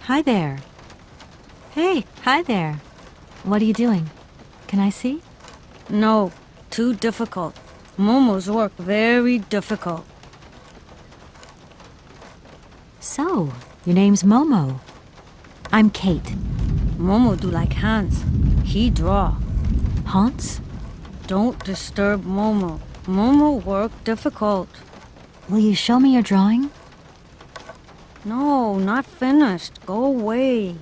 Hi there. Hey, hi there. What are you doing? Can I see? No, too difficult. Momo's work very difficult. So, your name's Momo. I'm Kate. Momo do like Hans. He draw. Hans? Don't disturb Momo. Momo work difficult. Will you show me your drawing? No, not finished. Go away.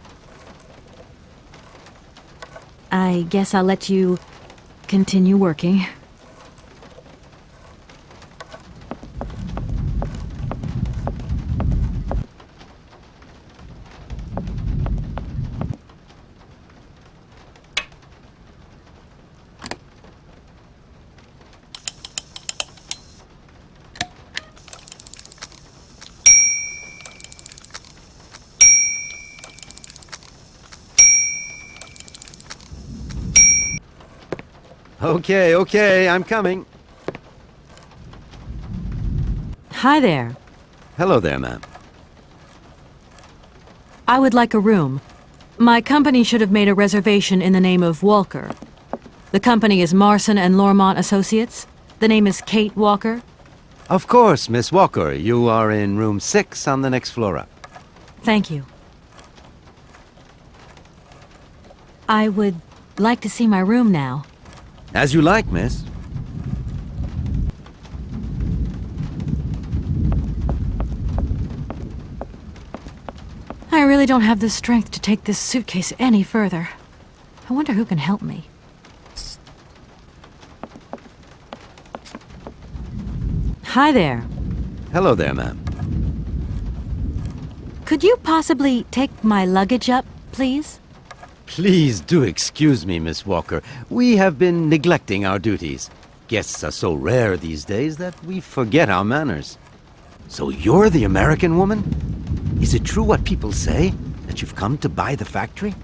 I guess I'll let you continue working. Okay, I'm coming. Hi there. Hello there, ma'am. I would like a room. My company should have made a reservation in the name of Walker. The company is Marson and Lormont Associates. The name is Kate Walker. Of course, Miss Walker. You are in room 6 on the next floor up. Thank you. I would like to see my room now. As you like, miss. I really don't have the strength to take this suitcase any further. I wonder who can help me. Hi there. Hello there, ma'am. Could you possibly take my luggage up, please? Please do excuse me, Miss Walker. We have been neglecting our duties. Guests are so rare these days that we forget our manners. So you're the American woman? Is it true what people say, that you've come to buy the factory?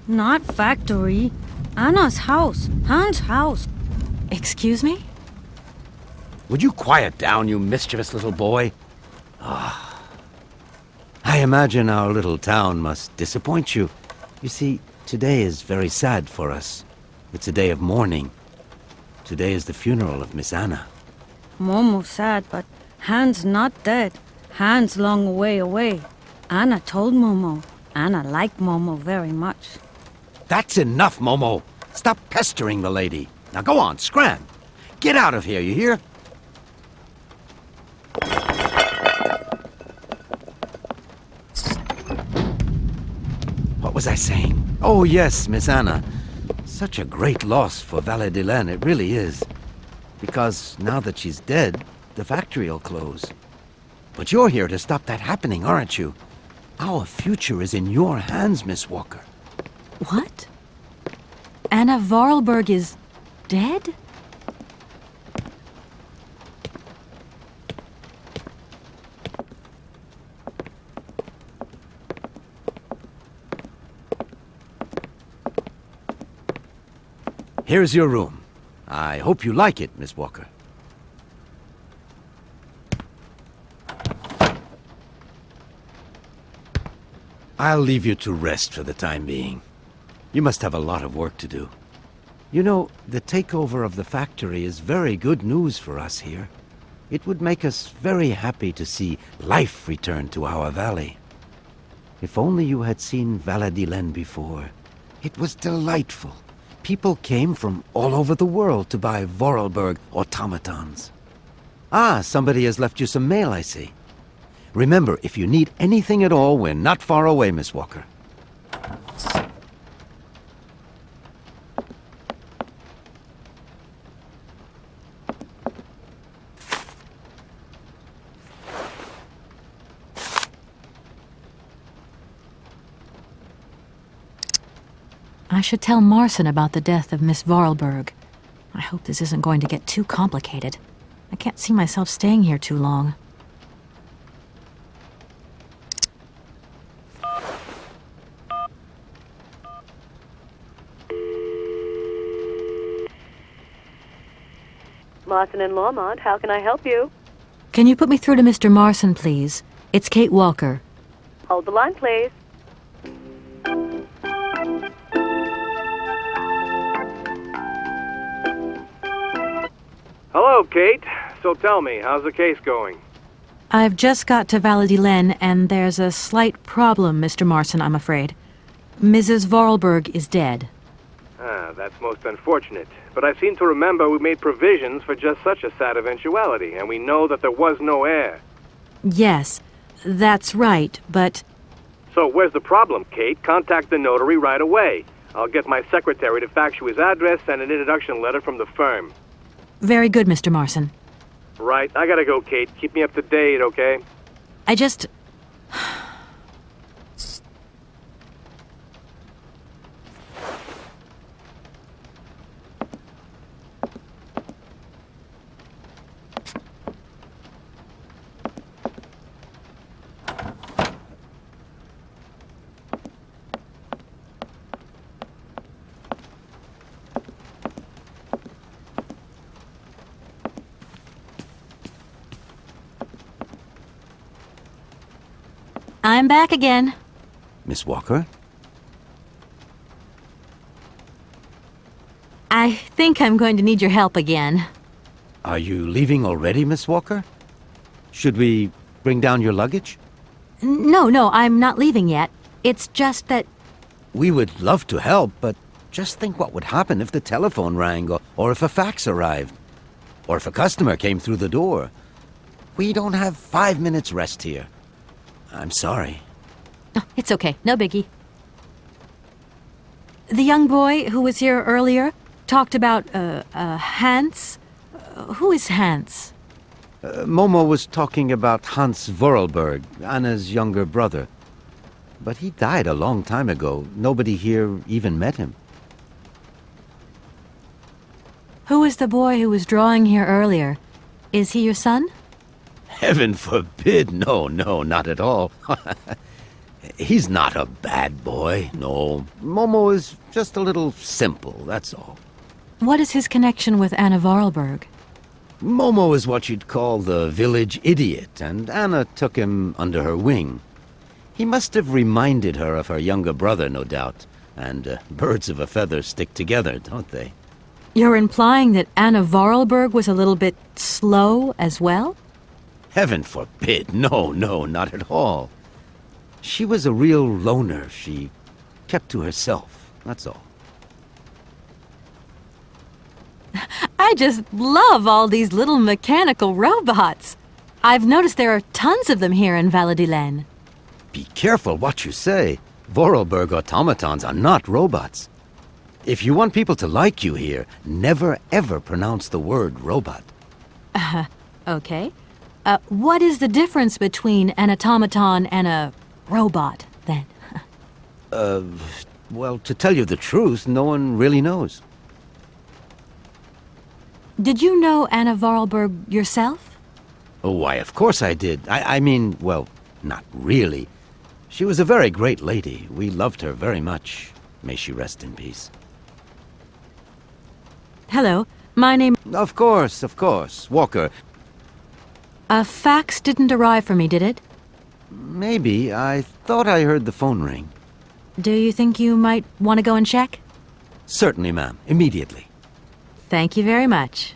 Not factory. Anna's house. Hans' house. Excuse me? Would you quiet down, you mischievous little boy? I imagine our little town must disappoint you. You see, today is very sad for us. It's a day of mourning. Today is the funeral of Miss Anna. Momo sad, but Hans not dead. Hans long way away. Anna told Momo. Anna like Momo very much. That's enough, Momo. Stop pestering the lady. Now go on, scram. Get out of here, you hear? What was I saying? Oh, yes, Miss Anna. Such a great loss for Valladolid, it really is. Because now that she's dead, the factory'll close. But you're here to stop that happening, aren't you? Our future is in your hands, Miss Walker. What? Anna Vorarlberg is dead? Here's your room. I hope you like it, Miss Walker. I'll leave you to rest for the time being. You must have a lot of work to do. You know, the takeover of the factory is very good news for us here. It would make us very happy to see life return to our valley. If only you had seen Valladolid before. It was delightful. People came from all over the world to buy Vorarlberg automatons. Ah, somebody has left you some mail, I see. Remember, if you need anything at all, we're not far away, Miss Walker. I should tell Marson about the death of Miss Vorarlberg. I hope this isn't going to get too complicated. I can't see myself staying here too long. Marson and Lormont, how can I help you? Can you put me through to Mr. Marson, please? It's Kate Walker. Hold the line, please. Hello, Kate. So tell me, how's the case going? I've just got to Valladolid, and there's a slight problem, Mr. Marson, I'm afraid. Mrs. Vorarlberg is dead. Ah, that's most unfortunate. But I seem to remember we made provisions for just such a sad eventuality, and we know that there was no heir. Yes, that's right, but... So where's the problem, Kate? Contact the notary right away. I'll get my secretary to fax you his address and an introduction letter from the firm. Very good, Mr. Marson. Right, I gotta go, Kate. Keep me up to date, okay? I just... I'm back again. Miss Walker? I think I'm going to need your help again. Are you leaving already, Miss Walker? Should we bring down your luggage? No, I'm not leaving yet. It's just that... We would love to help, but just think what would happen if the telephone rang, or if a fax arrived, or if a customer came through the door. We don't have 5 minutes rest here. I'm sorry. Oh, it's okay, no biggie. The young boy who was here earlier talked about, Hans? Who is Hans? Momo was talking about Hans Vorarlberg, Anna's younger brother. But he died a long time ago. Nobody here even met him. Who is the boy who was drawing here earlier? Is he your son? Heaven forbid, no, not at all. He's not a bad boy, no. Momo is just a little simple, that's all. What is his connection with Anna Vorarlberg? Momo is what you'd call the village idiot, and Anna took him under her wing. He must have reminded her of her younger brother, no doubt. And birds of a feather stick together, don't they? You're implying that Anna Vorarlberg was a little bit slow as well? Heaven forbid, no, not at all. She was a real loner. She kept to herself, that's all. I just love all these little mechanical robots. I've noticed there are tons of them here in Valladolid. Be careful what you say. Vorarlberg automatons are not robots. If you want people to like you here, never ever pronounce the word robot. Okay. What is the difference between an automaton and a robot, then? Well, to tell you the truth, no one really knows. Did you know Anna Vorarlberg yourself? Oh, why, of course I did. I mean, well, not really. She was a very great lady. We loved her very much. May she rest in peace. Hello, my name... Of course. Walker. A fax didn't arrive for me, did it? Maybe. I thought I heard the phone ring. Do you think you might want to go and check? Certainly, ma'am. Immediately. Thank you very much.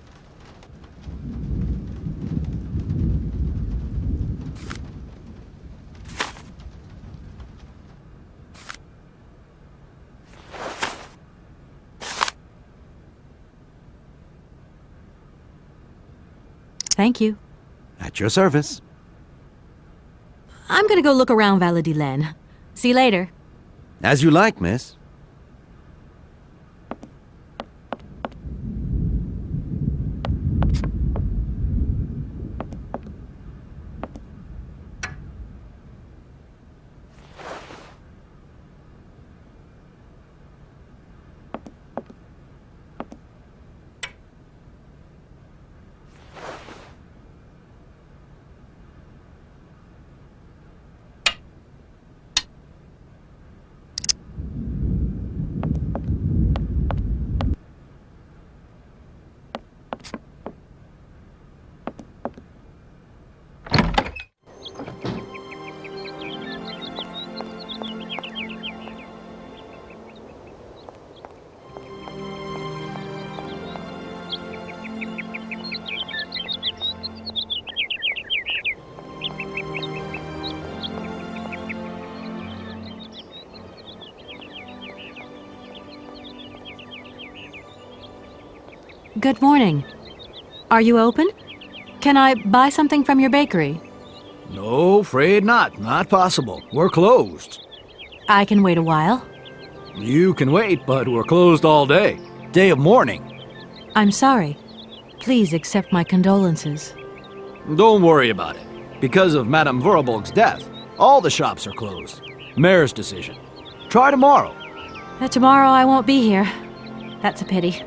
Thank you. At your service. I'm gonna go look around Valladolid. See you later. As you like, miss. Good morning. Are you open? Can I buy something from your bakery? No, afraid not. Not possible. We're closed. I can wait a while. You can wait, but we're closed all day. Day of mourning. I'm sorry. Please accept my condolences. Don't worry about it. Because of Madame Vorarlberg's death, all the shops are closed. Mayor's decision. Try tomorrow. Tomorrow I won't be here. That's a pity.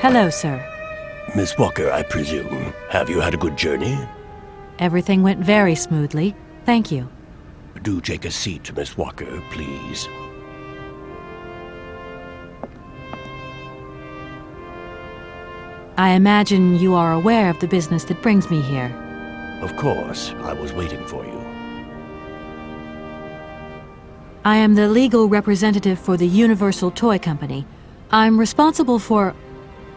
Hello, sir. Miss Walker, I presume. Have you had a good journey? Everything went very smoothly. Thank you. Do take a seat, Miss Walker, please. I imagine you are aware of the business that brings me here. Of course, I was waiting for you. I am the legal representative for the Universal Toy Company. I'm responsible for...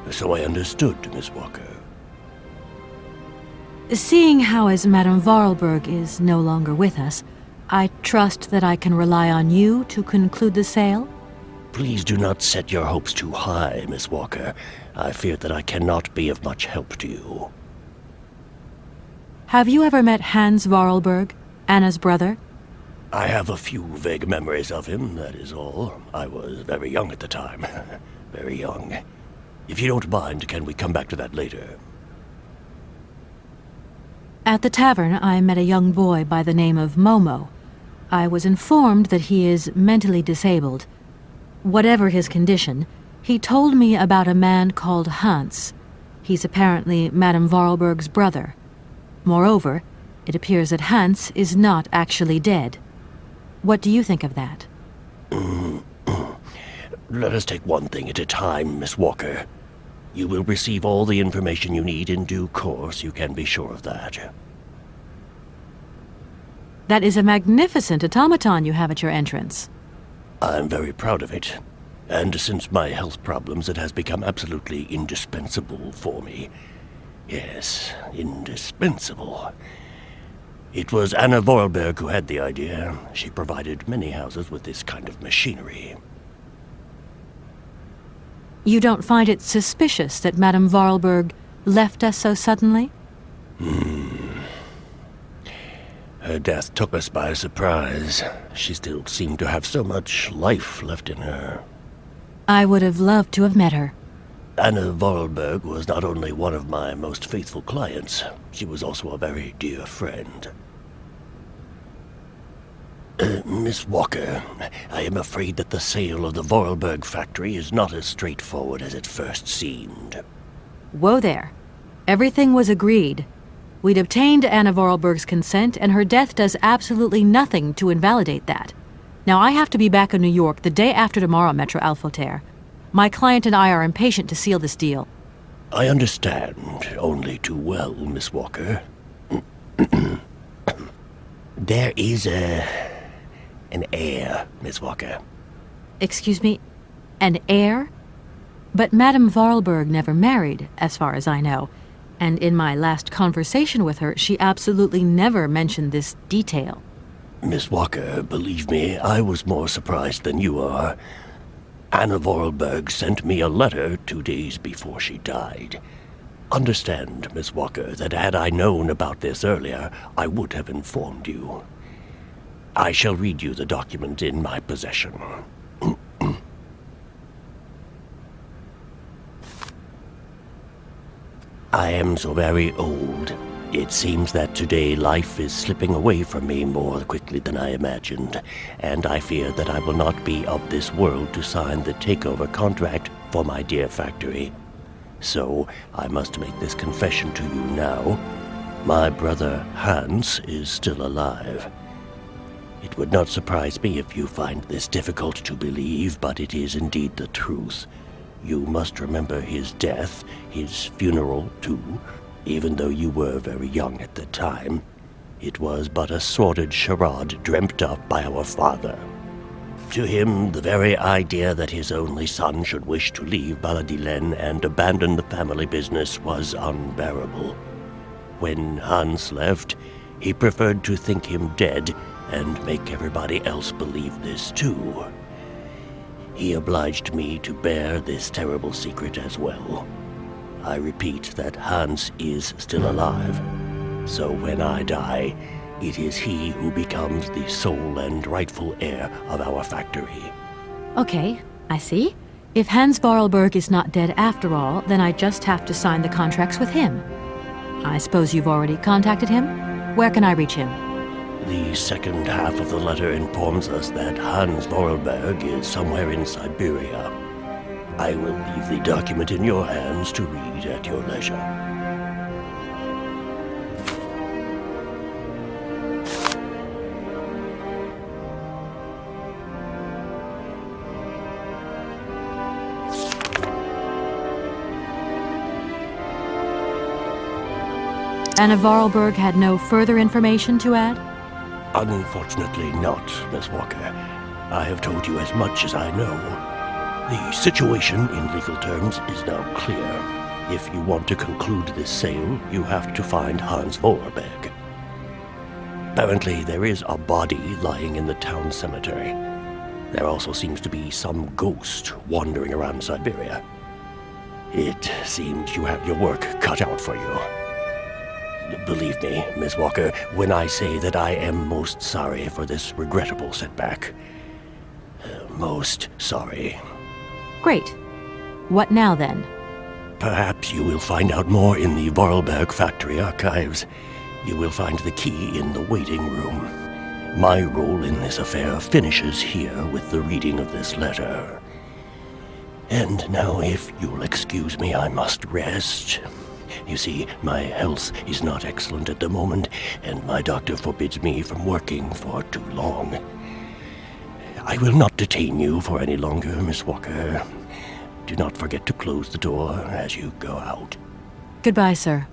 So I understood, Miss Walker. Seeing how as Madame Vorarlberg is no longer with us, I trust that I can rely on you to conclude the sale? Please do not set your hopes too high, Miss Walker. I fear that I cannot be of much help to you. Have you ever met Hans Vorarlberg, Anna's brother? I have a few vague memories of him, that is all. I was very young at the time. Very young. If you don't mind, can we come back to that later? At the tavern, I met a young boy by the name of Momo. I was informed that he is mentally disabled. Whatever his condition, he told me about a man called Hans. He's apparently Madame Vorarlberg's brother. Moreover, it appears that Hans is not actually dead. What do you think of that? Let us take one thing at a time, Miss Walker. You will receive all the information you need in due course, you can be sure of that. That is a magnificent automaton you have at your entrance. I'm very proud of it. And since my health problems, it has become absolutely indispensable for me. Yes, indispensable. It was Anna Vorarlberg who had the idea. She provided many houses with this kind of machinery. You don't find it suspicious that Madame Vorarlberg left us so suddenly? Her death took us by surprise. She still seemed to have so much life left in her. I would have loved to have met her. Anna Vorarlberg was not only one of my most faithful clients, she was also a very dear friend. Miss Walker, I am afraid that the sale of the Vorarlberg factory is not as straightforward as it first seemed. Whoa there. Everything was agreed. We'd obtained Anna Vorarlberg's consent, and her death does absolutely nothing to invalidate that. Now, I have to be back in New York the day after tomorrow, Maître Alfotaire. My client and I are impatient to seal this deal. I understand only too well, Miss Walker. There is an heir, Miss Walker. Excuse me, an heir? But Madame Vorarlberg never married, as far as I know. And in my last conversation with her, she absolutely never mentioned this detail. Miss Walker, believe me, I was more surprised than you are. Anna Vorarlberg sent me a letter 2 days before she died. Understand, Miss Walker, that had I known about this earlier, I would have informed you. I shall read you the document in my possession. I am so very old. It seems that today life is slipping away from me more quickly than I imagined, and I fear that I will not be of this world to sign the takeover contract for my dear factory. So, I must make this confession to you now. My brother Hans is still alive. It would not surprise me if you find this difficult to believe, but it is indeed the truth. You must remember his death, his funeral, too. Even though you were very young at the time, it was but a sordid charade dreamt up by our father. To him, the very idea that his only son should wish to leave Baladillen and abandon the family business was unbearable. When Hans left, he preferred to think him dead and make everybody else believe this too. He obliged me to bear this terrible secret as well. I repeat that Hans is still alive, so when I die, it is he who becomes the sole and rightful heir of our factory. Okay, I see. If Hans Vorarlberg is not dead after all, then I just have to sign the contracts with him. I suppose you've already contacted him? Where can I reach him? The second half of the letter informs us that Hans Vorarlberg is somewhere in Syberia. I will leave the document in your hands to read at your leisure. Anna Vorarlberg had no further information to add? Unfortunately not, Miss Walker. I have told you as much as I know. The situation, in legal terms, is now clear. If you want to conclude this sale, you have to find Hans Vorarlberg. Apparently, there is a body lying in the town cemetery. There also seems to be some ghost wandering around Syberia. It seems you have your work cut out for you. Believe me, Miss Walker, when I say that I am most sorry for this regrettable setback. Most sorry. Great. What now, then? Perhaps you will find out more in the Vorarlberg factory archives. You will find the key in the waiting room. My role in this affair finishes here with the reading of this letter. And now, if you'll excuse me, I must rest. You see, my health is not excellent at the moment, and my doctor forbids me from working for too long. I will not detain you for any longer, Miss Walker. Do not forget to close the door as you go out. Goodbye, sir.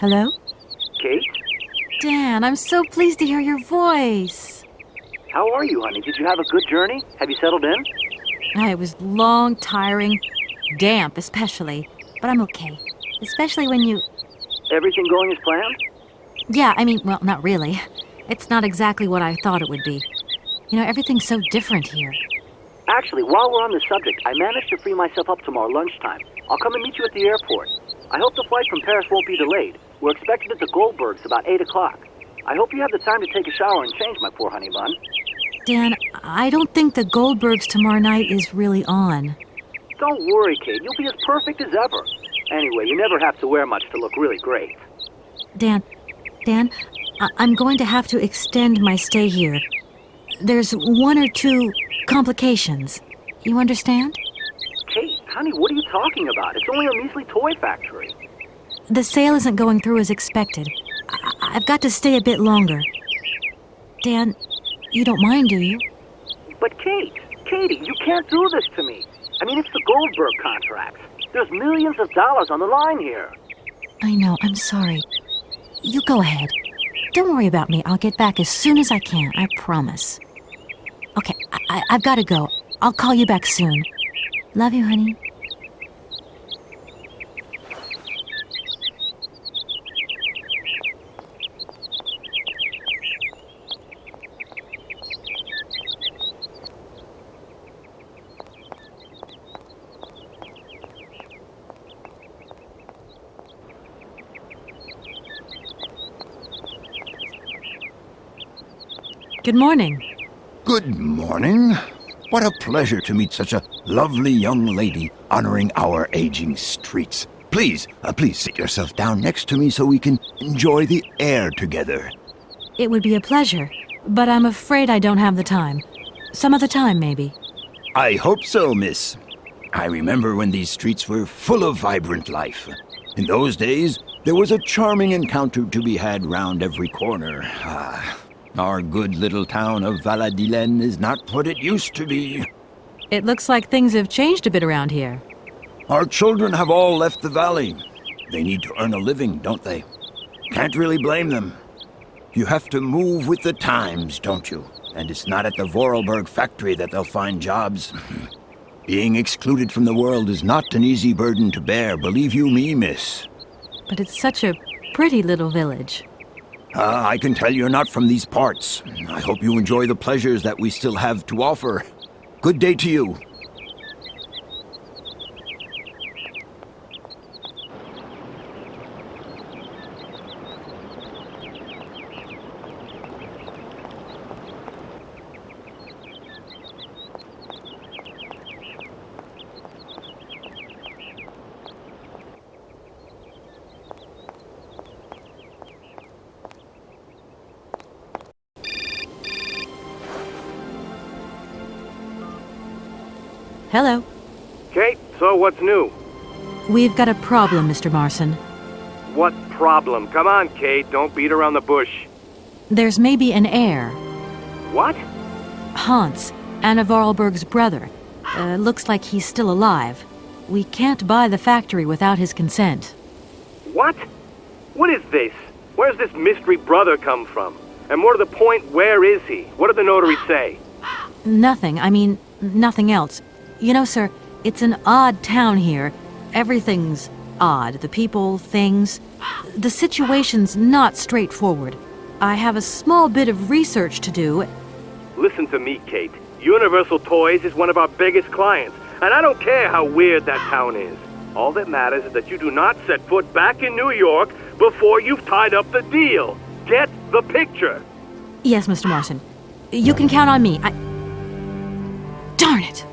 Hello? Kate? Dan, I'm so pleased to hear your voice. How are you, honey? Did you have a good journey? Have you settled in? It was long, tiring, damp especially, but I'm okay. Especially when you... Everything going as planned? Yeah, I mean, well, not really. It's not exactly what I thought it would be. You know, everything's so different here. Actually, while we're on the subject, I managed to free myself up tomorrow lunchtime. I'll come and meet you at the airport. I hope the flight from Paris won't be delayed. We're expected at the Goldbergs about 8 o'clock. I hope you have the time to take a shower and change, my poor honey bun. Dan, I don't think the Goldbergs tomorrow night is really on. Don't worry, Kate. You'll be as perfect as ever. Anyway, you never have to wear much to look really great. Dan, I'm going to have to extend my stay here. There's 1 or 2 complications. You understand? Kate, honey, what are you talking about? It's only a measly toy factory. The sale isn't going through as expected. I've got to stay a bit longer. Dan, you don't mind, do you? But Katie, you can't do this to me. I mean, it's the Goldberg contracts. There's millions of dollars on the line here. I know, I'm sorry. You go ahead. Don't worry about me. I'll get back as soon as I can, I promise. Okay, I've got to go. I'll call you back soon. Love you, honey. Good morning. Good morning. What a pleasure to meet such a lovely young lady honoring our aging streets. Please sit yourself down next to me so we can enjoy the air together. It would be a pleasure, but I'm afraid I don't have the time. Some other time, maybe. I hope so, miss. I remember when these streets were full of vibrant life. In those days, there was a charming encounter to be had round every corner. Our good little town of Valladolid is not what it used to be. It looks like things have changed a bit around here. Our children have all left the valley. They need to earn a living, don't they? Can't really blame them. You have to move with the times, don't you? And it's not at the Vorarlberg factory that they'll find jobs. Being excluded from the world is not an easy burden to bear, believe you me, miss. But it's such a pretty little village. I can tell you're not from these parts. I hope you enjoy the pleasures that we still have to offer. Good day to you. Hello. Kate, so what's new? We've got a problem, Mr. Marson. What problem? Come on, Kate, don't beat around the bush. There's maybe an heir. What? Hans, Anna Vorarlberg's brother. Looks like he's still alive. We can't buy the factory without his consent. What? What is this? Where's this mystery brother come from? And more to the point, where is he? What did the notary say? Nothing. I mean, nothing else. You know, sir, it's an odd town here. Everything's odd. The people, things. The situation's not straightforward. I have a small bit of research to do. Listen to me, Kate. Universal Toys is one of our biggest clients, and I don't care how weird that town is. All that matters is that you do not set foot back in New York before you've tied up the deal. Get the picture. Yes, Mr. Marson. You can count on me. Darn it!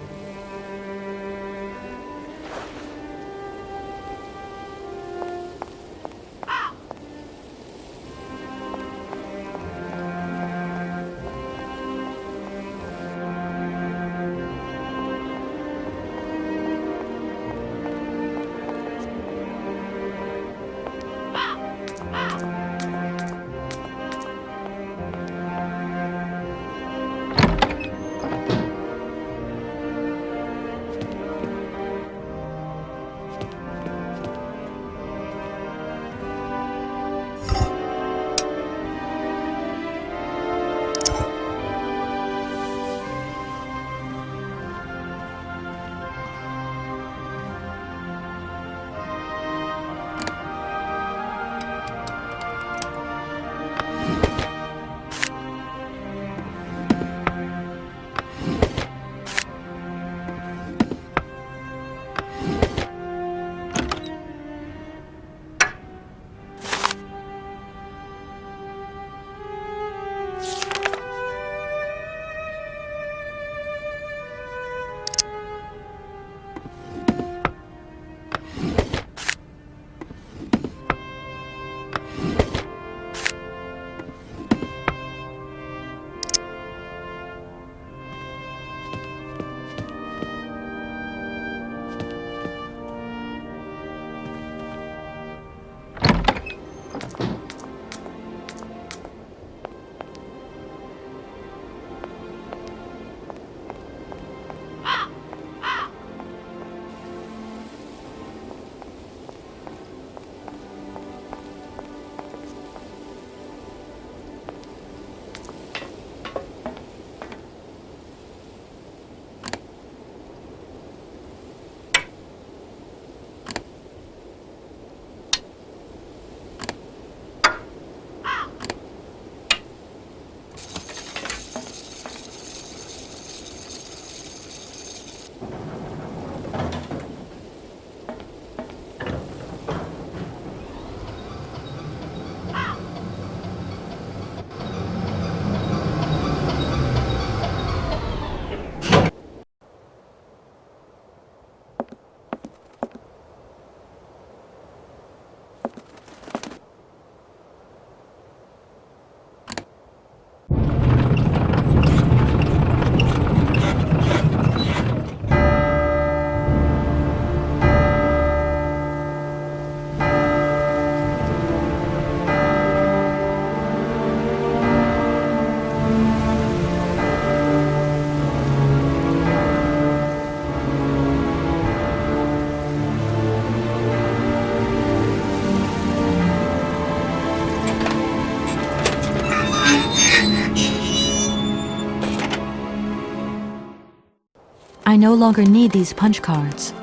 I no longer need these punch cards.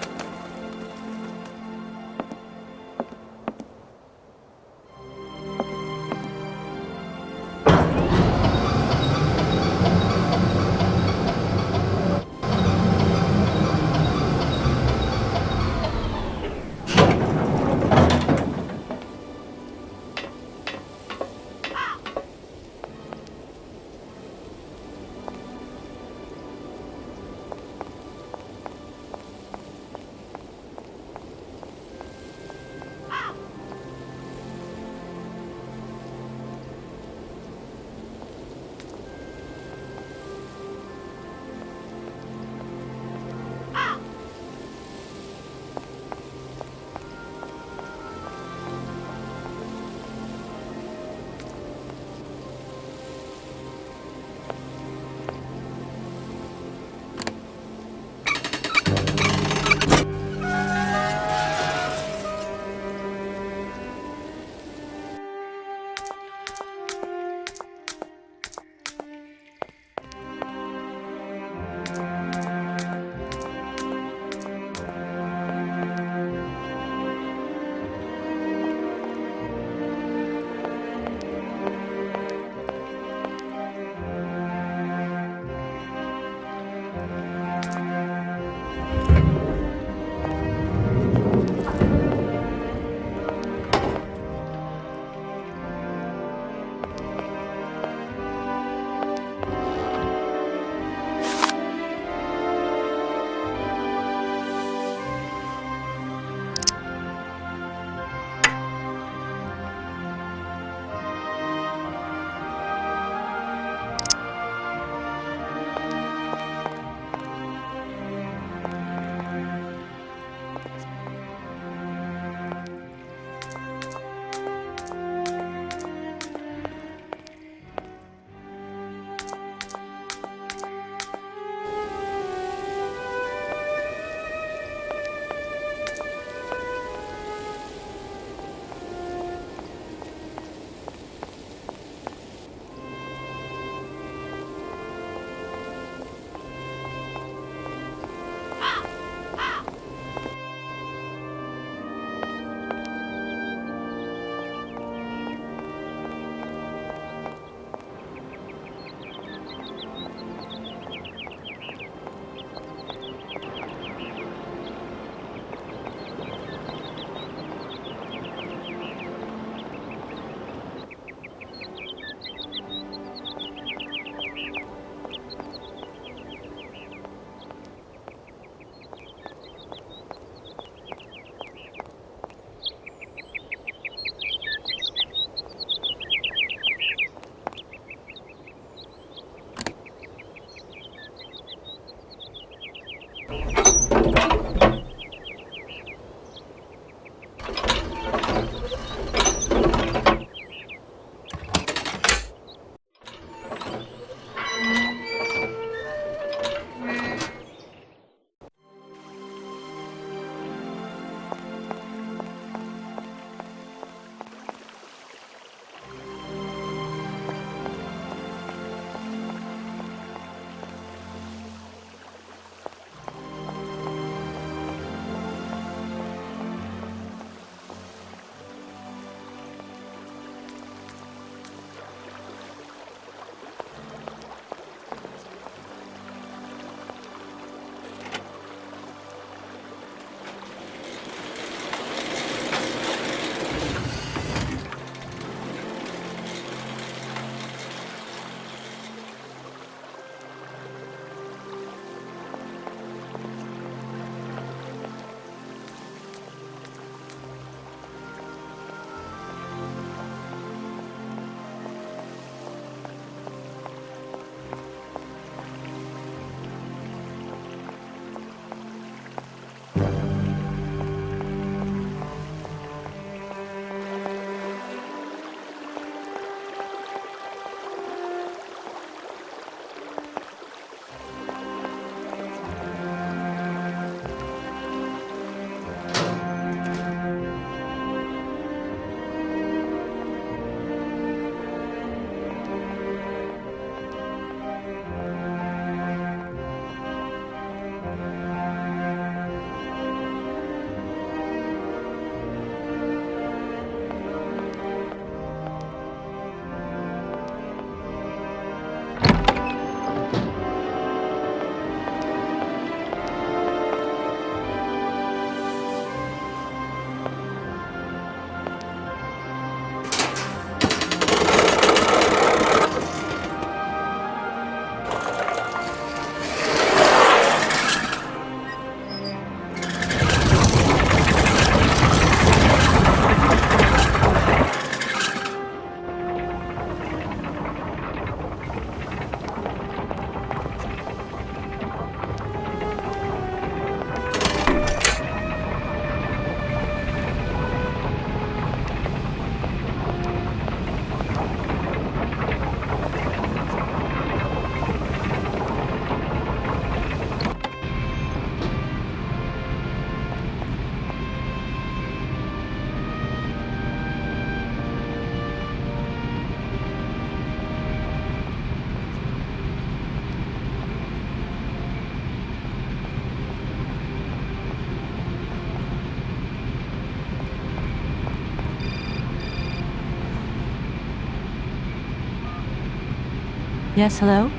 Yes, hello?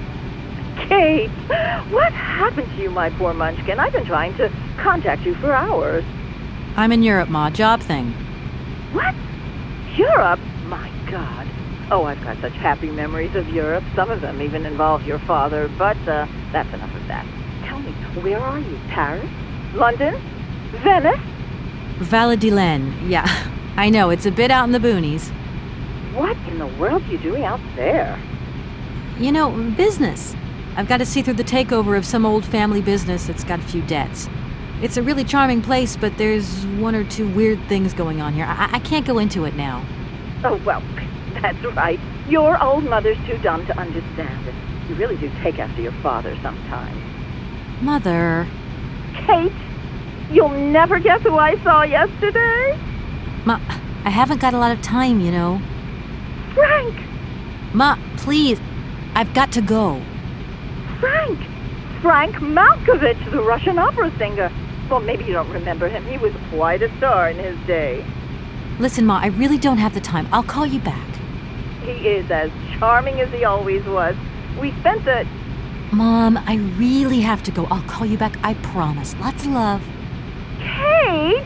Kate, what happened to you, my poor munchkin? I've been trying to contact you for hours. I'm in Europe, Ma. Job thing. What? Europe? My God. Oh, I've got such happy memories of Europe. Some of them even involve your father, but that's enough of that. Tell me, where are you? Paris? London? Venice? Valladolid. Yeah, I know, it's a bit out in the boonies. What in the world are you doing out there? You know, business. I've got to see through the takeover of some old family business that's got a few debts. It's a really charming place, but there's one or two weird things going on here. I can't go into it now. Oh, well, that's right. Your old mother's too dumb to understand it. You really do take after your father sometimes. Mother... Kate, you'll never guess who I saw yesterday? Ma, I haven't got a lot of time, you know. Frank! Ma, please. I've got to go. Frank Malkovich, the Russian opera singer. Well, maybe you don't remember him. He was quite a star in his day. Listen, Ma, I really don't have the time. I'll call you back. He is as charming as he always was. We spent the... Mom, I really have to go. I'll call you back, I promise. Lots of love. Kate!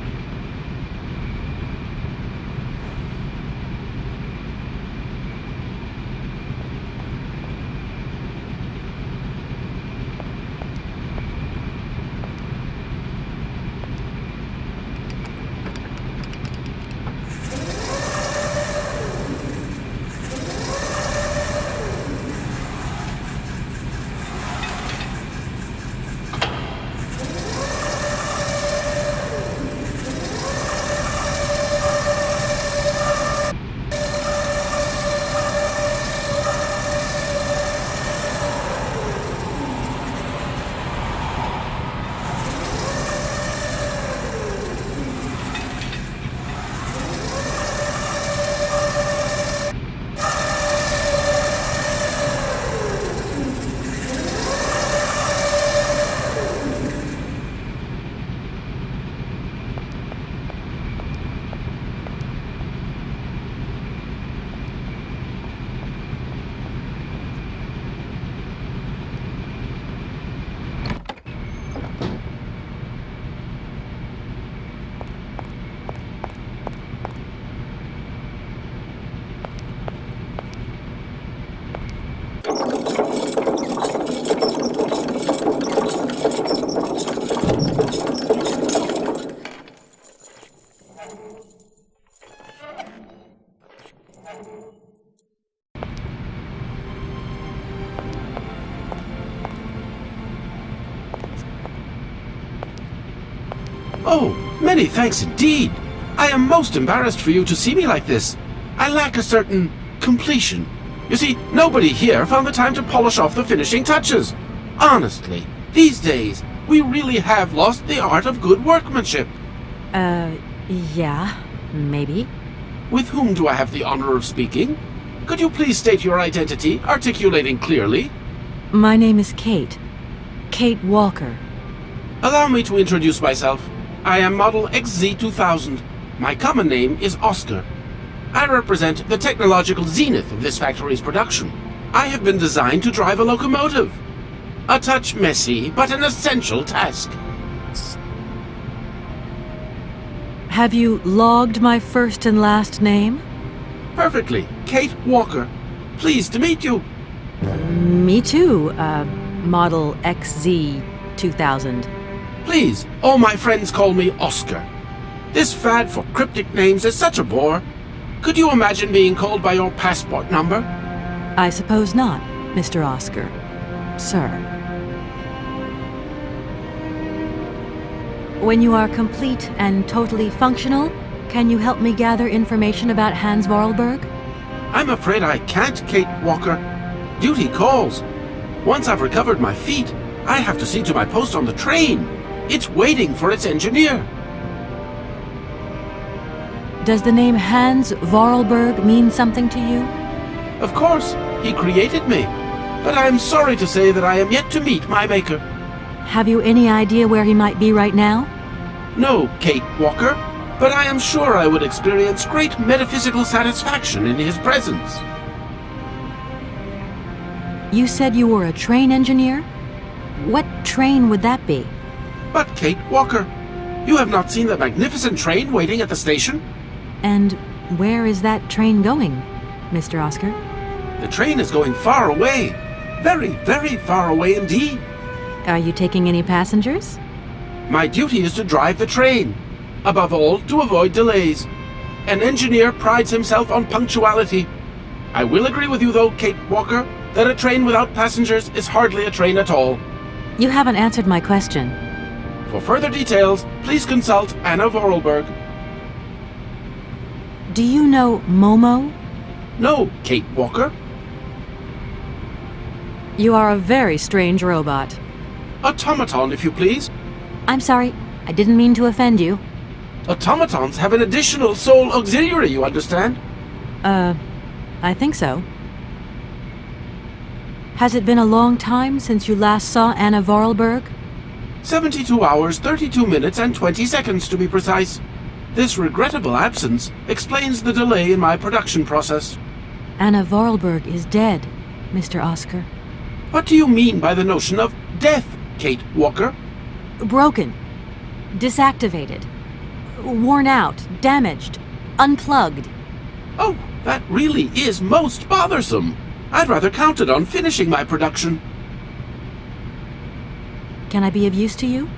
Oh, many thanks indeed. I am most embarrassed for you to see me like this. I lack a certain completion. You see, nobody here found the time to polish off the finishing touches. Honestly, these days, we really have lost the art of good workmanship. Yeah, maybe. With whom do I have the honor of speaking? Could you please state your identity, articulating clearly? My name is Kate. Kate Walker. Allow me to introduce myself. I am Model XZ2000. My common name is Oscar. I represent the technological zenith of this factory's production. I have been designed to drive a locomotive. A touch messy, but an essential task. Have you logged my first and last name? Perfectly. Kate Walker. Pleased to meet you. Me too, Model XZ2000. Please, all my friends call me Oscar. This fad for cryptic names is such a bore. Could you imagine being called by your passport number? I suppose not, Mr. Oscar. Sir. When you are complete and totally functional, can you help me gather information about Hans Vorarlberg? I'm afraid I can't, Kate Walker. Duty calls. Once I've recovered my feet, I have to see to my post on the train. It's waiting for its engineer. Does the name Hans Vorarlberg mean something to you? Of course, he created me. But I'm sorry to say that I am yet to meet my maker. Have you any idea where he might be right now? No, Kate Walker, but I am sure I would experience great metaphysical satisfaction in his presence. You said you were a train engineer? What train would that be? But Kate Walker, you have not seen the magnificent train waiting at the station? And where is that train going, Mr. Oscar? The train is going far away. Very, very far away indeed. Are you taking any passengers? My duty is to drive the train. Above all, to avoid delays. An engineer prides himself on punctuality. I will agree with you, though, Kate Walker, that a train without passengers is hardly a train at all. You haven't answered my question. For further details, please consult Anna Vorarlberg. Do you know Momo? No, Kate Walker. You are a very strange robot. Automaton, if you please. I'm sorry, I didn't mean to offend you. Automatons have an additional soul auxiliary, you understand? I think so. Has it been a long time since you last saw Anna Vorarlberg? 72 hours, 32 minutes, and 20 seconds to be precise. This regrettable absence explains the delay in my production process. Anna Vorarlberg is dead, Mr. Oscar. What do you mean by the notion of death, Kate Walker? Broken. Disactivated. Worn out. Damaged. Unplugged. Oh, that really is most bothersome. I'd rather counted on finishing my production. Can I be of use to you?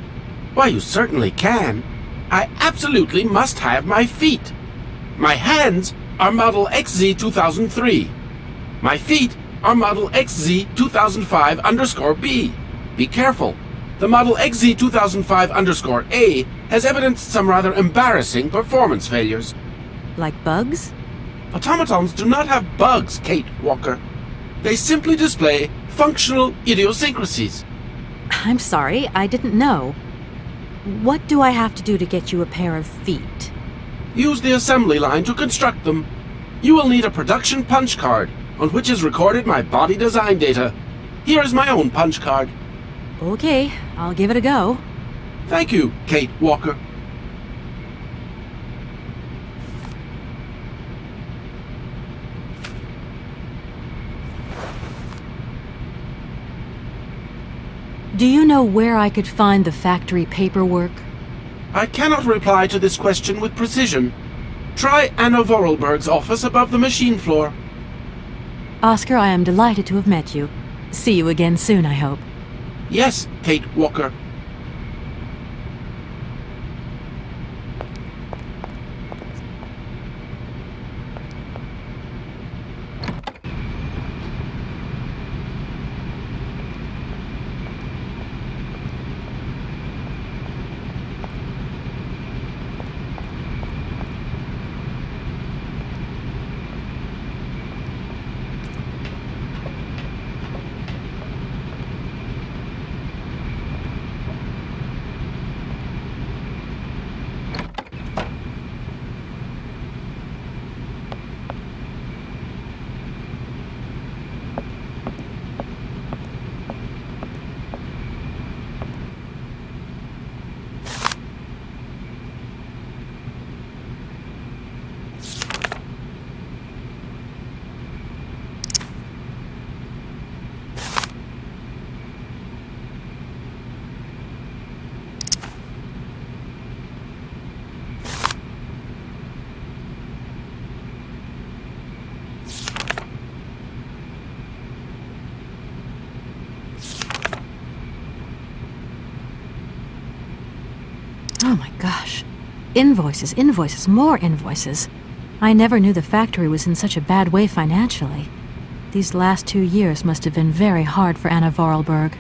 Why, you certainly can. I absolutely must have my feet. My hands are Model XZ2003. My feet are Model XZ2005_B. Be careful. The Model XZ2005_A has evidenced some rather embarrassing performance failures. Like bugs? Automatons do not have bugs, Kate Walker. They simply display functional idiosyncrasies. I'm sorry, I didn't know. What do I have to do to get you a pair of feet? Use the assembly line to construct them. You will need a production punch card, on which is recorded my body design data. Here is my own punch card. Okay, I'll give it a go. Thank you, Kate Walker. Do you know where I could find the factory paperwork? I cannot reply to this question with precision. Try Anna Vorarlberg's office above the machine floor. Oscar, I am delighted to have met you. See you again soon, I hope. Yes, Kate Walker. Oh my gosh. Invoices, invoices, more invoices. I never knew the factory was in such a bad way financially. These last 2 years must have been very hard for Anna Vorarlberg.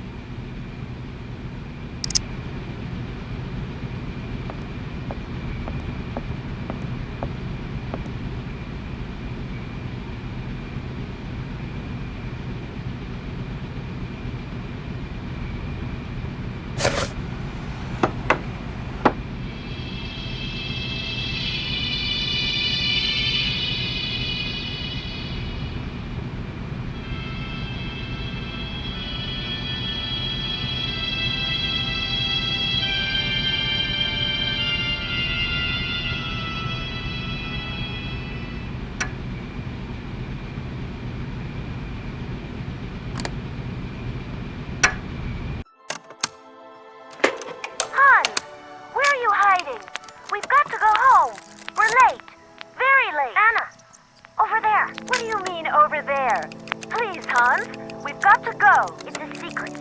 over there. Please, Hans. We've got to go. It's a secret.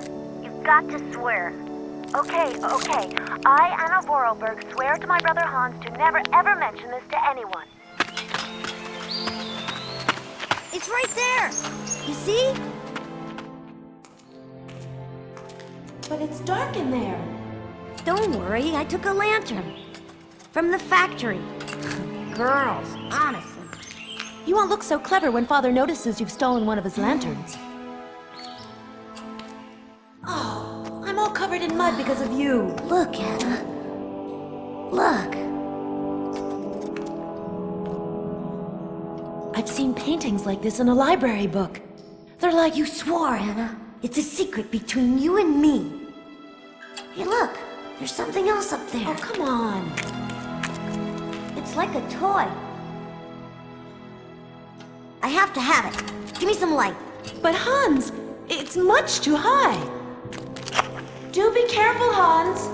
You've got to swear. Okay. I, Anna Vorarlberg, swear to my brother Hans to never ever mention this to anyone. It's right there! You see? But it's dark in there. Don't worry, I took a lantern. From the factory. Girls, honestly. You won't look so clever when Father notices you've stolen one of his lanterns. Oh, I'm all covered in mud because of you. Look, Anna. Look. I've seen paintings like this in a library book. They're like you swore, Anna. It's a secret between you and me. Hey, look. There's something else up there. Oh, come on. It's like a toy. I have to have it. Give me some light. But Hans, it's much too high. Do be careful, Hans.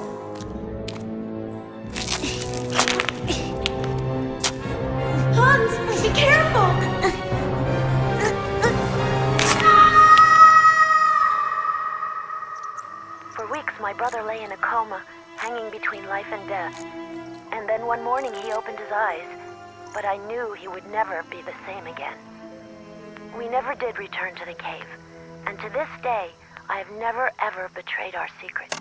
Hans, be careful! For weeks, my brother lay in a coma, hanging between life and death. And then one morning he opened his eyes, but I knew he would never be the same again. We never did return to the cave, and to this day, I have never ever betrayed our secret.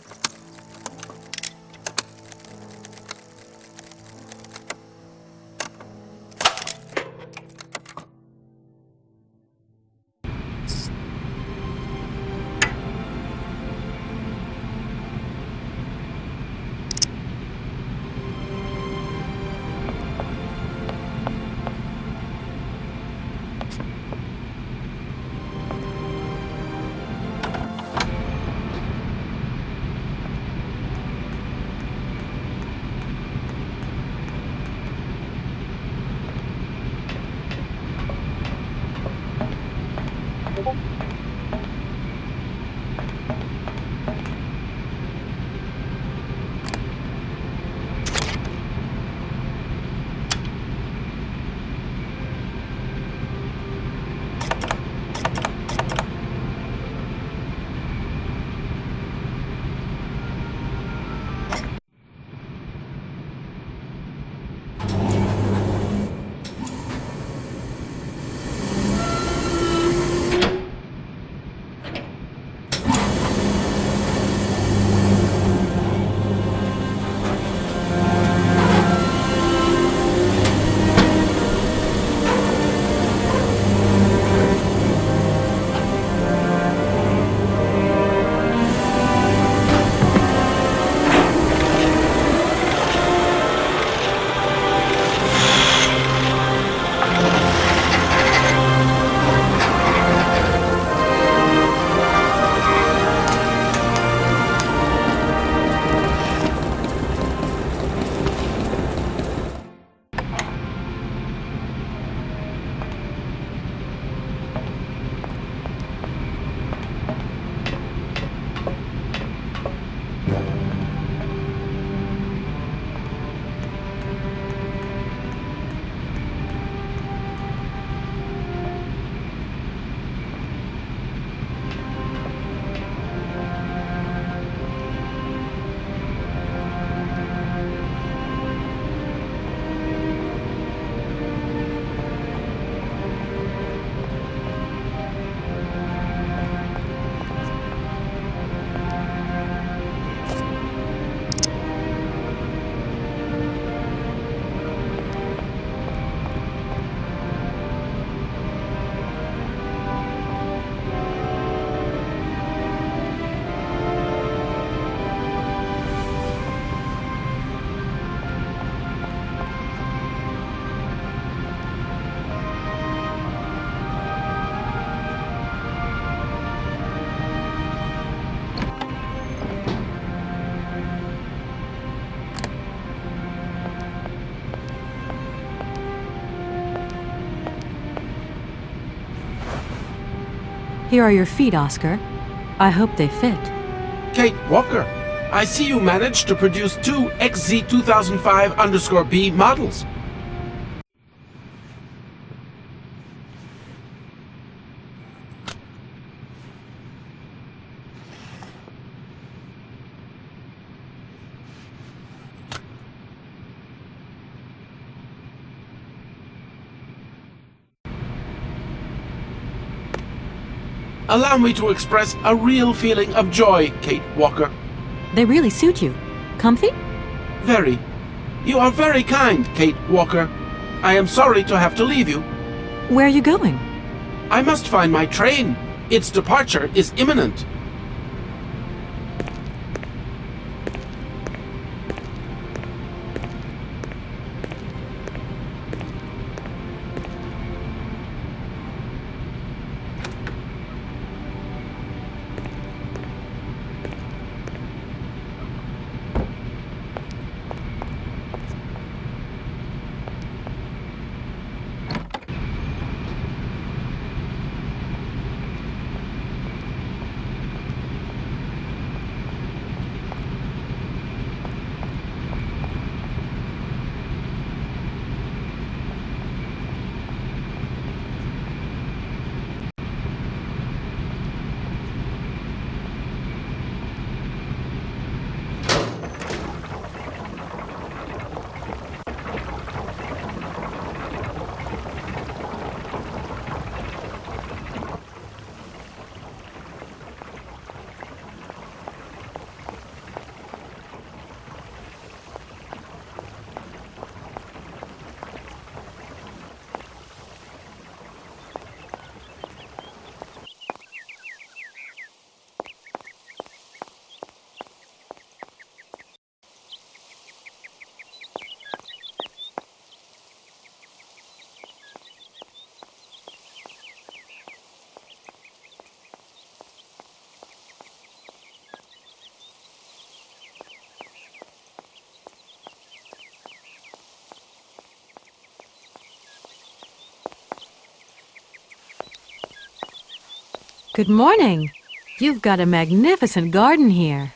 Here are your feet, Oscar. I hope they fit. Kate Walker, I see you managed to produce 2 XZ2005_B models. Allow me to express a real feeling of joy, Kate Walker. They really suit you. Comfy? Very. You are very kind, Kate Walker. I am sorry to have to leave you. Where are you going? I must find my train. Its departure is imminent. Good morning. You've got a magnificent garden here.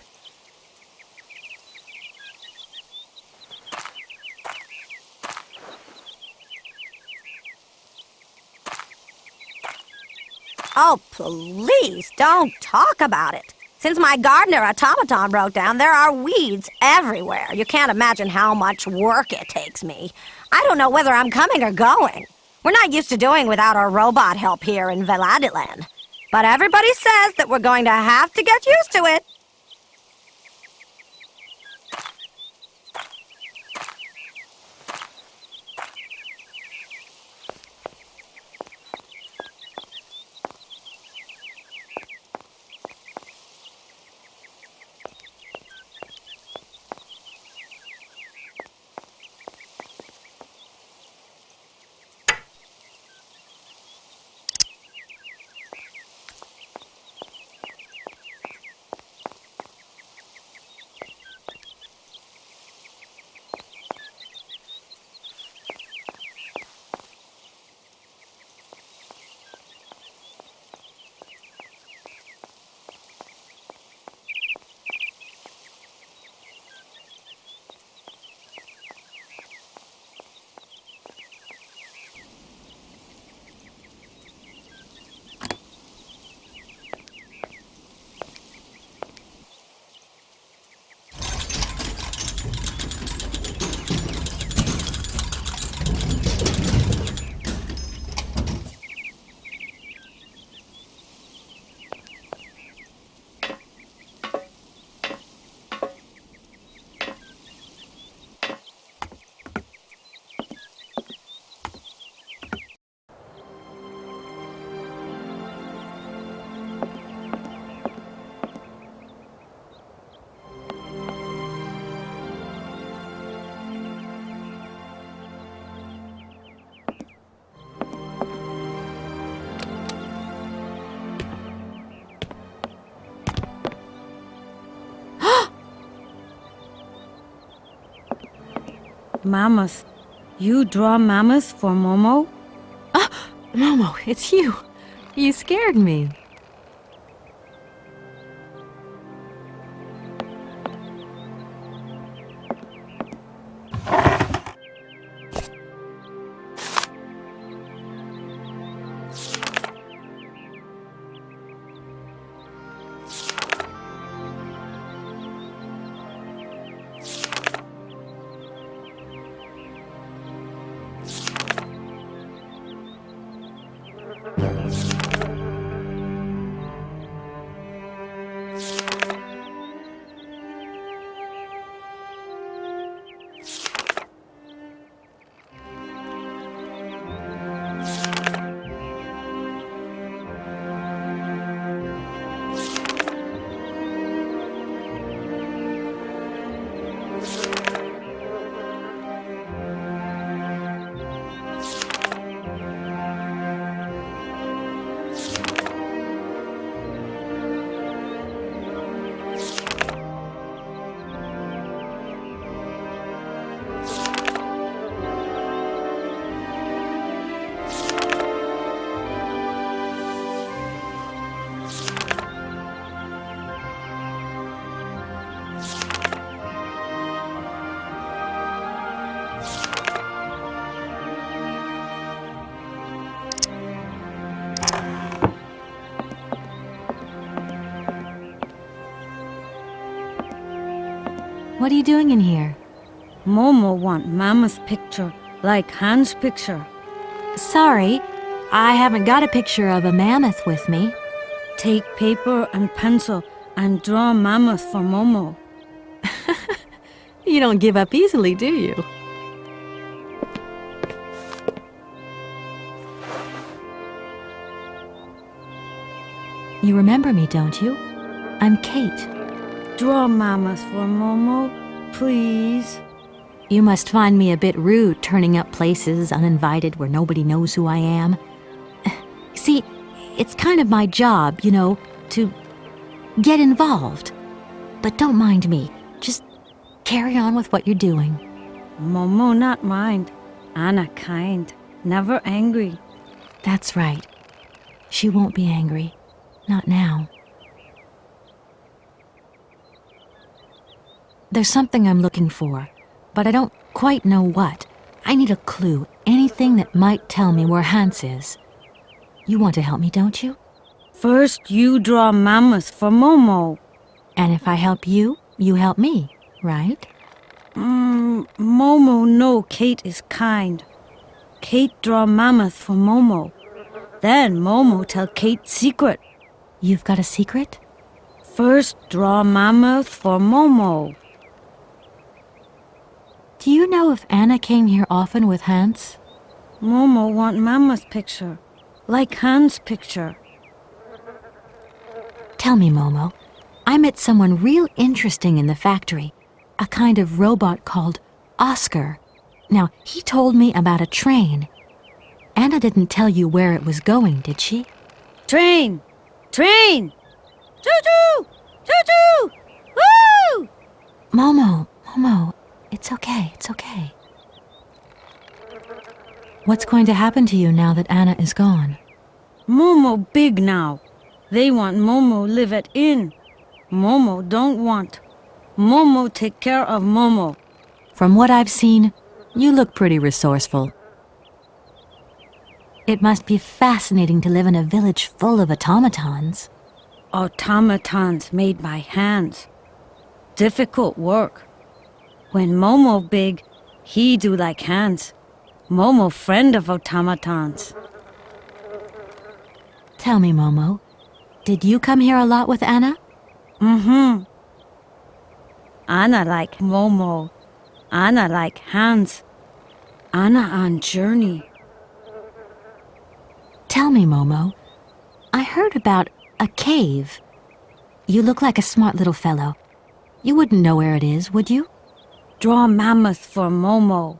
Oh, please don't talk about it. Since my gardener automaton broke down, there are weeds everywhere. You can't imagine how much work it takes me. I don't know whether I'm coming or going. We're not used to doing without our robot help here in Veladiland. But everybody says that we're going to have to get used to it. Mammoth. You draw mammoths for Momo? Ah, Momo, it's you. You scared me. What are you doing in here? Momo want Mama's picture, like Hans' picture. Sorry, I haven't got a picture of a mammoth with me. Take paper and pencil and draw mammoth for Momo. You don't give up easily, do you? You remember me, don't you? I'm Kate. Draw mammoth for Momo, please. You must find me a bit rude turning up places uninvited where nobody knows who I am. See, it's kind of my job, you know, to get involved. But don't mind me. Just carry on with what you're doing. Momo not mind. Anna kind, never angry. That's right. She won't be angry. Not now. There's something I'm looking for, but I don't quite know what. I need a clue, anything that might tell me where Hans is. You want to help me, don't you? First, you draw mammoth for Momo. And if I help you, you help me, right? Momo know Kate is kind. Kate draw mammoth for Momo. Then Momo tell Kate secret. You've got a secret? First, draw mammoth for Momo. Do you know if Anna came here often with Hans? Momo want mammoth picture, like Hans' picture. Tell me, Momo. I met someone real interesting in the factory. A kind of robot called Oscar. Now, he told me about a train. Anna didn't tell you where it was going, did she? Train! Train! Choo-choo! Choo-choo! Woo! Momo, it's okay, it's okay. What's going to happen to you now that Anna is gone? Momo big now. They want Momo live at inn. Momo don't want. Momo take care of Momo. From what I've seen, you look pretty resourceful. It must be fascinating to live in a village full of automatons. Automatons made by hands. Difficult work. When Momo big, he do like hands. Momo friend of automatons. Tell me, Momo, did you come here a lot with Anna? Mm-hmm. Anna like Momo. Anna like Hans. Anna on journey. Tell me, Momo, I heard about a cave. You look like a smart little fellow. You wouldn't know where it is, would you? Draw mammoth for Momo.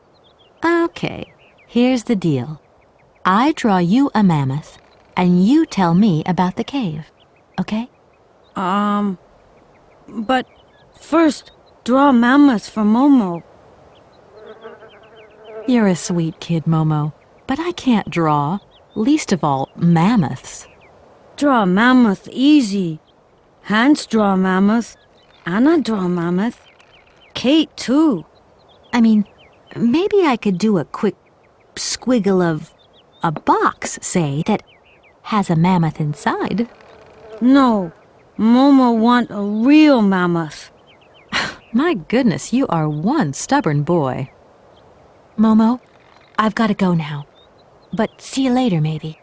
Okay, here's the deal. I draw you a mammoth, and you tell me about the cave, okay? But first, draw mammoth for Momo. You're a sweet kid, Momo, but I can't draw, least of all mammoths. Draw mammoth easy. Hans draw mammoth. Anna draw mammoth. Kate too. I mean, maybe I could do a quick squiggle of a box, say, that has a mammoth inside. No, Momo want a real mammoth. My goodness, you are one stubborn boy. Momo, I've got to go now. But see you later, maybe.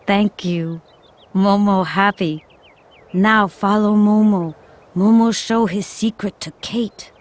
Thank you. Momo happy. Now follow Momo. Momo show his secret to Kate.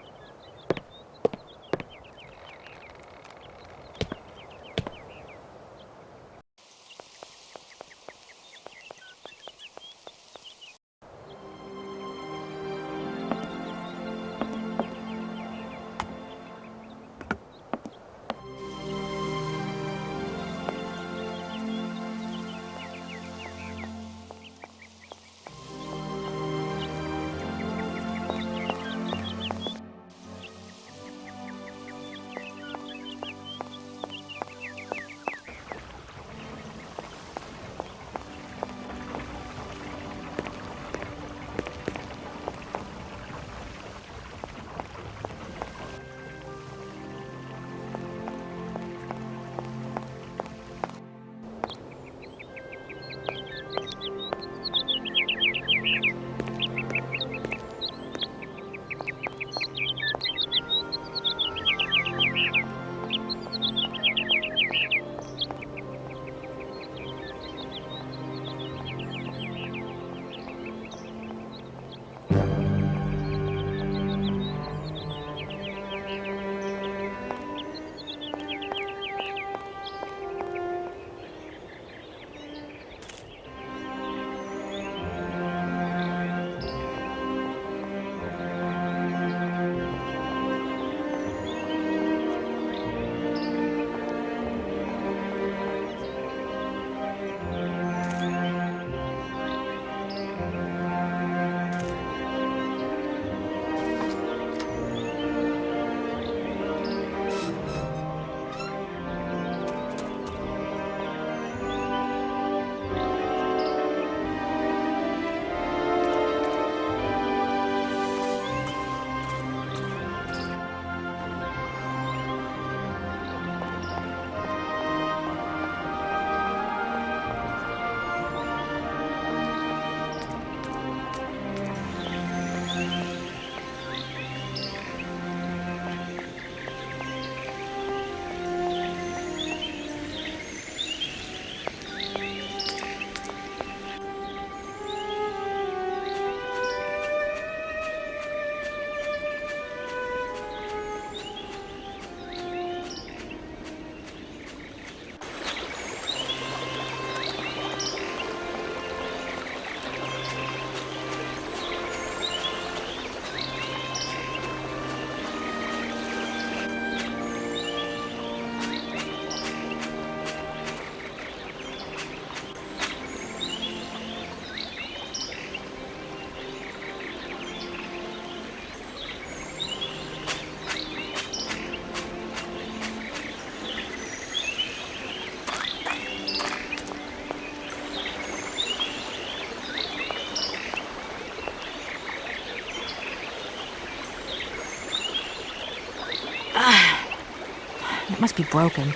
It must be broken.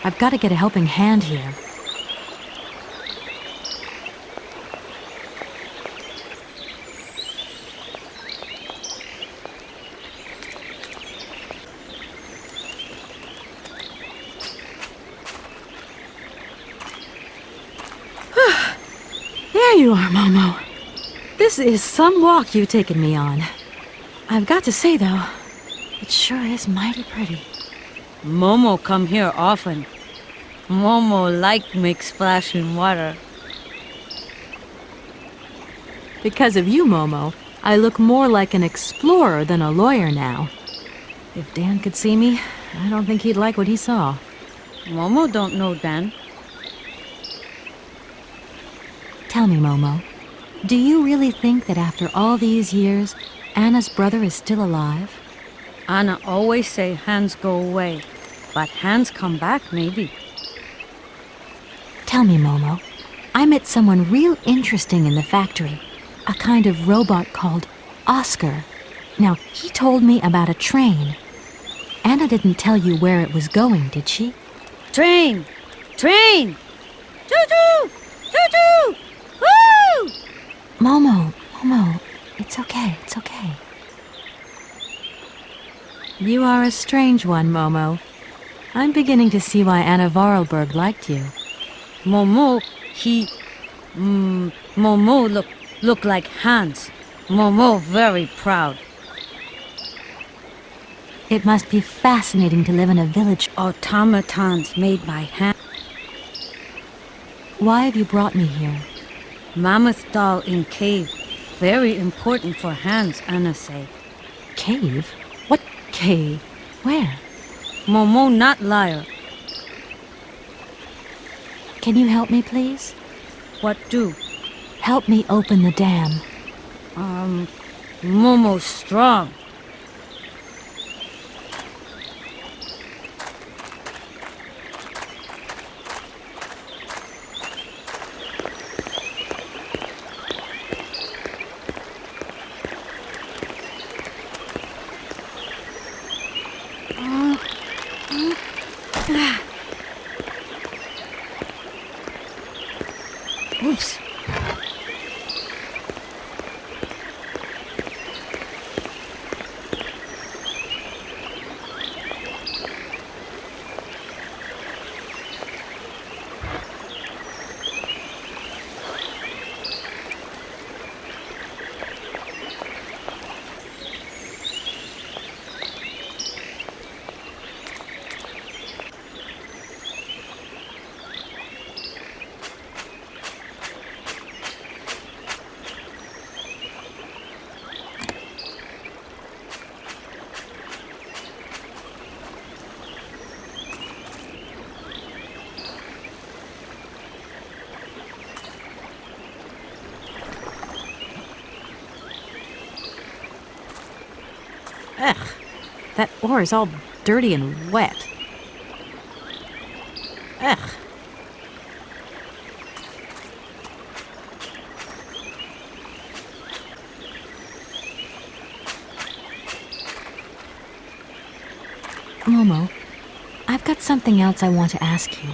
I've got to get a helping hand here. There you are, Momo. This is some walk you've taken me on. I've got to say, though, it sure is mighty pretty. Momo come here often. Momo like make splash in water. Because of you, Momo, I look more like an explorer than a lawyer now. If Dan could see me, I don't think he'd like what he saw. Momo don't know Dan. Tell me, Momo, do you really think that after all these years, Anna's brother is still alive? Anna always say hands go away, but hands come back maybe. Tell me, Momo, I met someone real interesting in the factory, a kind of robot called Oscar. Now, he told me about a train. Anna didn't tell you where it was going, did she? Train! Train! Choo-choo! Choo-choo! Woo! Momo, it's okay, it's okay. You are a strange one, Momo. I'm beginning to see why Anna Vorarlberg liked you. Momo, Momo look like Hans. Momo very proud. It must be fascinating to live in a village. Automatons made by hand. Why have you brought me here? Mammoth doll in cave. Very important for Hans, Anna say. Cave? What cave? Where? Momo not liar. Can you help me, please? What do? Help me open the dam. Momo strong. Oops. Ugh, that ore is all dirty and wet. Ugh. Momo, I've got something else I want to ask you.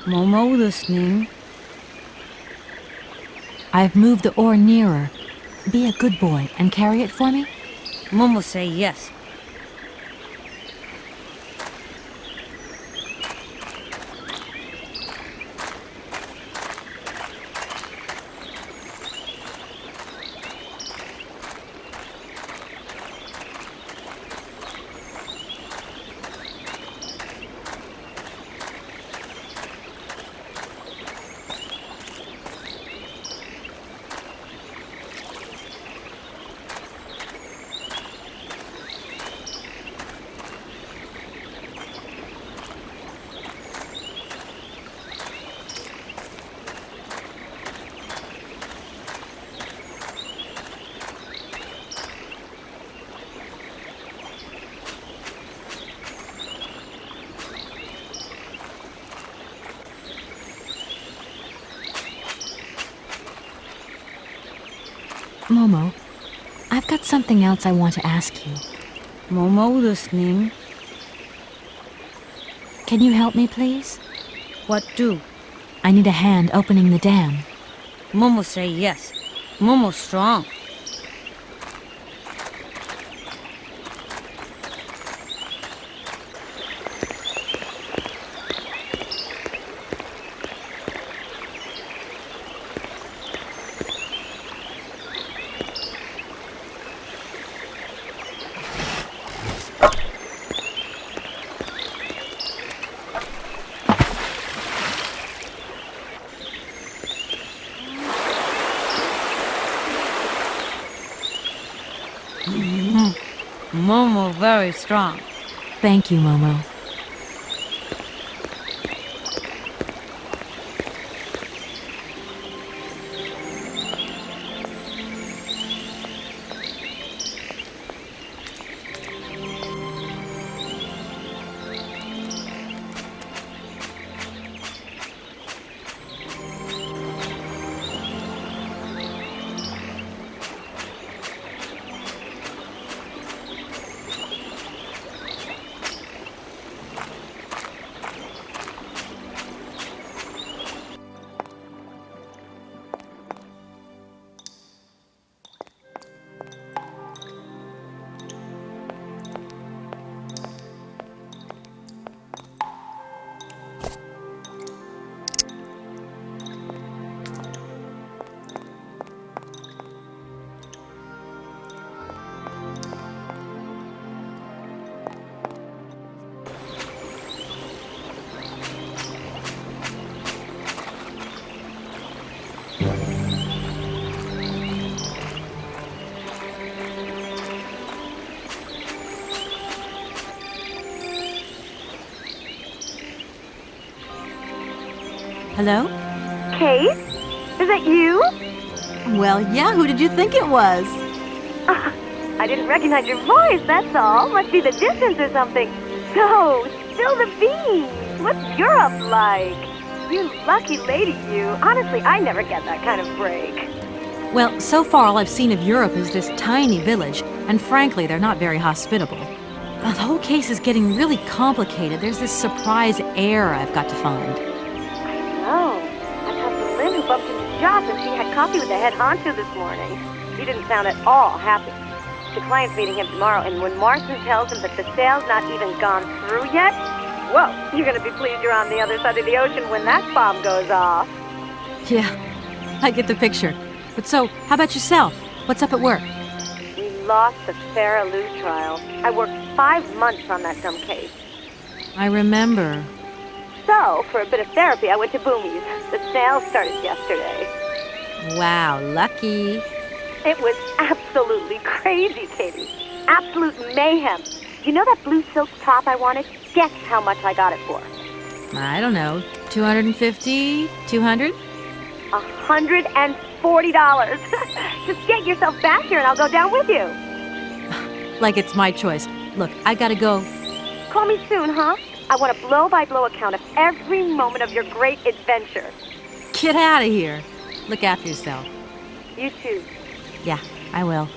Momo listening. I've moved the ore nearer. Be a good boy and carry it for me? Momo say yes. Momo, I've got something else I want to ask you. Momo listening. Can you help me, please? What do? I need a hand opening the dam. Momo say yes. Momo strong. Momo very strong. Thank you, Momo. Hello? Kate? Is that you? Well, yeah, who did you think it was? I didn't recognize your voice, that's all. Must be the distance or something. So, spill the beans. What's Europe like? You lucky lady, you. Honestly, I never get that kind of break. Well, so far all I've seen of Europe is this tiny village, and frankly, they're not very hospitable. The whole case is getting really complicated. There's this surprise heir I've got to find. Oh, I talked to Lynn who bumped into Joss and she had coffee with the head honcho this morning. He didn't sound at all happy. The client's meeting him tomorrow, and when Marston tells him that the sale's not even gone through yet, whoa, you're gonna be pleased you're on the other side of the ocean when that bomb goes off. Yeah, I get the picture. But so, how about yourself? What's up at work? We lost the Farah Lou trial. I worked 5 months on that dumb case. I remember. So, for a bit of therapy, I went to Boomy's. The sale started yesterday. Wow, lucky. It was absolutely crazy, Katie. Absolute mayhem. You know that blue silk top I wanted? Guess how much I got it for. I don't know, 250, 200? $140. Just get yourself back here and I'll go down with you. Like it's my choice. Look, I gotta go. Call me soon, huh? I want a blow-by-blow account of every moment of your great adventure. Get out of here. Look after yourself. You too. Yeah, I will.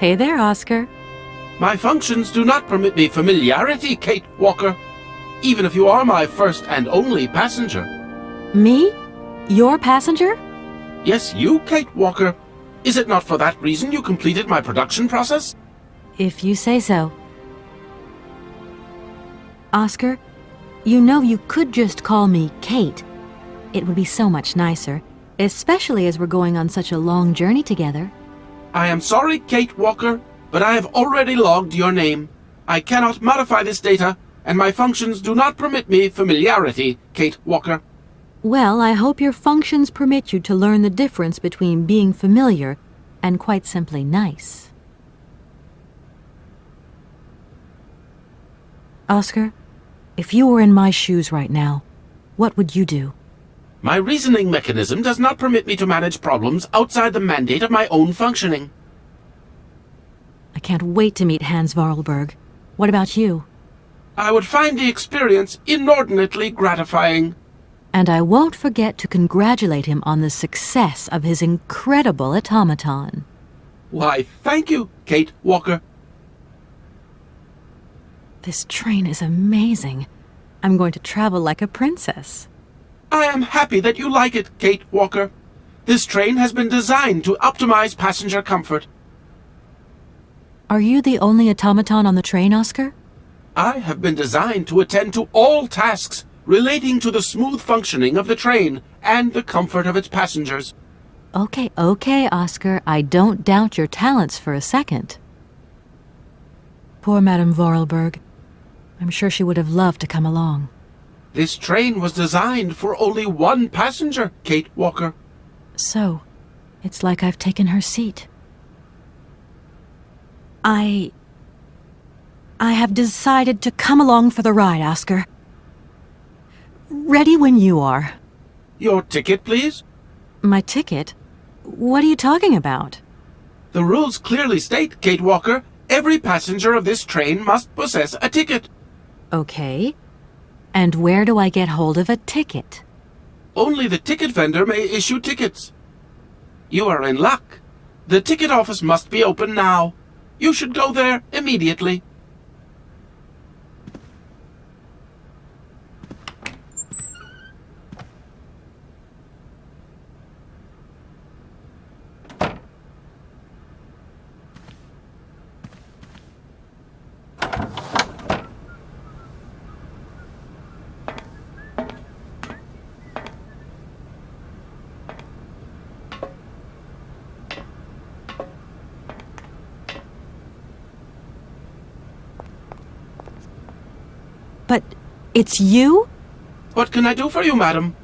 Hey there, Oscar. My functions do not permit me familiarity, Kate Walker. Even if you are my first and only passenger. Me? Your passenger? Yes, you, Kate Walker. Is it not for that reason you completed my production process? If you say so. Oscar, you know you could just call me Kate. It would be so much nicer, especially as we're going on such a long journey together. I am sorry, Kate Walker, but I have already logged your name. I cannot modify this data, and my functions do not permit me familiarity, Kate Walker. Well, I hope your functions permit you to learn the difference between being familiar and quite simply nice. Oscar, if you were in my shoes right now, what would you do? My reasoning mechanism does not permit me to manage problems outside the mandate of my own functioning. I can't wait to meet Hans Vorarlberg. What about you? I would find the experience inordinately gratifying. And I won't forget to congratulate him on the success of his incredible automaton. Why, thank you, Kate Walker. This train is amazing. I'm going to travel like a princess. I am happy that you like it, Kate Walker. This train has been designed to optimize passenger comfort. Are you the only automaton on the train, Oscar? I have been designed to attend to all tasks relating to the smooth functioning of the train and the comfort of its passengers. Okay, Oscar. I don't doubt your talents for a second. Poor Madame Vorarlberg. I'm sure she would have loved to come along. This train was designed for only one passenger, Kate Walker. So, it's like I've taken her seat. I have decided to come along for the ride, Oscar. Ready when you are. Your ticket, please? My ticket? What are you talking about? The rules clearly state, Kate Walker, every passenger of this train must possess a ticket. Okay. And where do I get hold of a ticket? Only the ticket vendor may issue tickets. You are in luck. The ticket office must be open now. You should go there immediately. But it's you? What can I do for you, madam?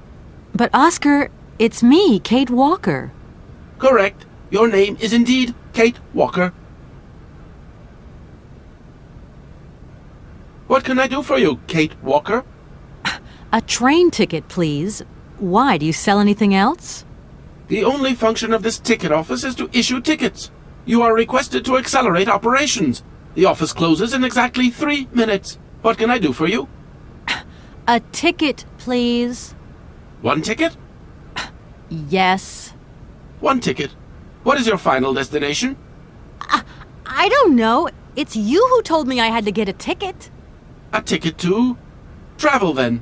But Oscar, it's me, Kate Walker. Correct. Your name is indeed Kate Walker. What can I do for you, Kate Walker? A train ticket, please. Why, do you sell anything else? The only function of this ticket office is to issue tickets. You are requested to accelerate operations. The office closes in exactly 3 minutes. What can I do for you? A ticket, please. One ticket? Yes. One ticket. What is your final destination? I don't know. It's you who told me I had to get a ticket. A ticket to travel, then.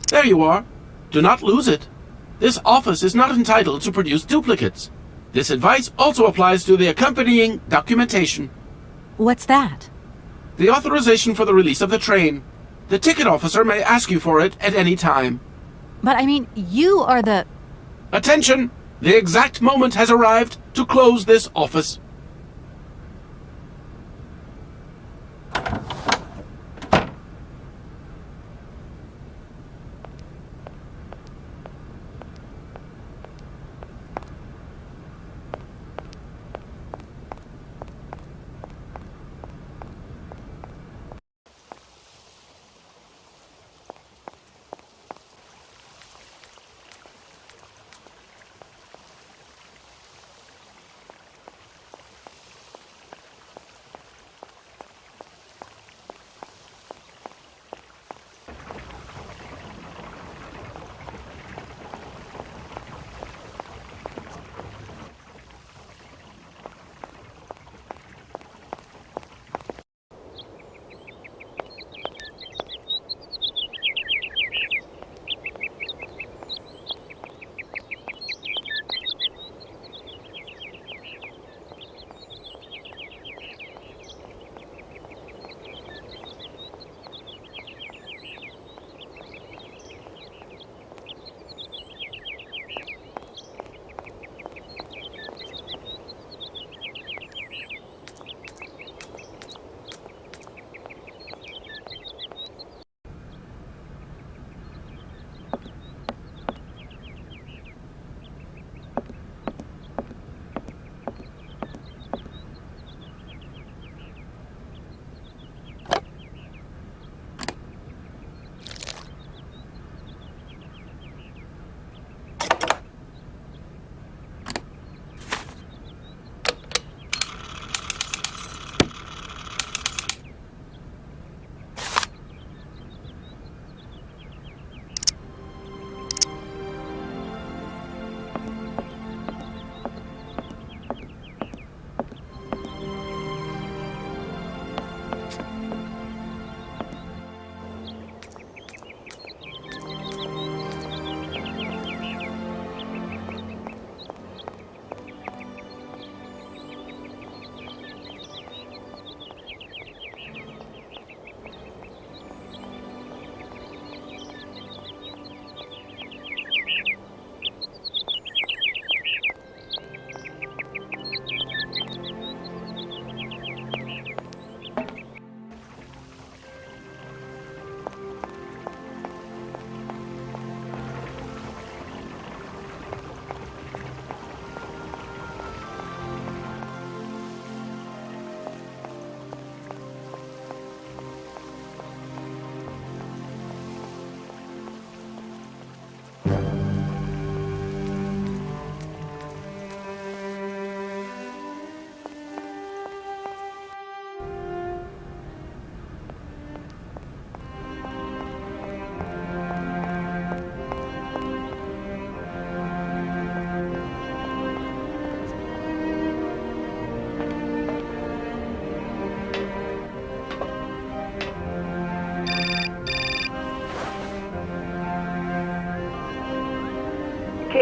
There you are. Do not lose it. This office is not entitled to produce duplicates. This advice also applies to the accompanying documentation. What's that? The authorization for the release of the train. The ticket officer may ask you for it at any time. But I mean, you are the... Attention! The exact moment has arrived to close this office.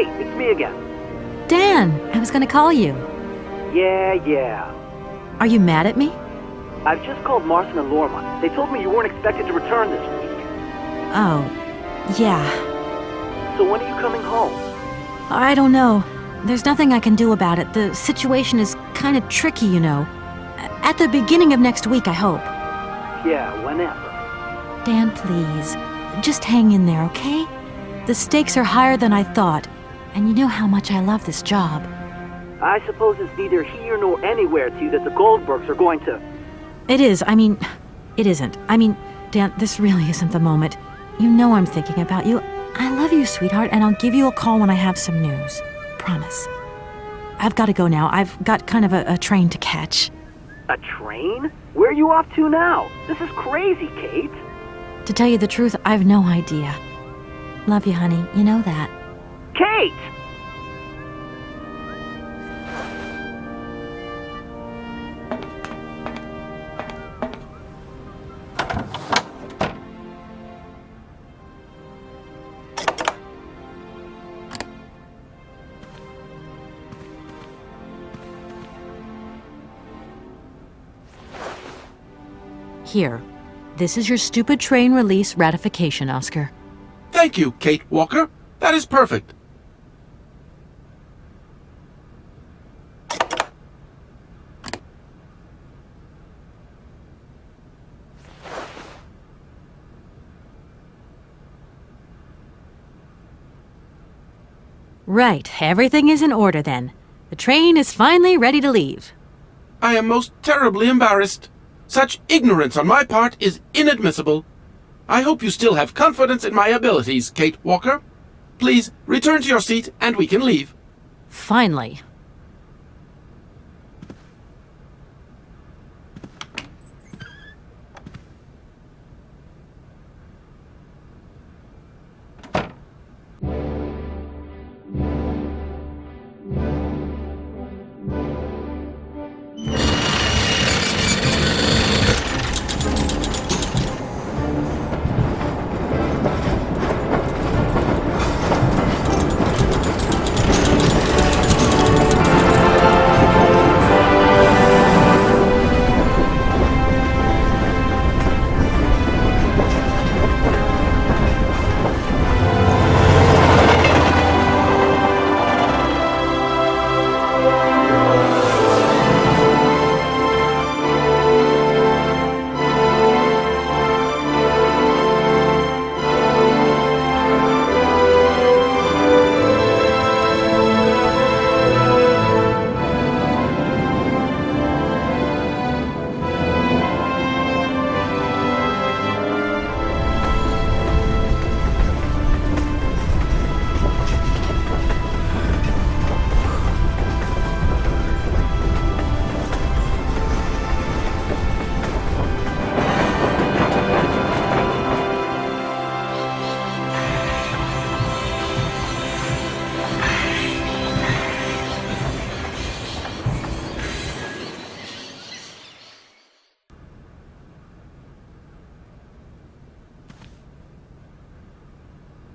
Kate, it's me again. Dan, I was gonna call you. Yeah. Are you mad at me? I've just called Martin and Lorma. They told me you weren't expected to return this week. Oh, yeah. So when are you coming home? I don't know. There's nothing I can do about it. The situation is kind of tricky, you know. At the beginning of next week, I hope. Yeah, whenever. Dan, please. Just hang in there, okay? The stakes are higher than I thought, and you know how much I love this job. I suppose it's neither here nor anywhere to you that the Goldbergs are going to... It is. It isn't. Dan, this really isn't the moment. You know I'm thinking about you. I love you, sweetheart, and I'll give you a call when I have some news. Promise. I've got to go now. I've got kind of a train to catch. A train? Where are you off to now? This is crazy, Kate. To tell you the truth, I've no idea. Love you, honey. You know that. Kate! Here. This is your stupid train release ratification, Oscar. Thank you, Kate Walker. That is perfect. Right. Everything is in order then. The train is finally ready to leave. I am most terribly embarrassed. Such ignorance on my part is inadmissible. I hope you still have confidence in my abilities, Kate Walker. Please return to your seat and we can leave. Finally.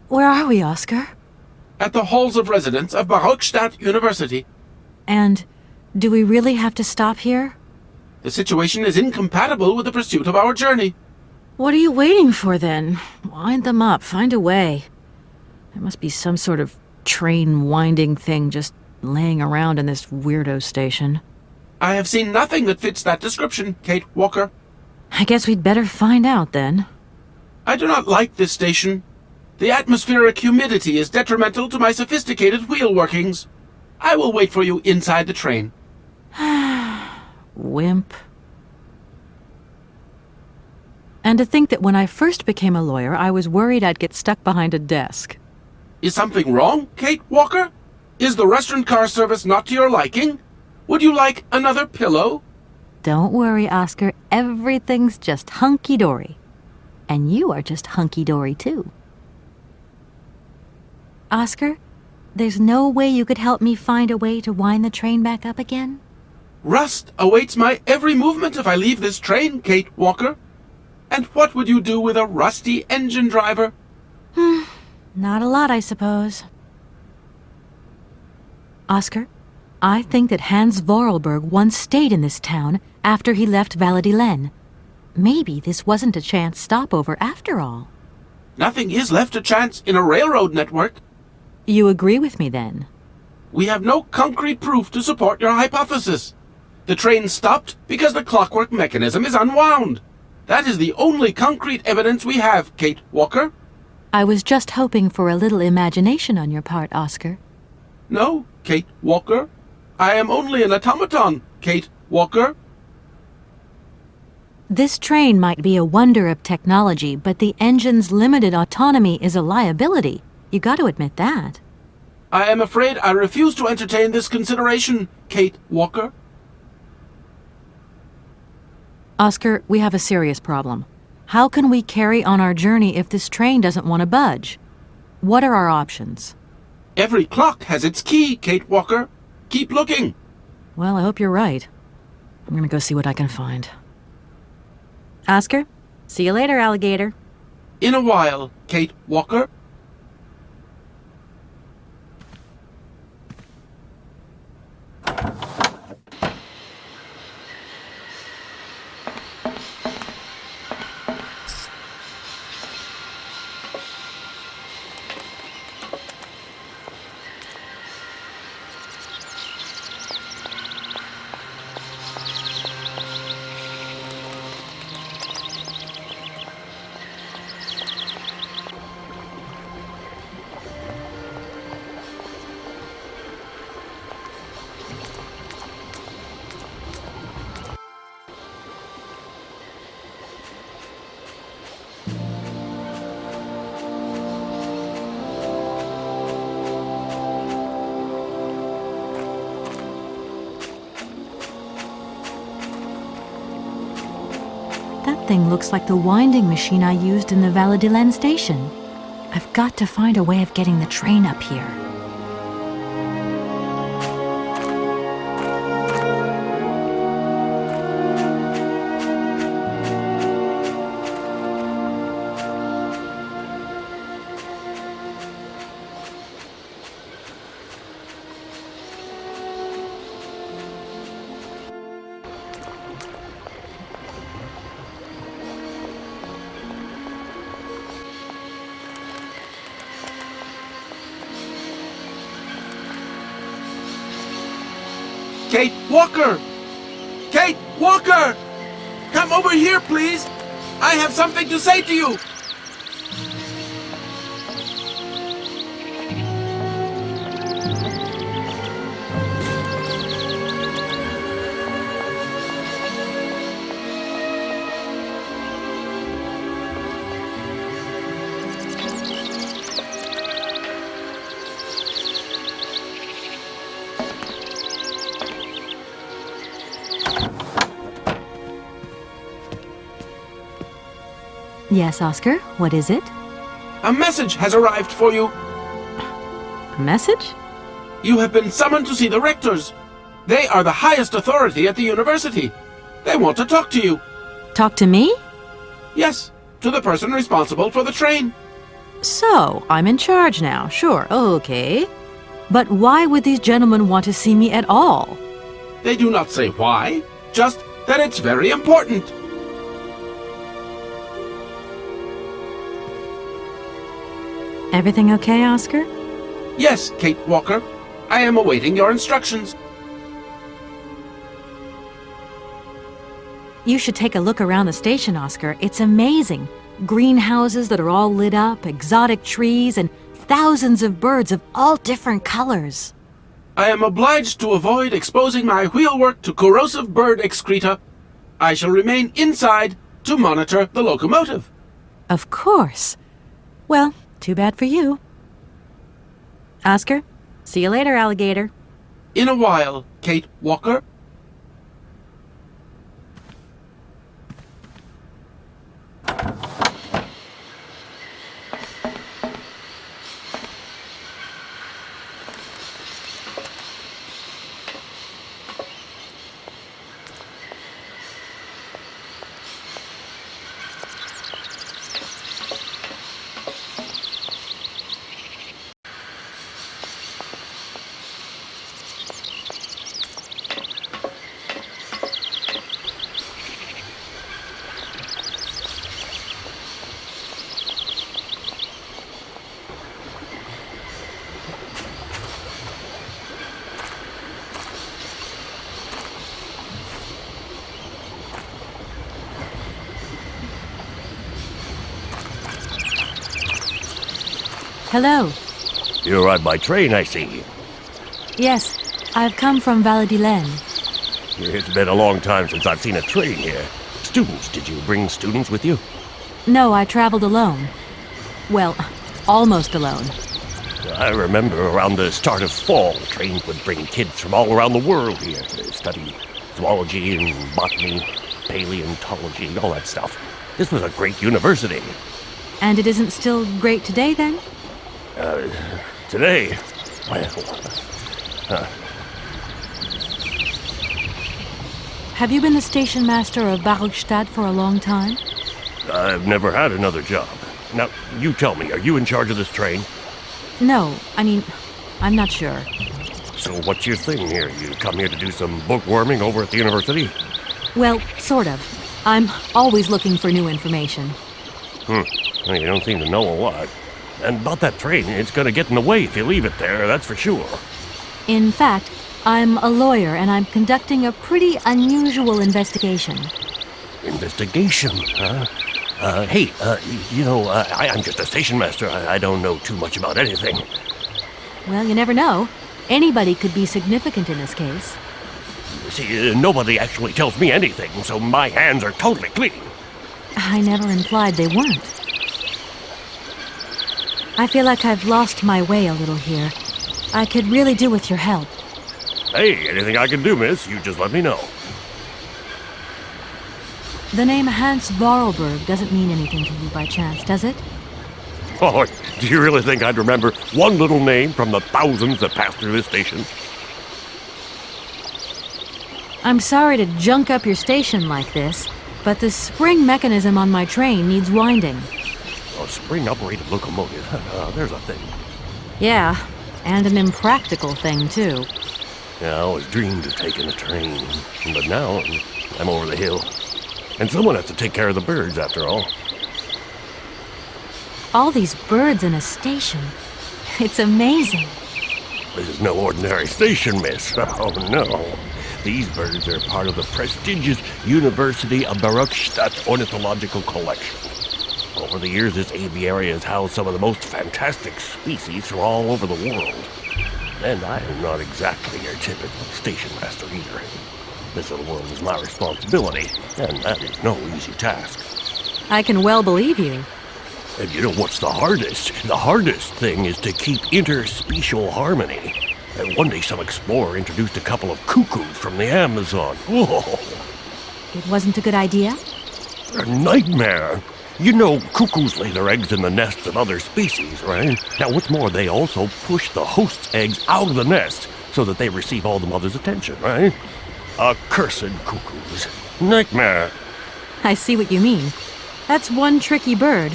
Where are we, Oscar? At the halls of residence of Barockstadt University. And do we really have to stop here? The situation is incompatible with the pursuit of our journey. What are you waiting for, then? Wind them up. Find a way. There must be some sort of train-winding thing just laying around in this weirdo station. I have seen nothing that fits that description, Kate Walker. I guess we'd better find out, then. I do not like this station. The atmospheric humidity is detrimental to my sophisticated wheel workings. I will wait for you inside the train. Wimp. And to think that when I first became a lawyer, I was worried I'd get stuck behind a desk. Is something wrong, Kate Walker? Is the restaurant car service not to your liking? Would you like another pillow? Don't worry, Oscar. Everything's just hunky-dory. And you are just hunky-dory, too. Oscar, there's no way you could help me find a way to wind the train back up again? Rust awaits my every movement if I leave this train, Kate Walker. And what would you do with a rusty engine driver? Not a lot, I suppose. Oscar, I think that Hans Vorarlberg once stayed in this town after he left Valladolid. Maybe this wasn't a chance stopover after all. Nothing is left to chance in a railroad network. You agree with me then? We have no concrete proof to support your hypothesis. The train stopped because the clockwork mechanism is unwound. That is the only concrete evidence we have, Kate Walker. I was just hoping for a little imagination on your part, Oscar. No, Kate Walker. I am only an automaton, Kate Walker. This train might be a wonder of technology, but the engine's limited autonomy is a liability. You got to admit that. I am afraid I refuse to entertain this consideration, Kate Walker. Oscar, we have a serious problem. How can we carry on our journey if this train doesn't want to budge? What are our options? Every clock has its key, Kate Walker. Keep looking. Well, I hope you're right. I'm gonna go see what I can find. Oscar, see you later, alligator. In a while, Kate Walker. That thing looks like the winding machine I used in the Valladolid station. I've got to find a way of getting the train up here. Kate Walker! Kate Walker! Come over here, please! I have something to say to you! Yes, Oscar, what is it? A message has arrived for you. A message? You have been summoned to see the rectors. They are the highest authority at the university. They want to talk to you. Talk to me? Yes, to the person responsible for the train. So, I'm in charge now, sure, okay. But why would these gentlemen want to see me at all? They do not say why, just that it's very important. Everything okay, Oscar? Yes, Kate Walker. I am awaiting your instructions. You should take a look around the station, Oscar. It's amazing. Greenhouses that are all lit up, exotic trees, and thousands of birds of all different colors. I am obliged to avoid exposing my wheelwork to corrosive bird excreta. I shall remain inside to monitor the locomotive. Of course. Well, too bad for you. Oscar, see you later, alligator. In a while, Kate Walker. Hello. You arrived by train, I see. Yes, I've come from Valladolid. It's been a long time since I've seen a train here. Students, did you bring students with you? No, I traveled alone. Well, almost alone. I remember around the start of fall, trains would bring kids from all around the world here to study zoology and botany, paleontology, all that stuff. This was a great university. And it isn't still great today, then? Today? Well, Have you been the station master of Barrelstadt for a long time? I've never had another job. Now, you tell me, are you in charge of this train? No, I'm not sure. So what's your thing here? You come here to do some bookworming over at the university? Well, sort of. I'm always looking for new information. Well, you don't seem to know a lot. And about that train, it's gonna get in the way if you leave it there, that's for sure. In fact, I'm a lawyer and I'm conducting a pretty unusual investigation. Investigation, huh? Hey, I'm just a station master. I don't know too much about anything. Well, you never know. Anybody could be significant in this case. See, nobody actually tells me anything, so my hands are totally clean. I never implied they weren't. I feel like I've lost my way a little here. I could really do with your help. Hey, anything I can do, miss, you just let me know. The name Hans Vorarlberg doesn't mean anything to you by chance, does it? Oh, do you really think I'd remember one little name from the thousands that pass through this station? I'm sorry to junk up your station like this, but the spring mechanism on my train needs winding. A spring-operated locomotive, there's a thing. Yeah, and an impractical thing, too. Yeah, I always dreamed of taking a train, but now I'm over the hill. And someone has to take care of the birds, after all. All these birds in a station. It's amazing. This is no ordinary station, miss. Oh, no. These birds are part of the prestigious University of Barrelstadt Ornithological Collection. Over the years, this aviary has housed some of the most fantastic species from all over the world. And I am not exactly your typical station master either. This little world is my responsibility, and that is no easy task. I can well believe you. And you know what's the hardest? The hardest thing is to keep interspecial harmony. And one day some explorer introduced a couple of cuckoos from the Amazon. Whoa! It wasn't a good idea? A nightmare! You know, cuckoos lay their eggs in the nests of other species, right? Now, what's more, they also push the host's eggs out of the nest so that they receive all the mother's attention, right? Accursed cuckoos. Nightmare. I see what you mean. That's one tricky bird.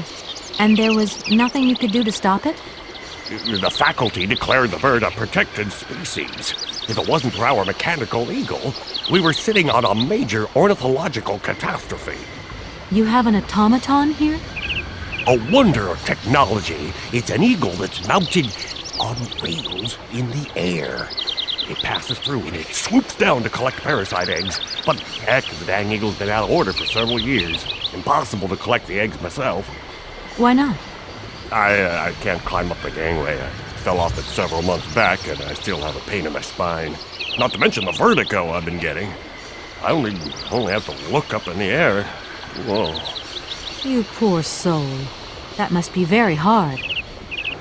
And there was nothing you could do to stop it? The faculty declared the bird a protected species. If it wasn't for our mechanical eagle, we were sitting on a major ornithological catastrophe. You have an automaton here? A wonder of technology. It's an eagle that's mounted on rails in the air. It passes through and it swoops down to collect parasite eggs. But heck, the dang eagle's been out of order for several years. Impossible to collect the eggs myself. Why not? I can't climb up the gangway. I fell off it several months back and I still have a pain in my spine. Not to mention the vertigo I've been getting. I only have to look up in the air. Whoa. You poor soul. That must be very hard.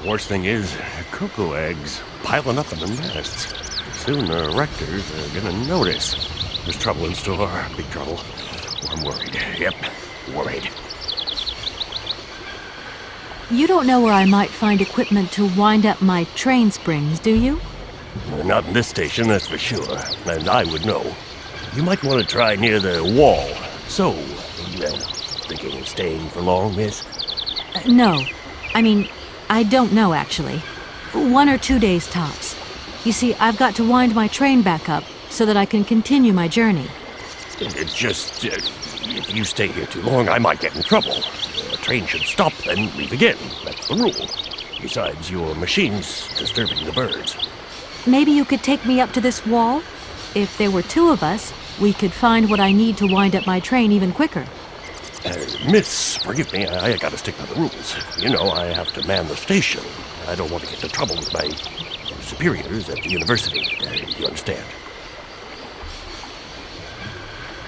Worst thing is, cuckoo eggs piling up in the nests. Soon the rectors are gonna notice. There's trouble in store, big trouble. I'm worried. Yep, worried. You don't know where I might find equipment to wind up my train springs, do you? Not in this station, that's for sure. And I would know. You might want to try near the wall. So, thinking of staying for long, miss? No. I don't know, actually. 1 or 2 days tops. You see, I've got to wind my train back up so that I can continue my journey. It's just, if you stay here too long, I might get in trouble. The train should stop, then leave again. That's the rule. Besides, your machine's disturbing the birds. Maybe you could take me up to this wall? If there were 2 of us, we could find what I need to wind up my train even quicker. Miss, forgive me, I gotta stick by the rules. You know, I have to man the station. I don't want to get into trouble with my superiors at the university. You understand?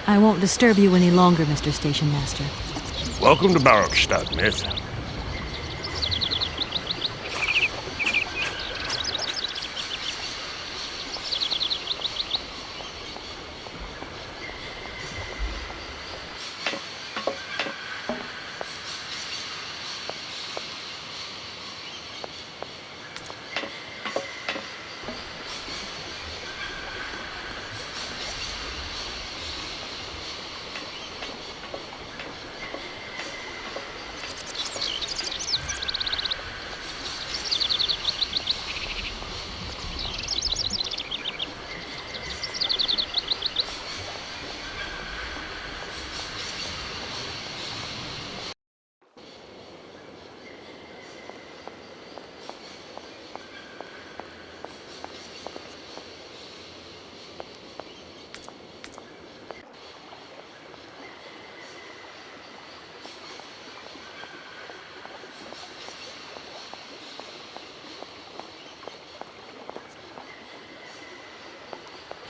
I won't disturb you any longer, Mr. Station Master. Welcome to Barrockstadt, miss.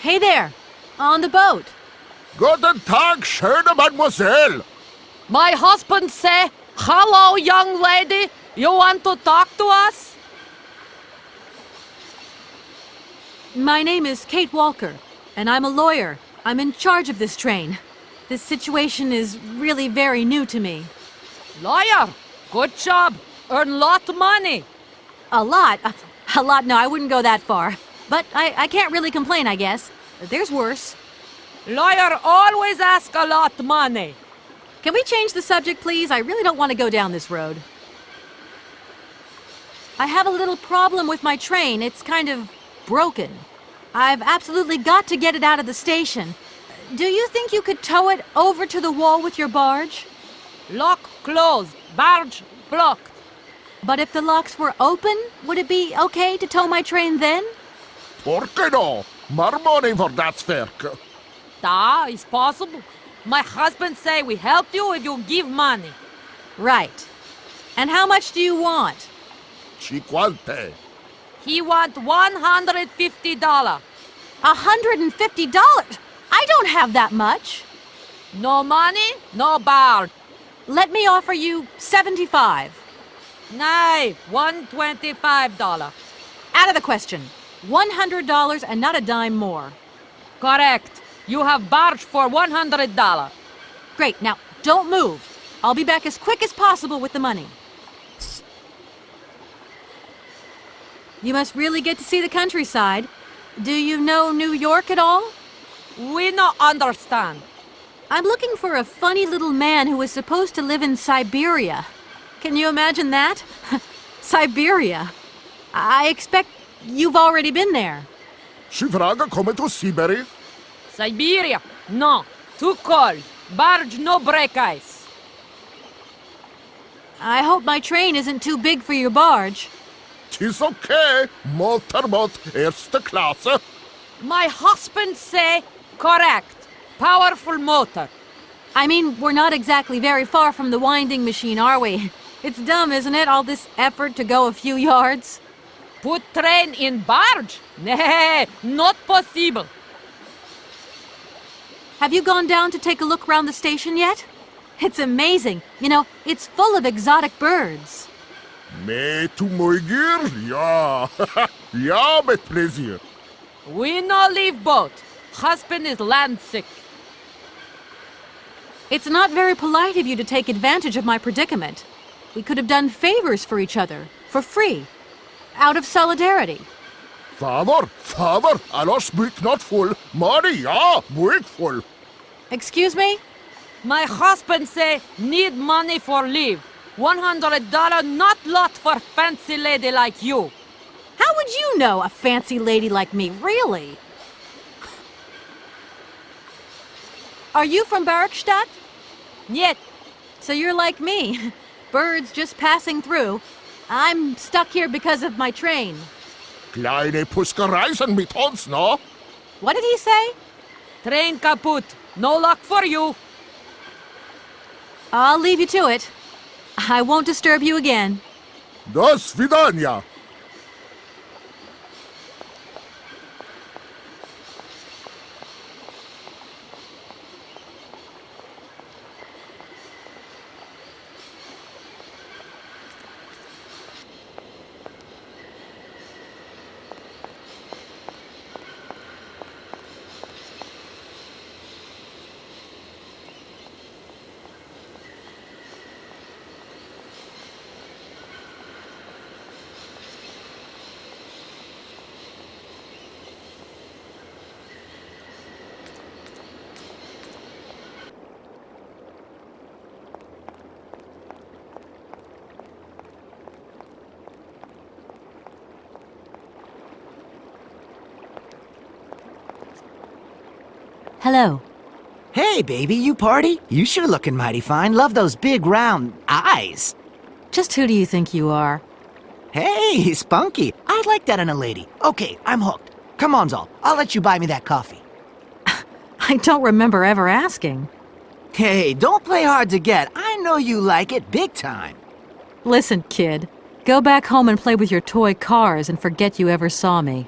Hey there! On the boat! Guten Tag, schöne Mademoiselle! My husband say, hello, young lady. You want to talk to us? My name is Kate Walker, and I'm a lawyer. I'm in charge of this train. This situation is really very new to me. Lawyer, good job. Earn lot of money. A lot? A lot? No, I wouldn't go that far. But I can't really complain, I guess. There's worse. Lawyer always ask a lot of money. Can we change the subject, please? I really don't want to go down this road. I have a little problem with my train. It's kind of broken. I've absolutely got to get it out of the station. Do you think you could tow it over to the wall with your barge? Lock closed. Barge blocked. But if the locks were open, would it be okay to tow my train then? Por qué no? More money for that werk. Da, it's possible. My husband say we help you if you give money. Right. And how much do you want? Cinquante. He want $150. $150? I don't have that much. No money, no barge. Let me offer you 75. Nay, $125. Out of the question. $100 and not a dime more. Correct. You have barge for $100. Great. Now, don't move. I'll be back as quick as possible with the money. You must really get to see the countryside. Do you know New York at all? We no understand. I'm looking for a funny little man who is supposed to live in Syberia. Can you imagine that? Syberia. I expect you've already been there. She vraga come to Syberia? Syberia? No. Too cold. Barge no break ice. I hope my train isn't too big for your barge. Tis okay. Motorboat erste Klasse. My husband say correct. Powerful motor. I mean, we're not exactly very far from the winding machine, are we? It's dumb, isn't it, all this effort to go a few yards? Put train in barge? Nay, not possible. Have you gone down to take a look around the station yet? It's amazing. You know, it's full of exotic birds. Me to moigir? Ja. Ja, met plezier. We no leave boat. Husband is land sick. It's not very polite of you to take advantage of my predicament. We could have done favors for each other, for free, out of solidarity. Father, alles brick not full. Money, ja, brick full. Excuse me? My husband say need money for leave. $100 not lot for fancy lady like you. How would you know a fancy lady like me, really? Are you from Barrockstadt? Yet. So you're like me. Birds just passing through. I'm stuck here because of my train. Kleine Puskereisen mit uns, no? What did he say? Train kaput. No luck for you. I'll leave you to it. I won't disturb you again. До свидания. Hello. Hey, baby, you party? You sure looking mighty fine. Love those big round eyes. Just who do you think you are? Hey, spunky. I'd like that in a lady. Okay, I'm hooked. Come on, Zol. I'll let you buy me that coffee. I don't remember ever asking. Hey, don't play hard to get. I know you like it big time. Listen, kid. Go back home and play with your toy cars and forget you ever saw me.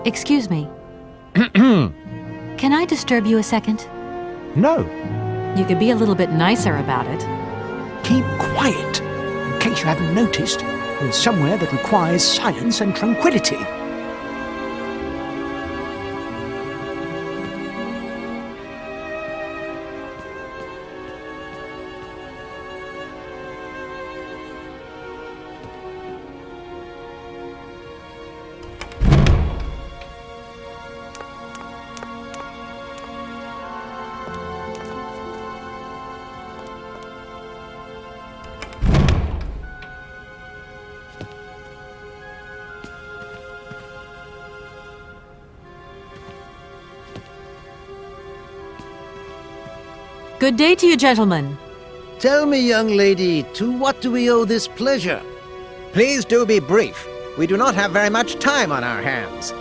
Excuse me. Can I disturb you a second? No. You could be a little bit nicer about it. Keep quiet. In case you haven't noticed, we're somewhere that requires silence and tranquility. Good day to you, gentlemen. Tell me, young lady, to what do we owe this pleasure? Please do be brief. We do not have very much time on our hands.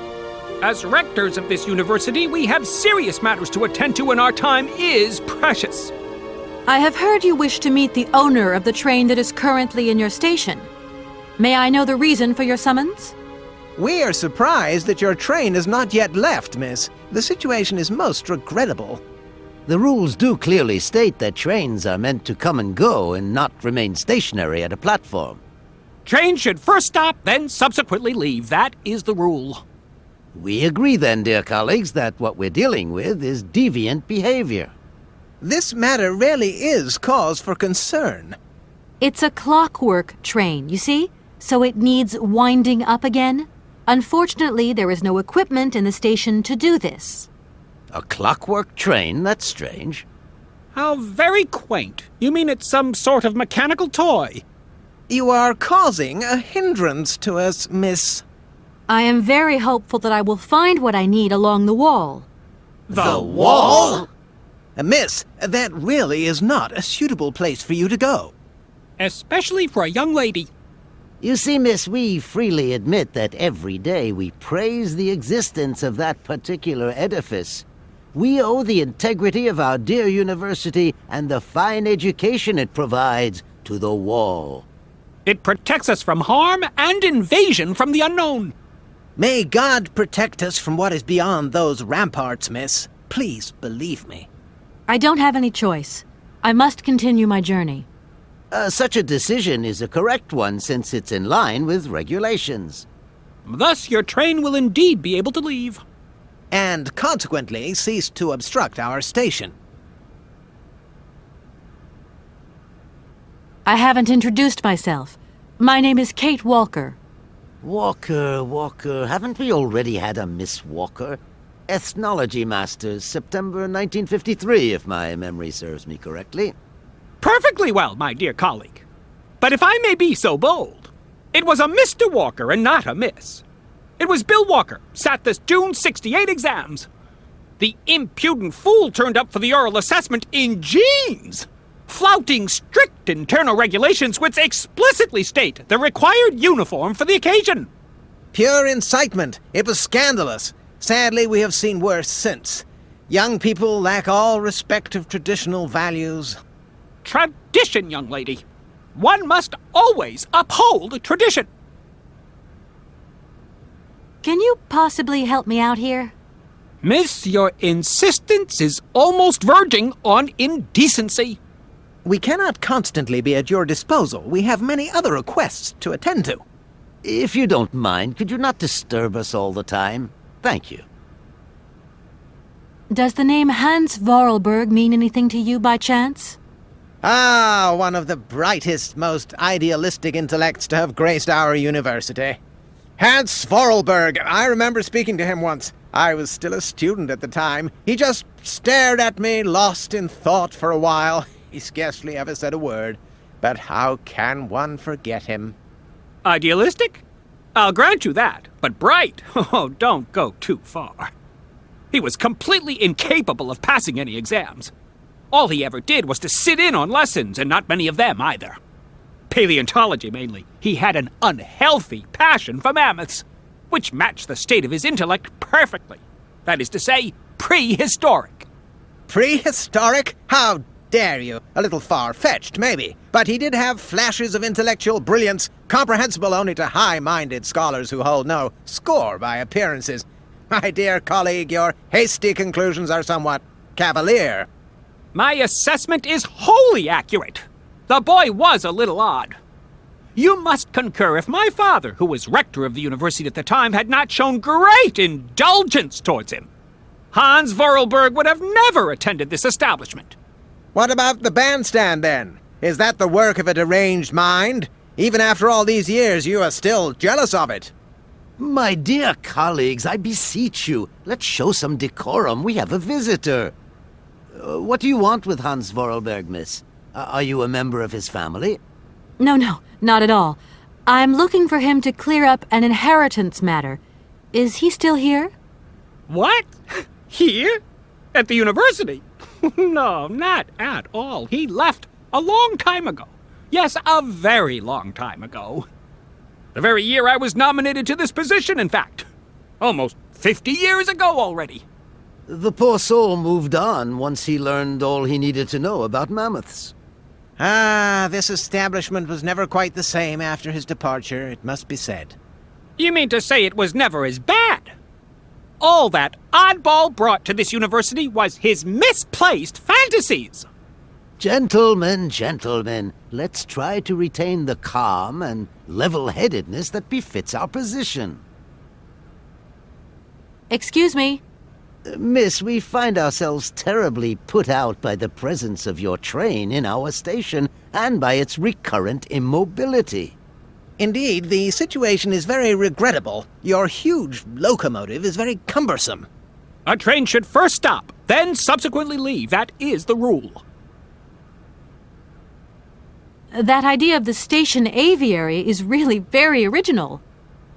As rectors of this university, we have serious matters to attend to and our time is precious. I have heard you wish to meet the owner of the train that is currently in your station. May I know the reason for your summons? We are surprised that your train has not yet left, miss. The situation is most regrettable. The rules do clearly state that trains are meant to come and go and not remain stationary at a platform. Trains should first stop, then subsequently leave. That is the rule. We agree then, dear colleagues, that what we're dealing with is deviant behavior. This matter really is cause for concern. It's a clockwork train, you see? So it needs winding up again? Unfortunately, there is no equipment in the station to do this. A clockwork train? That's strange. How very quaint. You mean it's some sort of mechanical toy? You are causing a hindrance to us, miss. I am very hopeful that I will find what I need along the wall. The wall? Miss, that really is not a suitable place for you to go. Especially for a young lady. You see, miss, we freely admit that every day we praise the existence of that particular edifice. We owe the integrity of our dear university and the fine education it provides to the wall. It protects us from harm and invasion from the unknown. May God protect us from what is beyond those ramparts, miss. Please believe me. I don't have any choice. I must continue my journey. Such a decision is a correct one since it's in line with regulations. Thus, your train will indeed be able to leave. And consequently cease to obstruct our station. I haven't introduced myself. My name is Kate Walker. Walker. Haven't we already had a Miss Walker? Ethnology Masters, September 1953, if my memory serves me correctly. Perfectly well, my dear colleague. But if I may be so bold, it was a Mr. Walker and not a Miss. It was Bill Walker, sat this June 68 exams. The impudent fool turned up for the oral assessment in jeans, flouting strict internal regulations which explicitly state the required uniform for the occasion. Pure incitement. It was scandalous. Sadly, we have seen worse since. Young people lack all respect of traditional values. Tradition, young lady. One must always uphold tradition. Can you possibly help me out here? Miss, your insistence is almost verging on indecency. We cannot constantly be at your disposal. We have many other requests to attend to. If you don't mind, could you not disturb us all the time? Thank you. Does the name Hans Vorarlberg mean anything to you by chance? Ah, one of the brightest, most idealistic intellects to have graced our university. Hans Vorarlberg. I remember speaking to him once. I was still a student at the time. He just stared at me, lost in thought for a while. He scarcely ever said a word. But how can one forget him? Idealistic? I'll grant you that. But bright? Oh, don't go too far. He was completely incapable of passing any exams. All he ever did was to sit in on lessons, and not many of them either. Paleontology, mainly. He had an unhealthy passion for mammoths, which matched the state of his intellect perfectly. That is to say, prehistoric. Prehistoric? How dare you? A little far-fetched, maybe. But he did have flashes of intellectual brilliance, comprehensible only to high-minded scholars who hold no score by appearances. My dear colleague, your hasty conclusions are somewhat cavalier. My assessment is wholly accurate. The boy was a little odd. You must concur if my father, who was rector of the university at the time, had not shown great indulgence towards him. Hans Vorarlberg would have never attended this establishment. What about the bandstand, then? Is that the work of a deranged mind? Even after all these years, you are still jealous of it. My dear colleagues, I beseech you, let's show some decorum. We have a visitor. What do you want with Hans Vorarlberg, miss? Are you a member of his family? No, not at all. I'm looking for him to clear up an inheritance matter. Is he still here? What? Here? At the university? No, not at all. He left a long time ago. Yes, a very long time ago. The very year I was nominated to this position, in fact. Almost 50 years ago already. The poor soul moved on once he learned all he needed to know about mammoths. Ah, this establishment was never quite the same after his departure, it must be said. You mean to say it was never as bad? All that oddball brought to this university was his misplaced fantasies. Gentlemen, let's try to retain the calm and level-headedness that befits our position. Excuse me. Miss, we find ourselves terribly put out by the presence of your train in our station and by its recurrent immobility. Indeed, the situation is very regrettable. Your huge locomotive is very cumbersome. A train should first stop, then subsequently leave. That is the rule. That idea of the station aviary is really very original.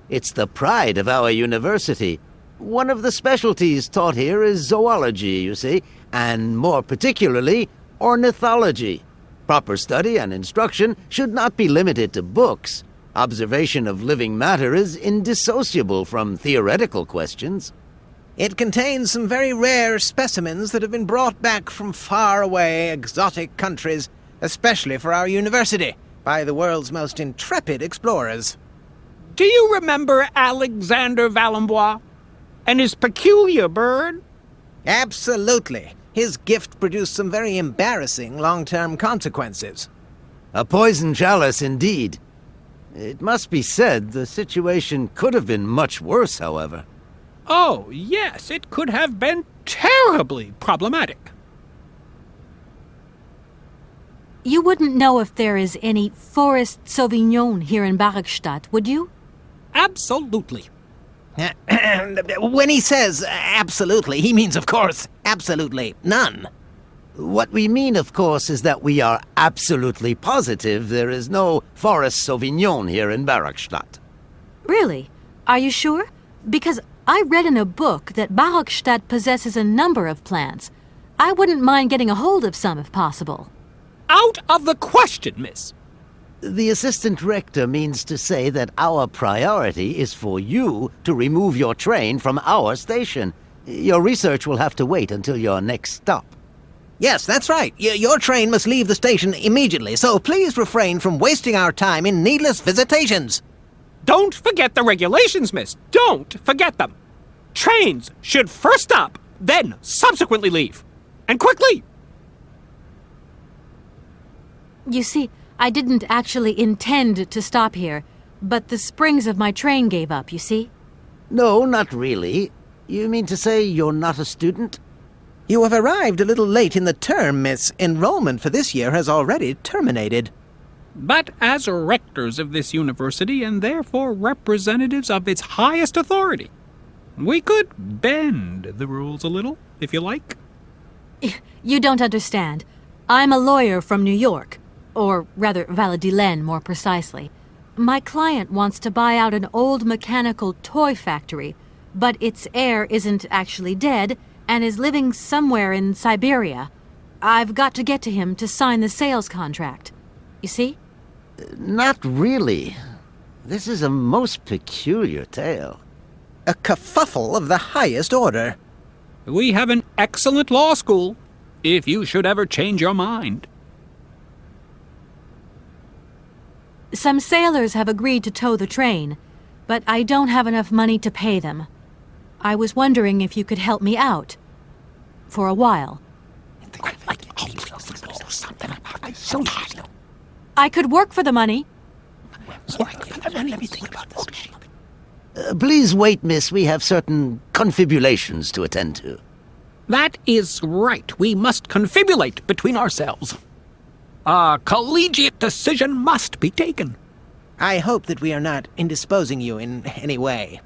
It's the pride of our university. One of the specialties taught here is zoology, you see, and more particularly, ornithology. Proper study and instruction should not be limited to books. Observation of living matter is indissociable from theoretical questions. It contains some very rare specimens that have been brought back from faraway, exotic countries, especially for our university, by the world's most intrepid explorers. Do you remember Alexander Valenbois and his peculiar bird? Absolutely. His gift produced some very embarrassing long-term consequences. A poison chalice indeed. It must be said the situation could have been much worse, however. Oh, yes, it could have been terribly problematic. You wouldn't know if there is any Forest Sauvignon here in Barrackstadt, would you? Absolutely. When he says absolutely, he means, of course, absolutely none. What we mean, of course, is that we are absolutely positive there is no Forest Sauvignon here in Barrackstadt. Really? Are you sure? Because I read in a book that Barrackstadt possesses a number of plants. I wouldn't mind getting a hold of some if possible. Out of the question, miss. The assistant rector means to say that our priority is for you to remove your train from our station. Your research will have to wait until your next stop. Yes, that's right. Your train must leave the station immediately, so please refrain from wasting our time in needless visitations. Don't forget the regulations, miss. Don't forget them. Trains should first stop, then subsequently leave. And quickly! You see, I didn't actually intend to stop here, but the springs of my train gave up, you see? No, not really. You mean to say you're not a student? You have arrived a little late in the term, miss. Enrollment for this year has already terminated. But as rectors of this university, and therefore representatives of its highest authority, we could bend the rules a little, if you like. You don't understand. I'm a lawyer from New York. Or rather, Valladolid, more precisely. My client wants to buy out an old mechanical toy factory, but its heir isn't actually dead and is living somewhere in Syberia. I've got to get to him to sign the sales contract. You see? Not really. This is a most peculiar tale. A kerfuffle of the highest order. We have an excellent law school, if you should ever change your mind. Some sailors have agreed to tow the train, but I don't have enough money to pay them. I was wondering if you could help me out. For a while. I could work for the money. Please wait, miss. We have certain confibulations to attend to. That is right. We must confibulate between ourselves. A collegiate decision must be taken. I hope that we are not indisposing you in any way.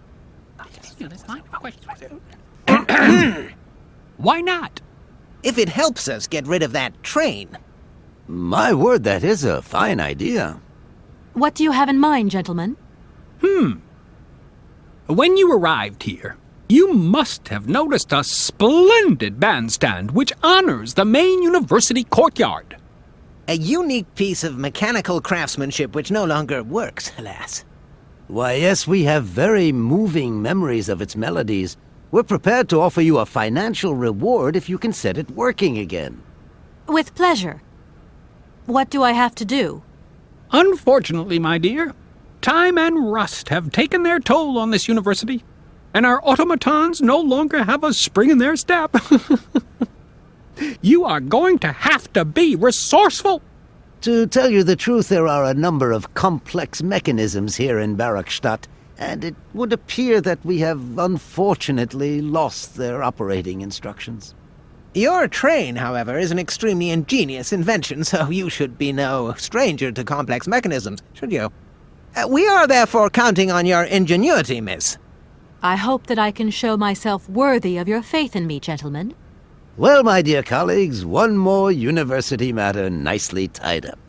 Why not? If it helps us get rid of that train. My word, that is a fine idea. What do you have in mind, gentlemen? When you arrived here, you must have noticed a splendid bandstand which honors the main university courtyard. A unique piece of mechanical craftsmanship which no longer works, alas. Why, yes, we have very moving memories of its melodies. We're prepared to offer you a financial reward if you can set it working again. With pleasure. What do I have to do? Unfortunately, my dear, time and rust have taken their toll on this university, and our automatons no longer have a spring in their step. You are going to have to be resourceful. To tell you the truth, there are a number of complex mechanisms here in Barrackstadt, and it would appear that we have unfortunately lost their operating instructions. Your train, however, is an extremely ingenious invention, so you should be no stranger to complex mechanisms, should you? We are therefore counting on your ingenuity, miss. I hope that I can show myself worthy of your faith in me, gentlemen. Well, my dear colleagues, one more university matter nicely tied up.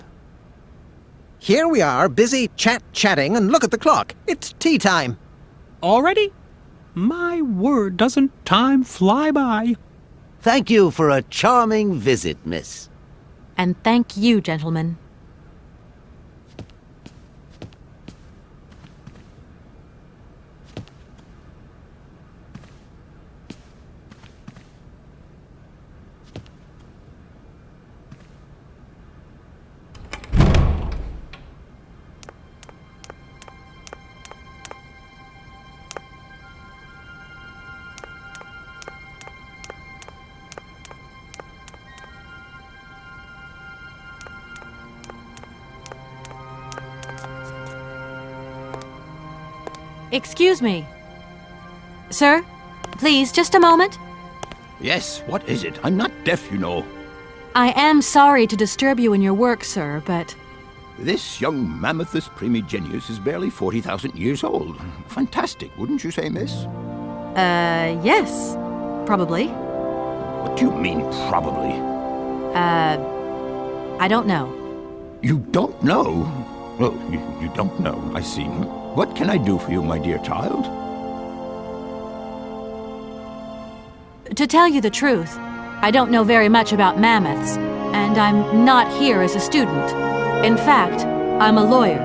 Here we are, busy chatting, and look at the clock. It's tea time. Already? My word, doesn't time fly by? Thank you for a charming visit, miss. And thank you, gentlemen. Excuse me. Sir, please, just a moment. Yes, what is it? I'm not deaf, you know. I am sorry to disturb you in your work, sir, but... This young Mammothus primigenius is barely 40,000 years old. Fantastic, wouldn't you say, miss? Yes. Probably. What do you mean, probably? I don't know. You don't know? Oh, you don't know, I see. What can I do for you, my dear child? To tell you the truth, I don't know very much about mammoths, and I'm not here as a student. In fact, I'm a lawyer.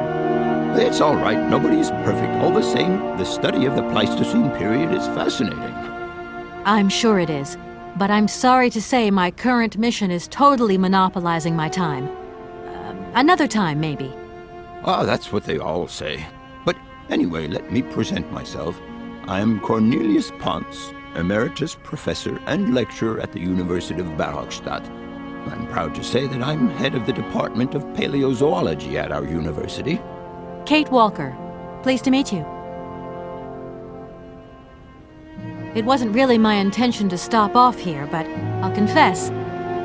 It's all right. Nobody's perfect. All the same, the study of the Pleistocene period is fascinating. I'm sure it is, but I'm sorry to say my current mission is totally monopolizing my time. Another time, maybe. Ah, that's what they all say. But anyway, let me present myself. I am Cornelius Ponce, Emeritus Professor and Lecturer at the University of Barrockstadt. I'm proud to say that I'm head of the Department of Paleozoology at our university. Kate Walker. Pleased to meet you. It wasn't really my intention to stop off here, but I'll confess,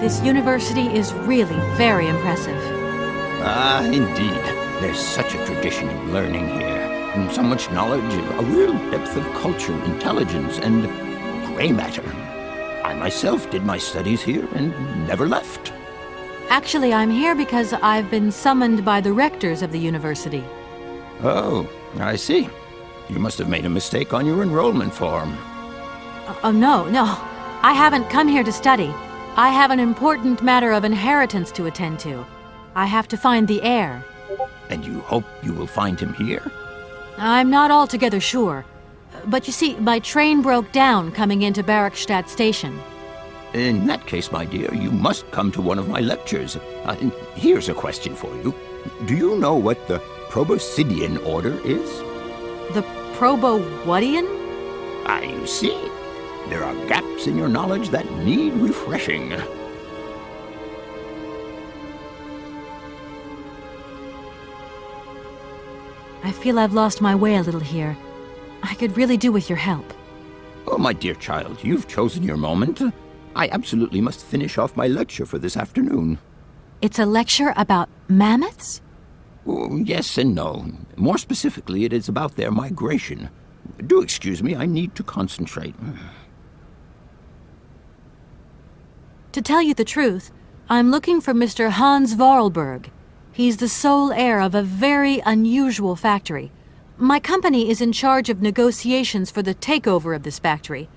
this university is really very impressive. Ah, indeed. There's such a tradition of learning here. And so much knowledge, a real depth of culture, intelligence, and gray matter. I myself did my studies here and never left. Actually, I'm here because I've been summoned by the rectors of the university. Oh, I see. You must have made a mistake on your enrollment form. Oh, no. I haven't come here to study. I have an important matter of inheritance to attend to. I have to find the heir. And you hope you will find him here? I'm not altogether sure. But you see, my train broke down coming into Barrockstadt Station. In that case, my dear, you must come to one of my lectures. Here's a question for you. Do you know what the Proboscidean order is? The Probowhatian? Ah, you see. There are gaps in your knowledge that need refreshing. I feel I've lost my way a little here. I could really do with your help. Oh, my dear child, you've chosen your moment. I absolutely must finish off my lecture for this afternoon. It's a lecture about mammoths? Oh, yes and no. More specifically, it is about their migration. Do excuse me, I need to concentrate. To tell you the truth, I'm looking for Mr. Hans Vorarlberg. He's the sole heir of a very unusual factory. My company is in charge of negotiations for the takeover of this factory.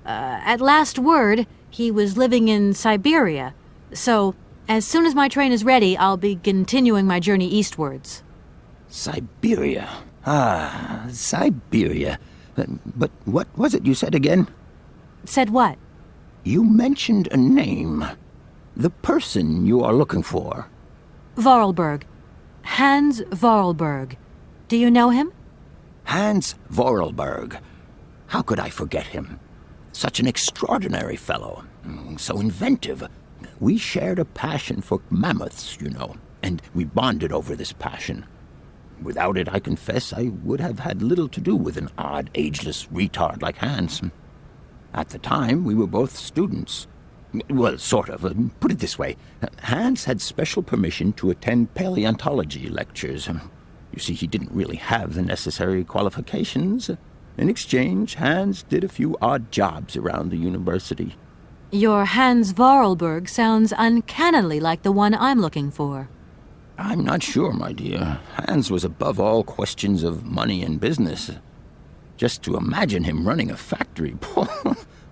At last word, he was living in Syberia. So, as soon as my train is ready, I'll be continuing my journey eastwards. Syberia. Ah, Syberia. But what was it you said again? Said what? You mentioned a name. The person you are looking for. Vorarlberg. Hans Vorarlberg. Do you know him? Hans Vorarlberg. How could I forget him? Such an extraordinary fellow. So inventive. We shared a passion for mammoths, you know, and we bonded over this passion. Without it, I confess, I would have had little to do with an odd, ageless retard like Hans. At the time, we were both students. Well, sort of. Put it this way. Hans had special permission to attend paleontology lectures. You see, he didn't really have the necessary qualifications. In exchange, Hans did a few odd jobs around the university. Your Hans Vorarlberg sounds uncannily like the one I'm looking for. I'm not sure, my dear. Hans was above all questions of money and business. Just to imagine him running a factory,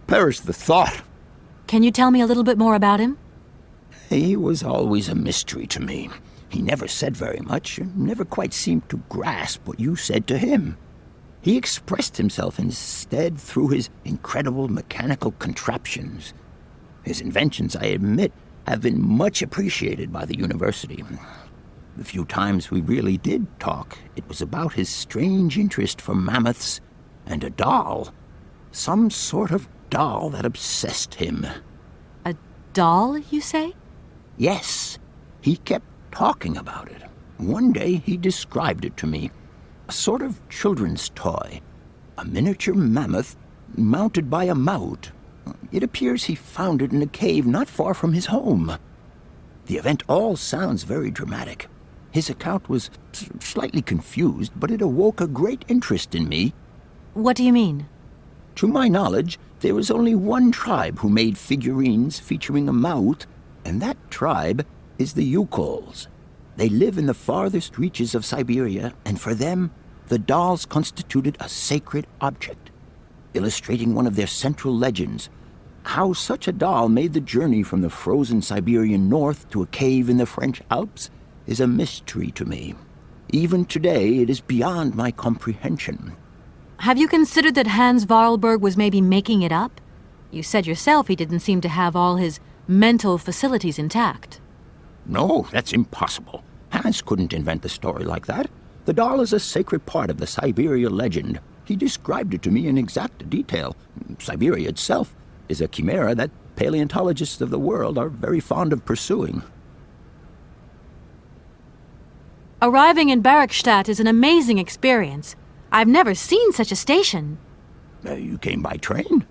perish the thought. Can you tell me a little bit more about him? He was always a mystery to me. He never said very much, and never quite seemed to grasp what you said to him. He expressed himself instead through his incredible mechanical contraptions. His inventions, I admit, have been much appreciated by the university. The few times we really did talk, it was about his strange interest for mammoths and a doll. Some sort of doll that obsessed him. A doll, you say? Yes. He kept talking about it. One day he described it to me. A sort of children's toy. A miniature mammoth mounted by a mount. It appears he found it in a cave not far from his home. The event all sounds very dramatic. His account was slightly confused, but it awoke a great interest in me. What do you mean? To my knowledge, there is only one tribe who made figurines featuring a mouth, and that tribe is the Yukols. They live in the farthest reaches of Syberia, and for them, the dolls constituted a sacred object, illustrating one of their central legends. How such a doll made the journey from the frozen Siberian north to a cave in the French Alps is a mystery to me. Even today, it is beyond my comprehension. Have you considered that Hans Vorarlberg was maybe making it up? You said yourself he didn't seem to have all his mental facilities intact. No, that's impossible. Hans couldn't invent a story like that. The doll is a sacred part of the Syberia legend. He described it to me in exact detail. Syberia itself is a chimera that paleontologists of the world are very fond of pursuing. Arriving in Bergstadt is an amazing experience. I've never seen such a station. You came by train?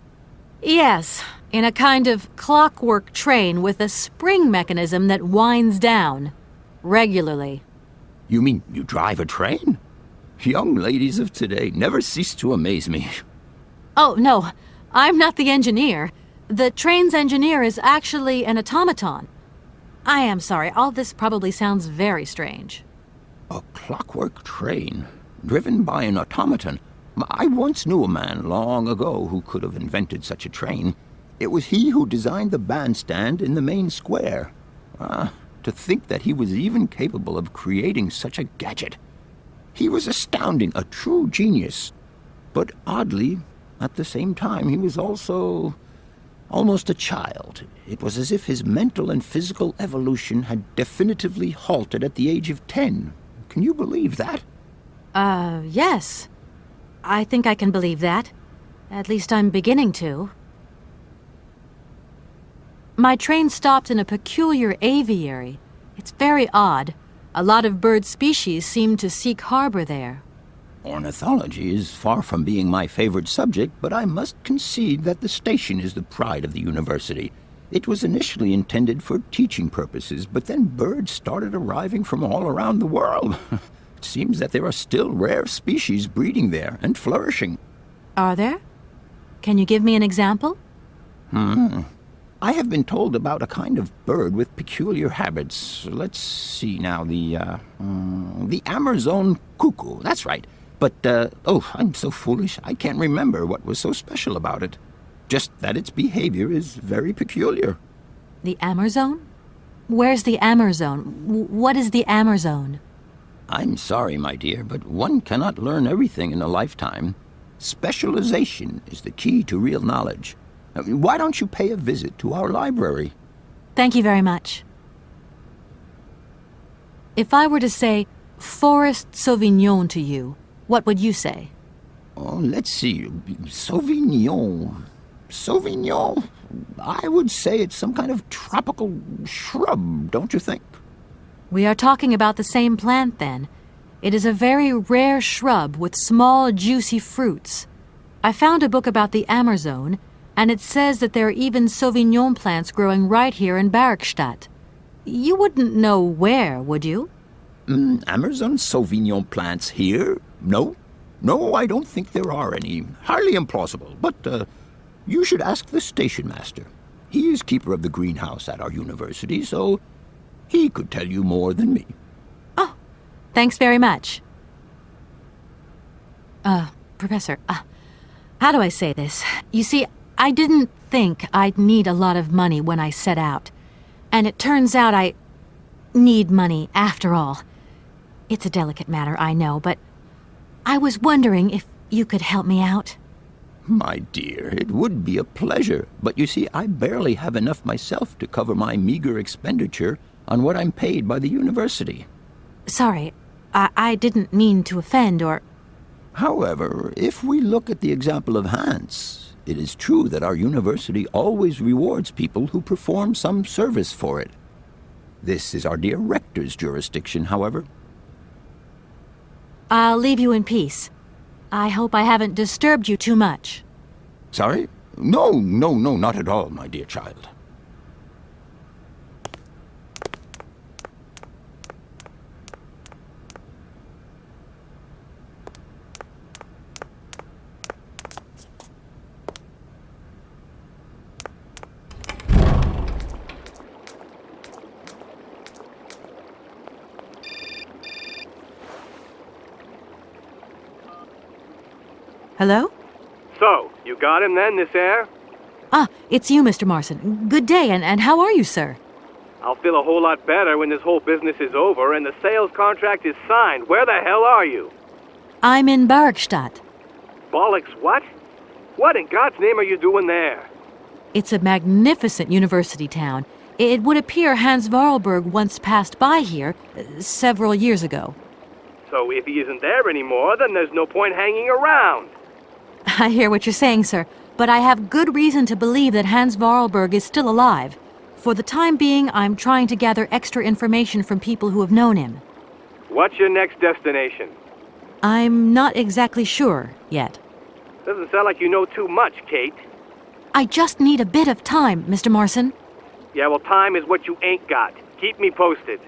Yes, in a kind of clockwork train with a spring mechanism that winds down regularly. You mean you drive a train? Young ladies of today never cease to amaze me. Oh, no, I'm not the engineer. The train's engineer is actually an automaton. I am sorry, all this probably sounds very strange. A clockwork train, driven by an automaton. I once knew a man long ago who could have invented such a train. It was he who designed the bandstand in the main square. To think that he was even capable of creating such a gadget. He was astounding, a true genius. But oddly, at the same time, he was also almost a child. It was as if his mental and physical evolution had definitively halted at the age of 10. Can you believe that? Yes. I think I can believe that. At least I'm beginning to. My train stopped in a peculiar aviary. It's very odd. A lot of bird species seem to seek harbor there. Ornithology is far from being my favorite subject, but I must concede that the station is the pride of the university. It was initially intended for teaching purposes, but then birds started arriving from all around the world. It seems that there are still rare species breeding there and flourishing. Are there? Can you give me an example? I have been told about a kind of bird with peculiar habits. Let's see now, the Amazon cuckoo, that's right. But, I'm so foolish, I can't remember what was so special about it. Just that its behavior is very peculiar. The Amazon? Where's the Amazon? What is the Amazon? I'm sorry, my dear, but one cannot learn everything in a lifetime. Specialization is the key to real knowledge. Why don't you pay a visit to our library? Thank you very much. If I were to say Forest Sauvignon to you, what would you say? Oh, let's see. Sauvignon. Sauvignon? I would say it's some kind of tropical shrub, don't you think? We are talking about the same plant, then. It is a very rare shrub with small, juicy fruits. I found a book about the Amazon, and it says that there are even Sauvignon plants growing right here in Bergstadt. You wouldn't know where, would you? Amazon Sauvignon plants here? No. No, I don't think there are any. Highly implausible. But you should ask the station master. He is keeper of the greenhouse at our university, so he could tell you more than me. Oh, thanks very much. Professor, how do I say this? You see, I didn't think I'd need a lot of money when I set out. And it turns out I need money after all. It's a delicate matter, I know, but I was wondering if you could help me out. My dear, it would be a pleasure. But you see, I barely have enough myself to cover my meager expenditure on what I'm paid by the university. Sorry, I didn't mean to offend or... However, if we look at the example of Hans, it is true that our university always rewards people who perform some service for it. This is our dear rector's jurisdiction, however. I'll leave you in peace. I hope I haven't disturbed you too much. Sorry? No, not at all, my dear child. Hello? So, you got him then, this air? Ah, it's you, Mr. Marson. Good day, and how are you, sir? I'll feel a whole lot better when this whole business is over and the sales contract is signed. Where the hell are you? I'm in Bergstadt. Bollocks what? What in God's name are you doing there? It's a magnificent university town. It would appear Hans Vorarlberg once passed by here several years ago. So if he isn't there anymore, then there's no point hanging around. I hear what you're saying, sir, but I have good reason to believe that Hans Vorarlberg is still alive. For the time being, I'm trying to gather extra information from people who have known him. What's your next destination? I'm not exactly sure yet. Doesn't sound like you know too much, Kate. I just need a bit of time, Mr. Marson. Yeah, well, time is what you ain't got. Keep me posted.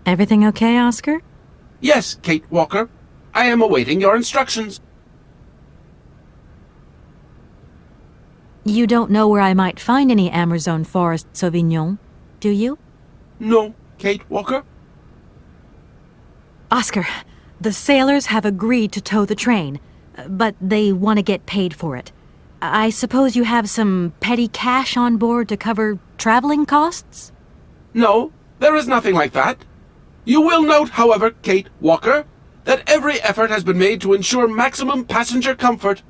Everything okay, Oscar? Yes, Kate Walker. I am awaiting your instructions. You don't know where I might find any Amazon Forest Sauvignon, do you? No, Kate Walker. Oscar, the sailors have agreed to tow the train, but they want to get paid for it. I suppose you have some petty cash on board to cover traveling costs? No, there is nothing like that. You will note, however, Kate Walker, that every effort has been made to ensure maximum passenger comfort.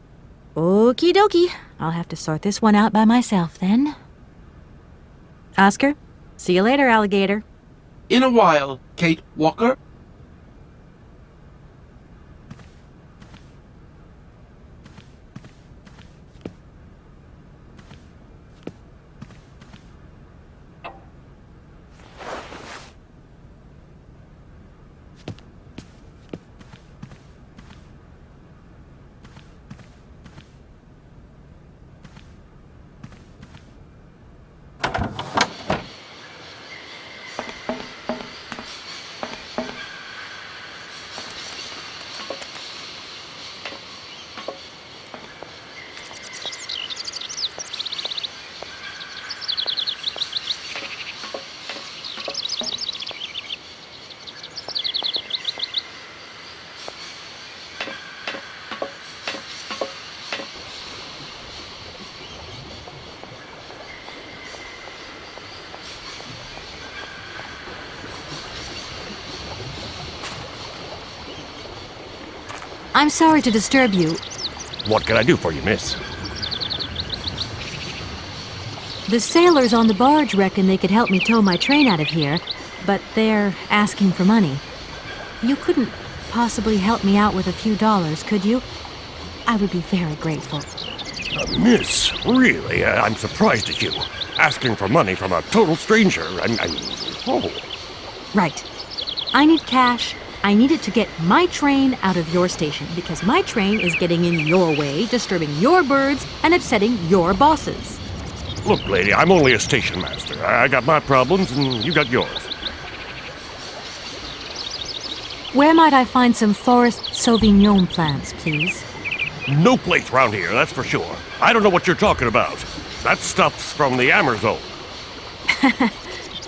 Okie dokie. I'll have to sort this one out by myself, then. Oscar, see you later, alligator. In a while, Kate Walker. I'm sorry to disturb you. What can I do for you, miss? The sailors on the barge reckon they could help me tow my train out of here, but they're asking for money. You couldn't possibly help me out with a few dollars, could you? I would be very grateful. Miss, really? I'm surprised at you. Asking for money from a total stranger. Oh. Right. I need cash. I need it to get my train out of your station, because my train is getting in your way, disturbing your birds, and upsetting your bosses. Look, lady, I'm only a station master. I got my problems, and you got yours. Where might I find some forest Sauvignon plants, please? No place round here, that's for sure. I don't know what you're talking about. That stuff's from the Amazon.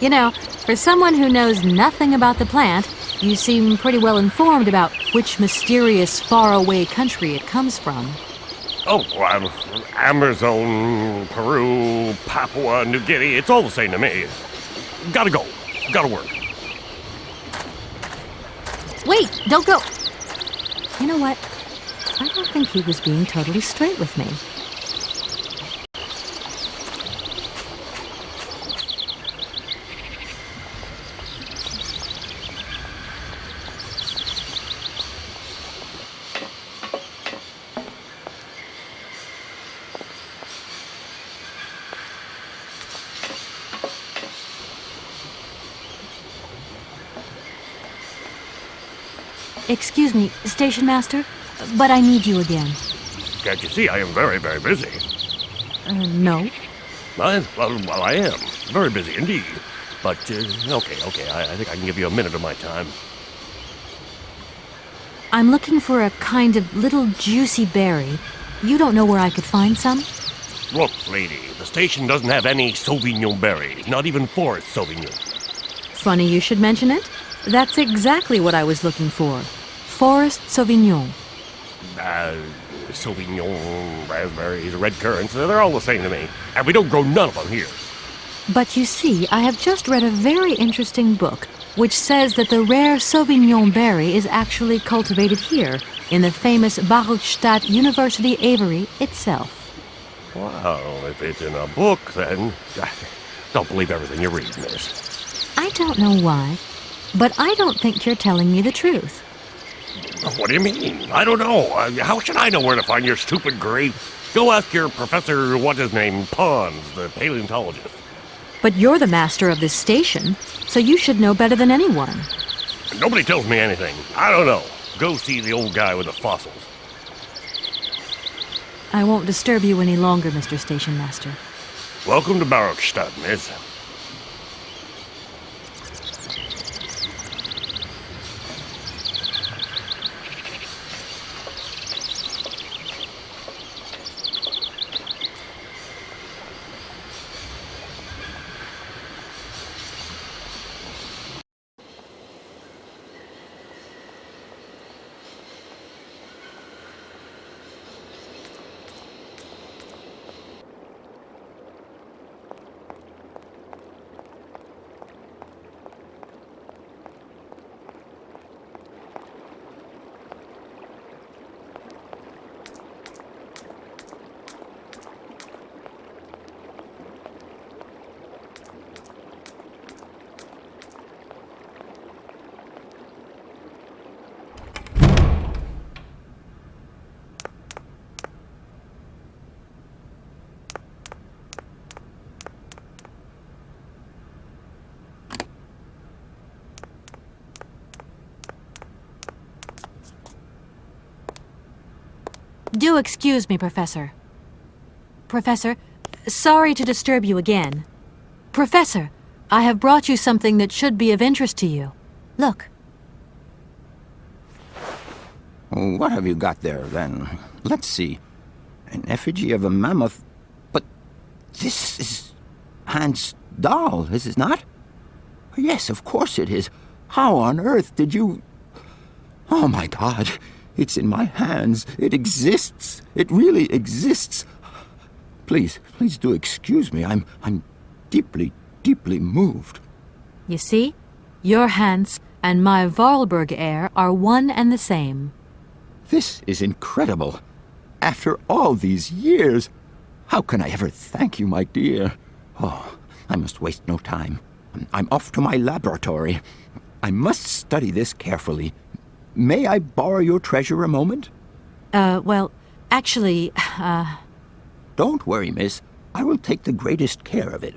You know, for someone who knows nothing about the plant, you seem pretty well informed about which mysterious faraway country it comes from. Oh, Amazon, Peru, Papua New Guinea, it's all the same to me. Gotta go. Gotta work. Wait, don't go. You know what? I don't think he was being totally straight with me. Excuse me, station master, but I need you again. Can't you see I am very, very busy? No. Well, I am. Very busy indeed. But, okay, I think I can give you a minute of my time. I'm looking for a kind of little juicy berry. You don't know where I could find some? Look, lady, the station doesn't have any Sauvignon berries, not even forest Sauvignon. Funny you should mention it. That's exactly what I was looking for. Forest Sauvignon. Sauvignon, raspberries, red currants, they're all the same to me. And we don't grow none of them here. But you see, I have just read a very interesting book which says that the rare Sauvignon berry is actually cultivated here, in the famous Baruchstadt University aviary itself. Well, if it's in a book, then don't believe everything you read, miss. I don't know why, but I don't think you're telling me the truth. What do you mean? I don't know. How should I know where to find your stupid grape? Go ask your professor, what's his name, Pons, the paleontologist. But you're the master of this station, so you should know better than anyone. Nobody tells me anything. I don't know. Go see the old guy with the fossils. I won't disturb you any longer, Mr. Station Master. Welcome to Baruchstadt, miss. Do excuse me, Professor. Professor, sorry to disturb you again. Professor, I have brought you something that should be of interest to you. Look. What have you got there, then? Let's see. An effigy of a mammoth. But this is Hans' doll, is it not? Yes, of course it is. How on earth did you... Oh, my God. It's in my hands. It exists. It really exists. Please do excuse me. I'm deeply, deeply moved. You see? Your Hans and my Vorarlberg heir are one and the same. This is incredible. After all these years, how can I ever thank you, my dear? Oh, I must waste no time. I'm off to my laboratory. I must study this carefully. May I borrow your treasure a moment? Well, actually, Don't worry, miss. I will take the greatest care of it.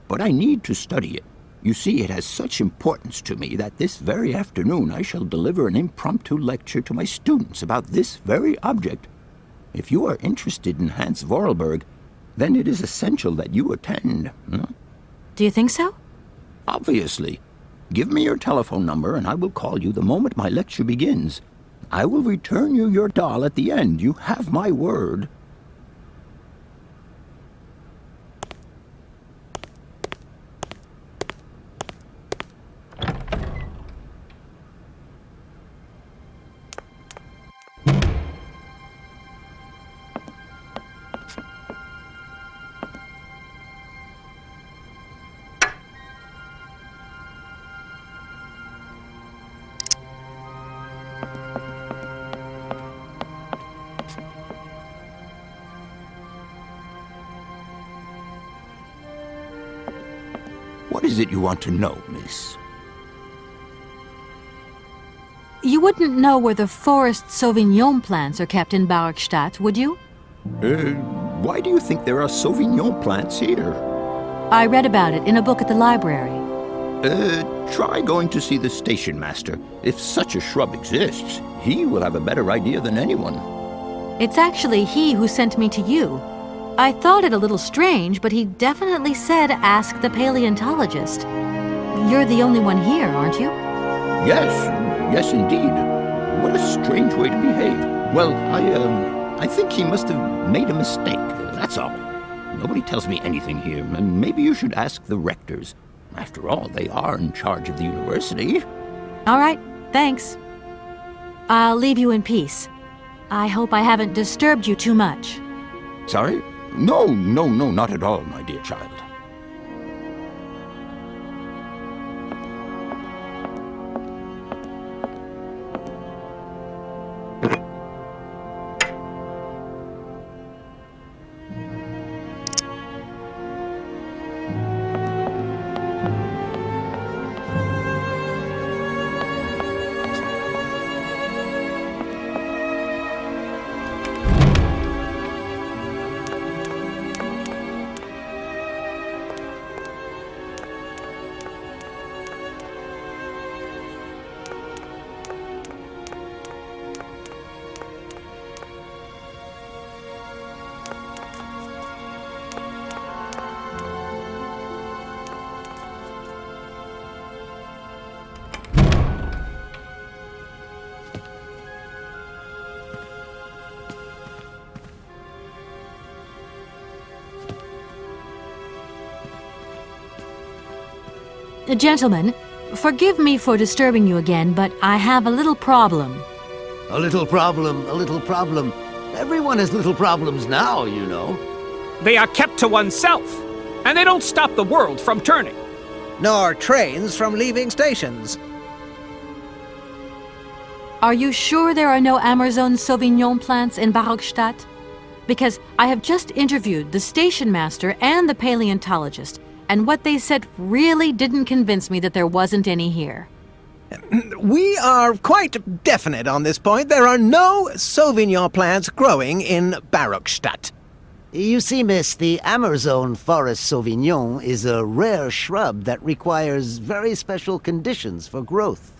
But I need to study it. You see, it has such importance to me that this very afternoon I shall deliver an impromptu lecture to my students about this very object. If you are interested in Hans Vorarlberg, then it is essential that you attend. Do you think so? Obviously. Give me your telephone number and I will call you the moment my lecture begins. I will return you your doll at the end. You have my word. What is it you want to know, miss? You wouldn't know where the forest Sauvignon plants are kept in Barkstadt, would you? Why do you think there are Sauvignon plants here? I read about it in a book at the library. Try going to see the station master. If such a shrub exists, he will have a better idea than anyone. It's actually he who sent me to you. I thought it a little strange, but he definitely said ask the paleontologist. You're the only one here, aren't you? Yes, indeed. What a strange way to behave. Well, I think he must have made a mistake, that's all. Nobody tells me anything here, and maybe you should ask the rectors. After all, they are in charge of the university. All right, thanks. I'll leave you in peace. I hope I haven't disturbed you too much. Sorry? No, not at all, my dear child. Gentlemen, forgive me for disturbing you again, but I have a little problem. A little problem, a little problem. Everyone has little problems now, you know. They are kept to oneself, and they don't stop the world from turning. Nor trains from leaving stations. Are you sure there are no Amazon Sauvignon plants in Barkstadt? Because I have just interviewed the station master and the paleontologist, and what they said really didn't convince me that there wasn't any here. We are quite definite on this point. There are no Sauvignon plants growing in Barkstadt. You see, miss, the Amazon forest Sauvignon is a rare shrub that requires very special conditions for growth.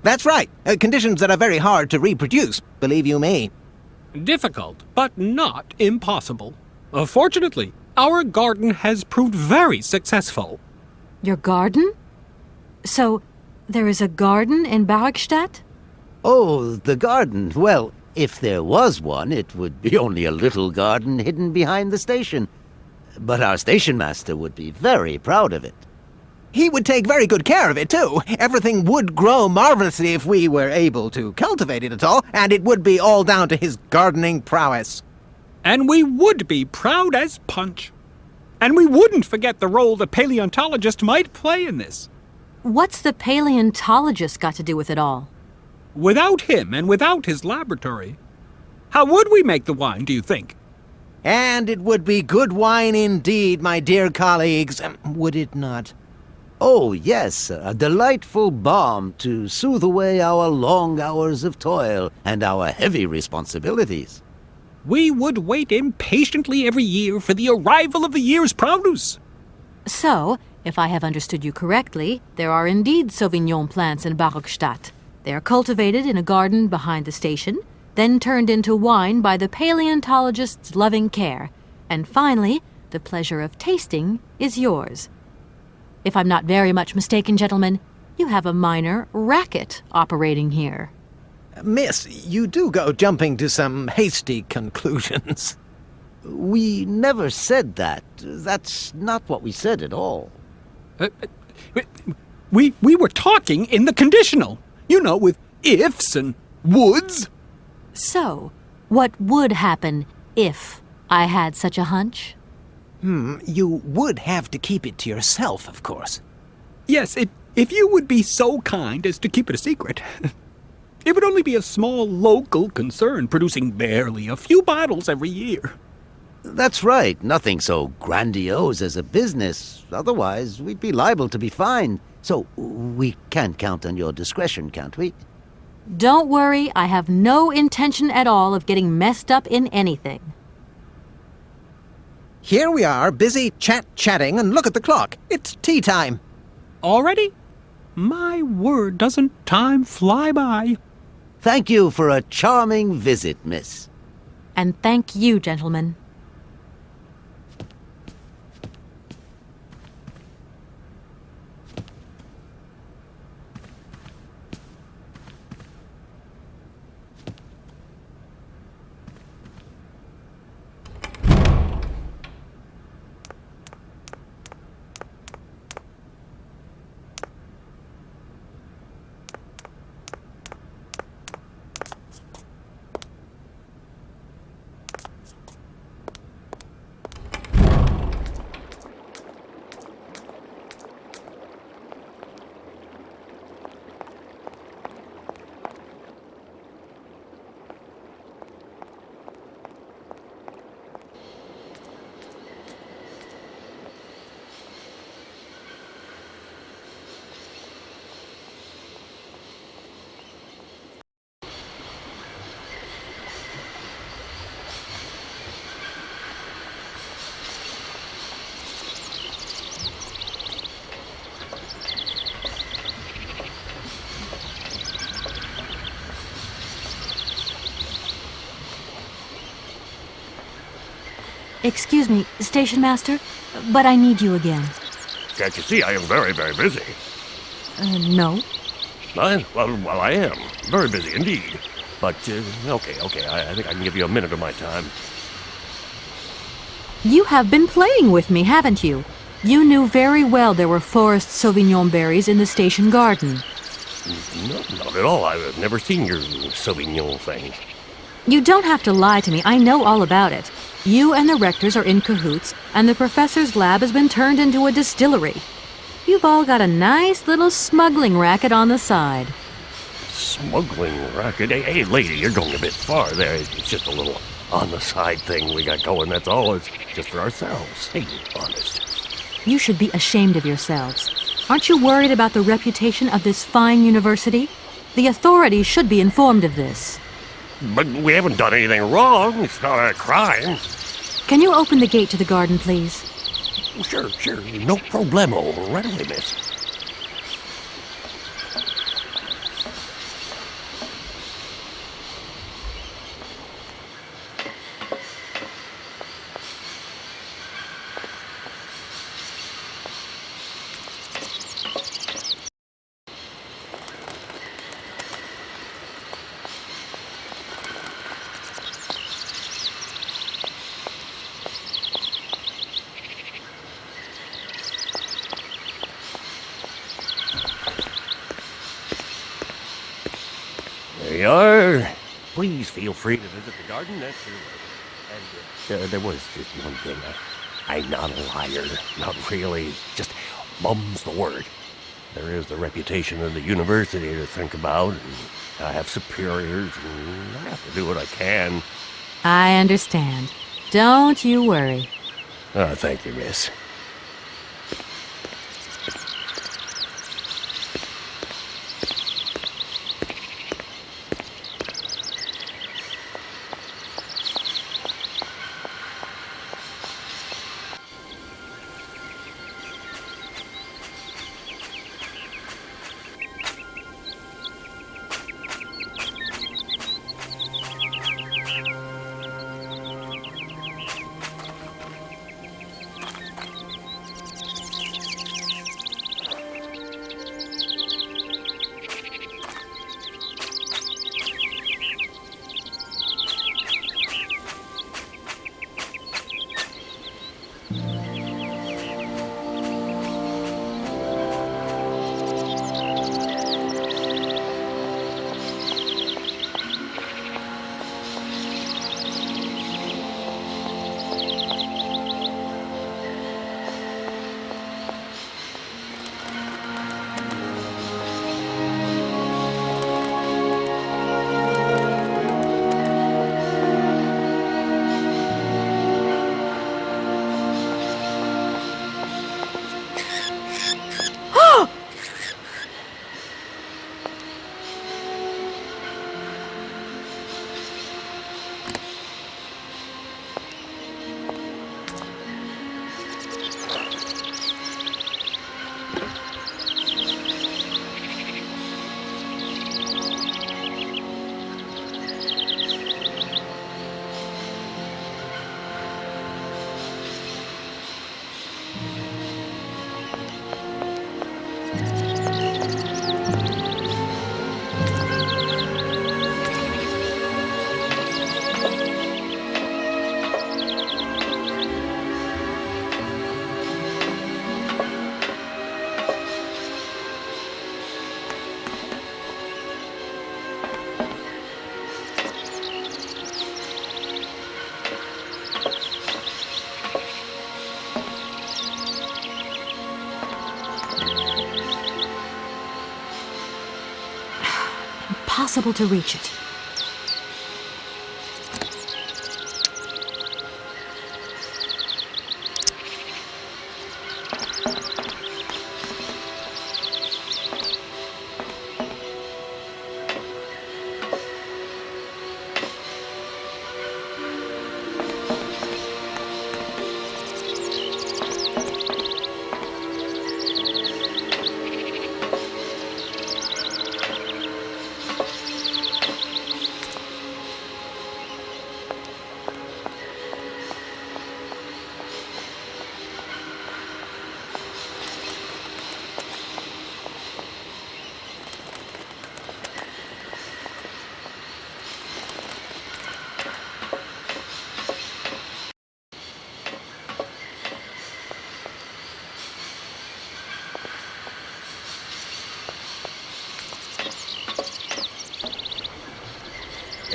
That's right. Conditions that are very hard to reproduce, believe you me. Difficult, but not impossible. Fortunately, our garden has proved very successful. Your garden? So, there is a garden in Barkstadt? Oh, the garden. Well, if there was one, it would be only a little garden hidden behind the station. But our station master would be very proud of it. He would take very good care of it, too. Everything would grow marvelously if we were able to cultivate it at all, and it would be all down to his gardening prowess. And we would be proud as punch. And we wouldn't forget the role the paleontologist might play in this. What's the paleontologist got to do with it all? Without him and without his laboratory, how would we make the wine, do you think? And it would be good wine indeed, my dear colleagues, would it not? Oh, yes, a delightful balm to soothe away our long hours of toil and our heavy responsibilities. We would wait impatiently every year for the arrival of the year's produce. So, if I have understood you correctly, there are indeed Sauvignon plants in Barockstadt. They are cultivated in a garden behind the station, then turned into wine by the paleontologist's loving care, and finally, the pleasure of tasting is yours. If I'm not very much mistaken, gentlemen, you have a minor racket operating here. Miss, you do go jumping to some hasty conclusions. We never said that. That's not what we said at all. We were talking in the conditional. You know, with ifs and woulds. So, what would happen if I had such a hunch? You would have to keep it to yourself, of course. Yes, if you would be so kind as to keep it a secret. It would only be a small local concern producing barely a few bottles every year. That's right. Nothing so grandiose as a business. Otherwise, we'd be liable to be fined. So we can count on your discretion, can't we? Don't worry, I have no intention at all of getting messed up in anything. Here we are, busy chatting, and look at the clock. It's tea time. Already? My word, doesn't time fly by? Thank you for a charming visit, miss. And thank you, gentlemen. Excuse me, Station Master, but I need you again. Can't you see I am very, very busy? No. Well, I am. Very busy indeed. But, okay, I think I can give you a minute of my time. You have been playing with me, haven't you? You knew very well there were forest Sauvignon berries in the station garden. No, not at all. I've never seen your Sauvignon thing. You don't have to lie to me. I know all about it. You and the rectors are in cahoots, and the professor's lab has been turned into a distillery. You've all got a nice little smuggling racket on the side. Smuggling racket? Hey, lady, you're going a bit far there. It's just a little on-the-side thing we got going, that's all. It's just for ourselves. Hey, honest. You should be ashamed of yourselves. Aren't you worried about the reputation of this fine university? The authorities should be informed of this. But we haven't done anything wrong. It's not a crime. Can you open the gate to the garden, please? Sure. No problemo. Right away, miss. There you are. Please feel free to visit the garden. That's your way. And there was just one thing. I'm not a liar. Not really. Just mum's the word. there is the reputation of the university to think about, and I have superiors, and I have to do what I can. I understand. Don't you worry. Oh, thank you, miss. Impossible to reach it.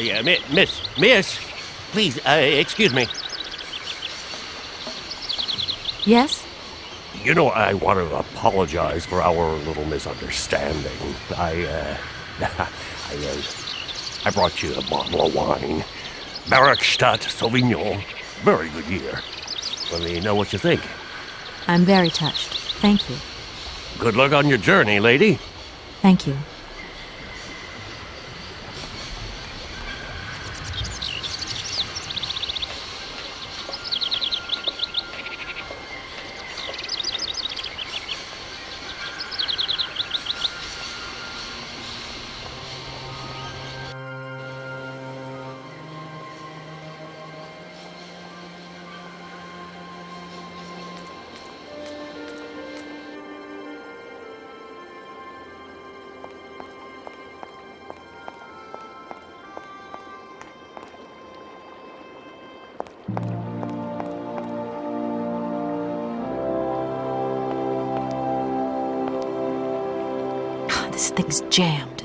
Yeah, miss, please, excuse me. Yes? You know, I want to apologize for our little misunderstanding. I brought you a bottle of wine. Markstadt Sauvignon. Very good year. Let me know what you think. I'm very touched. Thank you. Good luck on your journey, lady. Thank you. This thing's jammed.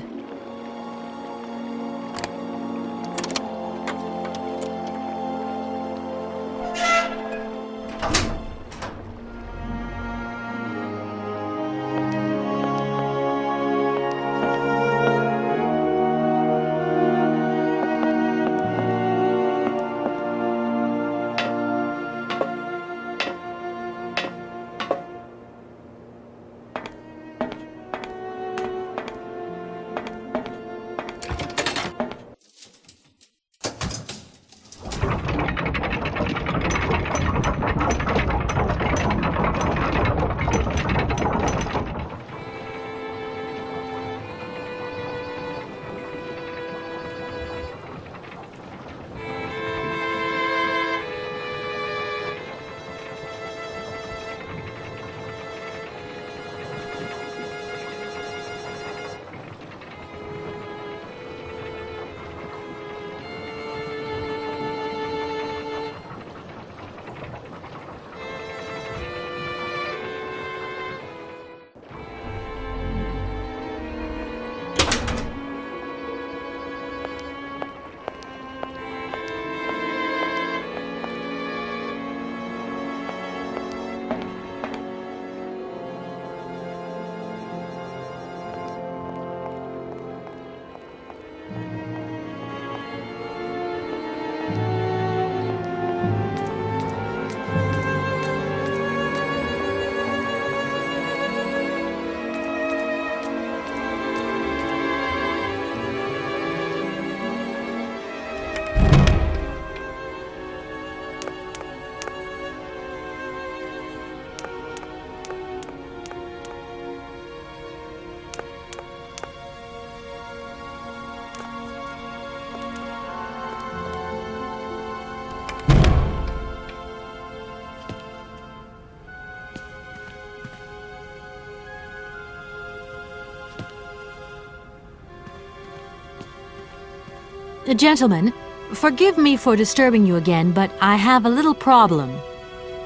Gentlemen, forgive me for disturbing you again, but I have a little problem.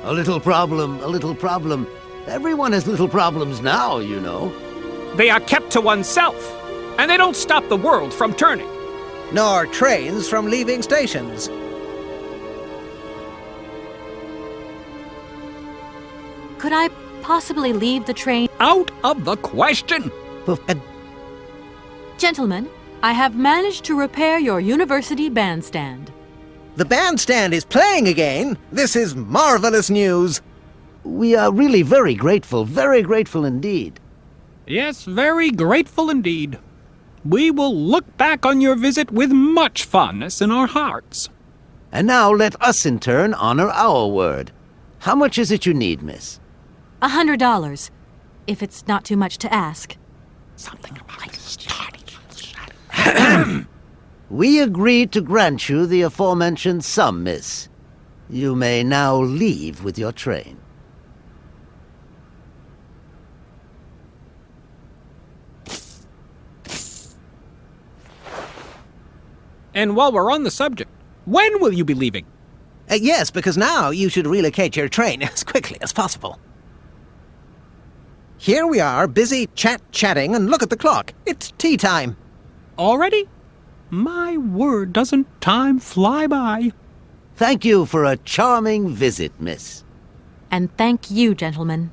A little problem, a little problem. Everyone has little problems now, you know. They are kept to oneself, and they don't stop the world from turning. Nor trains from leaving stations. Could I possibly leave the train? Out of the question! Gentlemen, I have managed to repair your university bandstand. The bandstand is playing again? This is marvelous news. We are really very grateful indeed. Yes, very grateful indeed. We will look back on your visit with much fondness in our hearts. And now let us in turn honor our word. How much is it you need, miss? $100, if it's not too much to ask. We agree to grant you the aforementioned sum, miss. You may now leave with your train. And while we're on the subject, when will you be leaving? Yes, because now you should relocate your train as quickly as possible. Here we are, busy chatting, and look at the clock. It's tea time. Already? My word, doesn't time fly by? Thank you for a charming visit, miss. And thank you, gentlemen.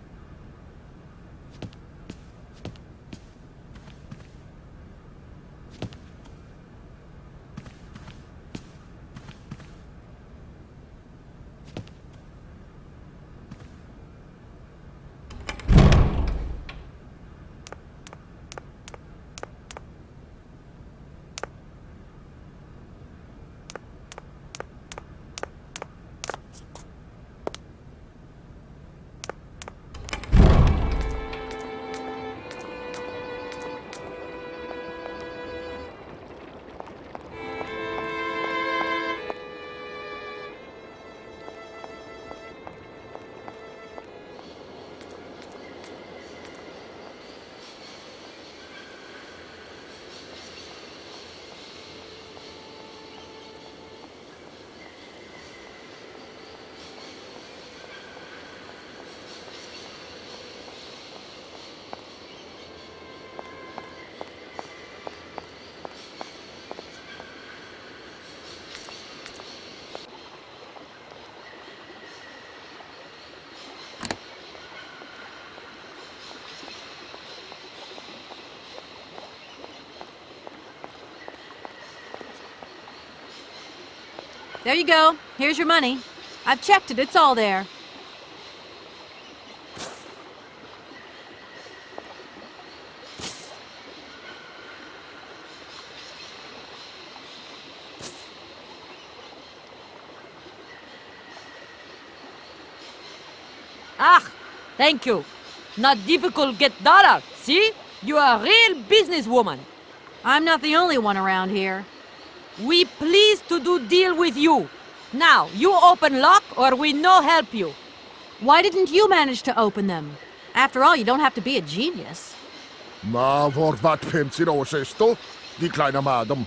There you go. Here's your money. I've checked it. It's all there. Ah, thank you. Not difficult get dollar. See? You are a real businesswoman. I'm not the only one around here. We pleased to do deal with you. Now, you open lock or we no help you. Why didn't you manage to open them? After all, you don't have to be a genius. Ma vor wat pensinos esto? Di kleine madam.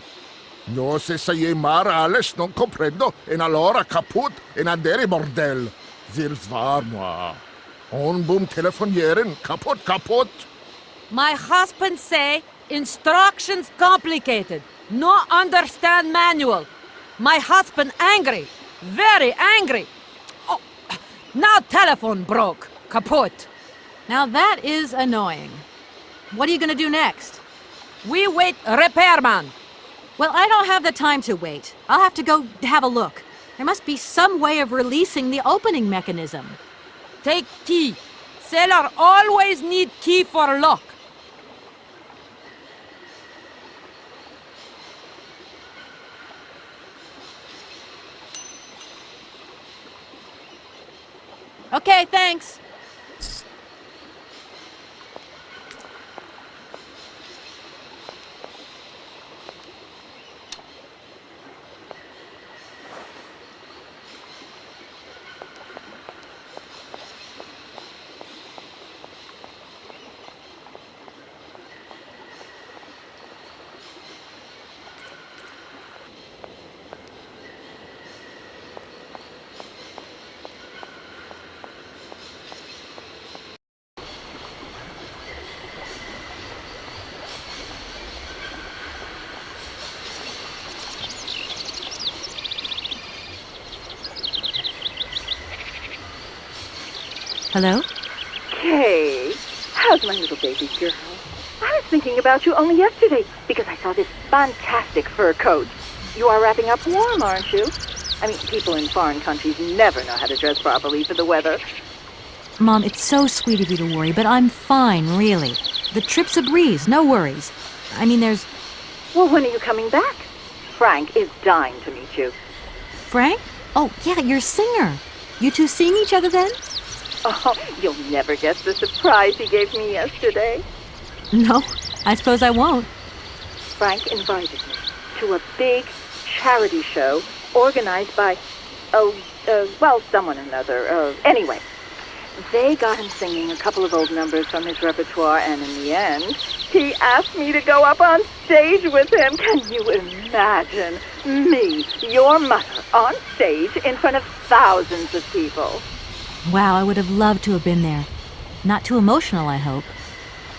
No se sei mar alles non comprendo en allora kaput en andere bordel. Zirs war moi. On boom telefonieren kaput. My husband say instructions complicated. No understand manual. My husband angry. Very angry. Oh, now telephone broke. Kaput. Now that is annoying. What are you going to do next? We wait repairman. Well, I don't have the time to wait. I'll have to go have a look. There must be some way of releasing the opening mechanism. Take key. Sailor always need key for lock. Okay, thanks. Hello? Kate, how's my little baby girl? I was thinking about you only yesterday because I saw this fantastic fur coat. You are wrapping up warm, aren't you? I mean, people in foreign countries never know how to dress properly for the weather. Mom, it's so sweet of you to worry, but I'm fine, really. The trip's a breeze, no worries. I mean, there's... Well, when are you coming back? Frank is dying to meet you. Frank? Oh, yeah, your singer. You two seeing each other then? Oh, you'll never guess the surprise he gave me yesterday. No, I suppose I won't. Frank invited me to a big charity show organized by, someone or another. Anyway, they got him singing a couple of old numbers from his repertoire, and in the end, he asked me to go up on stage with him. Can you imagine me, your mother, on stage in front of thousands of people? Wow, I would have loved to have been there. Not too emotional, I hope.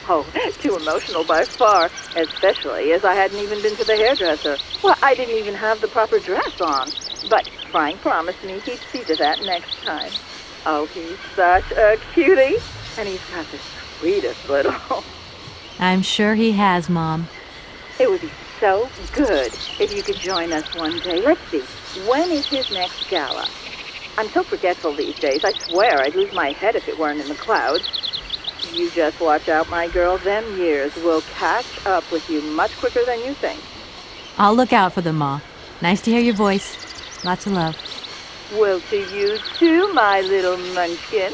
Oh, too emotional by far, especially as I hadn't even been to the hairdresser. Well, I didn't even have the proper dress on. But Frank promised me he'd see to that next time. Oh, he's such a cutie, and he's got the sweetest little... I'm sure he has, Mom. It would be so good if you could join us one day. Let's see, when is his next gala? I'm so forgetful these days. I swear I'd lose my head if it weren't in the clouds. You just watch out, my girl. Them years will catch up with you much quicker than you think. I'll look out for them, Ma. Nice to hear your voice. Lots of love. Well, to you too, my little munchkin.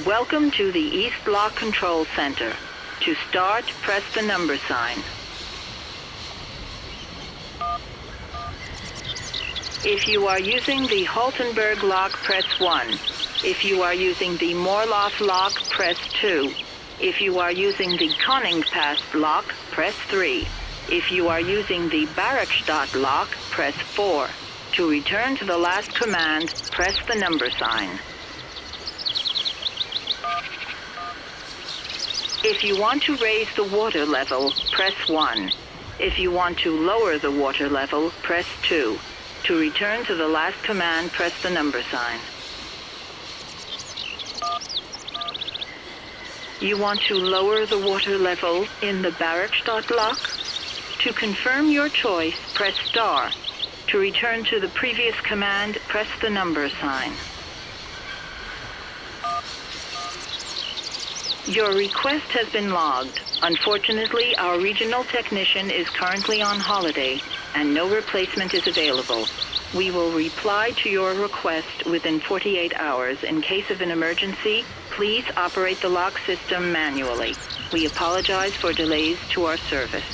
Welcome to the East Block Control Center. To start, press the number sign. If you are using the Haltenberg lock, press 1. If you are using the Morloff lock, press 2. If you are using the Koningpass lock, press 3. If you are using the Barrackstadt lock, press 4. To return to the last command, press the number sign. If you want to raise the water level, press 1. If you want to lower the water level, press 2. To return to the last command, press the number sign. You want to lower the water level in the Barrackstadt lock? To confirm your choice, press star. To return to the previous command, press the number sign. Your request has been logged. Unfortunately, our regional technician is currently on holiday, and no replacement is available. We will reply to your request within 48 hours. In case of an emergency, please operate the lock system manually. We apologize for delays to our service.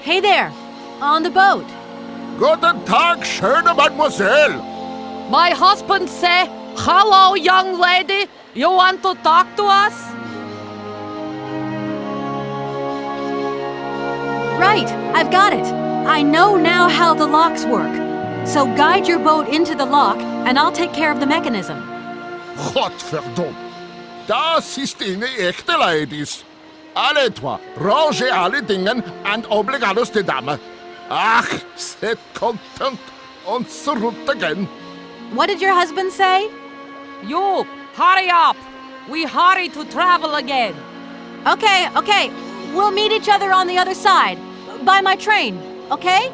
Hey there! On the boat! Guten Tag, schöne Mademoiselle! My husband say, hello, young lady. You want to talk to us? Right, I've got it. I know now how the locks work. So guide your boat into the lock, and I'll take care of the mechanism. Gottverdummt! Das ist eine echte Ladies. Alle trois, range alle Dingen and obligados de dame. Ach, set content on route again. What did your husband say? You, hurry up. We hurry to travel again. Okay. We'll meet each other on the other side. By my train, okay?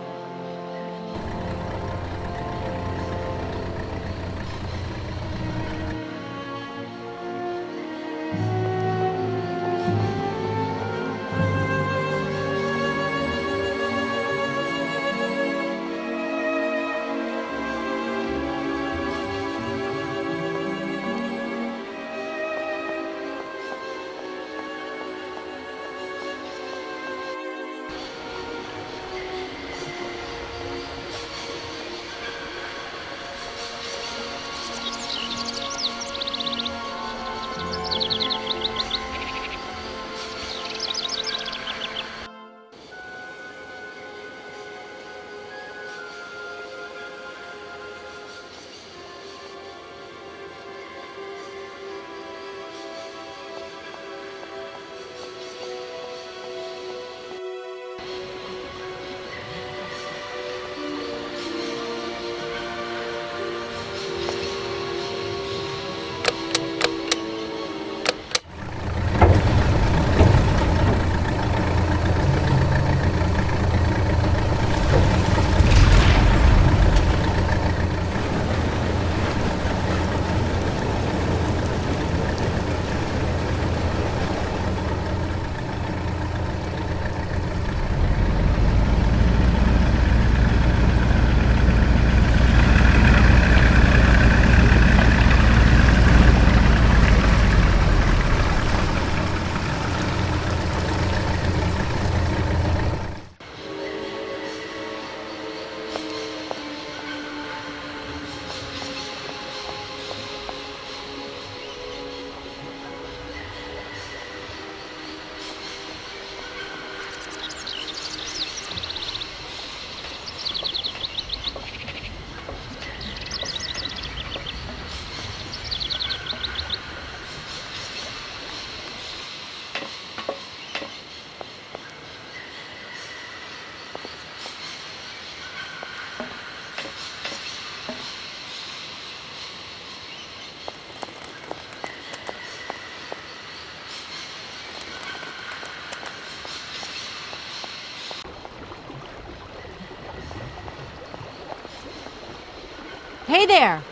Hey there!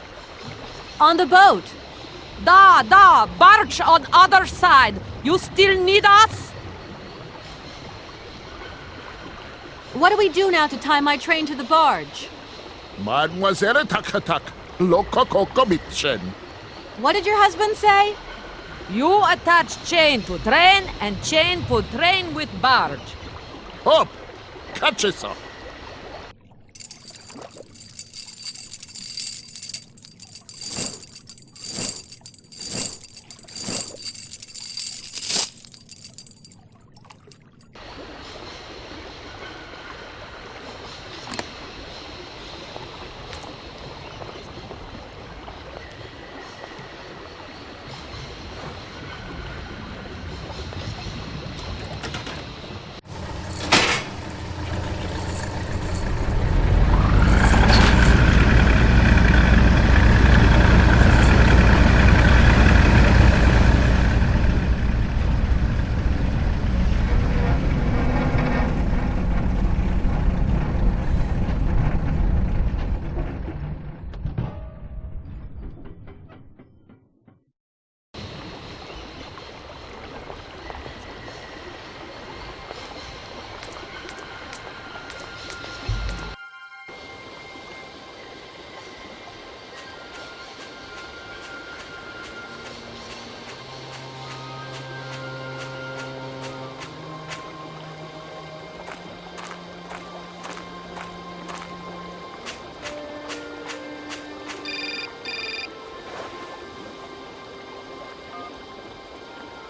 On the boat! Da, barge on other side. You still need us? What do we do now to tie my train to the barge? Mademoiselle Takatak, loco coco mitchen. What did your husband say? You attach chain to train and chain put train with barge. Hop! Catch it, sir.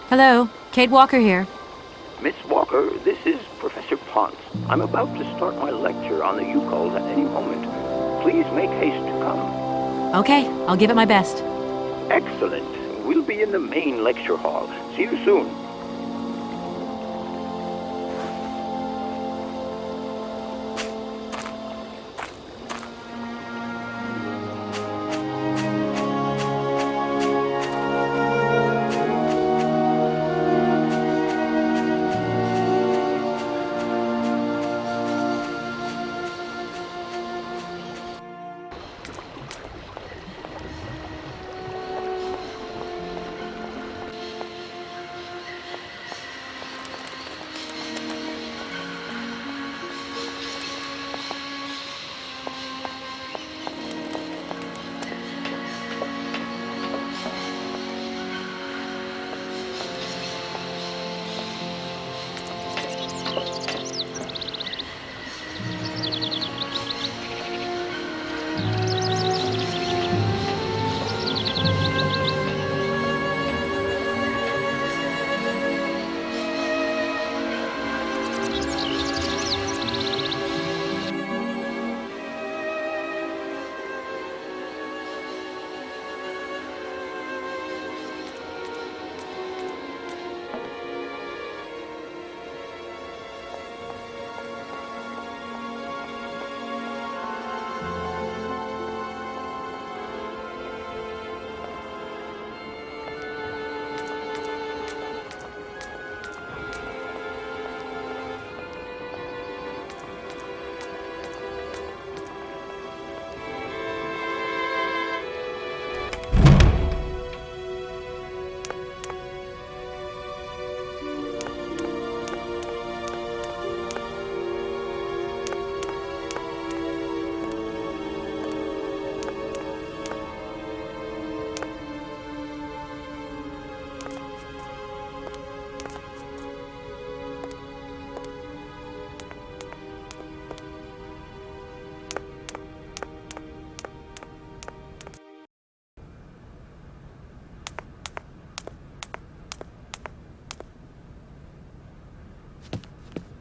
Hello, Kate Walker here. Miss Walker, this is Professor Ponce. I'm about to start my lecture on the Yukols at any moment. Please make haste to come. Okay, I'll give it my best. Excellent. We'll be in the main lecture hall. See you soon.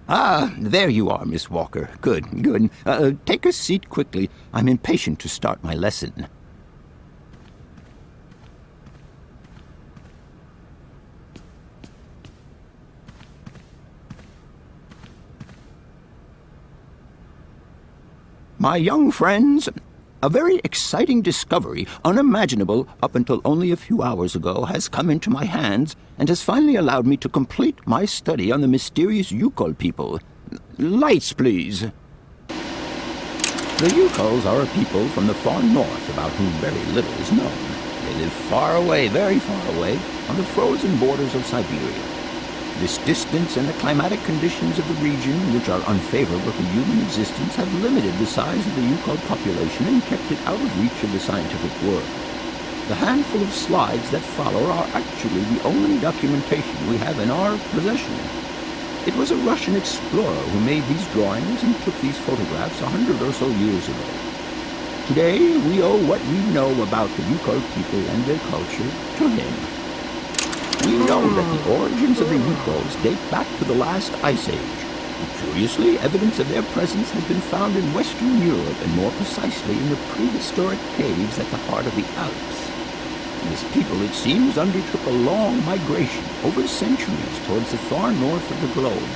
Ah, there you are, Miss Walker. Good, good. Take a seat quickly. I'm impatient to start my lesson. My young friends, a very exciting discovery, unimaginable up until only a few hours ago, has come into my hands and has finally allowed me to complete my study on the mysterious Yukol people. Lights, please. The Yukols are a people from the far north about whom very little is known. They live far away, very far away, on the frozen borders of Syberia. This distance and the climatic conditions of the region, which are unfavorable to human existence, have limited the size of the Yukol population and kept it out of reach of the scientific world. The handful of slides that follow are actually the only documentation we have in our possession. It was a Russian explorer who made these drawings and took these photographs 100 or so years ago. Today, we owe what we know about the Yukol people and their culture to him. We know that the origins of the Yukols date back to the last Ice Age. Curiously, evidence of their presence has been found in Western Europe, and more precisely in the prehistoric caves at the heart of the Alps. This people, it seems, undertook a long migration over centuries towards the far north of the globe.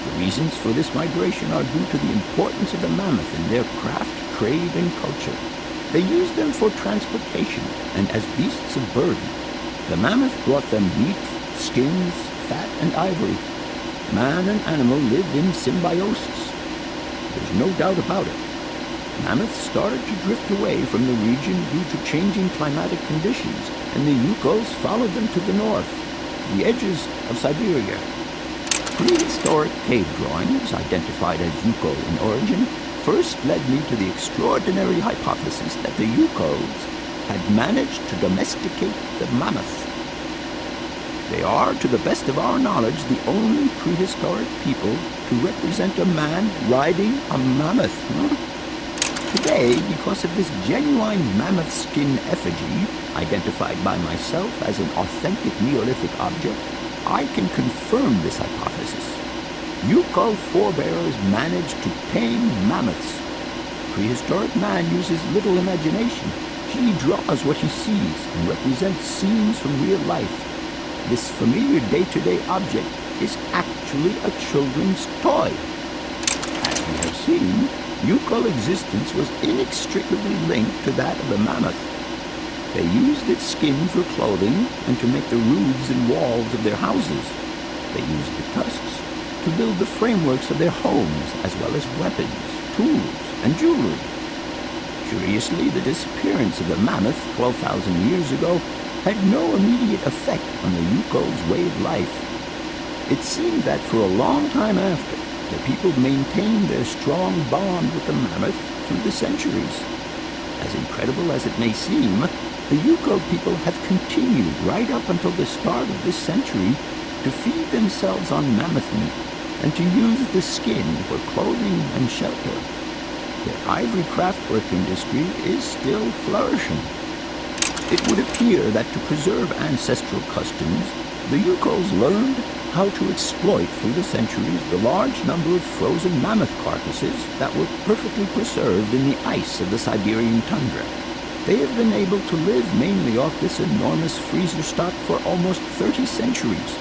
The reasons for this migration are due to the importance of the mammoth in their craft, trade, and culture. They used them for transportation and as beasts of burden. The mammoth brought them meat, skins, fat, and ivory. Man and animal lived in symbiosis. There's no doubt about it. Mammoths started to drift away from the region due to changing climatic conditions, and the Yukols followed them to the north, to the edges of Syberia. Prehistoric cave drawings, identified as Yukol in origin, first led me to the extraordinary hypothesis that the Yukols had managed to domesticate the mammoth. They are, to the best of our knowledge, the only prehistoric people to represent a man riding a mammoth. To today, because of this genuine mammoth skin effigy, identified by myself as an authentic Neolithic object, I can confirm this hypothesis. Yukol forebears managed to tame mammoths. Prehistoric man uses little imagination. He draws what he sees and represents scenes from real life. This familiar day-to-day object is actually a children's toy. As we have seen, Yukol existence was inextricably linked to that of the mammoth. They used its skin for clothing and to make the roofs and walls of their houses. They used the tusks to build the frameworks of their homes, as well as weapons, tools, and jewelry. Curiously, the disappearance of the mammoth 12,000 years ago had no immediate effect on the Yukol's way of life. It seemed that for a long time after, the people maintained their strong bond with the mammoth through the centuries. As incredible as it may seem, the Yukol people have continued right up until the start of this century to feed themselves on mammoth meat and to use the skin for clothing and shelter. Their ivory craftwork industry is still flourishing. It would appear that to preserve ancestral customs, the Yukols learned how to exploit through the centuries the large number of frozen mammoth carcasses that were perfectly preserved in the ice of the Siberian tundra. They have been able to live mainly off this enormous freezer stock for almost 30 centuries.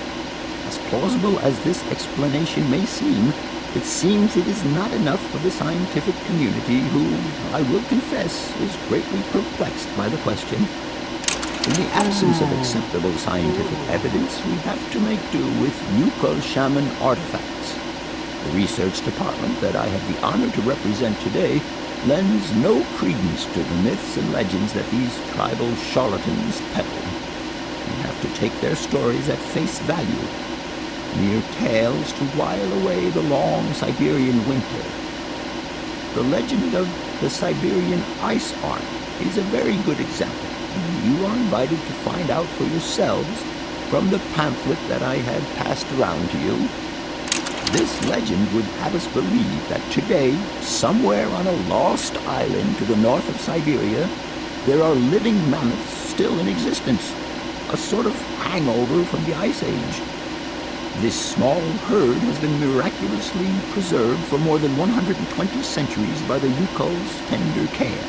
As plausible as this explanation may seem, it seems it is not enough for the scientific community who, I will confess, is greatly perplexed by the question. In the absence of acceptable scientific evidence, we have to make do with Yukol shaman artifacts. The research department that I have the honor to represent today lends no credence to the myths and legends that these tribal charlatans peddle. We have to take their stories at face value, mere tales to while away the long Siberian winter. The legend of the Siberian ice ark is a very good example. You are invited to find out for yourselves from the pamphlet that I had passed around to you. This legend would have us believe that today, somewhere on a lost island to the north of Syberia, there are living mammoths still in existence, a sort of hangover from the Ice Age. This small herd has been miraculously preserved for more than 120 centuries by the Yukol's tender care.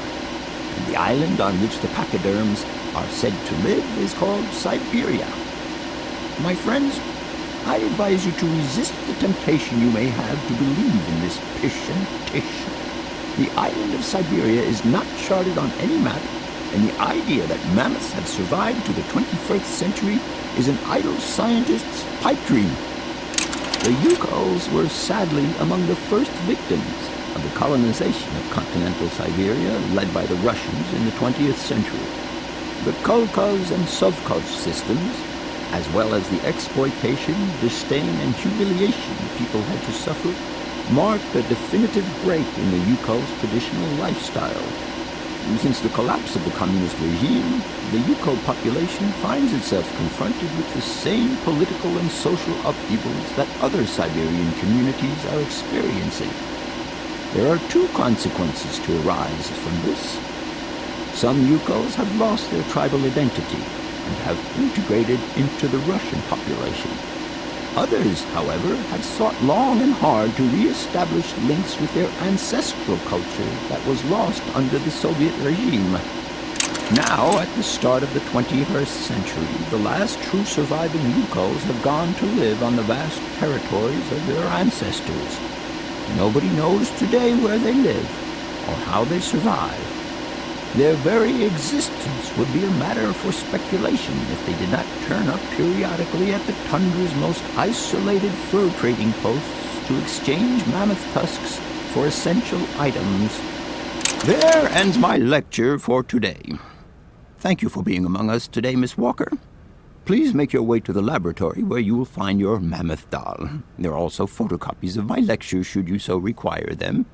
And the island on which the pachyderms are said to live is called Syberia. My friends, I advise you to resist the temptation you may have to believe in this pish and tish. The island of Syberia is not charted on any map, and the idea that mammoths have survived to the 21st century is an idle scientist's pipe dream. The Yukols were sadly among the first victims of the colonization of continental Siberia led by the Russians in the 20th century. The kolkhoz and sovkhoz systems, as well as the exploitation, disdain, and humiliation people had to suffer, marked a definitive break in the Yukol's traditional lifestyle. Since the collapse of the communist regime, the Yukol population finds itself confronted with the same political and social upheavals that other Siberian communities are experiencing. There are two consequences to arise from this. Some Yukols have lost their tribal identity and have integrated into the Russian population. Others, however, have sought long and hard to re-establish links with their ancestral culture that was lost under the Soviet regime. Now, at the start of the 21st century, the last true surviving Yukols have gone to live on the vast territories of their ancestors. Nobody knows today where they live or how they survive. Their very existence would be a matter for speculation if they did not turn up periodically at the tundra's most isolated fur trading posts to exchange mammoth tusks for essential items. There ends my lecture for today. Thank you for being among us today, Miss Walker. Please make your way to the laboratory where you will find your mammoth doll. There are also photocopies of my lectures should you so require them.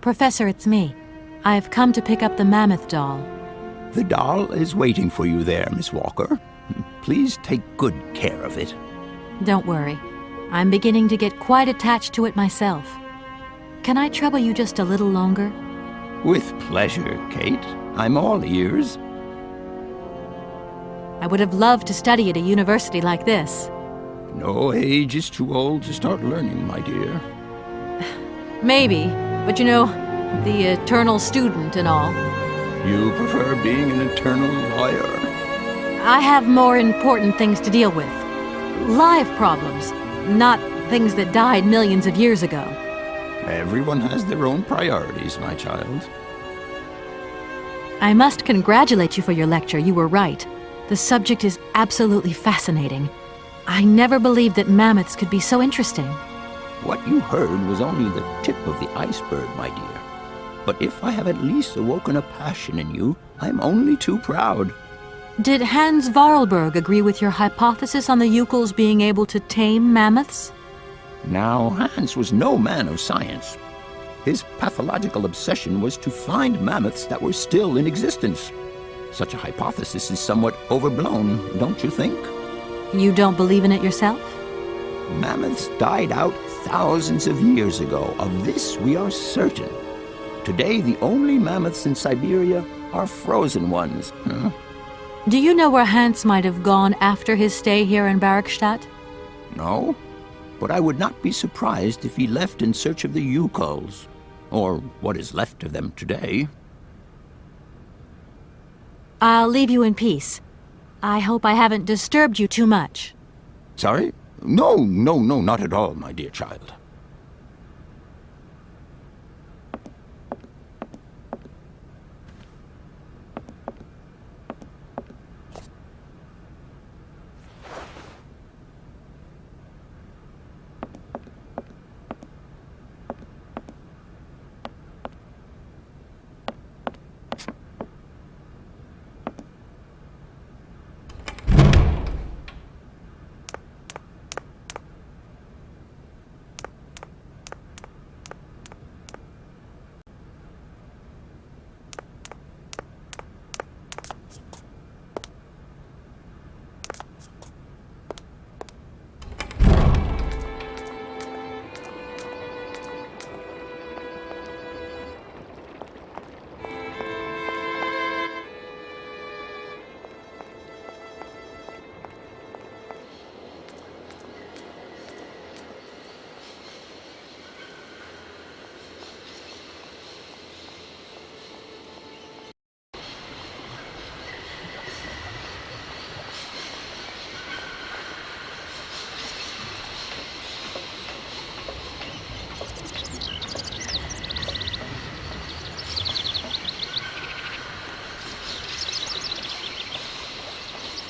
Professor, it's me. I've come to pick up the mammoth doll. The doll is waiting for you there, Miss Walker. Please take good care of it. Don't worry. I'm beginning to get quite attached to it myself. Can I trouble you just a little longer? With pleasure, Kate. I'm all ears. I would have loved to study at a university like this. No age is too old to start learning, my dear. Maybe, but you know, the eternal student and all. You prefer being an eternal lawyer? I have more important things to deal with. Live problems, not things that died millions of years ago. Everyone has their own priorities, my child. I must congratulate you for your lecture. You were right. The subject is absolutely fascinating. I never believed that mammoths could be so interesting. What you heard was only the tip of the iceberg, my dear. But if I have at least awoken a passion in you, I'm only too proud. Did Hans Vorarlberg agree with your hypothesis on the Ukals being able to tame mammoths? Now, Hans was no man of science. His pathological obsession was to find mammoths that were still in existence. Such a hypothesis is somewhat overblown, don't you think? You don't believe in it yourself? Mammoths died out thousands of years ago. Of this we are certain. Today, the only mammoths in Syberia are frozen ones. Do you know where Hans might have gone after his stay here in Barrackstadt? No, but I would not be surprised if he left in search of the Ukals, or what is left of them today. I'll leave you in peace. I hope I haven't disturbed you too much. Sorry? No, not at all, my dear child.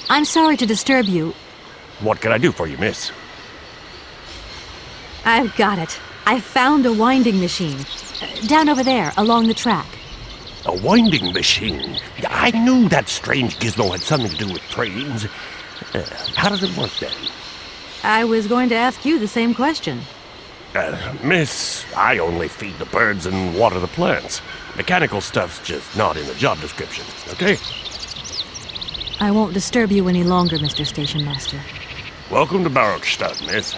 I'm sorry to disturb you. What can I do for you, miss? I've got it. I found a winding machine. Down over there, along the track. A winding machine? I knew that strange gizmo had something to do with trains. How does it work then? I was going to ask you the same question. Miss, I only feed the birds and water the plants. Mechanical stuff's just not in the job description, okay? I won't disturb you any longer, Mr. Station Master. Welcome to Barrackstadt, miss.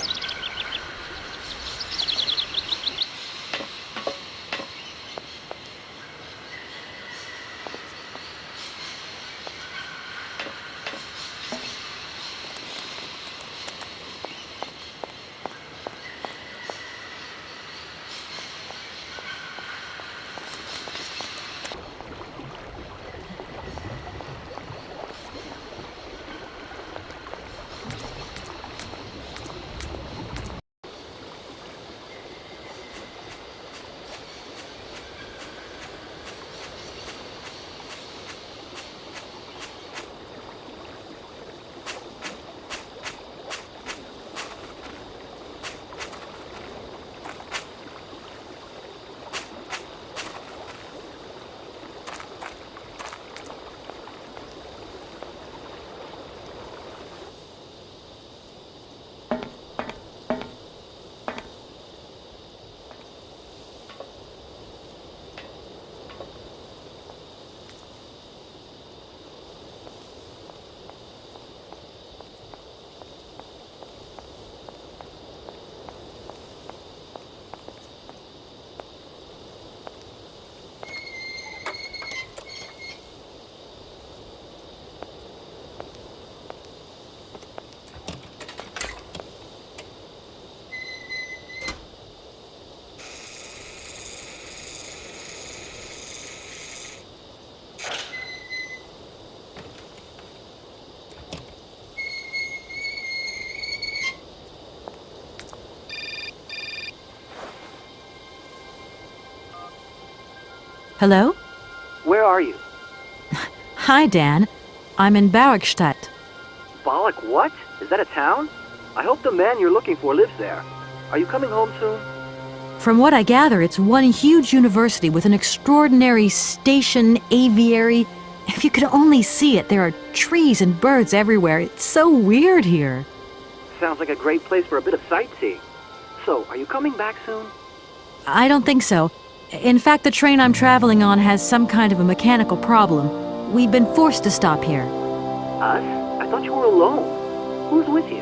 Hello? Where are you? Hi, Dan. I'm in Barrickstadt. Bollock what? Is that a town? I hope the man you're looking for lives there. Are you coming home soon? From what I gather, it's one huge university with an extraordinary station aviary. If you could only see it, there are trees and birds everywhere. It's so weird here. Sounds like a great place for a bit of sightseeing. So, are you coming back soon? I don't think so. In fact, the train I'm traveling on has some kind of a mechanical problem. We've been forced to stop here. Us? I thought you were alone. Who's with you?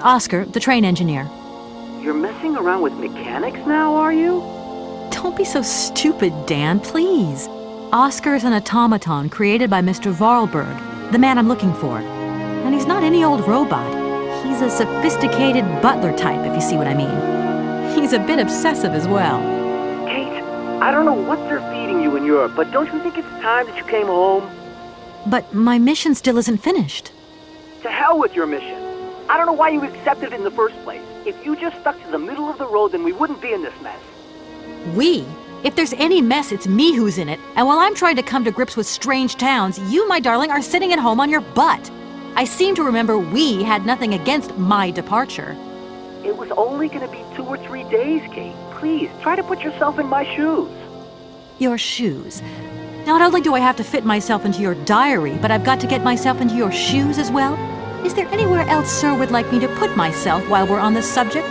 Oscar, the train engineer. You're messing around with mechanics now, are you? Don't be so stupid, Dan, please. Oscar is an automaton created by Mr. Vorarlberg, the man I'm looking for. And he's not any old robot. He's a sophisticated butler type, if you see what I mean. He's a bit obsessive as well. Kate, I don't know what they're feeding you in Europe, but don't you think it's time that you came home? But my mission still isn't finished. To hell with your mission. I don't know why you accepted it in the first place. If you just stuck to the middle of the road, then we wouldn't be in this mess. We? If there's any mess, it's me who's in it. And while I'm trying to come to grips with strange towns, you, my darling, are sitting at home on your butt. I seem to remember we had nothing against my departure. It was only going to be 2 or 3 days, Kate. Please, try to put yourself in my shoes. Your shoes. Not only do I have to fit myself into your diary, but I've got to get myself into your shoes as well? Is there anywhere else Sir would like me to put myself while we're on this subject?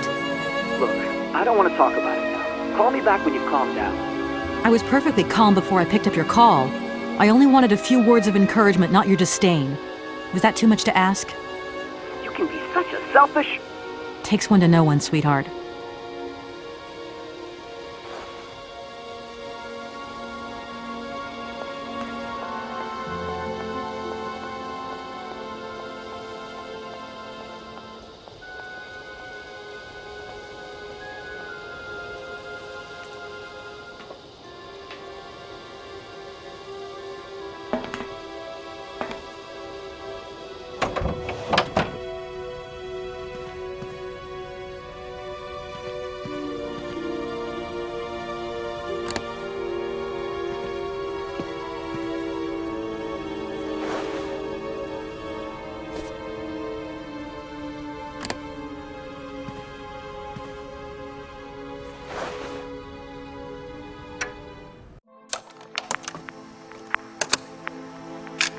Look, I don't want to talk about it now. Call me back when you've calmed down. I was perfectly calm before I picked up your call. I only wanted a few words of encouragement, not your disdain. Was that too much to ask? You can be such a selfish... Takes one to know one, sweetheart.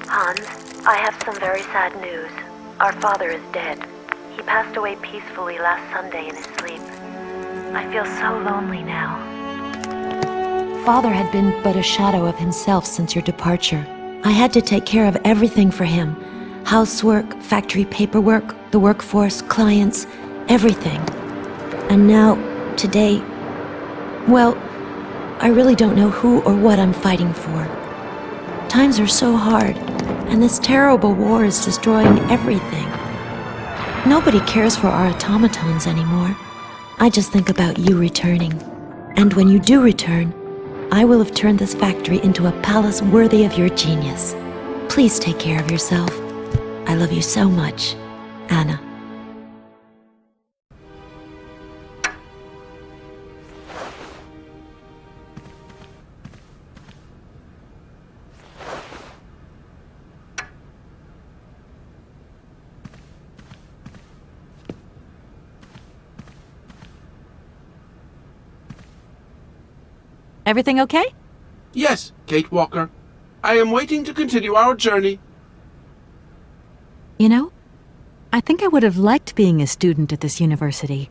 Hans, I have some very sad news. Our father is dead. He passed away peacefully last Sunday in his sleep. I feel so lonely now. Father had been but a shadow of himself since your departure. I had to take care of everything for him. Housework, factory paperwork, the workforce, clients, everything. And now, today, well, I really don't know who or what I'm fighting for. Times are so hard, and this terrible war is destroying everything. Nobody cares for our automatons anymore. I just think about you returning. And when you do return, I will have turned this factory into a palace worthy of your genius. Please take care of yourself. I love you so much, Anna. Everything okay? Yes, Kate Walker. I am waiting to continue our journey. You know, I think I would have liked being a student at this university.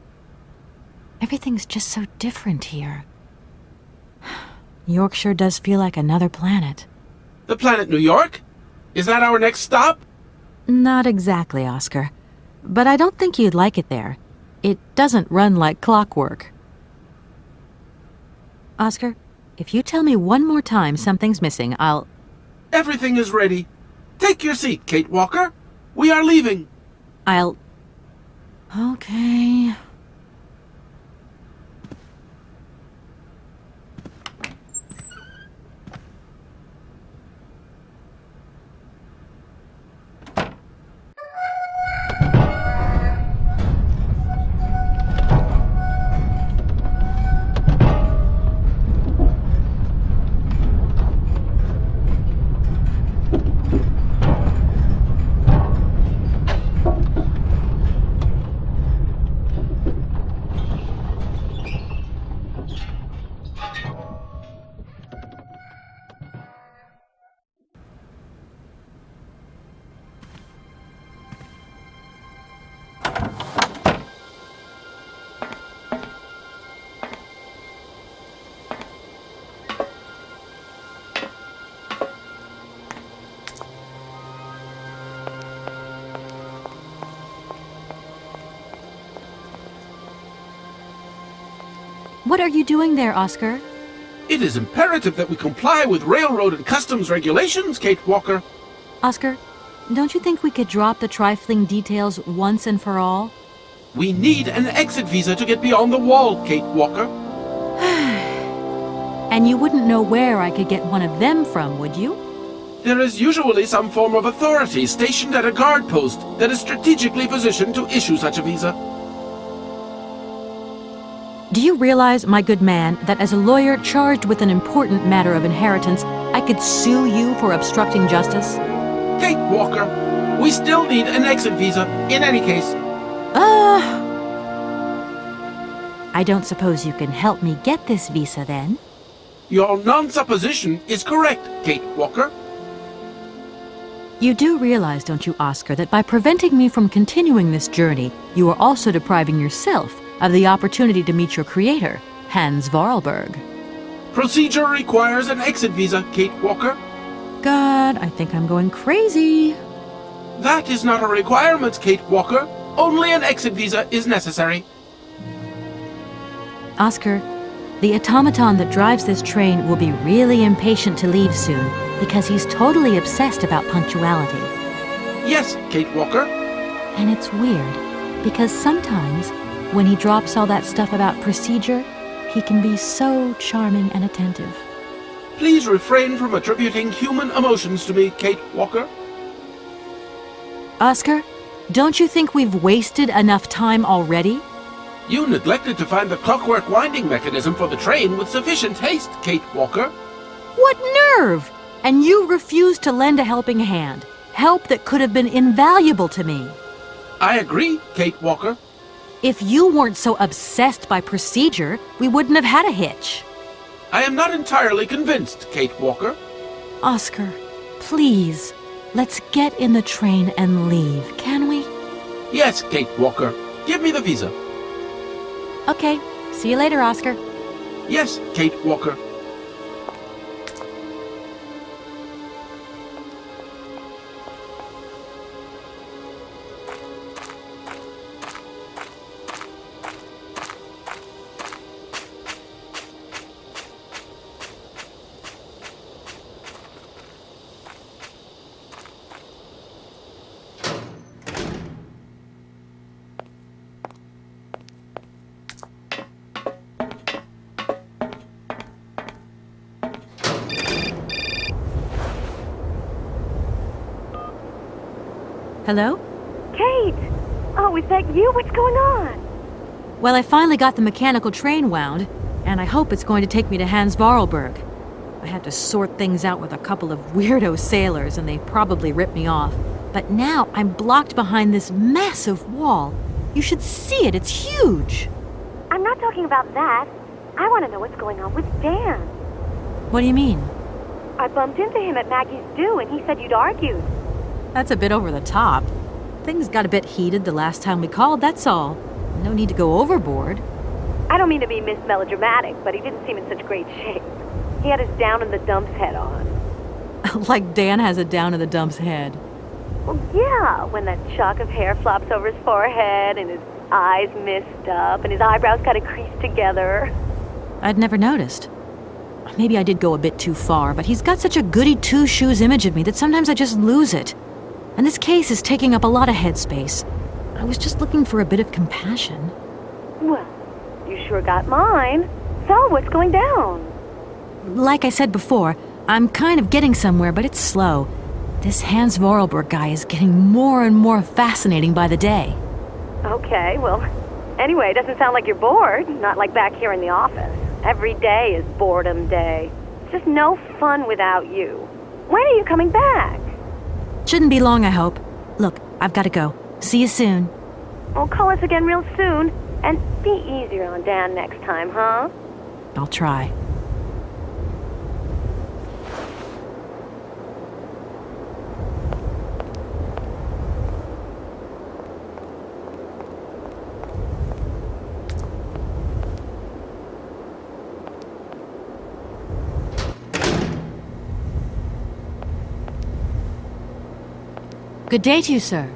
Everything's just so different here. Yorkshire does feel like another planet. The planet New York? Is that our next stop? Not exactly, Oscar. But I don't think you'd like it there. It doesn't run like clockwork. Oscar, if you tell me one more time something's missing, I'll... Everything is ready. Take your seat, Kate Walker. We are leaving. I'll... Okay... What are you doing there, Oscar? It is imperative that we comply with railroad and customs regulations, Kate Walker. Oscar, don't you think we could drop the trifling details once and for all? We need an exit visa to get beyond the wall, Kate Walker. And you wouldn't know where I could get one of them from, would you? There is usually some form of authority stationed at a guard post that is strategically positioned to issue such a visa. Do you realize, my good man, that as a lawyer charged with an important matter of inheritance, I could sue you for obstructing justice? Kate Walker, we still need an exit visa in any case. I don't suppose you can help me get this visa then? Your non-supposition is correct, Kate Walker. You do realize, don't you, Oscar, that by preventing me from continuing this journey, you are also depriving yourself of the opportunity to meet your creator, Hans Vorarlberg. Procedure requires an exit visa, Kate Walker. God, I think I'm going crazy. That is not a requirement, Kate Walker. Only an exit visa is necessary. Oscar, the automaton that drives this train will be really impatient to leave soon because he's totally obsessed about punctuality. Yes, Kate Walker. And it's weird because sometimes when he drops all that stuff about procedure, he can be so charming and attentive. Please refrain from attributing human emotions to me, Kate Walker. Oscar, don't you think we've wasted enough time already? You neglected to find the clockwork winding mechanism for the train with sufficient haste, Kate Walker. What nerve! And you refused to lend a helping hand. Help that could have been invaluable to me. I agree, Kate Walker. If you weren't so obsessed by procedure, we wouldn't have had a hitch. I am not entirely convinced, Kate Walker. Oscar, please, let's get in the train and leave, can we? Yes, Kate Walker. Give me the visa. Okay, see you later, Oscar. Yes, Kate Walker. Hello? Kate! Oh, is that you? What's going on? Well, I finally got the mechanical train wound, and I hope it's going to take me to Hans Vorarlberg. I had to sort things out with a couple of weirdo sailors, and they probably ripped me off. But now I'm blocked behind this massive wall. You should see it, it's huge! I'm not talking about that. I want to know what's going on with Dan. What do you mean? I bumped into him at Maggie's do, and he said you'd argued. That's a bit over the top. Things got a bit heated the last time we called, that's all. No need to go overboard. I don't mean to be Miss Melodramatic, but he didn't seem in such great shape. He had his down-in-the-dumps head on. Like Dan has a down-in-the-dumps head. Well, yeah, when that shock of hair flops over his forehead, and his eyes mist up, and his eyebrows kind of creased together. I'd never noticed. Maybe I did go a bit too far, but he's got such a goody two-shoes image of me that sometimes I just lose it. And this case is taking up a lot of headspace. I was just looking for a bit of compassion. Well, you sure got mine. So, what's going down? Like I said before, I'm kind of getting somewhere, but it's slow. This Hans Vorarlberg guy is getting more and more fascinating by the day. Okay, well, anyway, it doesn't sound like you're bored. Not like back here in the office. Every day is boredom day. It's just no fun without you. When are you coming back? Shouldn't be long, I hope. Look, I've got to go. See you soon. Well, call us again real soon. And be easier on Dan next time, huh? I'll try. Good day to you, sir.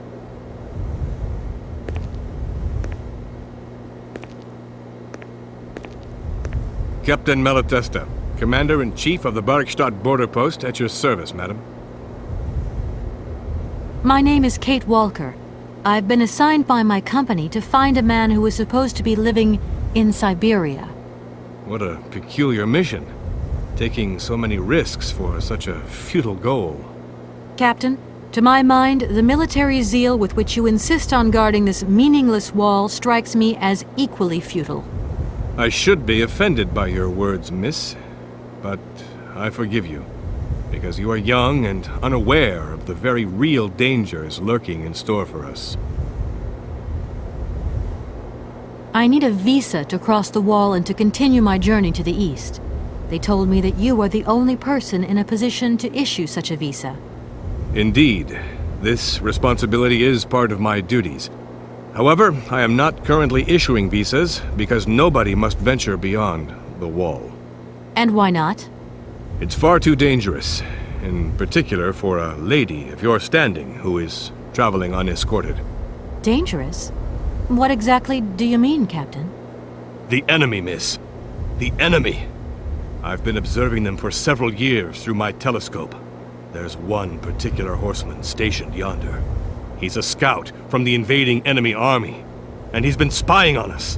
Captain Malatesta, Commander-in-Chief of the Barkstadt border post, at your service, madam. My name is Kate Walker. I've been assigned by my company to find a man who is supposed to be living in Syberia. What a peculiar mission. Taking so many risks for such a futile goal. Captain, to my mind, the military zeal with which you insist on guarding this meaningless wall strikes me as equally futile. I should be offended by your words, miss, but I forgive you, because you are young and unaware of the very real dangers lurking in store for us. I need a visa to cross the wall and to continue my journey to the east. They told me that you are the only person in a position to issue such a visa. Indeed, this responsibility is part of my duties. However, I am not currently issuing visas because nobody must venture beyond the wall. And why not? It's far too dangerous, in particular for a lady of your standing who is traveling unescorted. Dangerous? What exactly do you mean, Captain? The enemy, miss. The enemy. I've been observing them for several years through my telescope. There's one particular horseman stationed yonder. He's a scout from the invading enemy army, and he's been spying on us.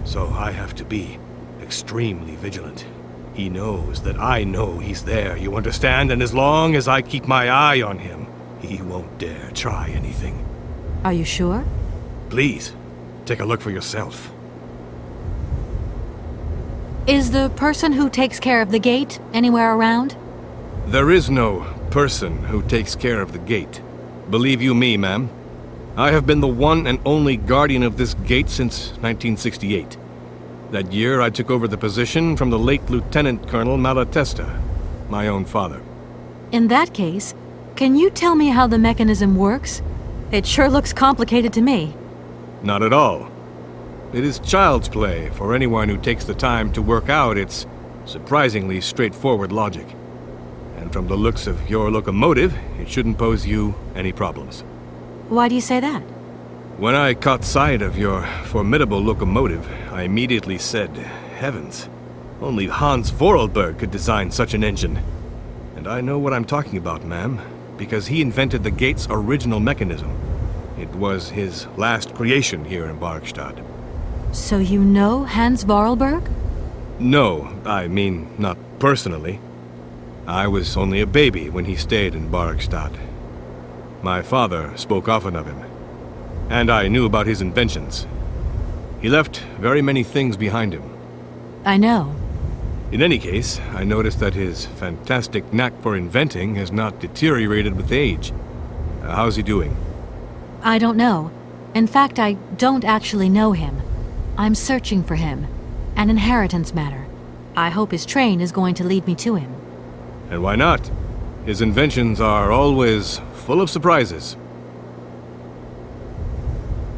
So I have to be extremely vigilant. He knows that I know he's there, you understand? And as long as I keep my eye on him, he won't dare try anything. Are you sure? Please, take a look for yourself. Is the person who takes care of the gate anywhere around? There is no person who takes care of the gate. Believe you me, ma'am. I have been the one and only guardian of this gate since 1968. That year I took over the position from the late Lieutenant Colonel Malatesta, my own father. In that case, can you tell me how the mechanism works? It sure looks complicated to me. Not at all. It is child's play for anyone who takes the time to work out its surprisingly straightforward logic. And from the looks of your locomotive, it shouldn't pose you any problems. Why do you say that? When I caught sight of your formidable locomotive, I immediately said, heavens, only Hans Vorarlberg could design such an engine. And I know what I'm talking about, ma'am, because he invented the gate's original mechanism. It was his last creation here in Barkstadt. So you know Hans Vorarlberg? No, I mean, not personally. I was only a baby when he stayed in Barkstadt. My father spoke often of him, and I knew about his inventions. He left very many things behind him. I know. In any case, I noticed that his fantastic knack for inventing has not deteriorated with age. How's he doing? I don't know. In fact, I don't actually know him. I'm searching for him. An inheritance matter. I hope his train is going to lead me to him. And why not? His inventions are always full of surprises.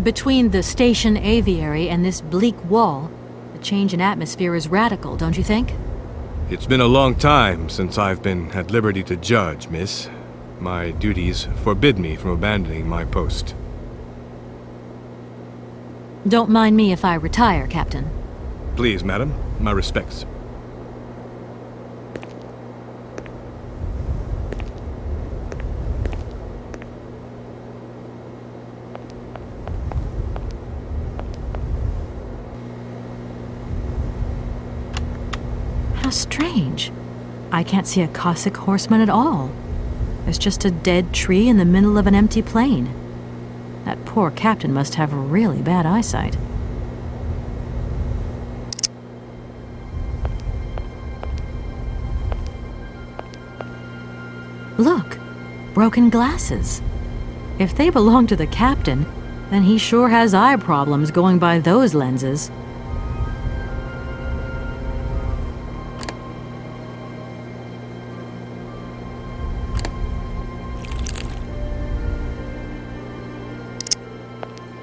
Between the station aviary and this bleak wall, the change in atmosphere is radical, don't you think? It's been a long time since I've been at liberty to judge, miss. My duties forbid me from abandoning my post. Don't mind me if I retire, Captain. Please, madam. My respects. How strange. I can't see a Cossack horseman at all. There's just a dead tree in the middle of an empty plain. That poor captain must have really bad eyesight. Look, broken glasses. If they belong to the captain, then he sure has eye problems going by those lenses.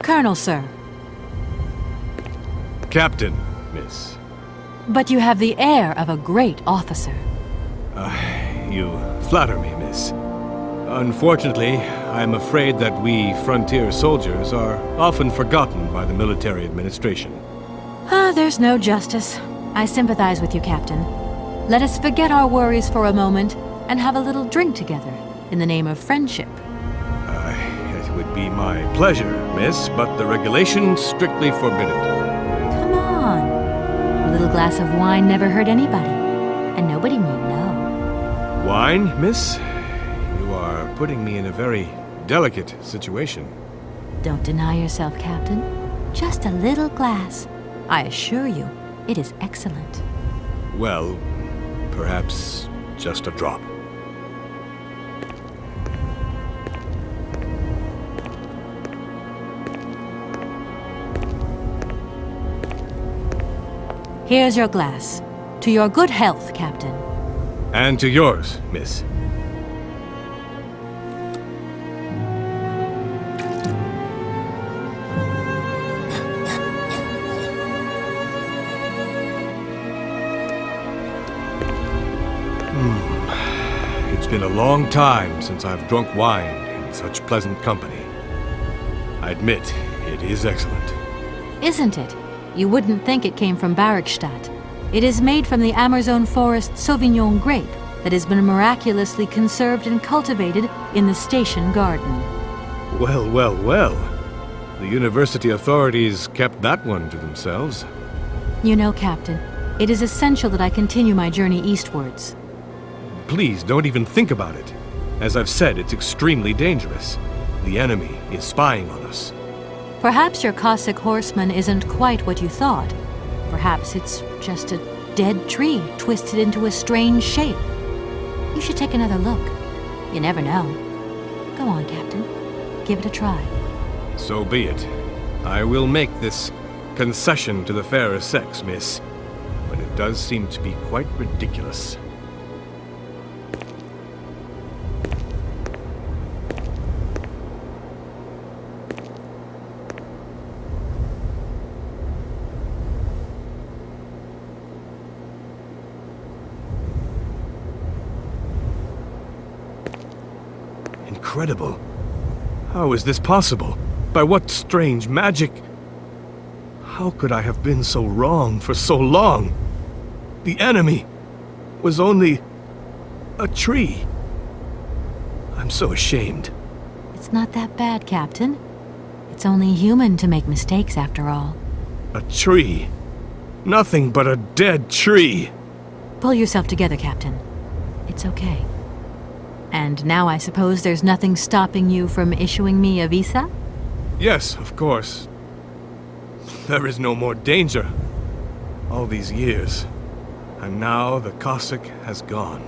Colonel, sir. Captain, miss. But you have the air of a great officer. You flatter me, miss. Unfortunately, I'm afraid that we frontier soldiers are often forgotten by the military administration. There's no justice. I sympathize with you, Captain. Let us forget our worries for a moment and have a little drink together in the name of friendship. It would be my pleasure, miss, but the regulations strictly forbid it. Come on. A little glass of wine never hurt anybody, and nobody need know. Wine, miss? You are putting me in a very delicate situation. Don't deny yourself, Captain. Just a little glass. I assure you, it is excellent. Well, perhaps just a drop. Here's your glass. To your good health, Captain. And to yours, miss. It's been a long time since I've drunk wine in such pleasant company. I admit, it is excellent. Isn't it? You wouldn't think it came from Barrickstadt. It is made from the Amazon forest Sauvignon grape that has been miraculously conserved and cultivated in the station garden. Well, well, well. The university authorities kept that one to themselves. You know, Captain, it is essential that I continue my journey eastwards. Please, don't even think about it. As I've said, it's extremely dangerous. The enemy is spying on us. Perhaps your Cossack horseman isn't quite what you thought. Perhaps it's just a dead tree twisted into a strange shape. You should take another look. You never know. Go on, Captain. Give it a try. So be it. I will make this concession to the fairer sex, miss. But it does seem to be quite ridiculous. Incredible. How is this possible? By what strange magic? How could I have been so wrong for so long? The enemy was only a tree. I'm so ashamed. It's not that bad, Captain. It's only human to make mistakes, after all. A tree. Nothing but a dead tree. Pull yourself together, Captain. It's okay. And now I suppose there's nothing stopping you from issuing me a visa? Yes, of course. There is no more danger. All these years. And now the Cossack has gone.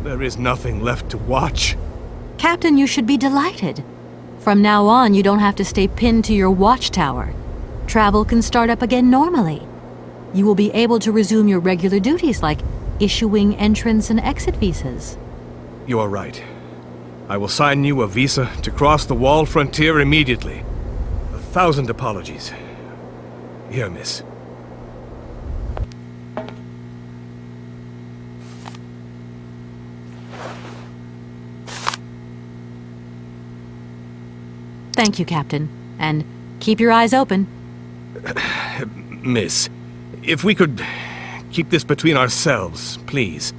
There is nothing left to watch. Captain, you should be delighted. From now on, you don't have to stay pinned to your watchtower. Travel can start up again normally. You will be able to resume your regular duties like issuing entrance and exit visas. You are right. I will sign you a visa to cross the wall frontier immediately. 1,000 apologies. Here, miss. Thank you, Captain. And keep your eyes open. Miss, if we could keep this between ourselves, please.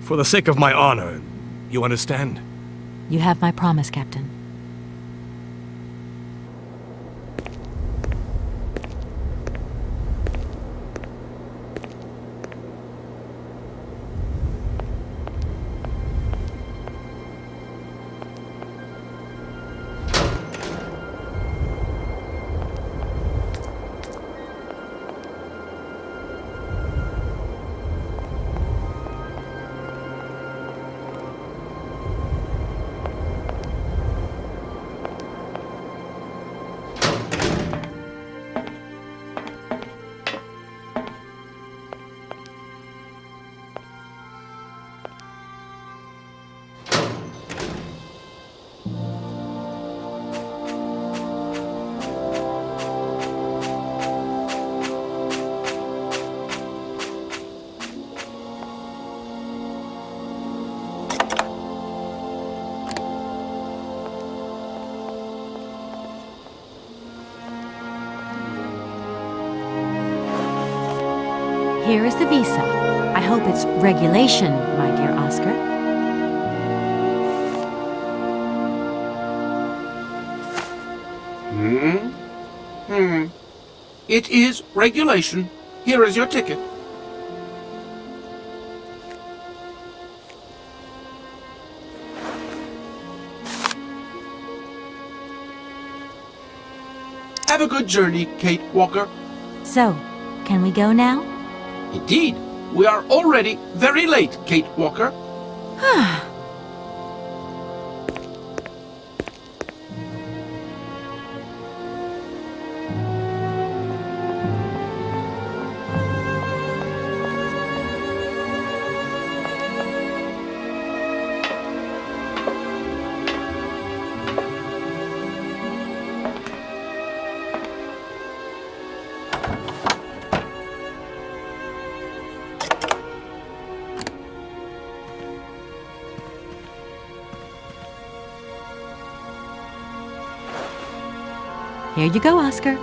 For the sake of my honor, you understand? You have my promise, Captain. Here is the visa. I hope it's regulation, my dear Oscar. It is regulation. Here is your ticket. Have a good journey, Kate Walker. So, can we go now? Indeed, we are already very late, Kate Walker. Here you go, Oscar.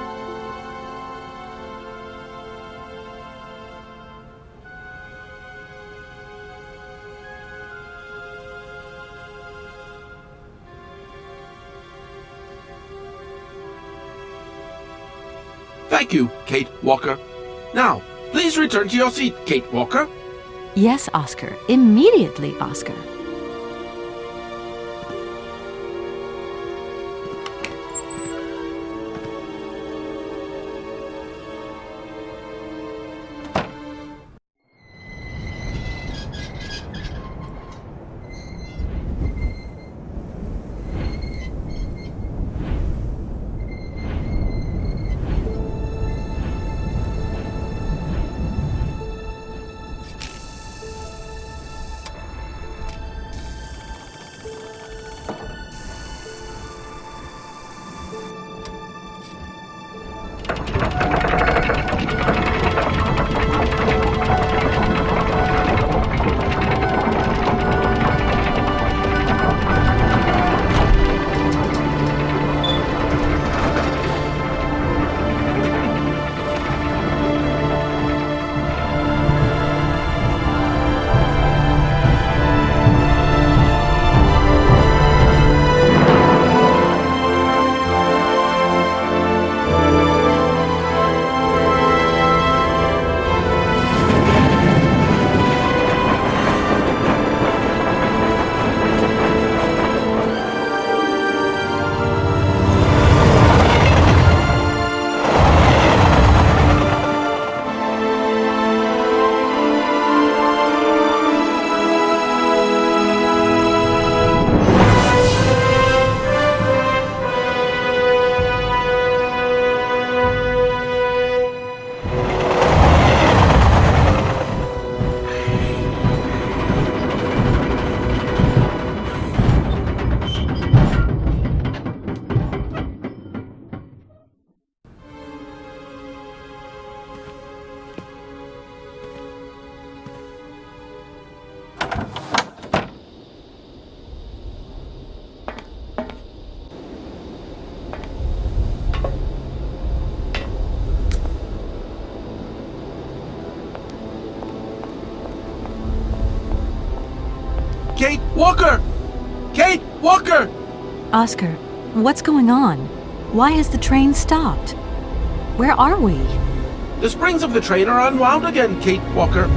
Thank you, Kate Walker. Now, please return to your seat, Kate Walker. Yes, Oscar. Immediately, Oscar. Kate Walker! Kate Walker! Oscar, what's going on? Why has the train stopped? Where are we? The springs of the train are unwound again, Kate Walker.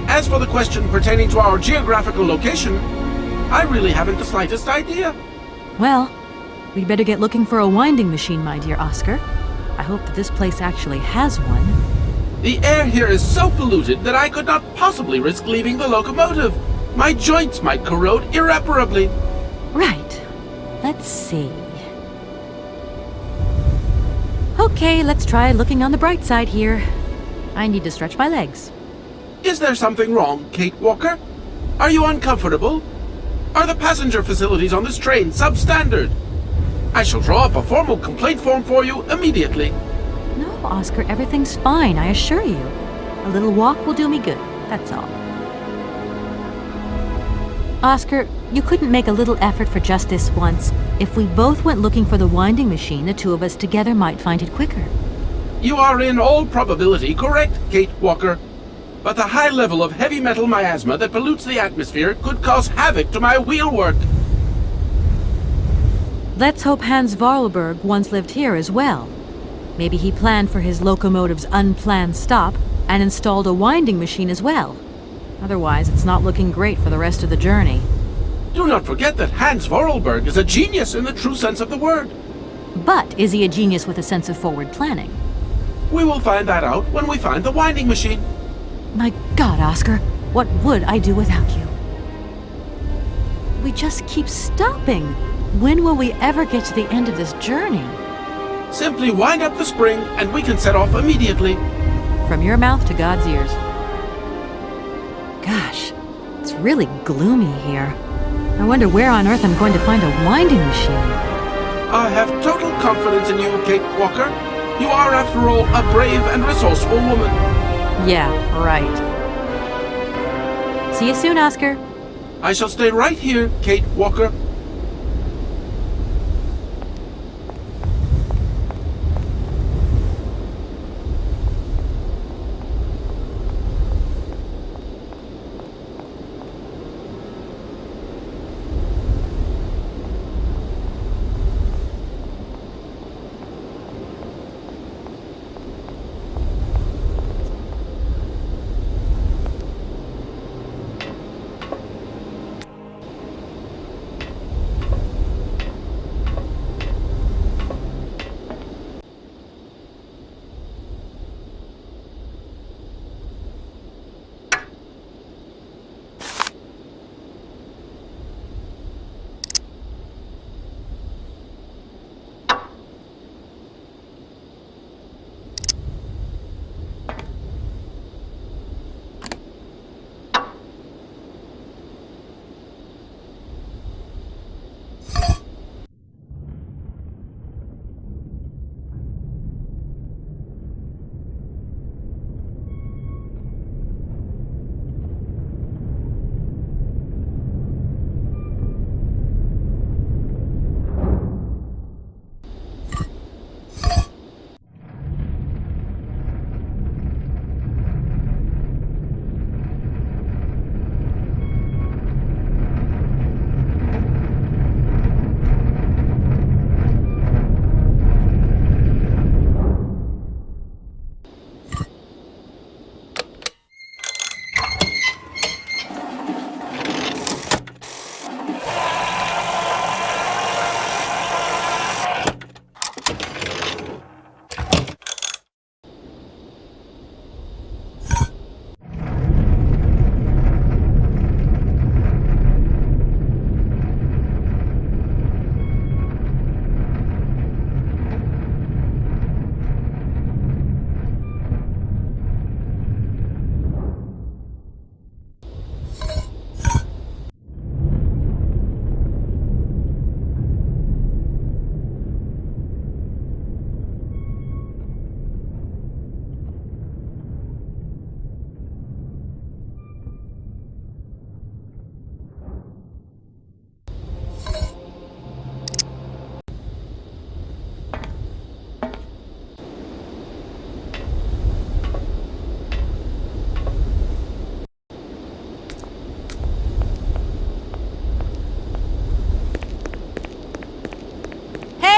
As for the question pertaining to our geographical location, I really haven't the slightest idea. Well, we'd better get looking for a winding machine, my dear Oscar. I hope that this place actually has one. The air here is so polluted that I could not possibly risk leaving the locomotive. My joints might corrode irreparably. Right. Let's see. Okay, let's try looking on the bright side here. I need to stretch my legs. Is there something wrong, Kate Walker? Are you uncomfortable? Are the passenger facilities on this train substandard? I shall draw up a formal complaint form for you immediately. No, Oscar, everything's fine, I assure you. A little walk will do me good, that's all. Oscar, you couldn't make a little effort for just this once. If we both went looking for the winding machine, the two of us together might find it quicker. You are in all probability correct, Kate Walker. but the high level of heavy metal miasma that pollutes the atmosphere could cause havoc to my wheelwork. Let's hope Hans Vorarlberg once lived here as well. Maybe he planned for his locomotive's unplanned stop and installed a winding machine as well. Otherwise, it's not looking great for the rest of the journey. Do not forget that Hans Vorarlberg is a genius in the true sense of the word. But is he a genius with a sense of forward planning? We will find that out when we find the winding machine. My God, Oscar, what would I do without you? We just keep stopping. When will we ever get to the end of this journey? Simply wind up the spring and we can set off immediately. From your mouth to God's ears. Gosh, it's really gloomy here. I wonder where on earth I'm going to find a winding machine. I have total confidence in you, Kate Walker. You are, after all, a brave and resourceful woman. Yeah, right. See you soon, Oscar. I shall stay right here, Kate Walker.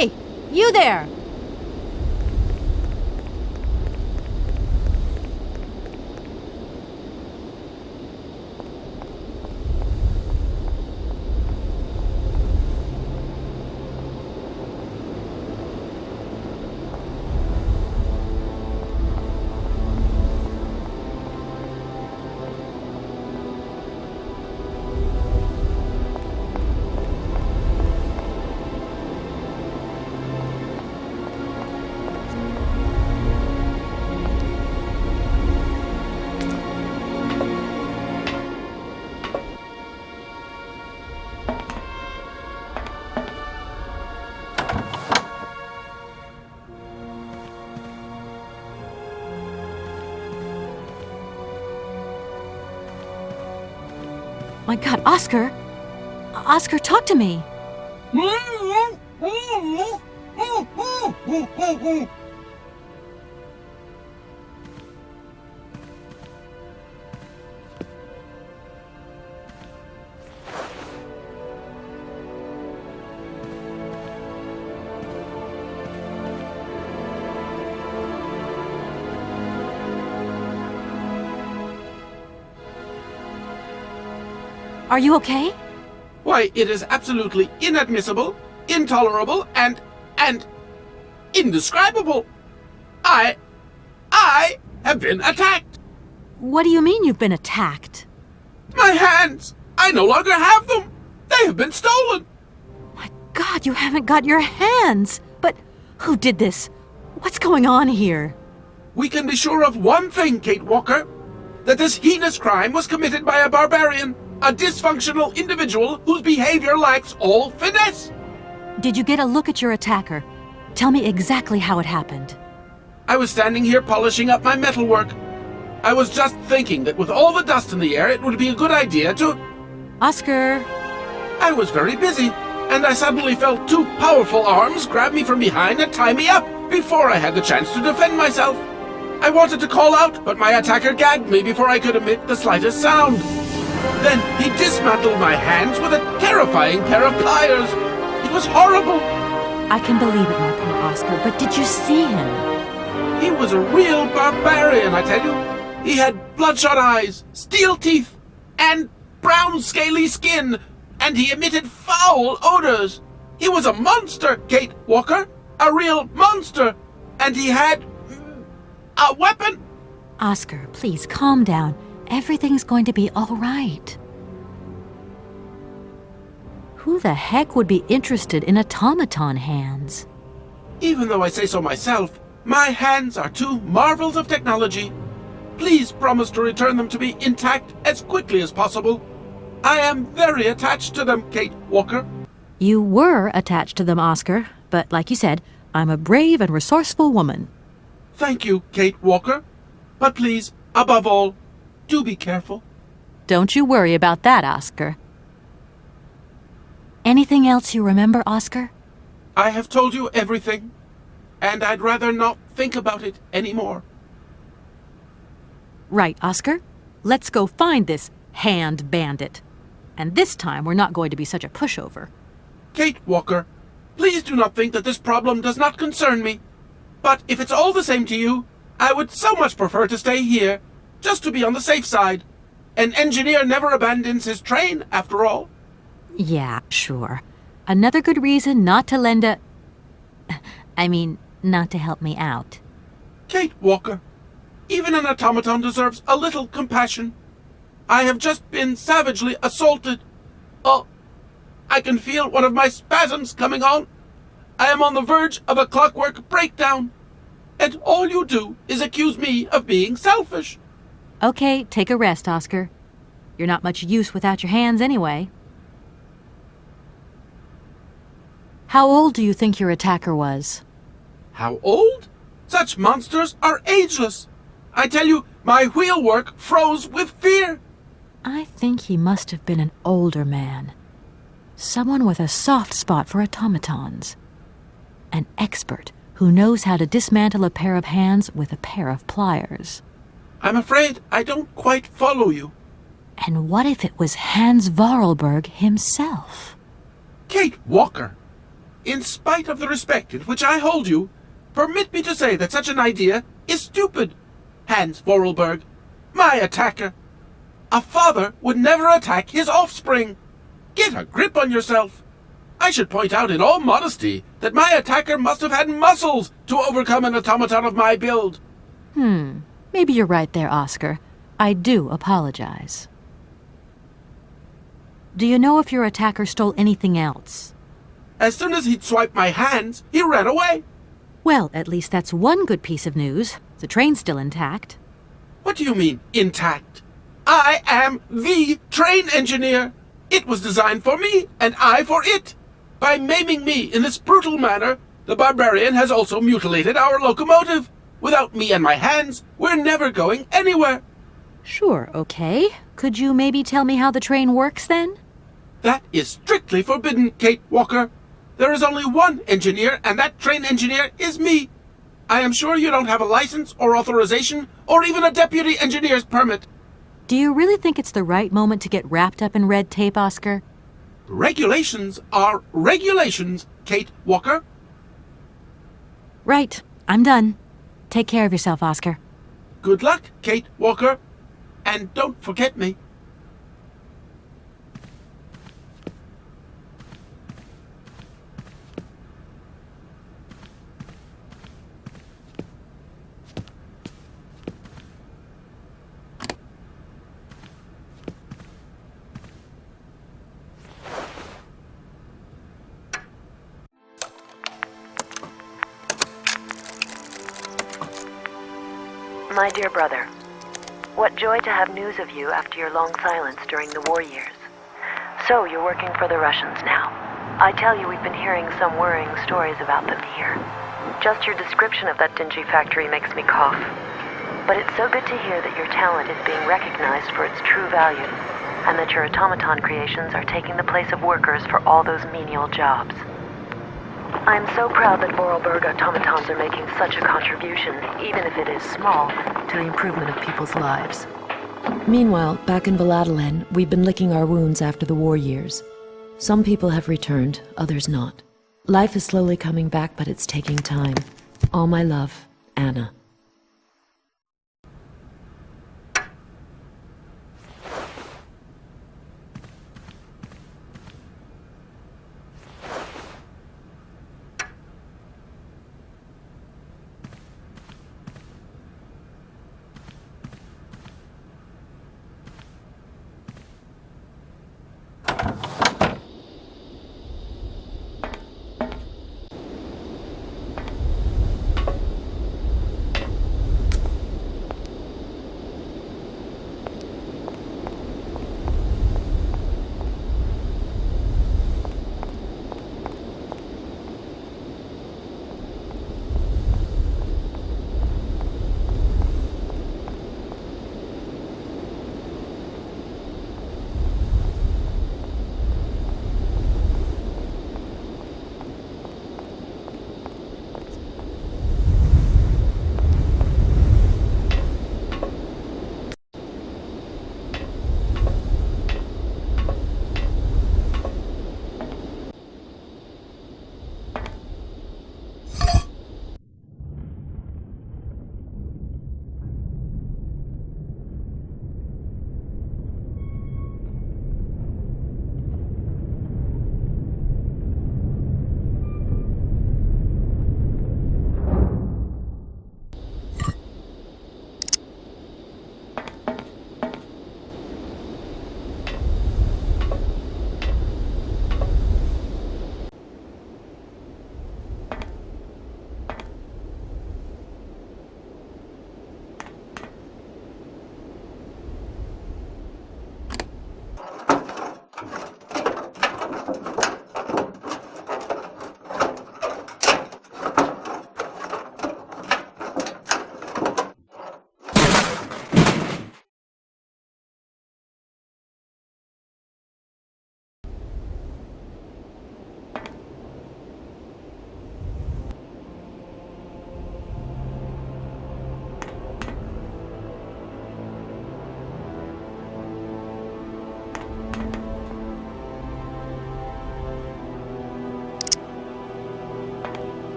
Hey, you there! My God, Oscar! Oscar, talk to me! Are you okay? Why, it is absolutely inadmissible, intolerable, and indescribable. I have been attacked. What do you mean you've been attacked? My hands! I no longer have them! They have been stolen! God, you haven't got your hands! But who did this? What's going on here? We can be sure of one thing, Kate Walker. That this heinous crime was committed by a barbarian, a dysfunctional individual whose behavior lacks all finesse. Did you get a look at your attacker? Tell me exactly how it happened. I was standing here polishing up my metalwork. I was just thinking that with all the dust in the air, it would be a good idea to... Oscar! I was very busy, and I suddenly felt two powerful arms grab me from behind and tie me up before I had the chance to defend myself. I wanted to call out, but my attacker gagged me before I could emit the slightest sound. Then he dismantled my hands with a terrifying pair of pliers. It was horrible. I can believe it, my poor Oscar, but did you see him? He was a real barbarian, I tell you. He had bloodshot eyes, steel teeth, and brown scaly skin, and he emitted foul odors. He was a monster, Kate Walker, a real monster, and he had a weapon. Oscar, please calm down. Everything's going to be all right. Who the heck would be interested in automaton hands? Even though I say so myself, my hands are two marvels of technology. Please promise to return them to me intact as quickly as possible. I am very attached to them, Kate Walker. You were attached to them, Oscar, but like you said, I'm a brave and resourceful woman. Thank you, Kate Walker. But please, above all, do be careful. Don't you worry about that, Oscar. Anything else you remember, Oscar? I have told you everything, and I'd rather not think about it anymore. Right, Oscar. Let's go find this hand bandit. And this time we're not going to be such a pushover. Kate Walker, please do not think that this problem does not concern me. But if it's all the same to you, I would so much prefer to stay here, just to be on the safe side. An engineer never abandons his train, after all. Yeah, sure. Another good reason not to lend a... not to help me out. Kate Walker, even an automaton deserves a little compassion. I have just been savagely assaulted. Oh, I can feel one of my spasms coming on. I am on the verge of a clockwork breakdown. And all you do is accuse me of being selfish. Okay, take a rest, Oscar. You're not much use without your hands anyway. How old do you think your attacker was? How old? Such monsters are ageless. I tell you, my wheelwork froze with fear. I think he must have been an older man. Someone with a soft spot for automatons. An expert who knows how to dismantle a pair of hands with a pair of pliers. I'm afraid I don't quite follow you. And what if it was Hans Vorarlberg himself? Kate Walker, in spite of the respect in which I hold you, permit me to say that such an idea is stupid. Hans Vorarlberg, my attacker. A father would never attack his offspring. Get a grip on yourself. I should point out in all modesty that my attacker must have had muscles to overcome an automaton of my build. Maybe you're right there, Oscar. I do apologize. Do you know if your attacker stole anything else? As soon as he'd swiped my hands, he ran away. Well, at least that's one good piece of news. The train's still intact. What do you mean, intact? I am the train engineer. It was designed for me, and I for it. By maiming me in this brutal manner, the barbarian has also mutilated our locomotive. Without me and my hands, we're never going anywhere. Sure, okay. Could you maybe tell me how the train works, then? That is strictly forbidden, Kate Walker. There is only one engineer, and that train engineer is me. I am sure you don't have a license or authorization or even a deputy engineer's permit. Do you really think it's the right moment to get wrapped up in red tape, Oscar? Regulations are regulations, Kate Walker. Right. I'm done. Take care of yourself, Oscar. Good luck, Kate Walker. And don't forget me. My dear brother, what joy to have news of you after your long silence during the war years. So, you're working for the Russians now. I tell you, we've been hearing some worrying stories about them here. Just your description of that dingy factory makes me cough. But it's so good to hear that your talent is being recognized for its true value, and that your automaton creations are taking the place of workers for all those menial jobs. I'm so proud that Vorarlberg automatons are making such a contribution, even if it is small, to the improvement of people's lives. Meanwhile, back in Valladolid, we've been licking our wounds after the war years. Some people have returned, others not. Life is slowly coming back, but it's taking time. All my love, Anna.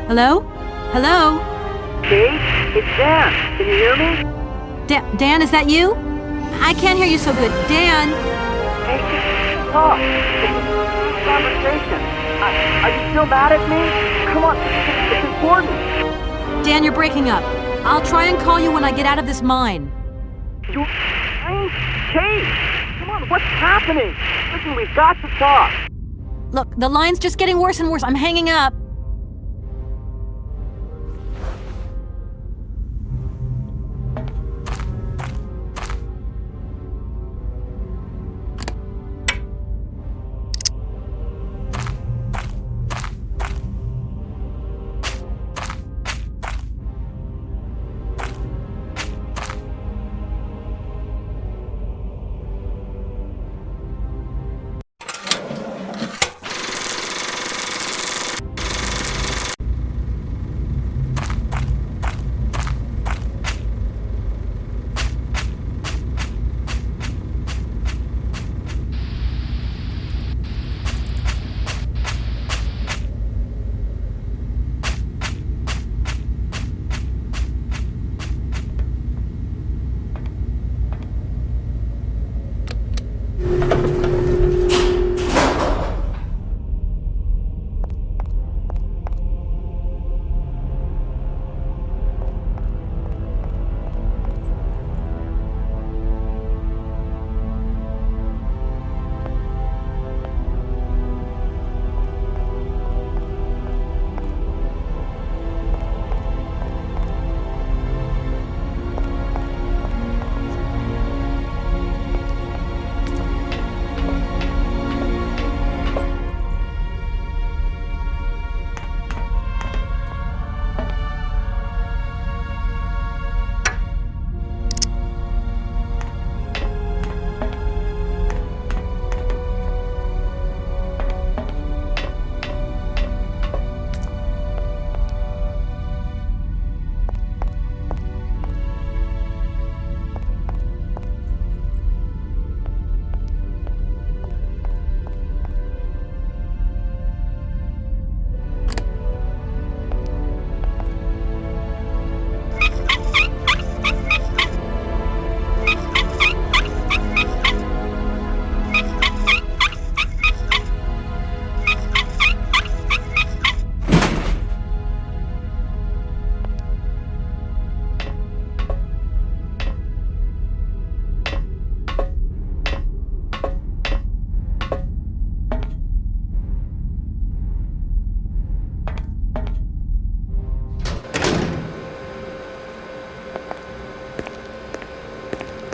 Hello? Hello? Kate? It's Dan. Can you hear me? Dan, is that you? I can't hear you so good. Dan? Hey, talk. It's a conversation. Are you still mad at me? Come on, it's important. Dan, you're breaking up. I'll try and call you when I get out of this mine. Kate! Come on, what's happening? Listen, we've got to talk. Look, the line's just getting worse and worse. I'm hanging up.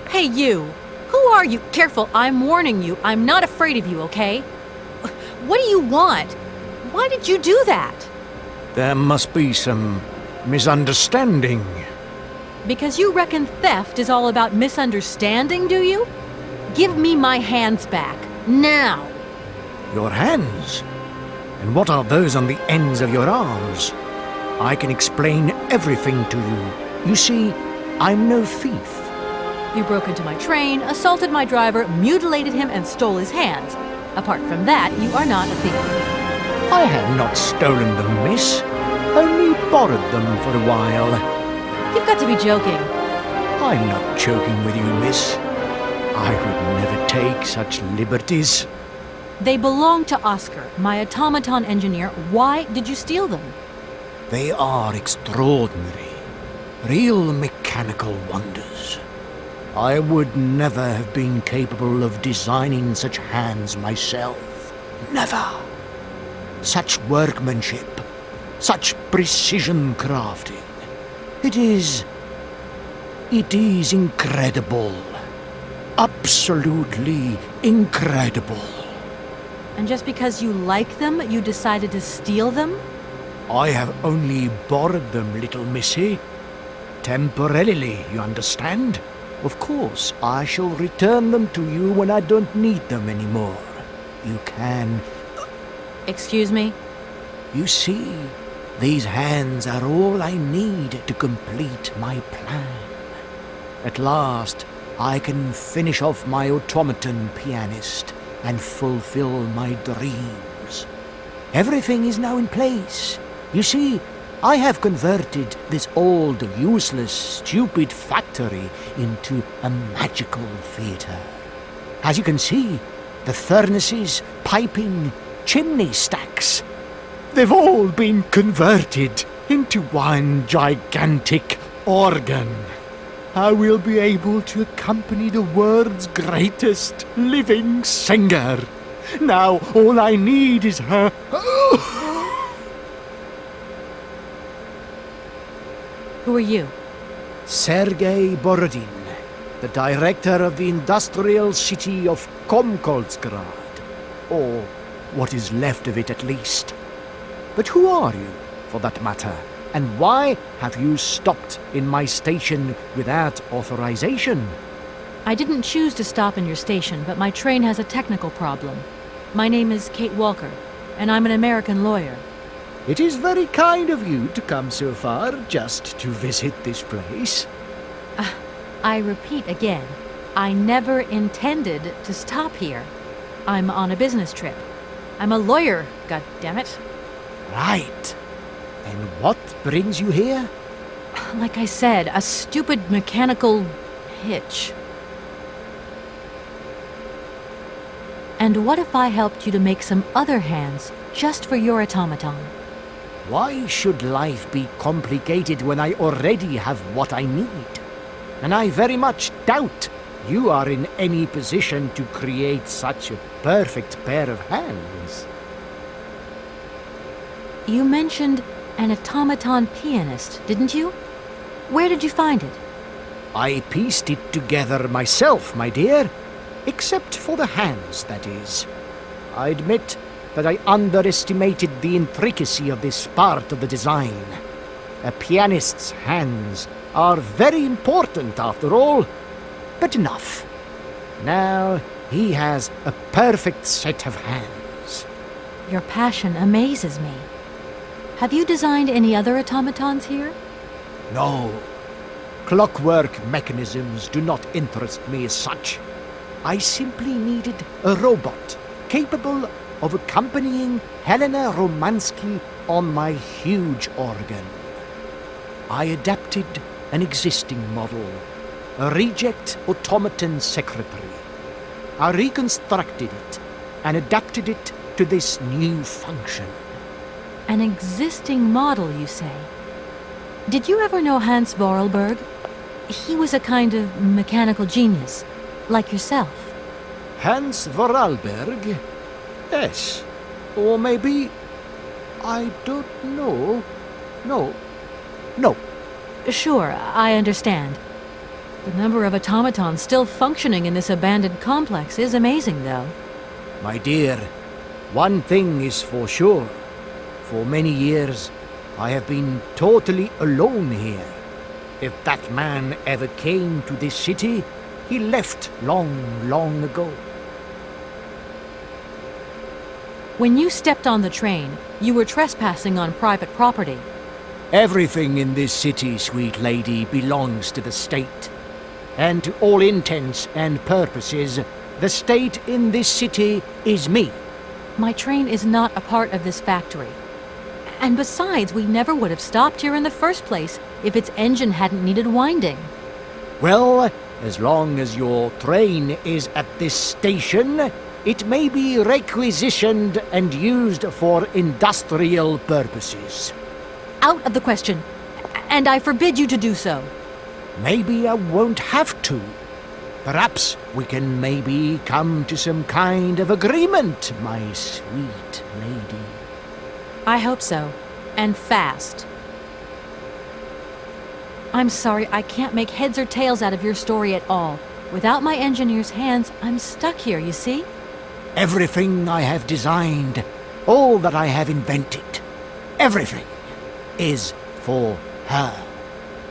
Hey, you! Who are you? Careful, I'm warning you. I'm not afraid of you, okay? What do you want? Why did you do that? There must be some misunderstanding. Because you reckon theft is all about misunderstanding, do you? Give me my hands back. Now! Your hands? And what are those on the ends of your arms? I can explain everything to you. You see, I'm no thief. You broke into my train, assaulted my driver, mutilated him, and stole his hands. Apart from that, you are not a thief. I have not stolen them, miss. Only borrowed them for a while. You've got to be joking. I'm not joking with you, miss. I would never take such liberties. They belong to Oscar, my automaton engineer. Why did you steal them? They are extraordinary. Real mechanical wonders. I would never have been capable of designing such hands myself. Never. Such workmanship, such precision crafting. It is incredible. Absolutely incredible. And just because you like them, you decided to steal them? I have only borrowed them, little missy. Temporarily, you understand? Of course, I shall return them to you when I don't need them anymore. You can... Excuse me? You see, these hands are all I need to complete my plan. At last, I can finish off my automaton pianist and fulfill my dreams. Everything is now in place. You see, I have converted this old, useless, stupid factory into a magical theatre. As you can see, the furnaces, piping, chimney stacks, they've all been converted into one gigantic organ. I will be able to accompany the world's greatest living singer. Now all I need is her... Who are you? Sergei Borodin, the director of the industrial city of Komkoltsgrad. Or what is left of it, at least. But who are you, for that matter? And why have you stopped in my station without authorization? I didn't choose to stop in your station, but my train has a technical problem. My name is Kate Walker, and I'm an American lawyer. It is very kind of you to come so far just to visit this place. I repeat again, I never intended to stop here. I'm on a business trip. I'm a lawyer, goddammit. Right. And what brings you here? Like I said, a stupid mechanical hitch. And what if I helped you to make some other hands just for your automaton? Why should life be complicated when I already have what I need? And I very much doubt you are in any position to create such a perfect pair of hands. You mentioned an automaton pianist, didn't you? Where did you find it? I pieced it together myself, my dear. Except for the hands, that is. I admit that I underestimated the intricacy of this part of the design. A pianist's hands are very important, after all. But enough. Now he has a perfect set of hands. Your passion amazes me. Have you designed any other automatons here? No. Clockwork mechanisms do not interest me as such. I simply needed a robot capable of accompanying Helena Romansky on my huge organ. I adapted an existing model, a reject automaton secretary. I reconstructed it and adapted it to this new function. An existing model, you say? Did you ever know Hans Vorarlberg? He was a kind of mechanical genius, like yourself. Hans Vorarlberg? Yes. Or maybe... I don't know. No. Sure, I understand. The number of automatons still functioning in this abandoned complex is amazing, though. My dear, one thing is for sure. For many years, I have been totally alone here. If that man ever came to this city, he left long ago. When you stepped on the train, you were trespassing on private property. Everything in this city, sweet lady, belongs to the state. And to all intents and purposes, the state in this city is me. My train is not a part of this factory. And besides, we never would have stopped here in the first place if its engine hadn't needed winding. Well, as long as your train is at this station, it may be requisitioned and used for industrial purposes. Out of the question. And I forbid you to do so. Maybe I won't have to. Perhaps we can maybe come to some kind of agreement, my sweet lady. I hope so. And fast. I'm sorry, I can't make heads or tails out of your story at all. Without my engineer's hands, I'm stuck here, you see? Everything I have designed, all that I have invented, everything is for her.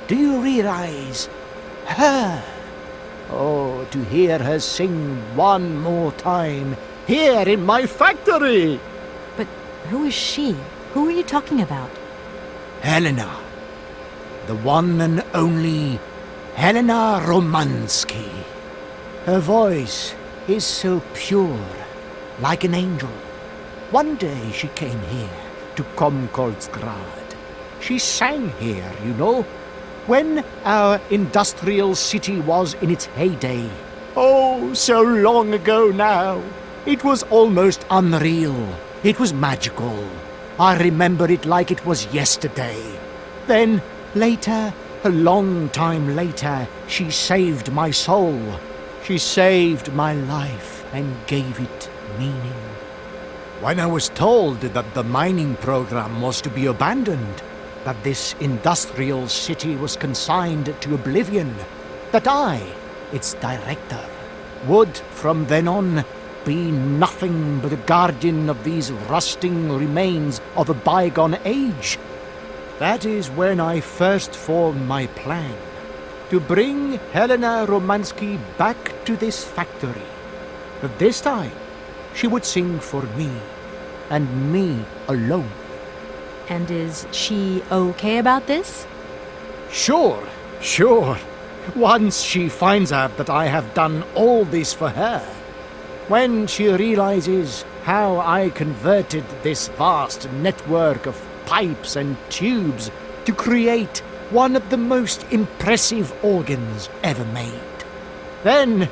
Do you realize? Her. Oh, to hear her sing one more time, here in my factory! But who is she? Who are you talking about? Helena. The one and only Helena Romansky. Her voice is so pure, like an angel. One day she came here to Komkoltsgrad. She sang here, you know, when our industrial city was in its heyday. Oh, so long ago now. It was almost unreal. It was magical. I remember it like it was yesterday. Then, later, a long time later, she saved my soul. She saved my life and gave it meaning. When I was told that the mining program was to be abandoned, that this industrial city was consigned to oblivion, that I, its director, would from then on be nothing but a guardian of these rusting remains of a bygone age, that is when I first formed my plan to bring Helena Romansky back to this factory. But this time, she would sing for me, and me alone. And is she okay about this? Sure. Once she finds out that I have done all this for her, when she realizes how I converted this vast network of pipes and tubes to create one of the most impressive organs ever made, then,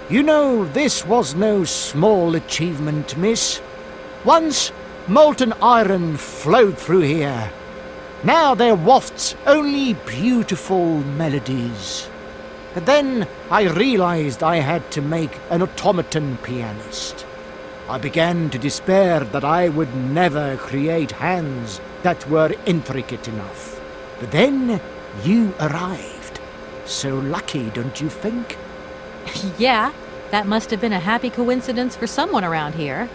you know, this was no small achievement, miss. Once molten iron flowed through here. Now there wafts only beautiful melodies. But then I realized I had to make an automaton pianist. I began to despair that I would never create hands that were intricate enough. But then you arrived. So lucky, don't you think? Yeah, that must have been a happy coincidence for someone around here.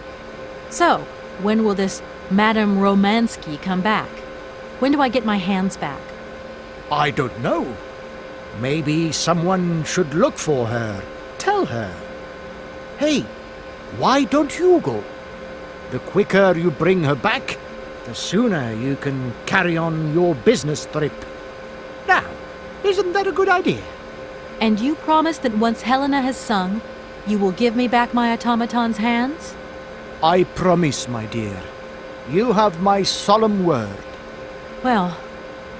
So, when will this Madame Romansky come back? When do I get my hands back? I don't know. Maybe someone should look for her. Tell her. Hey, why don't you go? The quicker you bring her back, the sooner you can carry on your business trip. Now, isn't that a good idea? And you promise that once Helena has sung, you will give me back my automaton's hands? I promise, my dear. You have my solemn word. Well,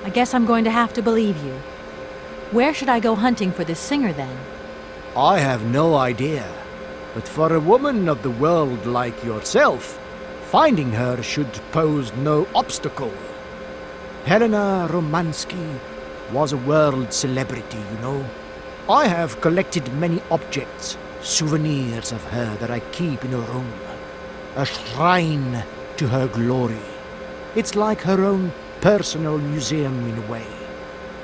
I guess I'm going to have to believe you. Where should I go hunting for this singer, then? I have no idea. But for a woman of the world like yourself, finding her should pose no obstacle. Helena Romansky was a world celebrity, you know. I have collected many objects, souvenirs of her that I keep in a room. A shrine to her glory. It's like her own personal museum in a way.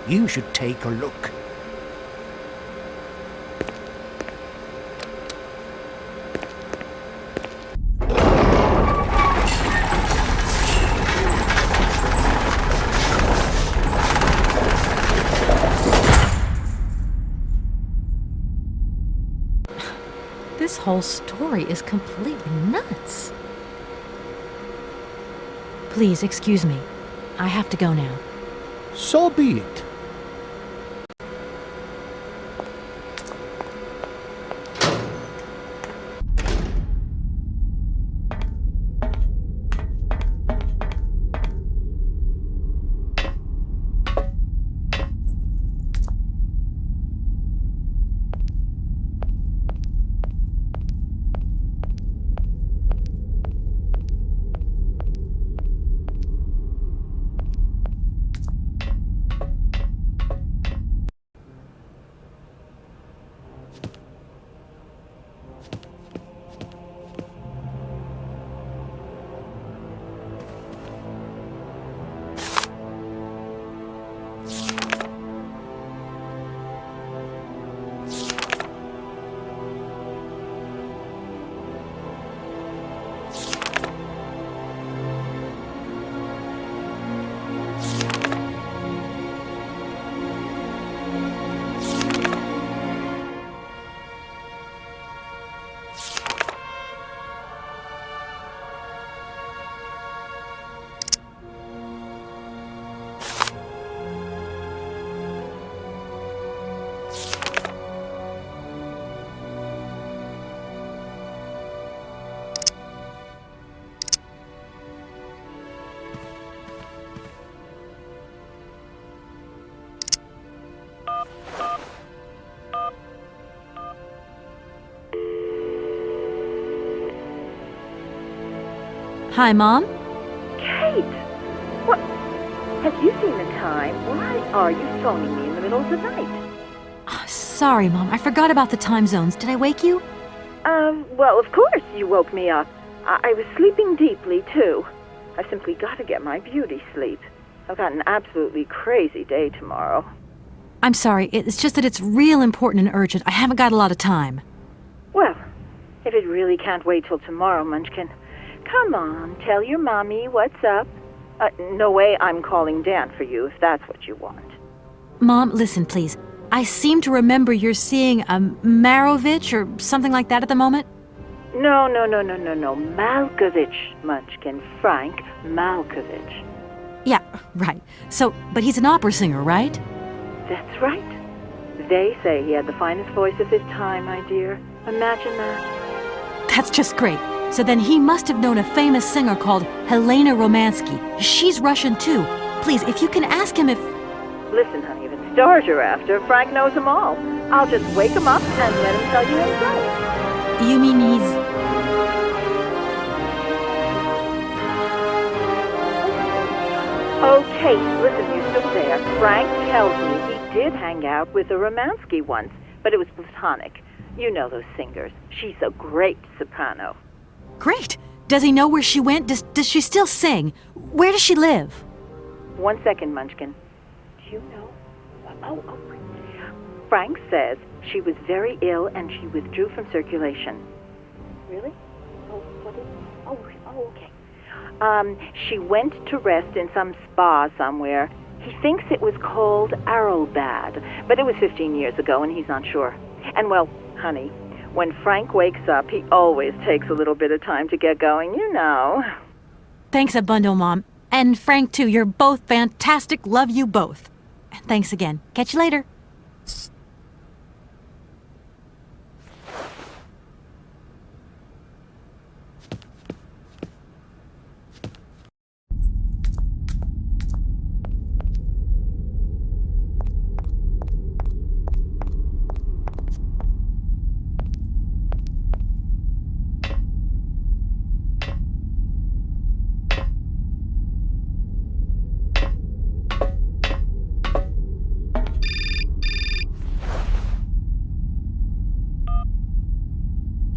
You should take a look. This whole story is completely nuts. Please excuse me. I have to go now. So be it. Hi, Mom. Kate! What? Have you seen the time? Why are you phoning me in the middle of the night? Sorry, Mom. I forgot about the time zones. Did I wake you? Well, of course you woke me up. I was sleeping deeply, too. I've simply got to get my beauty sleep. I've got an absolutely crazy day tomorrow. I'm sorry. It's just that it's real important and urgent. I haven't got a lot of time. Well, if it really can't wait till tomorrow, Munchkin, come on, tell your mommy what's up. No way I'm calling Dan for you, if that's what you want. Mom, listen, please. I seem to remember you're seeing a Marovich or something like that at the moment. No. Malkovich, Munchkin. Frank Malkovich. Yeah, right. So, but he's an opera singer, right? That's right. They say he had the finest voice of his time, my dear. Imagine that. That's just great. So then he must have known a famous singer called Helena Romansky. She's Russian, too. Please, if you can ask him if... Listen, honey, if it's stars you're after, Frank knows them all. I'll just wake him up and let him tell you himself. You mean he's... Okay, listen, you're still there. Frank tells me he did hang out with a Romansky once, but it was platonic. You know those singers. She's a great soprano. Great! Does he know where she went? Does she still sing? Where does she live? 1 second, Munchkin. Do you know? Oh. Frank says she was very ill and she withdrew from circulation. Really? Okay. She went to rest in some spa somewhere. He thinks it was called Arlbad, but it was 15 years ago and he's not sure. And well, honey, when Frank wakes up, he always takes a little bit of time to get going, you know. Thanks a bundle, Mom. And Frank, too. You're both fantastic. Love you both. And thanks again. Catch you later.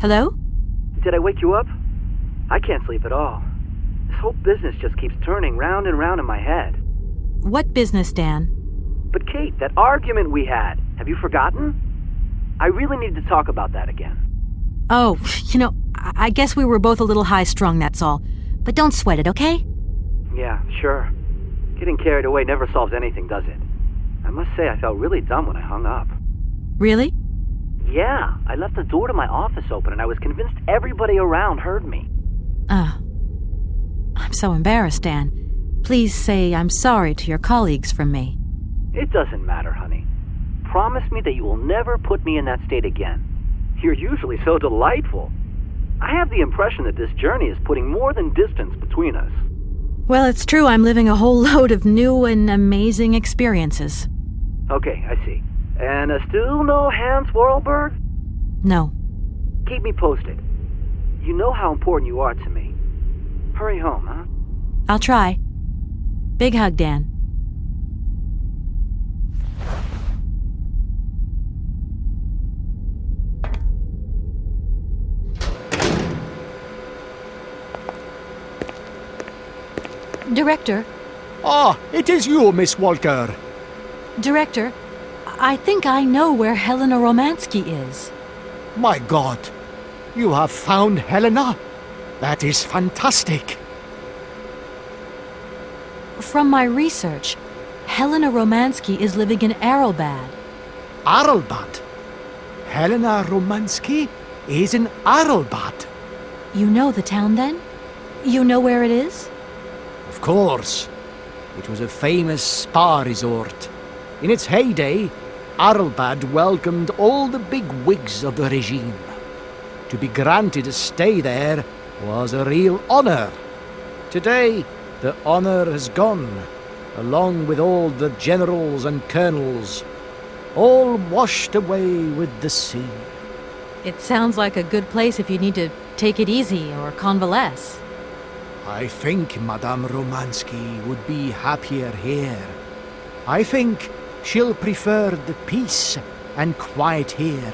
Hello? Did I wake you up? I can't sleep at all. This whole business just keeps turning round and round in my head. What business, Dan? But Kate, that argument we had, have you forgotten? I really need to talk about that again. Oh, I guess we were both a little high-strung, that's all. But don't sweat it, okay? Yeah, sure. Getting carried away never solves anything, does it? I must say I felt really dumb when I hung up. Really? Yeah, I left the door to my office open and I was convinced everybody around heard me. I'm so embarrassed, Dan. Please say I'm sorry to your colleagues from me. It doesn't matter, honey. Promise me that you will never put me in that state again. You're usually so delightful. I have the impression that this journey is putting more than distance between us. Well, it's true I'm living a whole load of new and amazing experiences. Okay, I see. And still no Hans Vorarlberg? No. Keep me posted. You know how important you are to me. Hurry home, huh? I'll try. Big hug, Dan. Director? Ah, it is you, Miss Walker. Director, I think I know where Helena Romansky is. My God, you have found Helena? That is fantastic. From my research, Helena Romansky is living in Arlbad. Arlbad? Helena Romansky is in Arlbad. You know the town, then? You know where it is? Of course. It was a famous spa resort. In its heyday, Arlbad welcomed all the big wigs of the regime. To be granted a stay there was a real honor. Today, the honor has gone, along with all the generals and colonels, all washed away with the sea. It sounds like a good place if you need to take it easy or convalesce. I think Madame Romansky would be happier here. I think she'll prefer the peace and quiet here,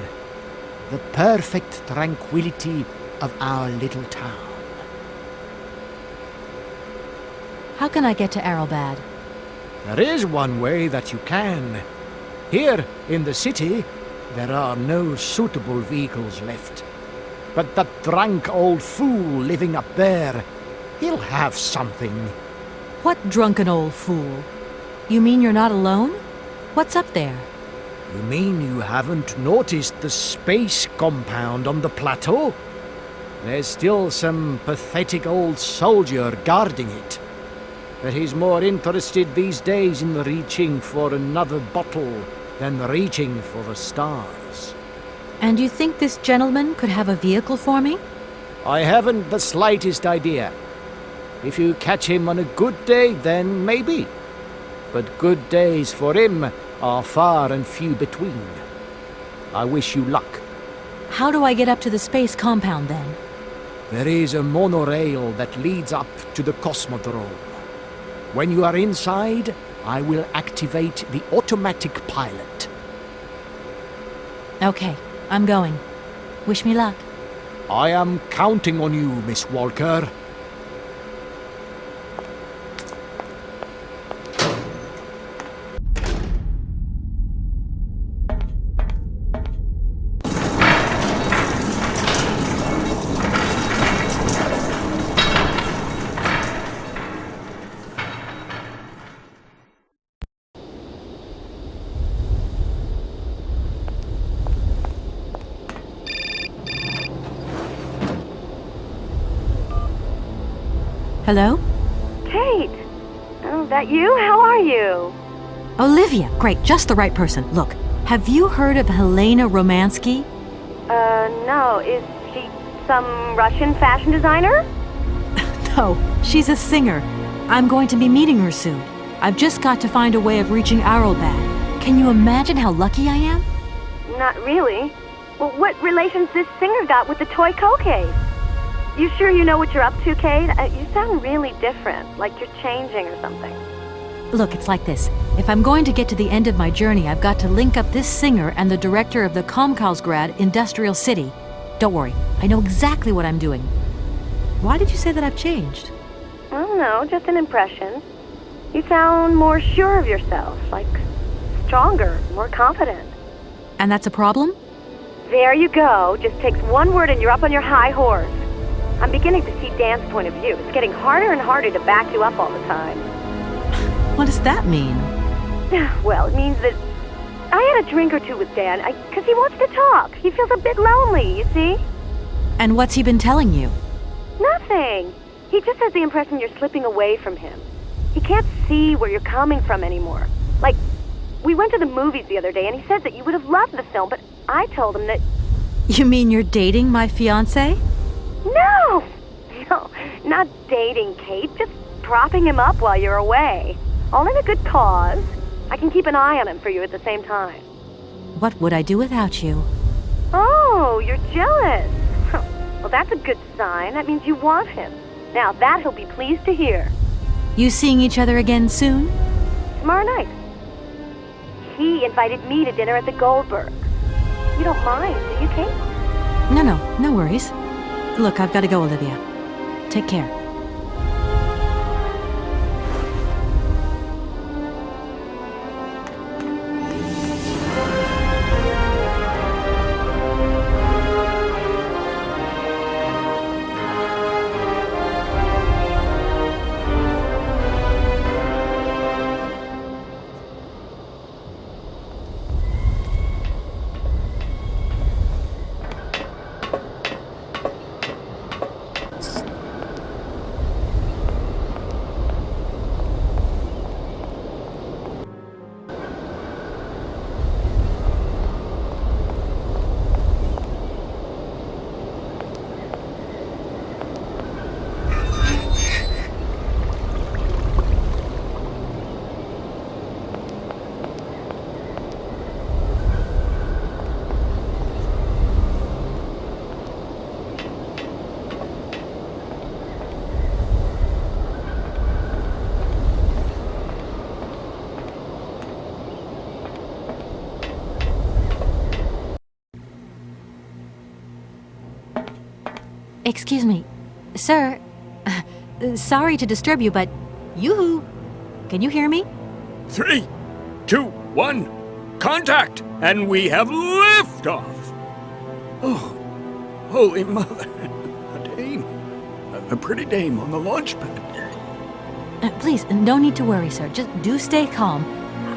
the perfect tranquility of our little town. How can I get to Arrowbad? There is one way that you can. Here in the city, there are no suitable vehicles left. But that drunk old fool living up there, he'll have something. What drunken old fool? You mean you're not alone? What's up there? You mean you haven't noticed the space compound on the plateau? There's still some pathetic old soldier guarding it. But he's more interested these days in reaching for another bottle than reaching for the stars. And you think this gentleman could have a vehicle for me? I haven't the slightest idea. If you catch him on a good day, then maybe. But good days for him are far and few between. I wish you luck. How do I get up to the space compound, then? There is a monorail that leads up to the Cosmodrome. When you are inside, I will activate the automatic pilot. Okay, I'm going. Wish me luck. I am counting on you, Miss Walker. Hello? Kate! Oh, that you? How are you? Olivia! Great, just the right person. Look, have you heard of Helena Romansky? No. Is she some Russian fashion designer? No, she's a singer. I'm going to be meeting her soon. I've just got to find a way of reaching Arrowbad. Can you imagine how lucky I am? Not really. Well, what relation's this singer got with the toy case? You sure you know what you're up to, Kate? You sound really different, like you're changing or something. Look, it's like this. If I'm going to get to the end of my journey, I've got to link up this singer and the director of the Comkausgrad Industrial City. Don't worry, I know exactly what I'm doing. Why did you say that I've changed? I don't know, just an impression. You sound more sure of yourself, like stronger, more confident. And that's a problem? There you go. Just takes one word and you're up on your high horse. I'm beginning to see Dan's point of view. It's getting harder and harder to back you up all the time. What does that mean? Well, it means that I had a drink or two with Dan, because he wants to talk. He feels a bit lonely, you see? And what's he been telling you? Nothing. He just has the impression you're slipping away from him. He can't see where you're coming from anymore. Like, we went to the movies the other day, and he said that you would have loved the film, but I told him that... You mean you're dating my fiancé? No, not dating, Kate. Just propping him up while you're away. All in a good cause. I can keep an eye on him for you at the same time. What would I do without you? Oh, you're jealous. Well, that's a good sign. That means you want him. Now, that he'll be pleased to hear. You seeing each other again soon? Tomorrow night. He invited me to dinner at the Goldbergs. You don't mind, do you, Kate? No worries. Look, I've got to go, Olivia. Take care. Excuse me. Sir, sorry to disturb you, but yoo-hoo! Can you hear me? 3, 2, 1, contact! And we have liftoff! Oh, holy mother. A dame. A pretty dame on the launch pad. Please, no need to worry, sir. Just do stay calm.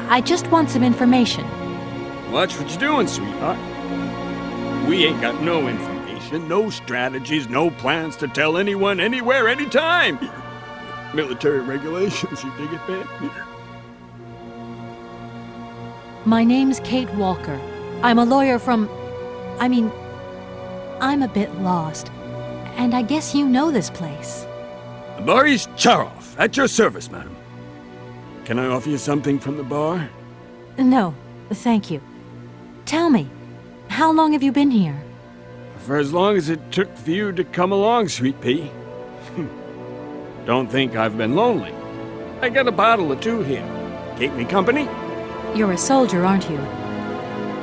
I just want some information. Watch what you're doing, sweetheart. We ain't got no information, no strategies, no plans to tell anyone, anywhere, anytime. Military regulations, you dig it, man? My name's Kate Walker. I'm a lawyer from... I'm a bit lost. And I guess you know this place. Boris Charov, at your service, madam. Can I offer you something from the bar? No, thank you. Tell me, how long have you been here? For as long as it took for you to come along, sweet pea. Don't think I've been lonely. I got a bottle or two here. Keep me company? You're a soldier, aren't you?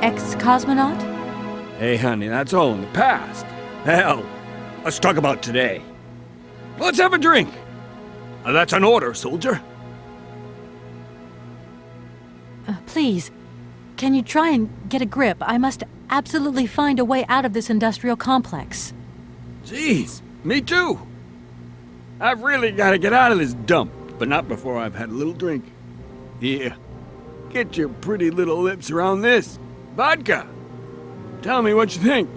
Ex-cosmonaut? Hey, honey, that's all in the past. Hell, let's talk about today. Let's have a drink. That's an order, soldier. Please, can you try and get a grip? I must absolutely find a way out of this industrial complex. Jeez, me too. I've really got to get out of this dump, but not before I've had a little drink. Here, get your pretty little lips around this. Vodka. Tell me what you think.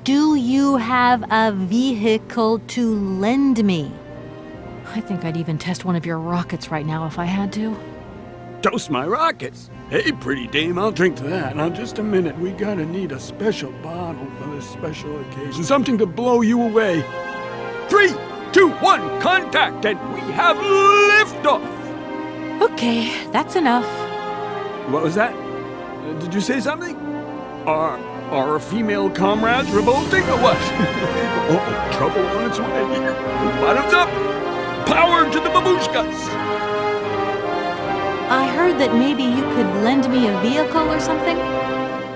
Do you have a vehicle to lend me? I think I'd even test one of your rockets right now if I had to. Toast my rockets. Hey, pretty dame, I'll drink to that. Now, just a minute. We gotta need a special bottle for this special occasion. Something to blow you away. 3, 2, 1, contact, and we have liftoff! Okay, that's enough. What was that? Did you say something? Are our female comrades revolting or what? Uh-oh, trouble on its way. Bottoms up! Power to the babushkas! I heard that maybe you could lend me a vehicle or something?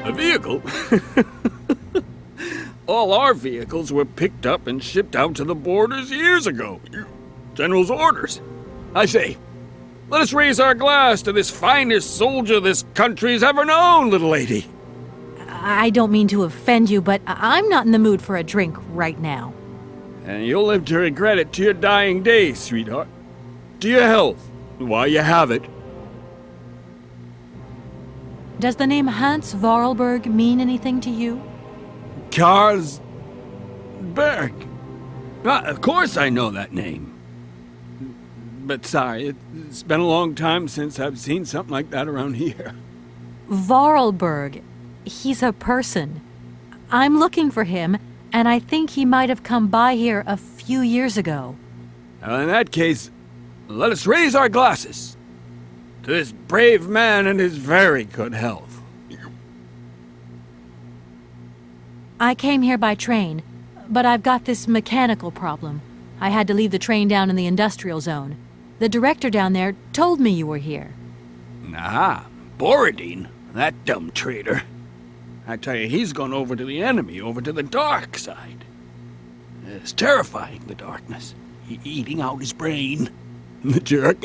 A vehicle? All our vehicles were picked up and shipped out to the borders years ago. General's orders. I say, let us raise our glass to this finest soldier this country's ever known, little lady. I don't mean to offend you, but I'm not in the mood for a drink right now. And you'll live to regret it to your dying days, sweetheart. To your health, while you have it. Does the name Hans Vorarlberg mean anything to you? Karsberg. Of course I know that name. But sorry, it's been a long time since I've seen something like that around here. Vorarlberg. He's a person. I'm looking for him, and I think he might have come by here a few years ago. Well, in that case, let us raise our glasses to this brave man and his very good health. I came here by train, but I've got this mechanical problem. I had to leave the train down in the industrial zone. The director down there told me you were here. Ah, Borodine, that dumb traitor. I tell you, he's gone over to the enemy, over to the dark side. It's terrifying, the darkness. Eating out his brain. The jerk.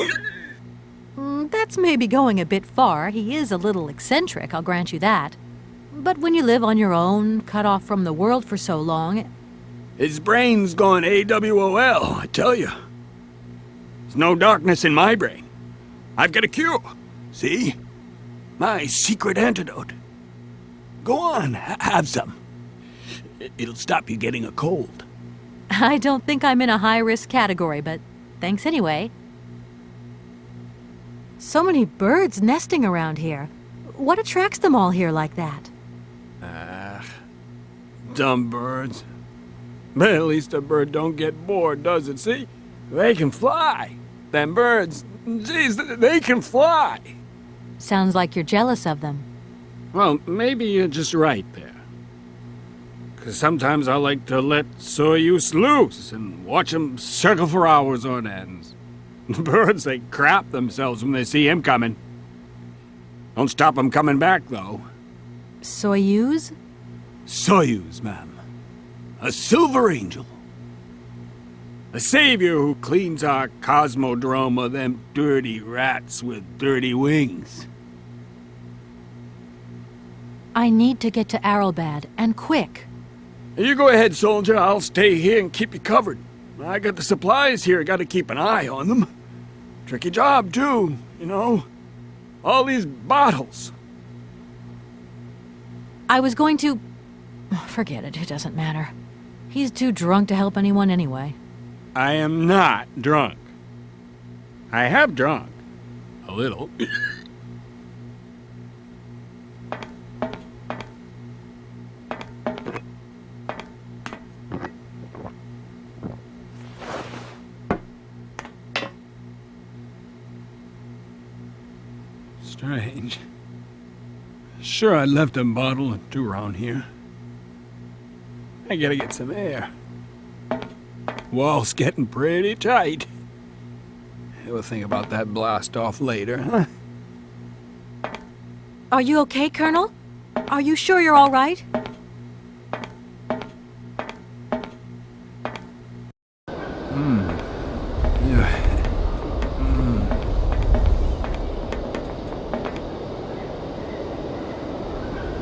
That's maybe going a bit far. He is a little eccentric, I'll grant you that. But when you live on your own, cut off from the world for so long... His brain's gone AWOL, I tell you. There's no darkness in my brain. I've got a cure. See? My secret antidote. Go on, have some. It'll stop you getting a cold. I don't think I'm in a high-risk category, but thanks anyway. So many birds nesting around here. What attracts them all here like that? Dumb birds. But at least a bird don't get bored, does it? See? They can fly. Them birds, geez, they can fly. Sounds like you're jealous of them. Well, maybe you're just right there. 'Cause sometimes I like to let Soyuz loose and watch them circle for hours on end. The birds, they crap themselves when they see him coming. Don't stop them coming back, though. Soyuz? Soyuz, ma'am. A silver angel. A savior who cleans our cosmodrome of them dirty rats with dirty wings. I need to get to Arrowbad, and quick. You go ahead, soldier. I'll stay here and keep you covered. I got the supplies here. Gotta keep an eye on them. Tricky job, too, you know. All these bottles. I was going to... Forget it, it doesn't matter. He's too drunk to help anyone anyway. I am not drunk. I have drunk. A little. Strange. Sure, I left a bottle or two around here. I gotta get some air. Wall's getting pretty tight. We'll think about that blast off later, huh? Are you okay, Colonel? Are you sure you're all right?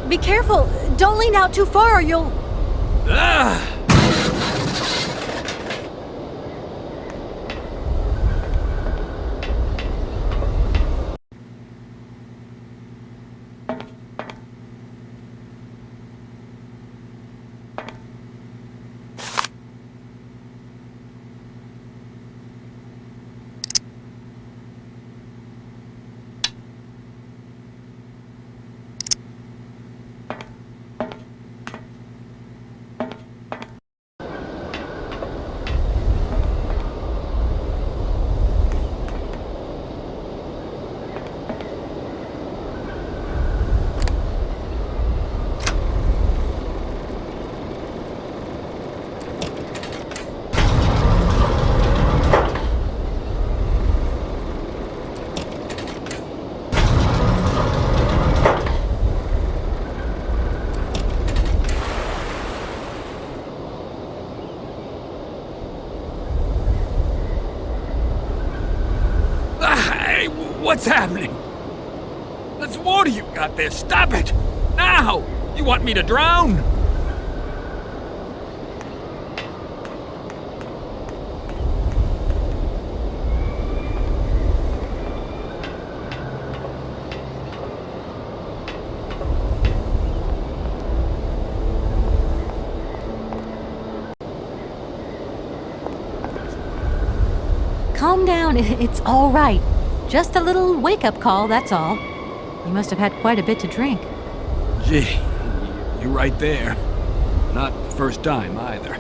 Be careful! Don't lean out too far or you'll... Ah! What's happening? That's water you got there. Stop it! Now! You want me to drown? Calm down, it's all right. Just a little wake-up call, that's all. You must have had quite a bit to drink. Gee, you're right there. Not the first time, either.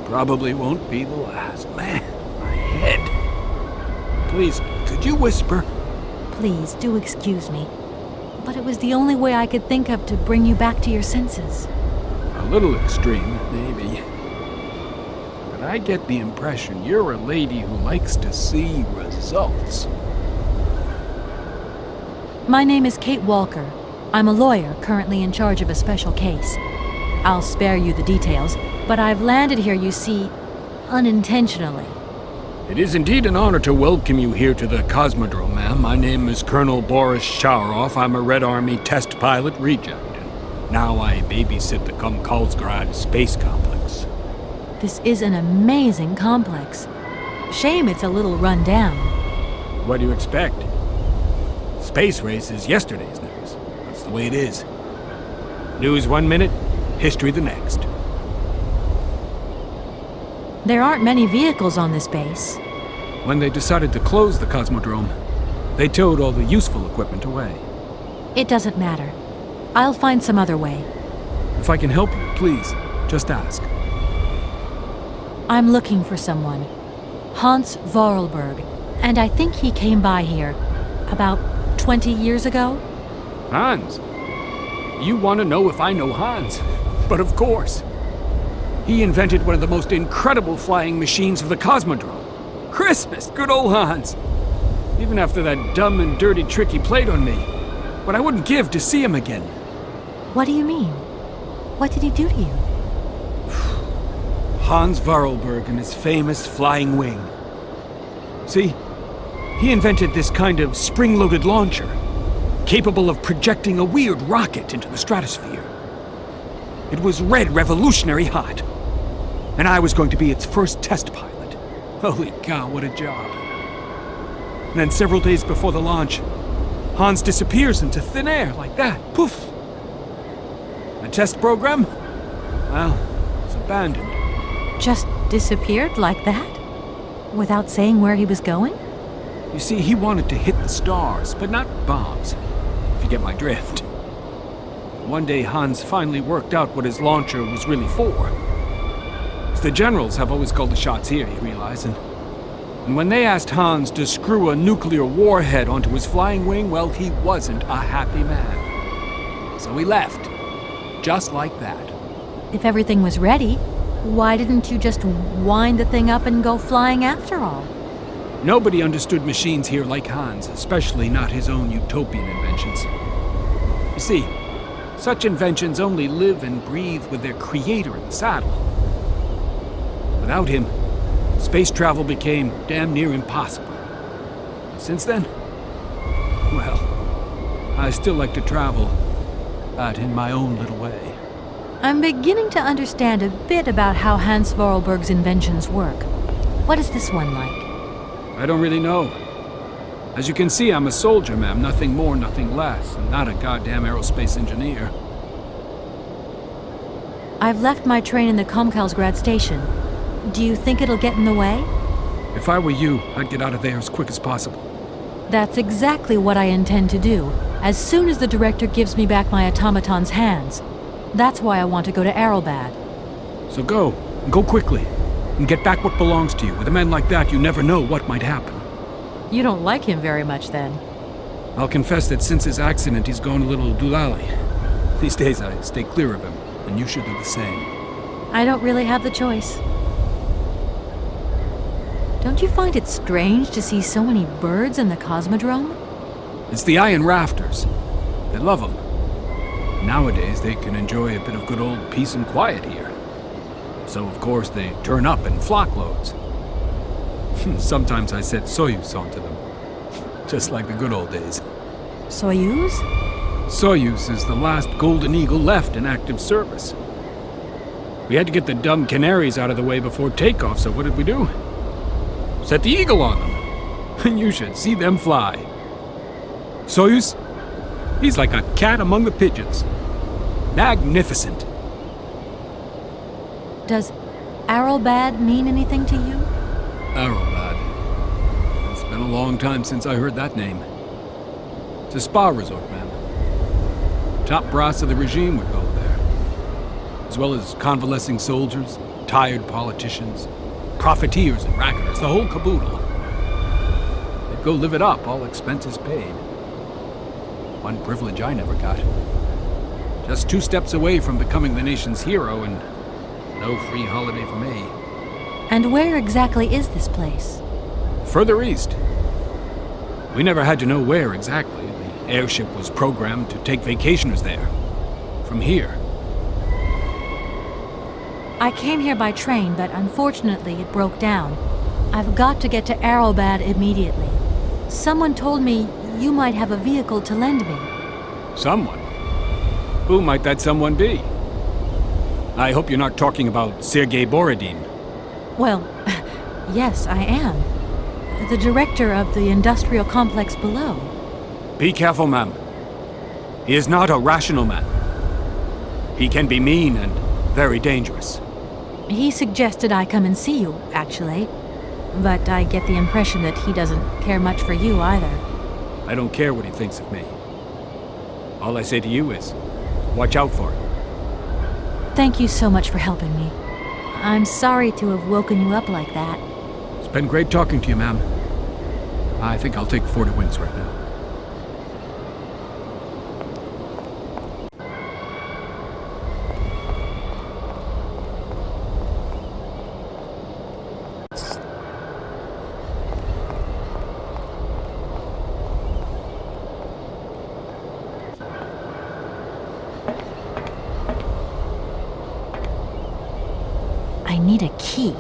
Probably won't be the last. Man, my head. Please, could you whisper? Please, do excuse me. But it was the only way I could think of to bring you back to your senses. A little extreme, maybe. But I get the impression you're a lady who likes to see results. My name is Kate Walker. I'm a lawyer currently in charge of a special case. I'll spare you the details, but I've landed here, you see, unintentionally. It is indeed an honor to welcome you here to the Cosmodrome, ma'am. My name is Colonel Boris Sharoff. I'm a Red Army test pilot reject. And now I babysit the Komkalsgrad Space Complex. This is an amazing complex. Shame it's a little run down. What do you expect? Space race is yesterday's news. That's the way it is. News one minute, history the next. There aren't many vehicles on this base. When they decided to close the Cosmodrome, they towed all the useful equipment away. It doesn't matter. I'll find some other way. If I can help you, please, just ask. I'm looking for someone. Hans Vorarlberg, and I think he came by here about 20 years ago? Hans? You want to know if I know Hans? But of course. He invented one of the most incredible flying machines of the Cosmodrome. Christmas, good old Hans. Even after that dumb and dirty trick he played on me. What I wouldn't give to see him again. What do you mean? What did he do to you? Hans Vorarlberg and his famous flying wing. See, he invented this kind of spring-loaded launcher, capable of projecting a weird rocket into the stratosphere. It was red revolutionary hot, and I was going to be its first test pilot. Holy cow, what a job. And then several days before the launch, Hans disappears into thin air like that. Poof! The test program? Well, it's abandoned. Just disappeared like that? Without saying where he was going? You see, he wanted to hit the stars, but not bombs, if you get my drift. One day, Hans finally worked out what his launcher was really for. The generals have always called the shots here, you realize, and when they asked Hans to screw a nuclear warhead onto his flying wing, well, he wasn't a happy man. So he left, just like that. If everything was ready, why didn't you just wind the thing up and go flying after all? Nobody understood machines here like Hans, especially not his own utopian inventions. You see, such inventions only live and breathe with their creator in the saddle. Without him, space travel became damn near impossible. And since then, well, I still like to travel, but in my own little way. I'm beginning to understand a bit about how Hans Vorarlberg's inventions work. What is this one like? I don't really know. As you can see, I'm a soldier, ma'am. Nothing more, nothing less. I'm not a goddamn aerospace engineer. I've left my train in the Komkalsgrad station. Do you think it'll get in the way? If I were you, I'd get out of there as quick as possible. That's exactly what I intend to do, as soon as the director gives me back my automaton's hands. That's why I want to go to Arrowbad. So go, and go quickly, and get back what belongs to you. With a man like that, you never know what might happen. You don't like him very much, then? I'll confess that since his accident, he's gone a little doolally. These days, I stay clear of him, and you should do the same. I don't really have the choice. Don't you find it strange to see so many birds in the Cosmodrome? It's the iron rafters. They love them. Nowadays, they can enjoy a bit of good old peace and quiet here. So, of course, they turn up in flockloads. Sometimes I set Soyuz onto them. Just like the good old days. Soyuz? Soyuz is the last Golden Eagle left in active service. We had to get the dumb canaries out of the way before takeoff, so what did we do? Set the Eagle on them. And you should see them fly. Soyuz, he's like a cat among the pigeons. Magnificent. Does Arrowbad mean anything to you? Arrowbad. It's been a long time since I heard that name. It's a spa resort, ma'am. Top brass of the regime would go there. As well as convalescing soldiers, tired politicians, profiteers and racketers, the whole caboodle. They'd go live it up, all expenses paid. One privilege I never got. Just 2 steps away from becoming the nation's hero, and no free holiday for me. And where exactly is this place? Further east. We never had to know where exactly. The airship was programmed to take vacationers there. From here. I came here by train, but unfortunately it broke down. I've got to get to Arrowbad immediately. Someone told me you might have a vehicle to lend me. Someone? Who might that someone be? I hope you're not talking about Sergei Borodin. Well, yes, I am. The director of the industrial complex below. Be careful, ma'am. He is not a rational man. He can be mean and very dangerous. He suggested I come and see you, actually. But I get the impression that he doesn't care much for you either. I don't care what he thinks of me. All I say to you is, watch out for him. Thank you so much for helping me. I'm sorry to have woken you up like that. It's been great talking to you, ma'am. I think I'll take 40 wins right now. I I need a key.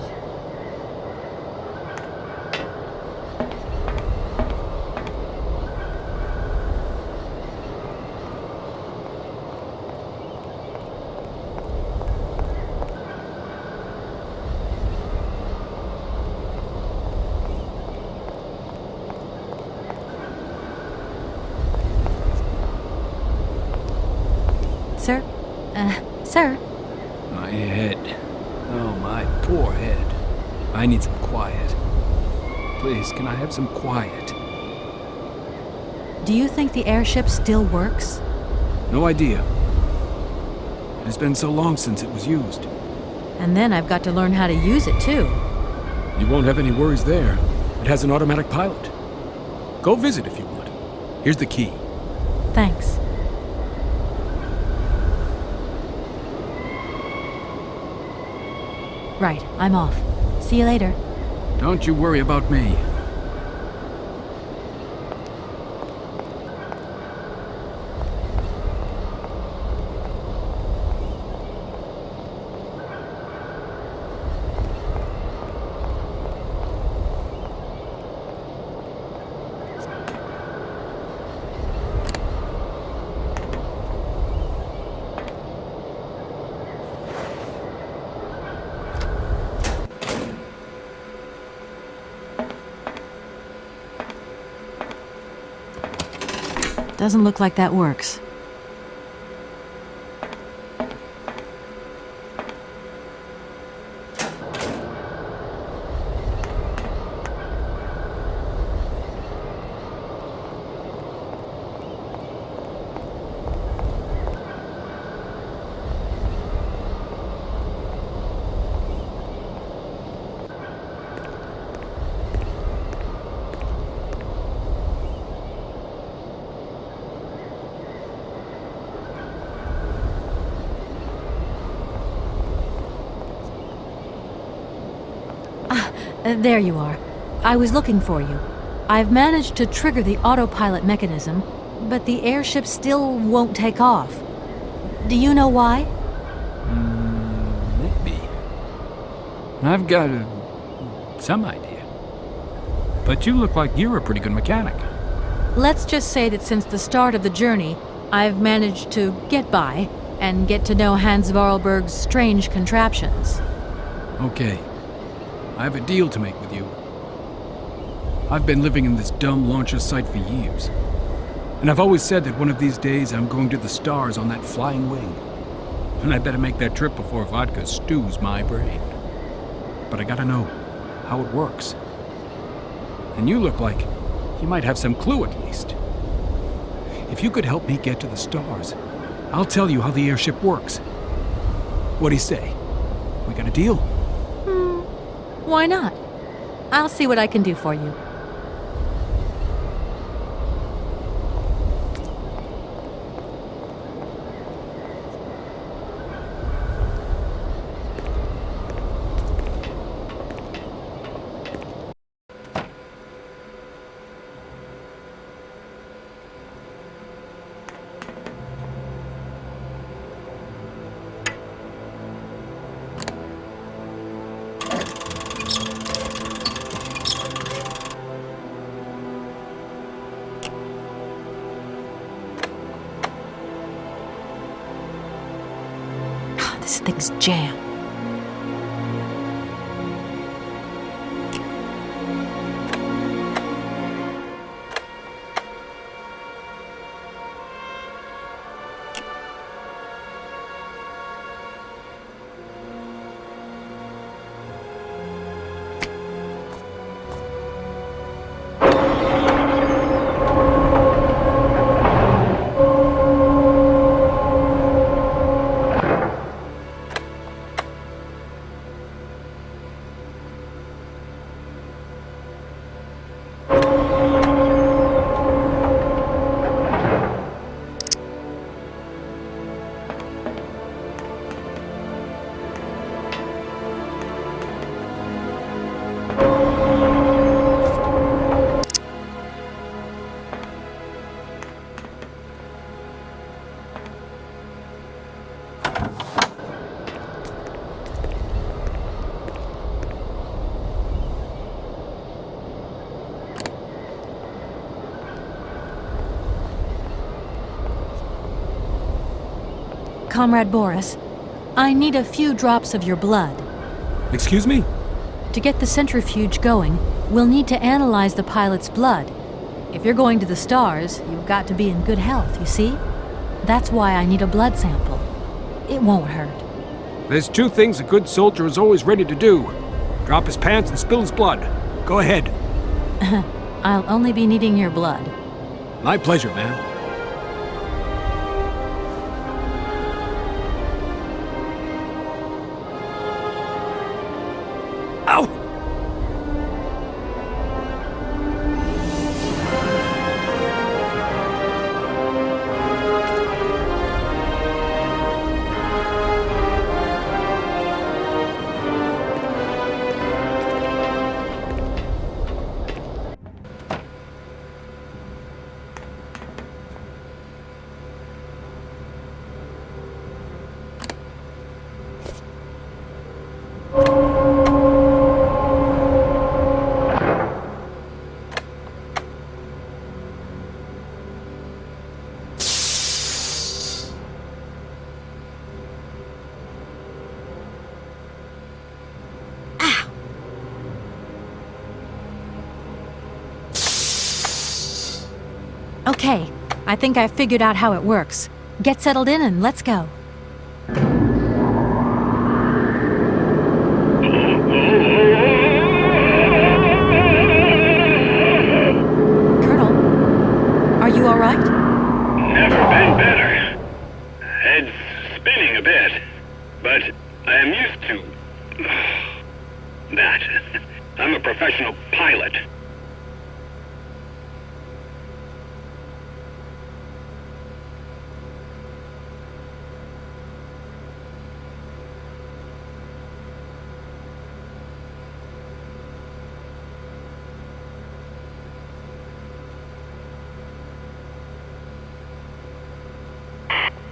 Sir? Sir? My head. Oh, my poor head. I need some quiet. Please, can I have some quiet? Do you think the airship still works? No idea. It has been so long since it was used. And then I've got to learn how to use it, too. You won't have any worries there. It has an automatic pilot. Go visit if you want. Here's the key. Thanks. Right, I'm off. See you later. Don't you worry about me. Doesn't look like that works. There you are. I was looking for you. I've managed to trigger the autopilot mechanism, but the airship still won't take off. Do you know why? Maybe. I've got some idea. But you look like you're a pretty good mechanic. Let's just say that since the start of the journey, I've managed to get by and get to know Hans Vorarlberg's strange contraptions. Okay. I have a deal to make with you. I've been living in this dumb launcher site for years. And I've always said that one of these days I'm going to the stars on that flying wing. And I better make that trip before vodka stews my brain. But I gotta know how it works. And you look like you might have some clue at least. If you could help me get to the stars, I'll tell you how the airship works. What do you say? We got a deal? Why not? I'll see what I can do for you. This thing's jammed. Comrade Boris. I need a few drops of your blood. Excuse me? To get the centrifuge going, we'll need to analyze the pilot's blood. If you're going to the stars, you've got to be in good health, you see? That's why I need a blood sample. It won't hurt. There's two things a good soldier is always ready to do. Drop his pants and spill his blood. Go ahead. I'll only be needing your blood. My pleasure, ma'am. Ow! Okay, I think I figured out how it works. Get settled in and let's go. Colonel, are you all right? Never been better. Head's spinning a bit, but I am used to that. I'm a professional pilot.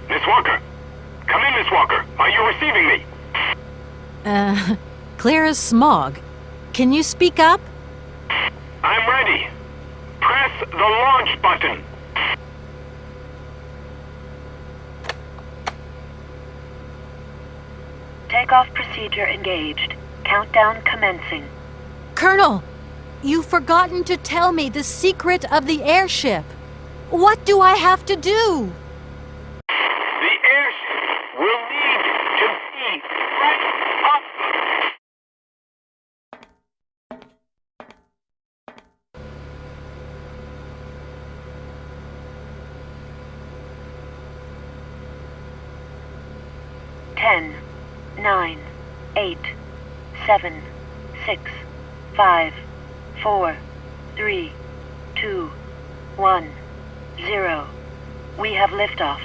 Miss Walker! Come in, Miss Walker! Are you receiving me? Clear as smog. Can you speak up? I'm ready. Press the launch button. Takeoff procedure engaged. Countdown commencing. Colonel, you've forgotten to tell me the secret of the airship. What do I have to do? The airship will need to be right up. 10, 9, 8, 7, 6, 5, 4, 3, 2, 1, 0. We have liftoff.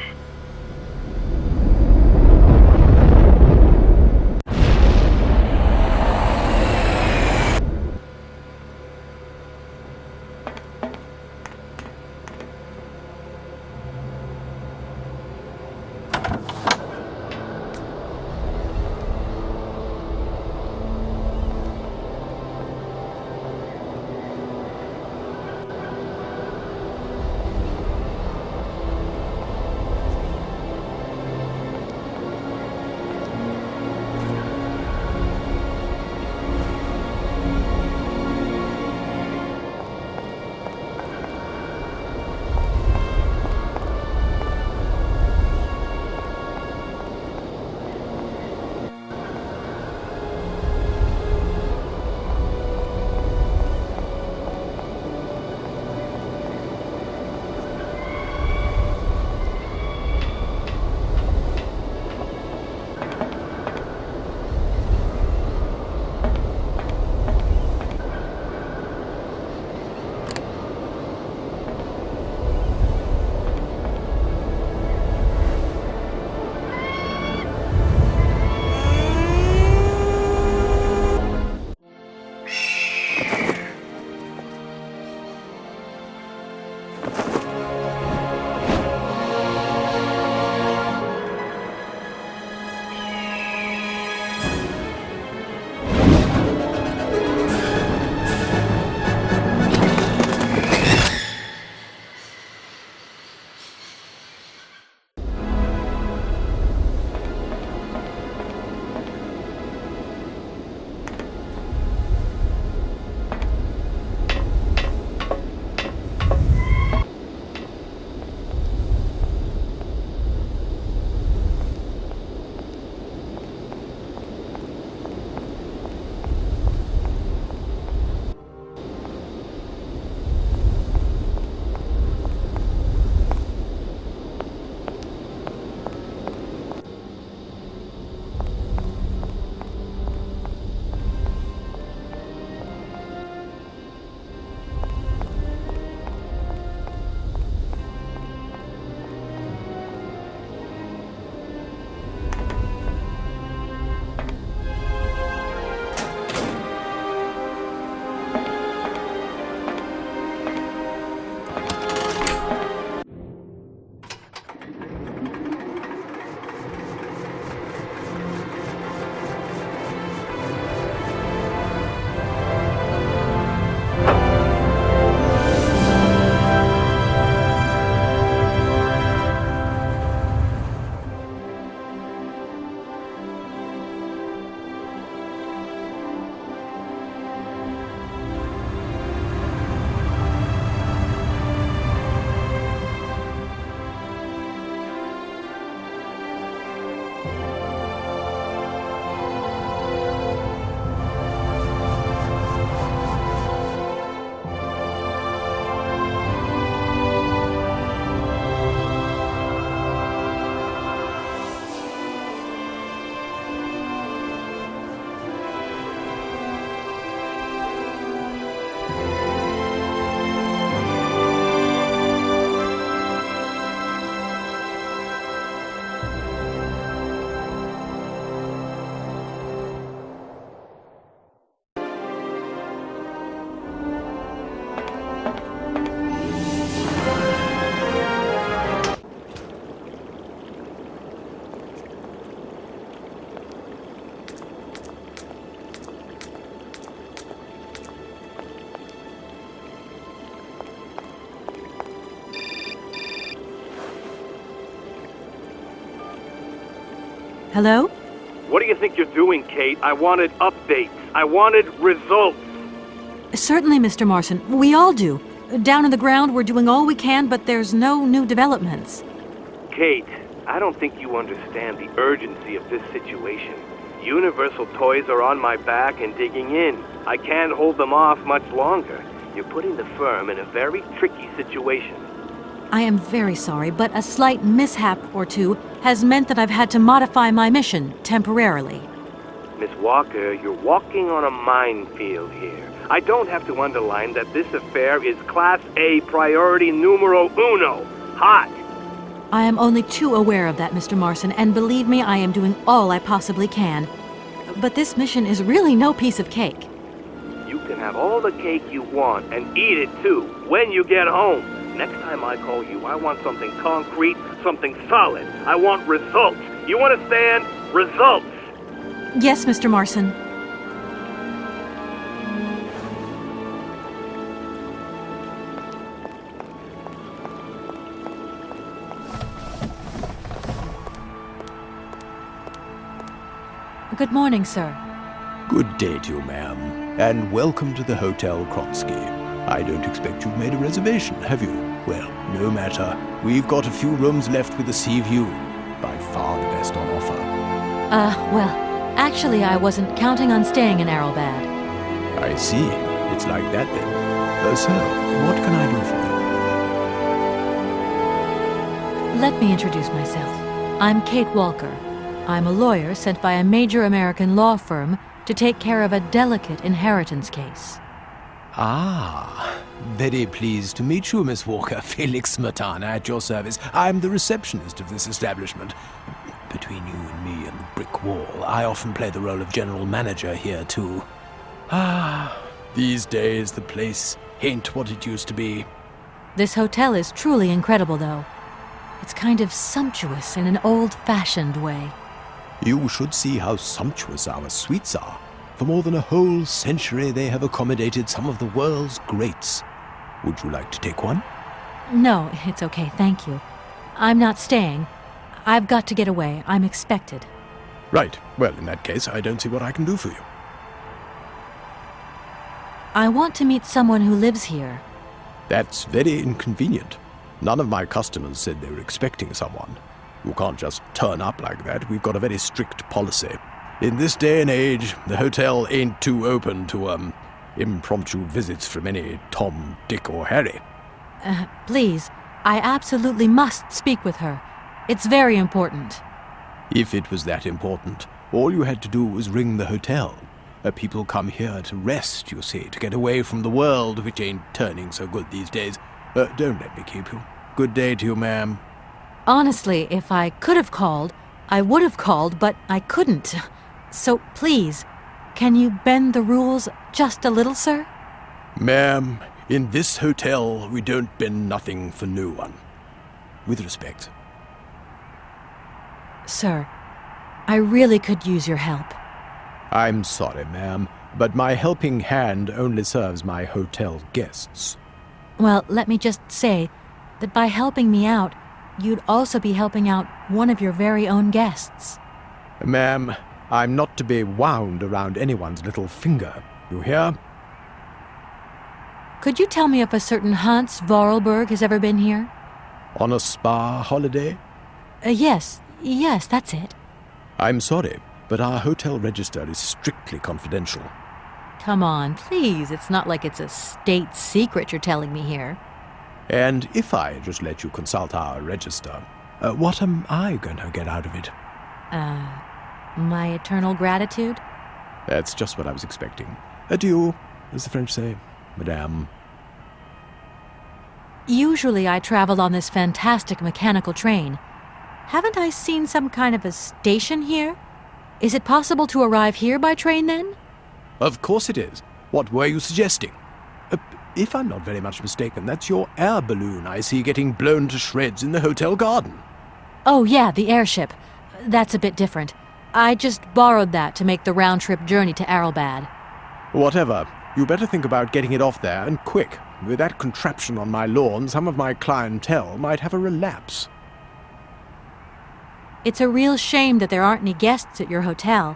Hello? What do you think you're doing, Kate? I wanted updates. I wanted results. Certainly, Mr. Marson. We all do. Down on the ground, we're doing all we can, but there's no new developments. Kate, I don't think you understand the urgency of this situation. Universal Toys are on my back and digging in. I can't hold them off much longer. You're putting the firm in a very tricky situation. I am very sorry, but a slight mishap or two has meant that I've had to modify my mission temporarily. Miss Walker, you're walking on a minefield here. I don't have to underline that this affair is Class A priority numero uno. Hot! I am only too aware of that, Mr. Marson, and believe me, I am doing all I possibly can. But this mission is really no piece of cake. You can have all the cake you want and eat it too when you get home. Next time I call you, I want something concrete, something solid. I want results. You understand? Results! Yes, Mr. Marson. Good morning, sir. Good day to you, ma'am, and welcome to the Hotel Kronsky. I don't expect you've made a reservation, have you? Well, no matter. We've got a few rooms left with a sea view. By far the best on offer. Well, actually I wasn't counting on staying in Arrowbad. I see. It's like that then. So, what can I do for you? Let me introduce myself. I'm Kate Walker. I'm a lawyer sent by a major American law firm to take care of a delicate inheritance case. Ah, very pleased to meet you, Miss Walker. Felix Smetana at your service. I'm the receptionist of this establishment. Between you and me and the brick wall, I often play the role of general manager here, too. Ah, these days the place ain't what it used to be. This hotel is truly incredible, though. It's kind of sumptuous in an old-fashioned way. You should see how sumptuous our suites are. For more than a whole century, they have accommodated some of the world's greats. Would you like to take one? No, it's okay, thank you. I'm not staying. I've got to get away. I'm expected. Right. Well, in that case, I don't see what I can do for you. I want to meet someone who lives here. That's very inconvenient. None of my customers said they were expecting someone. You can't just turn up like that. We've got a very strict policy. In this day and age, the hotel ain't too open to, impromptu visits from any Tom, Dick, or Harry. Please, I absolutely must speak with her. It's very important. If it was that important, all you had to do was ring the hotel. People come here to rest, you see, to get away from the world, which ain't turning so good these days. Don't let me keep you. Good day to you, ma'am. Honestly, if I could have called, I would have called, but I couldn't. So please, can you bend the rules just a little, sir? Ma'am, in this hotel, we don't bend nothing for no one. With respect. Sir, I really could use your help. I'm sorry, ma'am, but my helping hand only serves my hotel guests. Well, let me just say that by helping me out, you'd also be helping out one of your very own guests. Ma'am, I'm not to be wound around anyone's little finger. You hear? Could you tell me if a certain Hans Vorarlberg has ever been here? On a spa holiday? Yes, that's it. I'm sorry, but our hotel register is strictly confidential. Come on, please. It's not like it's a state secret you're telling me here. And if I just let you consult our register, what am I going to get out of it? My eternal gratitude? That's just what I was expecting. Adieu, as the French say, madame. Usually I travel on this fantastic mechanical train. Haven't I seen some kind of a station here? Is it possible to arrive here by train, then? Of course it is. What were you suggesting? If I'm not very much mistaken, that's your air balloon I see getting blown to shreds in the hotel garden. Oh, yeah, the airship. That's a bit different. I just borrowed that to make the round-trip journey to Arrowbad. Whatever. You better think about getting it off there, and quick. With that contraption on my lawn, some of my clientele might have a relapse. It's a real shame that there aren't any guests at your hotel.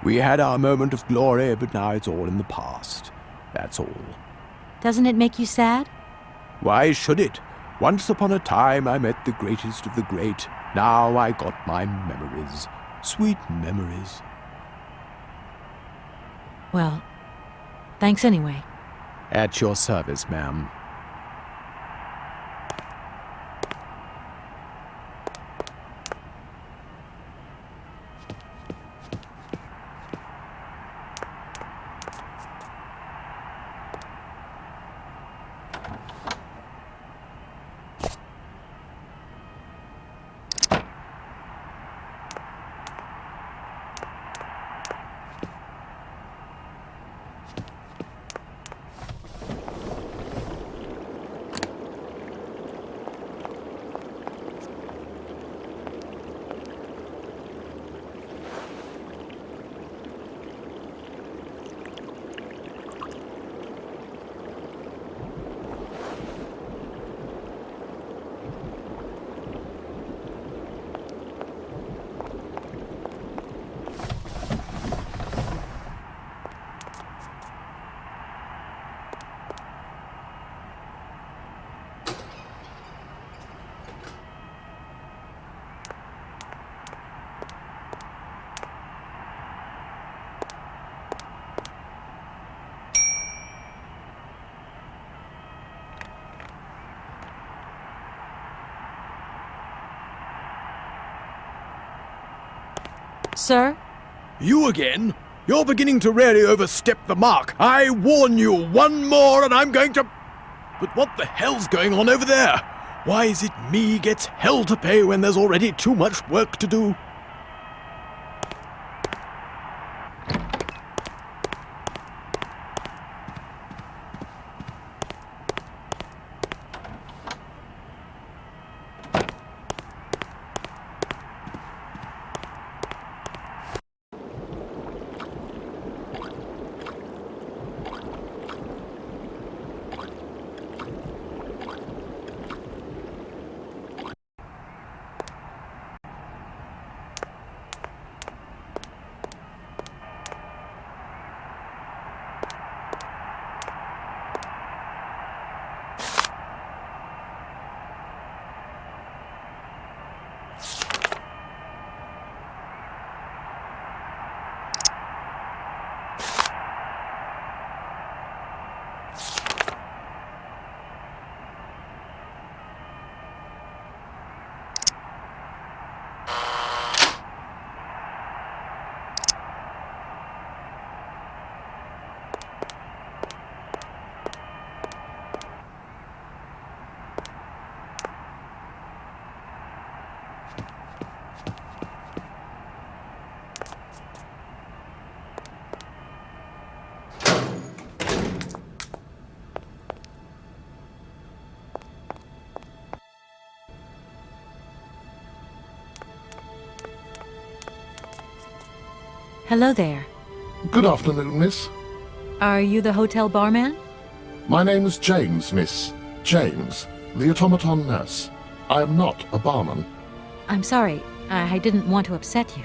We had our moment of glory, but now it's all in the past. That's all. Doesn't it make you sad? Why should it? Once upon a time I met the greatest of the great. Now I got my memories. Sweet memories. Well, thanks anyway. At your service, ma'am. Sir? You again? You're beginning to really overstep the mark. I warn you, one more and I'm going to... But what the hell's going on over there? Why is it me gets hell to pay when there's already too much work to do? Hello there. Good afternoon, miss. Are you the hotel barman? My name is James, miss. James, the automaton nurse. I am not a barman. I'm sorry. I didn't want to upset you.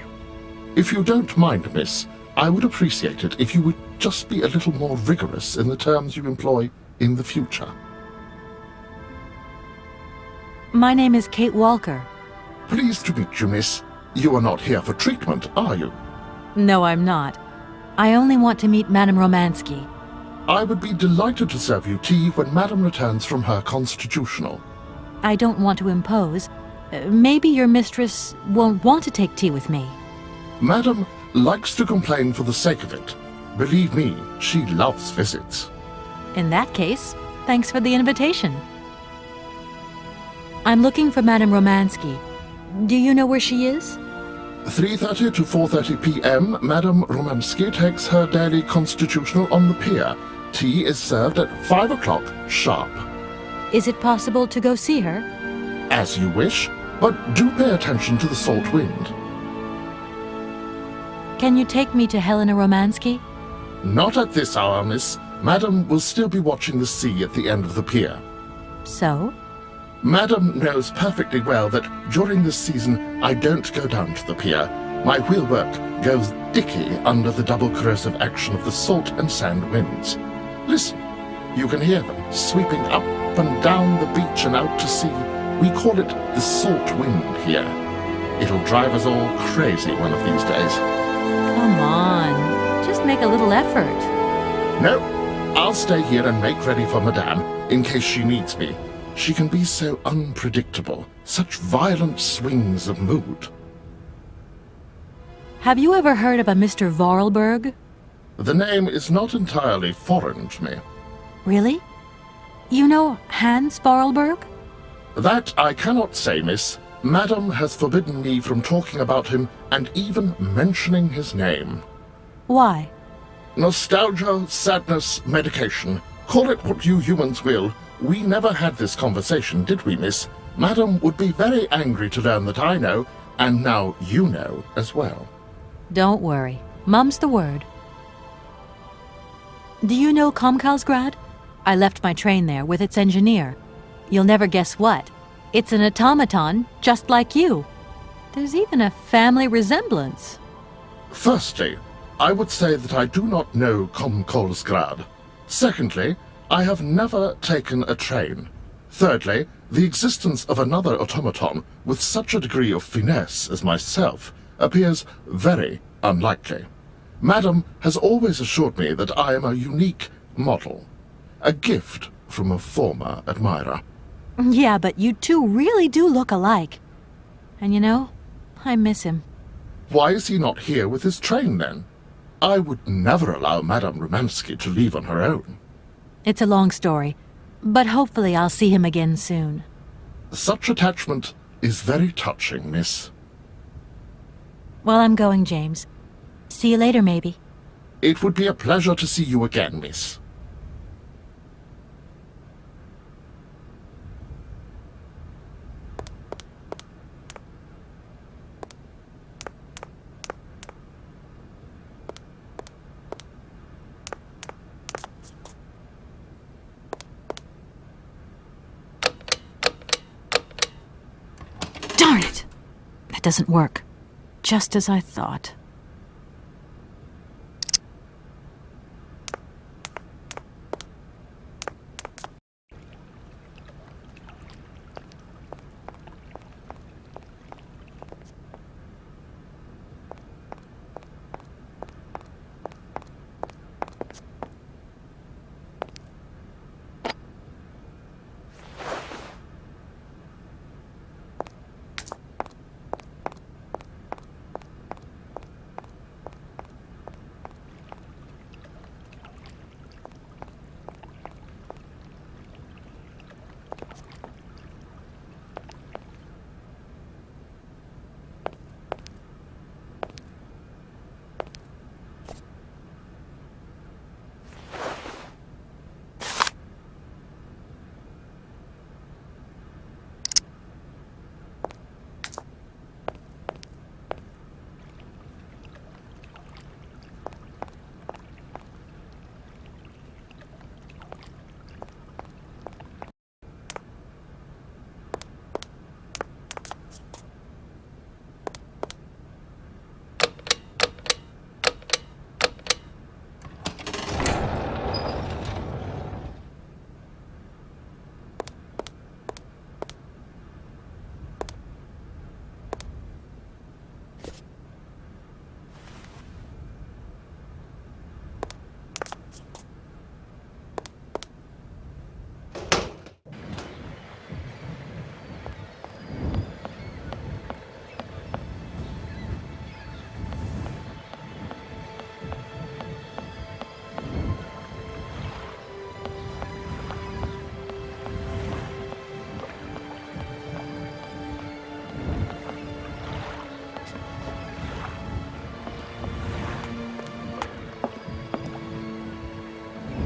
If you don't mind, miss, I would appreciate it if you would just be a little more rigorous in the terms you employ in the future. My name is Kate Walker. Pleased to meet you, miss. You are not here for treatment, are you? No, I'm not. I only want to meet Madame Romansky. I would be delighted to serve you tea when Madame returns from her constitutional. I don't want to impose. Maybe your mistress won't want to take tea with me. Madame likes to complain for the sake of it. Believe me, she loves visits. In that case, thanks for the invitation. I'm looking for Madame Romansky. Do you know where she is? 3:30 to 4:30 p.m., Madame Romansky takes her daily constitutional on the pier. Tea is served at 5 o'clock sharp. Is it possible to go see her? As you wish, but do pay attention to the salt wind. Can you take me to Helena Romansky? Not at this hour, miss. Madame will still be watching the sea at the end of the pier. So? Madam knows perfectly well that during this season I don't go down to the pier. My wheelwork goes dicky under the double corrosive action of the salt and sand winds. Listen, you can hear them sweeping up and down the beach and out to sea. We call it the salt wind here. It'll drive us all crazy one of these days. Come on, just make a little effort. No, I'll stay here and make ready for Madame in case she needs me. She can be so unpredictable, such violent swings of mood. Have you ever heard of a Mr. Vorarlberg? The name is not entirely foreign to me. Really? You know Hans Vorarlberg? That I cannot say, miss. Madam has forbidden me from talking about him and even mentioning his name. Why? Nostalgia, sadness, medication. Call it what you humans will. We never had this conversation, did we, miss? Madam would be very angry to learn that I know, and now you know as well. Don't worry. Mum's the word. Do you know Komkalsgrad? I left my train there with its engineer. You'll never guess what. It's an automaton just like you. There's even a family resemblance. Firstly, I would say that I do not know Komkalsgrad. Secondly, I have never taken a train. Thirdly, the existence of another automaton with such a degree of finesse as myself appears very unlikely. Madam has always assured me that I am a unique model, a gift from a former admirer. Yeah, but you two really do look alike. And you know, I miss him. Why is he not here with his train, then? I would never allow Madame Romansky to leave on her own. It's a long story, but hopefully I'll see him again soon. Such attachment is very touching, miss. Well, I'm going, James. See you later, maybe. It would be a pleasure to see you again, miss. Darn it! That doesn't work. Just as I thought.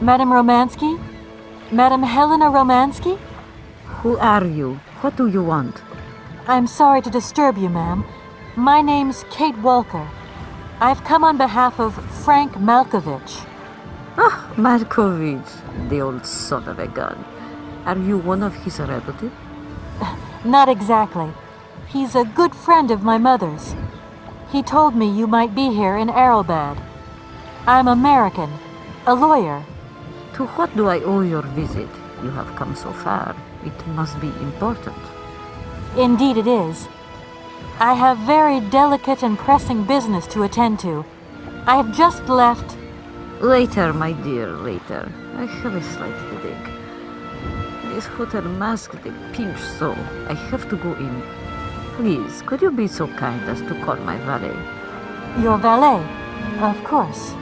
Madame Romansky? Madame Helena Romansky? Who are you? What do you want? I'm sorry to disturb you, ma'am. My name's Kate Walker. I've come on behalf of Frank Malkovich. Ah, Malkovich, the old son of a gun. Are you one of his relatives? Not exactly. He's a good friend of my mother's. He told me you might be here in Arrowbad. I'm American, a lawyer. To what do I owe your visit? You have come so far. It must be important. Indeed it is. I have very delicate and pressing business to attend to. I have just left... Later, my dear, later. I have a slight headache. This hotel mask, they pinch so. I have to go in. Please, could you be so kind as to call my valet? Your valet? Of course.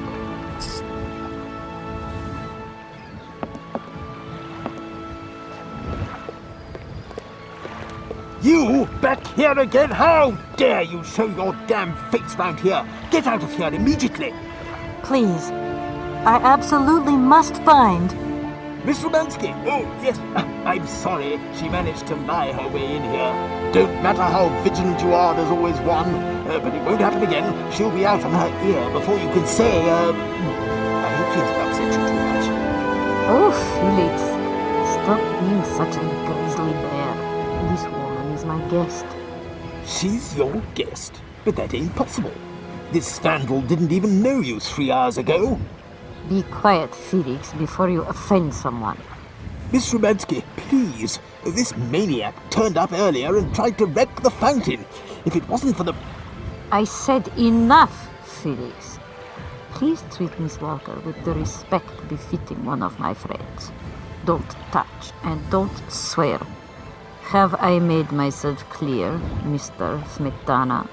You back here again? How dare you show your damn face round here? Get out of here immediately! Please. I absolutely must find... Miss Romansky! Oh, yes, I'm sorry. She managed to lie her way in here. Don't matter how vigilant you are, there's always one. But it won't happen again. She'll be out on her ear before you can say, I hope she hasn't upset you too much. Oh, Felix. Stop being such a grizzly bear. This woman is my guest. She's your guest? But that ain't possible. This vandal didn't even know you 3 hours ago. Be quiet, Felix, before you offend someone. Miss Romansky, please. This maniac turned up earlier and tried to wreck the fountain. If it wasn't for the... I said enough, Felix. Please treat Miss Walker with the respect befitting one of my friends. Don't touch and don't swear. Have I made myself clear, Mr. Smetana?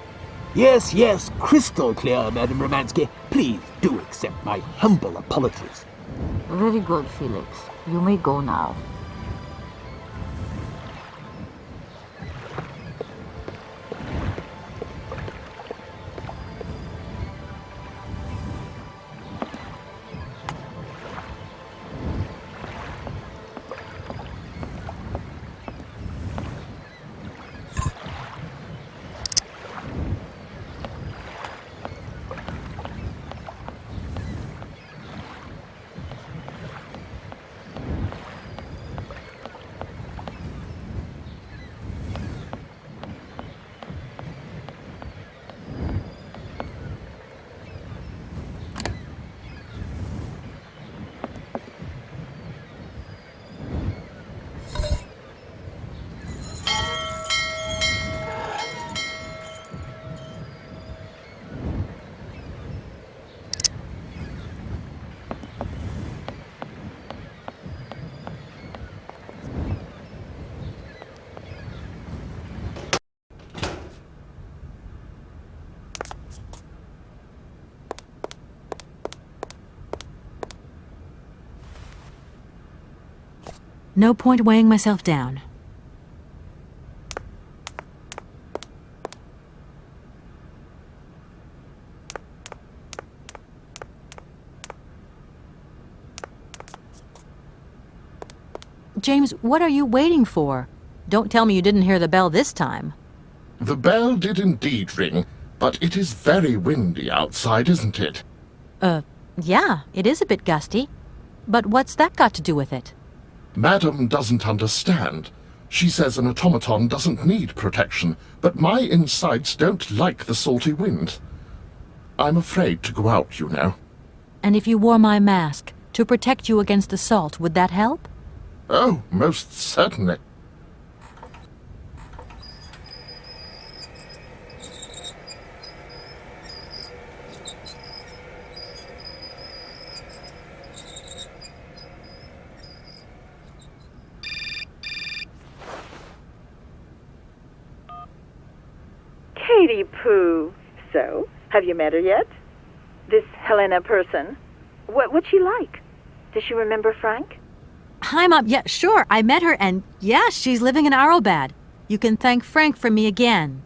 Yes, yes, crystal clear, Madam Romansky. Please do accept my humble apologies. Very good, Felix. You may go now. No point weighing myself down. James, what are you waiting for? Don't tell me you didn't hear the bell this time. The bell did indeed ring, but it is very windy outside, isn't it? Yeah, it is a bit gusty. But what's that got to do with it? Madam doesn't understand. She says an automaton doesn't need protection, but my insides don't like the salty wind. I'm afraid to go out, you know. And if you wore my mask to protect you against the salt, would that help? Oh, most certainly. Katie Pooh. So, have you met her yet? This Helena person? What's she like? Does she remember Frank? Hi, Mom. Yeah, sure. I met her, and yeah, she's living in Arrowbad. You can thank Frank for me again.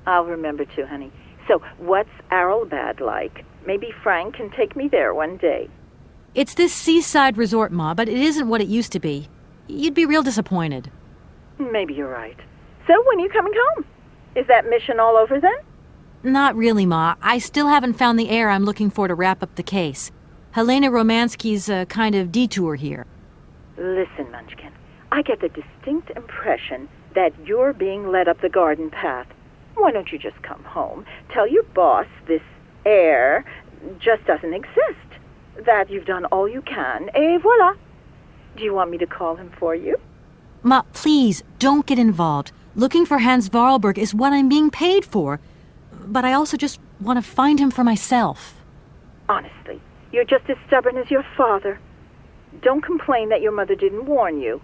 I'll remember to, honey. So, what's Arrowbad like? Maybe Frank can take me there one day. It's this seaside resort, Ma, but it isn't what it used to be. You'd be real disappointed. Maybe you're right. So, when are you coming home? Is that mission all over then? Not really, Ma. I still haven't found the heir I'm looking for to wrap up the case. Helena Romansky's a kind of detour here. Listen, Munchkin, I get the distinct impression that you're being led up the garden path. Why don't you just come home, tell your boss this heir just doesn't exist, that you've done all you can, et voila. Do you want me to call him for you? Ma, please, don't get involved. Looking for Hans Vorarlberg is what I'm being paid for. But I also just want to find him for myself. Honestly, you're just as stubborn as your father. Don't complain that your mother didn't warn you.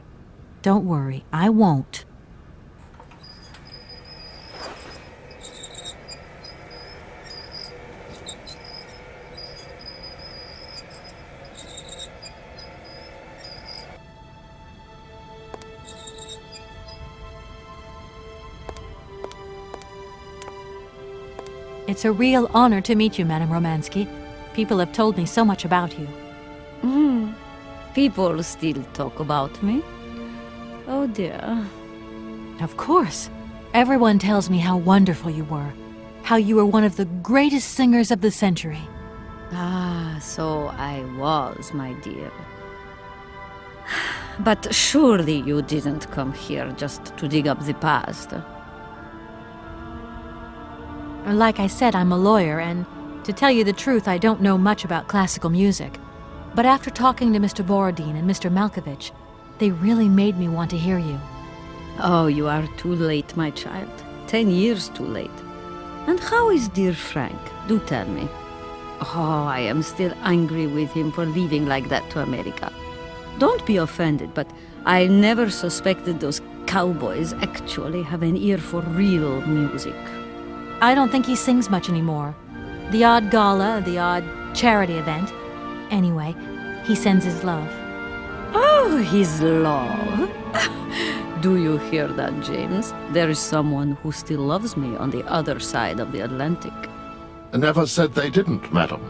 Don't worry, I won't. It's a real honor to meet you, Madame Romansky. People have told me so much about you. People still talk about me. Oh dear. Of course. Everyone tells me how wonderful you were. How you were one of the greatest singers of the century. Ah, so I was, my dear. But surely you didn't come here just to dig up the past. Like I said, I'm a lawyer, and to tell you the truth, I don't know much about classical music. But after talking to Mr. Borodin and Mr. Malkovich, they really made me want to hear you. Oh, you are too late, my child. 10 years too late. And how is dear Frank? Do tell me. Oh, I am still angry with him for leaving like that to America. Don't be offended, but I never suspected those cowboys actually have an ear for real music. I don't think he sings much anymore. The odd gala, the odd charity event. Anyway, he sends his love. Oh, his love. Do you hear that, James? There is someone who still loves me on the other side of the Atlantic. Never said they didn't, madam.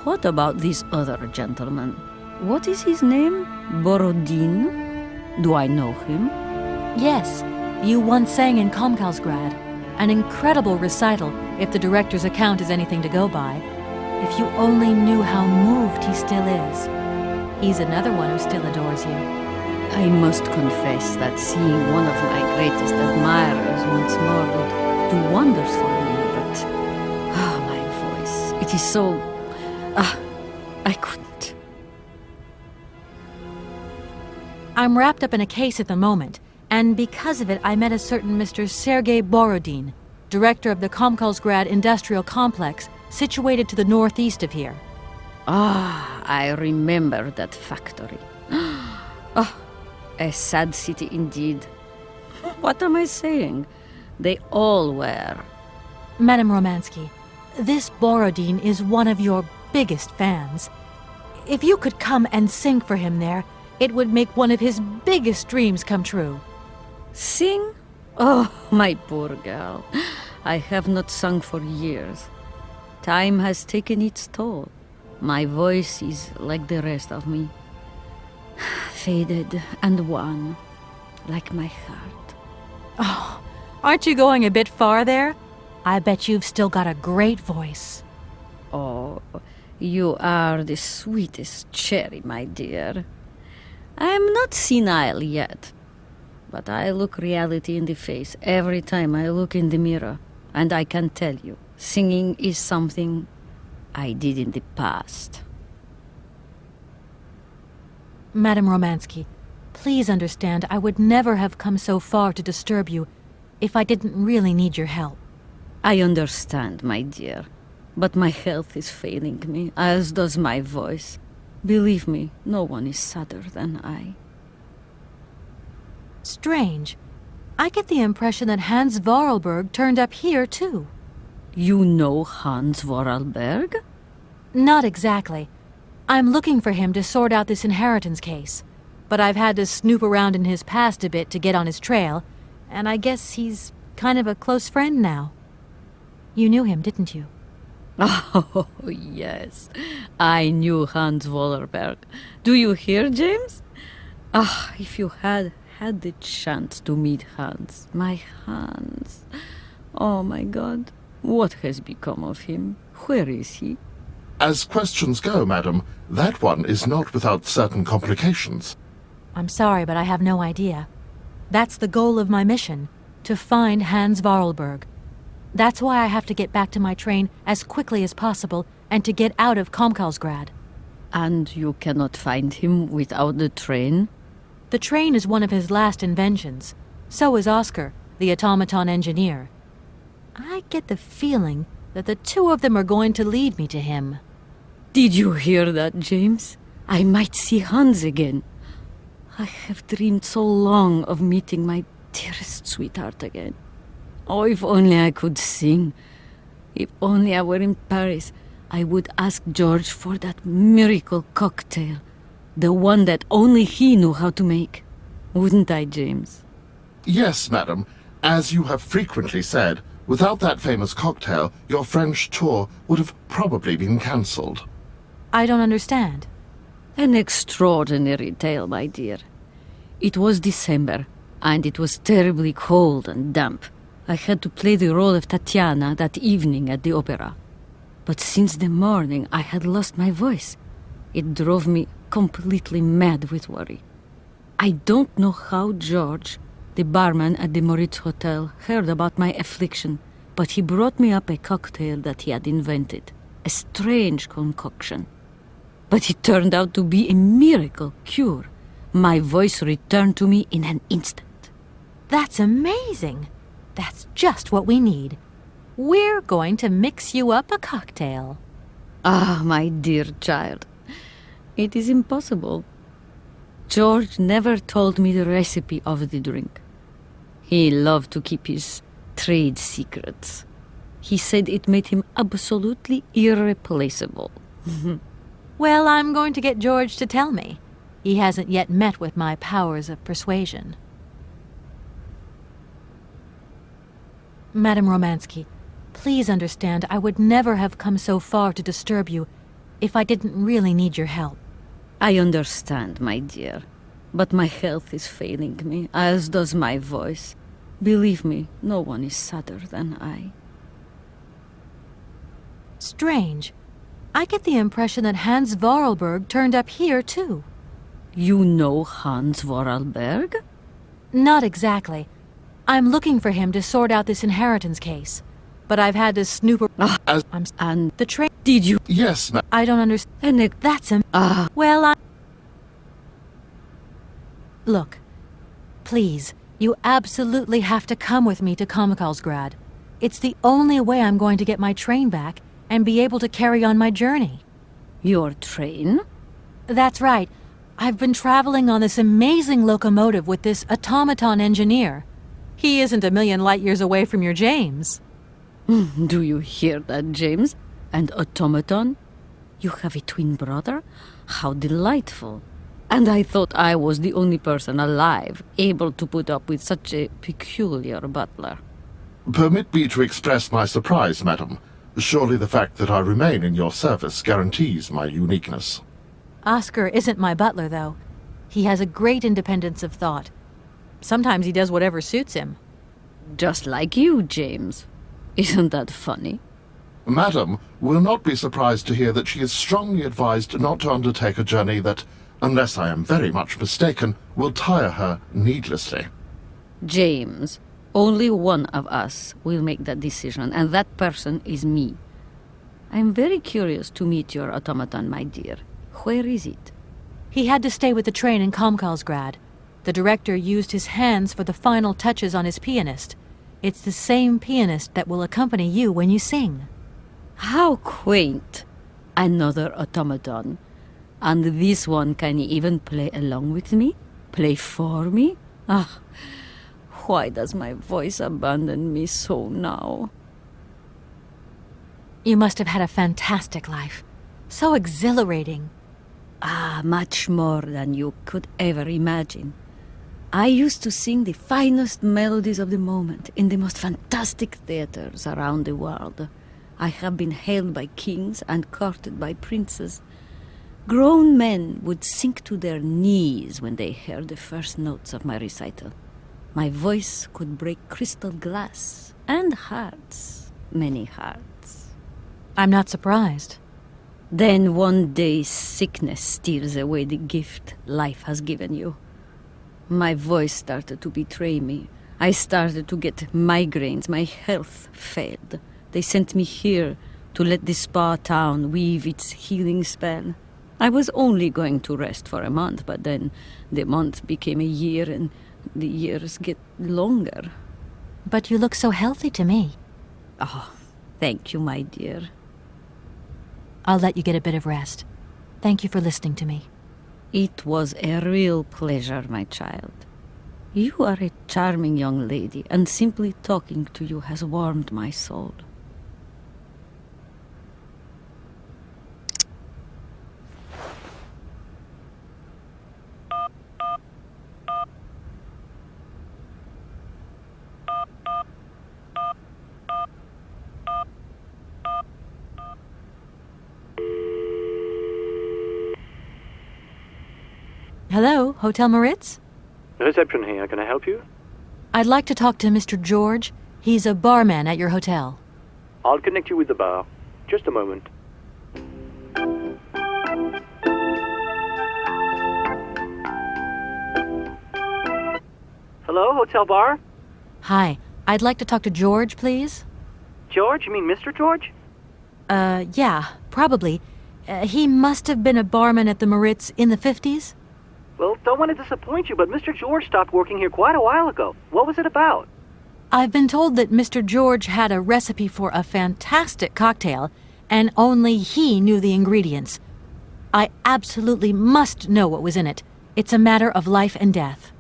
What about this other gentleman? What is his name? Borodin? Do I know him? Yes, you once sang in Komkalsgrad. An incredible recital, if the director's account is anything to go by. If you only knew how moved he still is. He's another one who still adores you. I must confess that seeing one of my greatest admirers once more would do wonders for me, but... my voice. It is so... I couldn't. I'm wrapped up in a case at the moment. And because of it, I met a certain Mr. Sergei Borodin, director of the Komkalsgrad Industrial Complex, situated to the northeast of here. I remember that factory. A sad city indeed. What am I saying? They all were. Madame Romansky, this Borodin is one of your biggest fans. If you could come and sing for him there, it would make one of his biggest dreams come true. Sing? Oh, my poor girl. I have not sung for years. Time has taken its toll. My voice is like the rest of me. Faded and wan, like my heart. Oh, aren't you going a bit far there? I bet you've still got a great voice. Oh, you are the sweetest cherry, my dear. I am not senile yet. But I look reality in the face every time I look in the mirror, and I can tell you, singing is something I did in the past. Madame Romansky, please understand I would never have come so far to disturb you if I didn't really need your help. I understand, my dear, but my health is failing me, as does my voice. Believe me, no one is sadder than I. Strange. I get the impression that Hans Vorarlberg turned up here, too. You know Hans Vorarlberg? Not exactly. I'm looking for him to sort out this inheritance case. But I've had to snoop around in his past a bit to get on his trail, and I guess he's kind of a close friend now. You knew him, didn't you? Oh, yes. I knew Hans Vorarlberg. Do you hear, James? If you had the chance to meet Hans. My Hans. Oh, my God. What has become of him? Where is he? As questions go, madam, that one is not without certain complications. I'm sorry, but I have no idea. That's the goal of my mission, to find Hans Vorarlberg. That's why I have to get back to my train as quickly as possible and to get out of Komkalsgrad. And you cannot find him without the train? The train is one of his last inventions. So is Oscar, the automaton engineer. I get the feeling that the two of them are going to lead me to him. Did you hear that, James? I might see Hans again. I have dreamed so long of meeting my dearest sweetheart again. Oh, if only I could sing. If only I were in Paris, I would ask George for that miracle cocktail. The one that only he knew how to make. Wouldn't I, James? Yes, madam. As you have frequently said, without that famous cocktail, your French tour would have probably been cancelled. I don't understand. An extraordinary tale, my dear. It was December, and it was terribly cold and damp. I had to play the role of Tatiana that evening at the opera. But since the morning, I had lost my voice. It drove me completely mad with worry. I don't know how George, the barman at the Moritz Hotel, heard about my affliction, but he brought me up a cocktail that he had invented. A strange concoction. But it turned out to be a miracle cure. My voice returned to me in an instant. That's amazing. That's just what we need. We're going to mix you up a cocktail. Ah, my dear child. It is impossible. George never told me the recipe of the drink. He loved to keep his trade secrets. He said it made him absolutely irreplaceable. Well, I'm going to get George to tell me. He hasn't yet met with my powers of persuasion. Madame Romansky, please understand I would never have come so far to disturb you if I didn't really need your help. I understand, my dear. But my health is failing me, as does my voice. Believe me, no one is sadder than I. Strange. I get the impression that Hans Vorarlberg turned up here, too. You know Hans Vorarlberg? Not exactly. I'm looking for him to sort out this inheritance case. But I've had to snoop and the train... Did you... Yes, ma'am. I don't understand. That's him. Well, Look, please, you absolutely have to come with me to Komkalsgrad. It's the only way I'm going to get my train back and be able to carry on my journey. Your train? That's right. I've been traveling on this amazing locomotive with this automaton engineer. He isn't a million light years away from your James. Do you hear that, James? And automaton? You have a twin brother? How delightful. And I thought I was the only person alive able to put up with such a peculiar butler. Permit me to express my surprise, madam. Surely the fact that I remain in your service guarantees my uniqueness. Oscar isn't my butler, though. He has a great independence of thought. Sometimes he does whatever suits him. Just like you, James. Isn't that funny? Madam will not be surprised to hear that she is strongly advised not to undertake a journey that, unless I am very much mistaken, will tire her needlessly. James, only one of us will make that decision, and that person is me. I'm very curious to meet your automaton, my dear. Where is it? He had to stay with the train in Komkalsgrad. The director used his hands for the final touches on his pianist. It's the same pianist that will accompany you when you sing. How quaint! Another automaton. And this one can even play along with me? Play for me? Ah, why does my voice abandon me so now? You must have had a fantastic life. So exhilarating. Ah, much more than you could ever imagine. I used to sing the finest melodies of the moment in the most fantastic theaters around the world. I have been hailed by kings and courted by princes. Grown men would sink to their knees when they heard the first notes of my recital. My voice could break crystal glass and hearts, many hearts. I'm not surprised. Then one day sickness steals away the gift life has given you. My voice started to betray me. I started to get migraines. My health failed. They sent me here to let this spa town weave its healing spell. I was only going to rest for a month, but then the month became a year and the years get longer. But you look so healthy to me. Oh, thank you, my dear. I'll let you get a bit of rest. Thank you for listening to me. It was a real pleasure, my child. You are a charming young lady, and simply talking to you has warmed my soul. Hello, Hotel Moritz? Reception here. Can I help you? I'd like to talk to Mr. George. He's a barman at your hotel. I'll connect you with the bar. Just a moment. Hello, Hotel Bar? Hi, I'd like to talk to George, please. George? You mean Mr. George? Yeah, probably. He must have been a barman at the Moritz in the 50s? Well, don't want to disappoint you, but Mr. George stopped working here quite a while ago. What was it about? I've been told that Mr. George had a recipe for a fantastic cocktail, and only he knew the ingredients. I absolutely must know what was in it. It's a matter of life and death.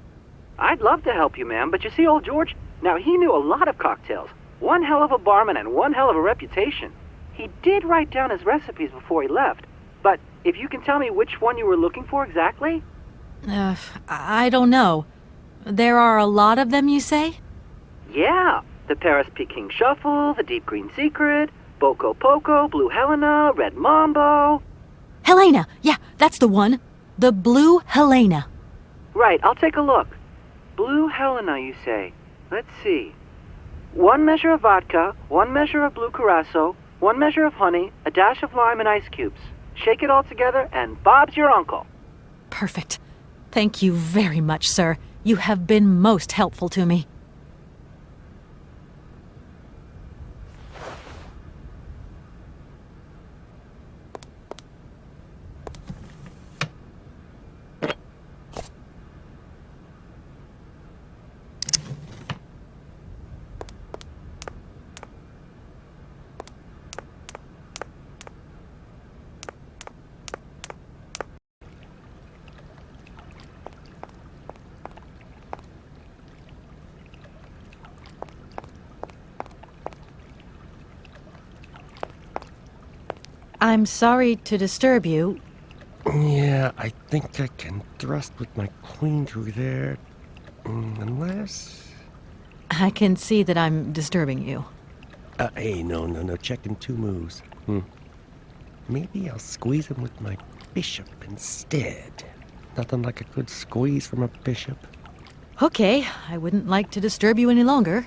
I'd love to help you, ma'am, but you see, old George, now he knew a lot of cocktails. One hell of a barman and one hell of a reputation. He did write down his recipes before he left, but if you can tell me which one you were looking for exactly? I don't know. There are a lot of them, you say? Yeah, the Paris Peking Shuffle, the Deep Green Secret, Boco Poco, Blue Helena, Red Mambo. Helena! Yeah, that's the one. The Blue Helena. Right, I'll take a look. Blue Helena, you say? Let's see. 1 measure of vodka, 1 measure of blue curacao, 1 measure of honey, a dash of lime and ice cubes. Shake it all together, and Bob's your uncle. Perfect. Thank you very much, sir. You have been most helpful to me. I'm sorry to disturb you. Yeah, I think I can thrust with my queen through there. Unless... I can see that I'm disturbing you. Hey, no. Checking 2 moves. Maybe I'll squeeze him with my bishop instead. Nothing like a good squeeze from a bishop. Okay, I wouldn't like to disturb you any longer.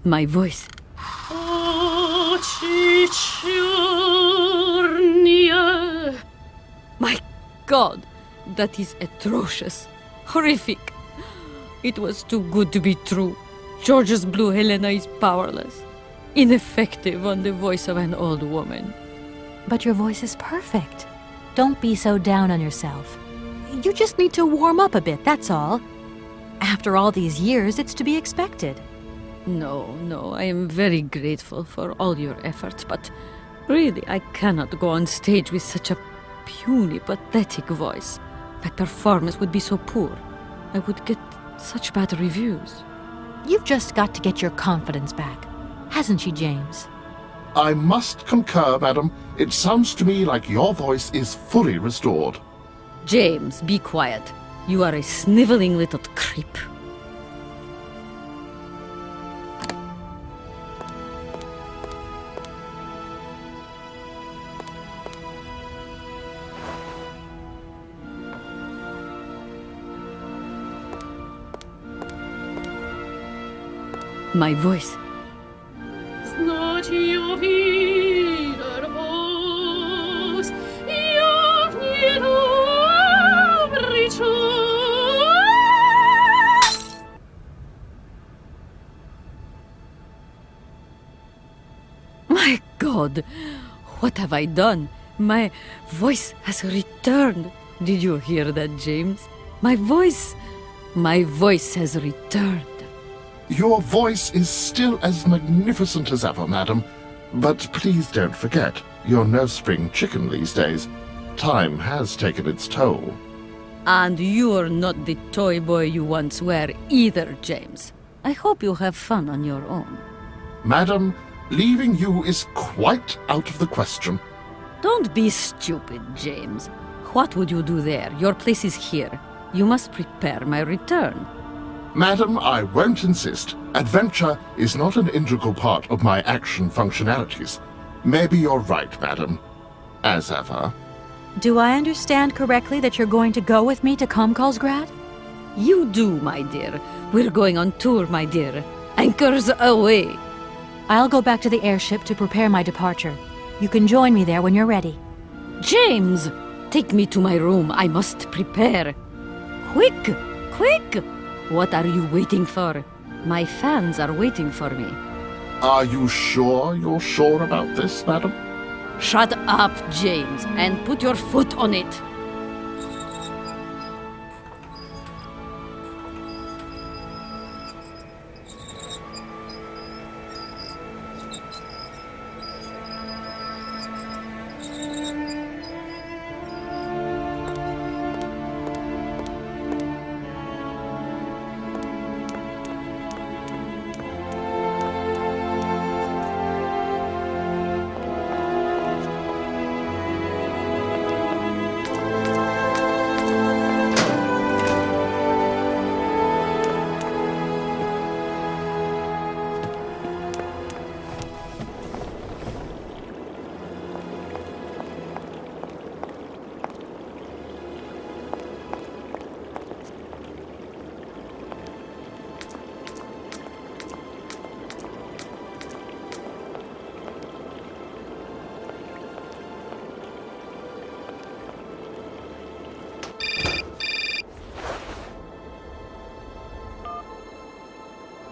My voice. My God, that is atrocious. Horrific. It was too good to be true. George's Blue Helena is powerless. Ineffective on the voice of an old woman. But your voice is perfect. Don't be so down on yourself. You just need to warm up a bit, that's all. After all these years, it's to be expected. No, I am very grateful for all your efforts, but really, I cannot go on stage with such a puny, pathetic voice. My performance would be so poor. I would get such bad reviews. You've just got to get your confidence back. Hasn't she, James? I must concur, madam. It sounds to me like your voice is fully restored. James, be quiet. You are a sniveling little creep. My voice. My God, what have I done? My voice has returned. Did you hear that, James? My voice has returned. Your voice is still as magnificent as ever, madam. But please don't forget, you're no spring chicken these days. Time has taken its toll. And you're not the toy boy you once were either, James. I hope you have fun on your own. Madam, leaving you is quite out of the question. Don't be stupid, James. What would you do there? Your place is here. You must prepare my return. Madam, I won't insist. Adventure is not an integral part of my action functionalities. Maybe you're right, madam. As ever. Do I understand correctly that you're going to go with me to Komkalsgrad? You do, my dear. We're going on tour, my dear. Anchors away. I'll go back to the airship to prepare my departure. You can join me there when you're ready. James! Take me to my room. I must prepare. Quick! Quick! What are you waiting for? My fans are waiting for me. Are you sure you're sure about this, madam? Shut up, James, and put your foot on it.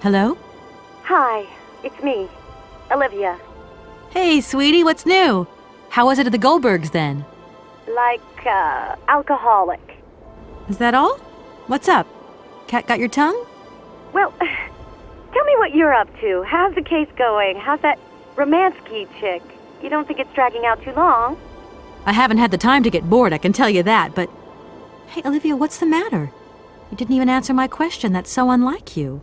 Hello? Hi, it's me, Olivia. Hey, sweetie, what's new? How was it at the Goldbergs, then? Like, alcoholic. Is that all? What's up? Cat got your tongue? Well, tell me what you're up to. How's the case going? How's that Romansky chick? You don't think it's dragging out too long? I haven't had the time to get bored, I can tell you that, but... Hey, Olivia, what's the matter? You didn't even answer my question. That's so unlike you.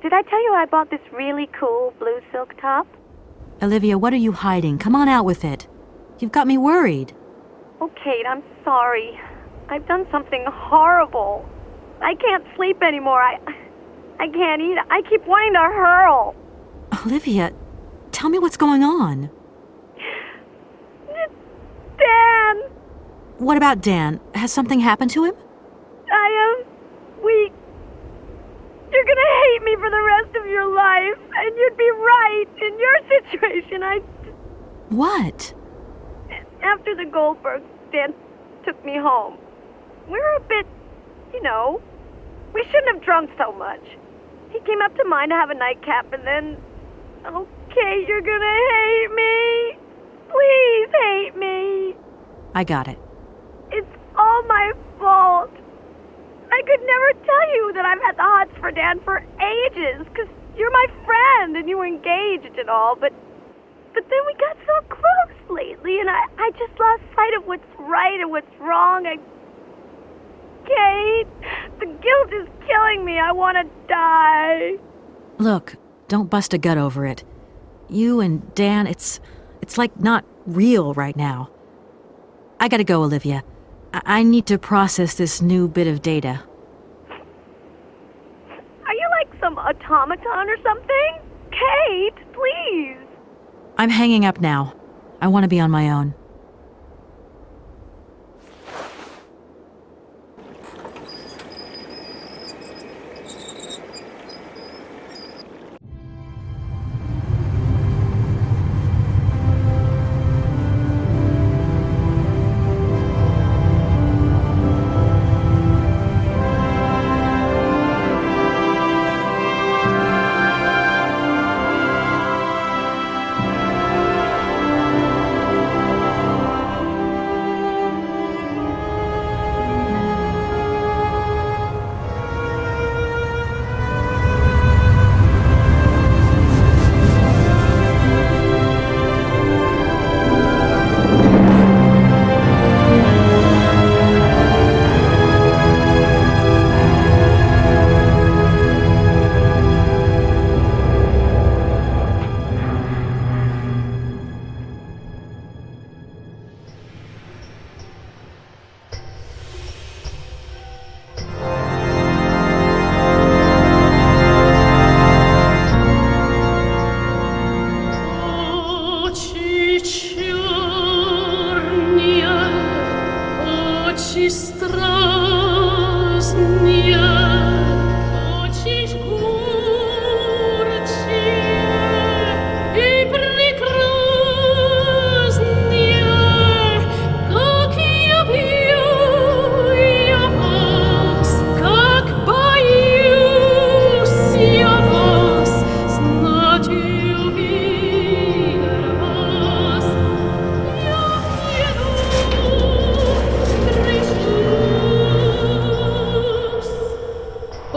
Did I tell you I bought this really cool blue silk top? Olivia, what are you hiding? Come on out with it. You've got me worried. Oh, Kate, I'm sorry. I've done something horrible. I can't sleep anymore. I can't eat. I keep wanting to hurl. Olivia, tell me what's going on. Dan! What about Dan? Has something happened to him? We You're gonna hate me for the rest of your life, and you'd be right. In your situation, What? After the Goldbergs, Dan took me home. We were a bit, we shouldn't have drunk so much. He came up to mine to have a nightcap, and then... Okay, you're gonna hate me. Please hate me. I got it. It's all my fault. I could never tell you that I've had the hots for Dan for ages, because you're my friend and you were engaged and all, but then we got so close lately, and I just lost sight of what's right and what's wrong. Kate, the guilt is killing me. I want to die. Look, don't bust a gut over it. You and Dan, it's like not real right now. I gotta go, Olivia. I need to process this new bit of data. Are you like some automaton or something? Kate, please. I'm hanging up now. I want to be on my own.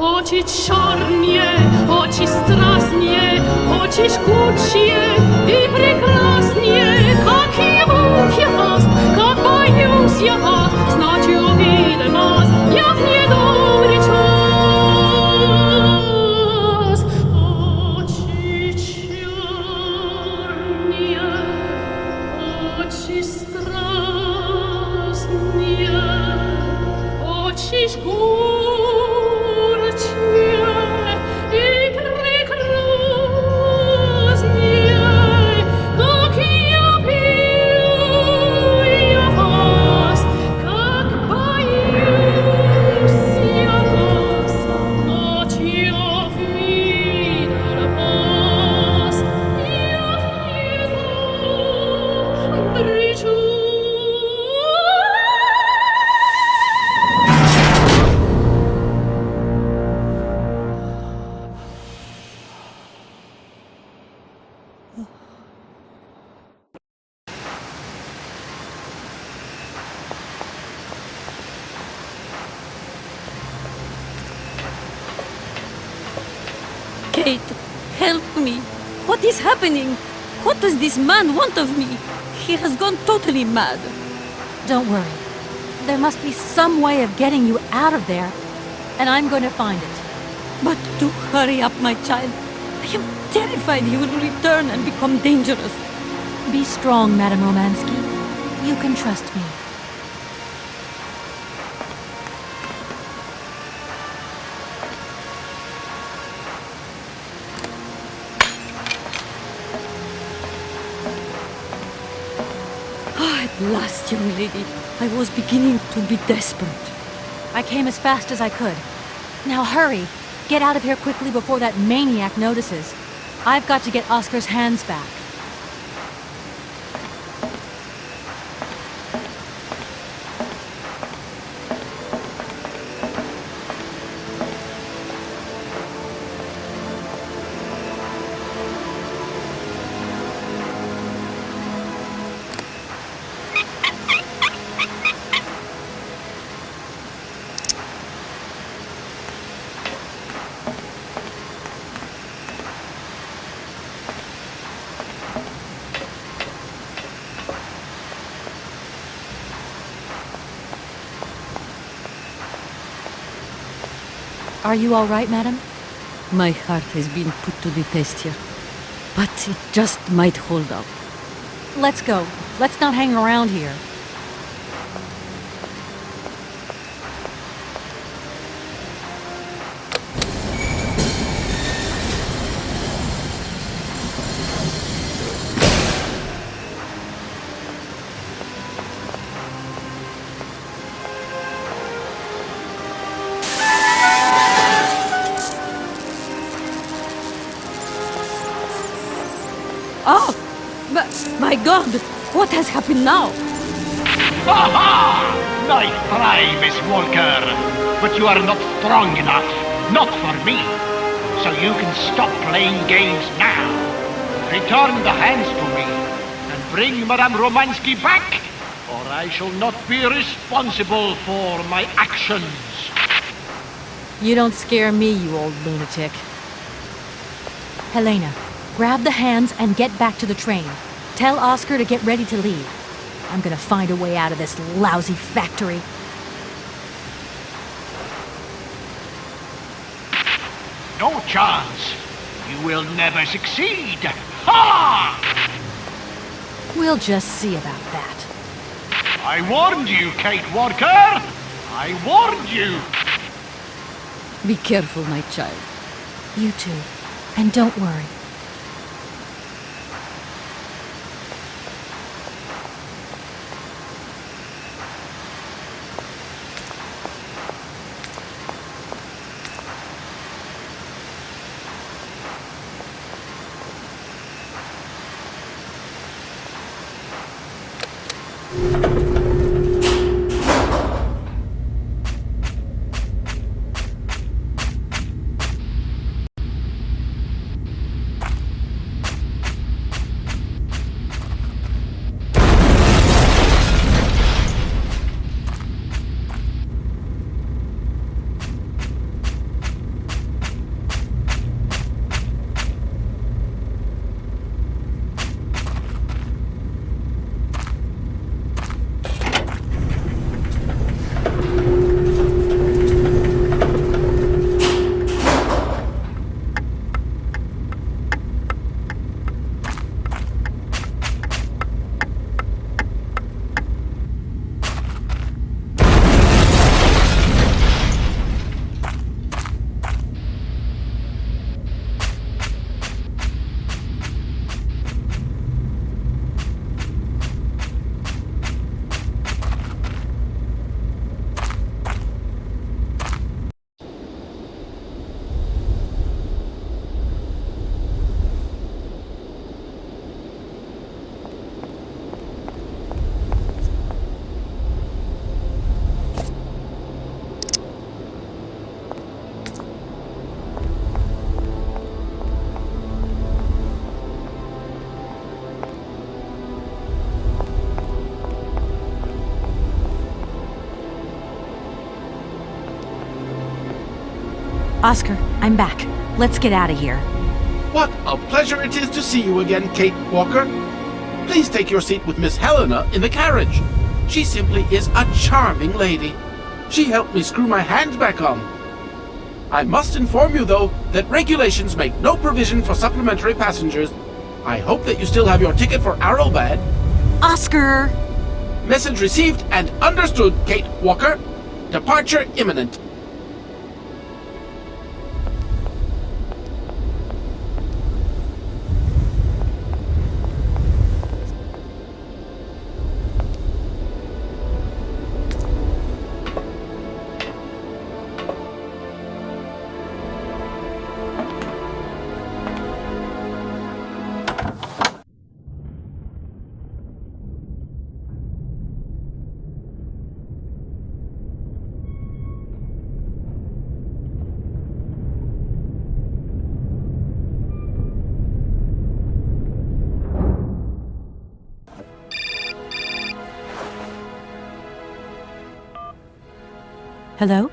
Oči čornie, oči strasnie, oči жгучие и прекрасные, как я Бог я вас, как боюсь я вас, знать увидим вас, я в недобрый час. Очи черные, очи страстные, очи жгучие. Kate, help me. What is happening? What does this man want of me? He has gone totally mad. Don't worry. There must be some way of getting you out of there, and I'm going to find it. But do hurry up, my child. I am terrified he will return and become dangerous. Be strong, Madame Romansky. You can trust me. At last, young lady. I was beginning to be desperate. I came as fast as I could. Now hurry. get out of here quickly before that maniac notices. I've got to get Oscar's hands back. Are you all right, madam? My heart has been put to the test here, but it just might hold up. Let's go. Let's not hang around here. Oh! My God! What has happened now? Aha! Nice try, Miss Walker. But you are not strong enough. Not for me. So you can stop playing games now. Return the hands to me. And bring Madame Romansky back, or I shall not be responsible for my actions. You don't scare me, you old lunatic. Helena, grab the hands and get back to the train. Tell Oscar to get ready to leave. I'm gonna find a way out of this lousy factory. No chance. You will never succeed. Ha! We'll just see about that. I warned you, Kate Walker. I warned you. Be careful, my child. You too. And don't worry. Oscar, I'm back. Let's get out of here. What a pleasure it is to see you again, Kate Walker. Please take your seat with Miss Helena in the carriage. She simply is a charming lady. She helped me screw my hands back on. I must inform you, though, that regulations make no provision for supplementary passengers. I hope that you still have your ticket for Arrowbad. Oscar! Message received and understood, Kate Walker. Departure imminent. Hello?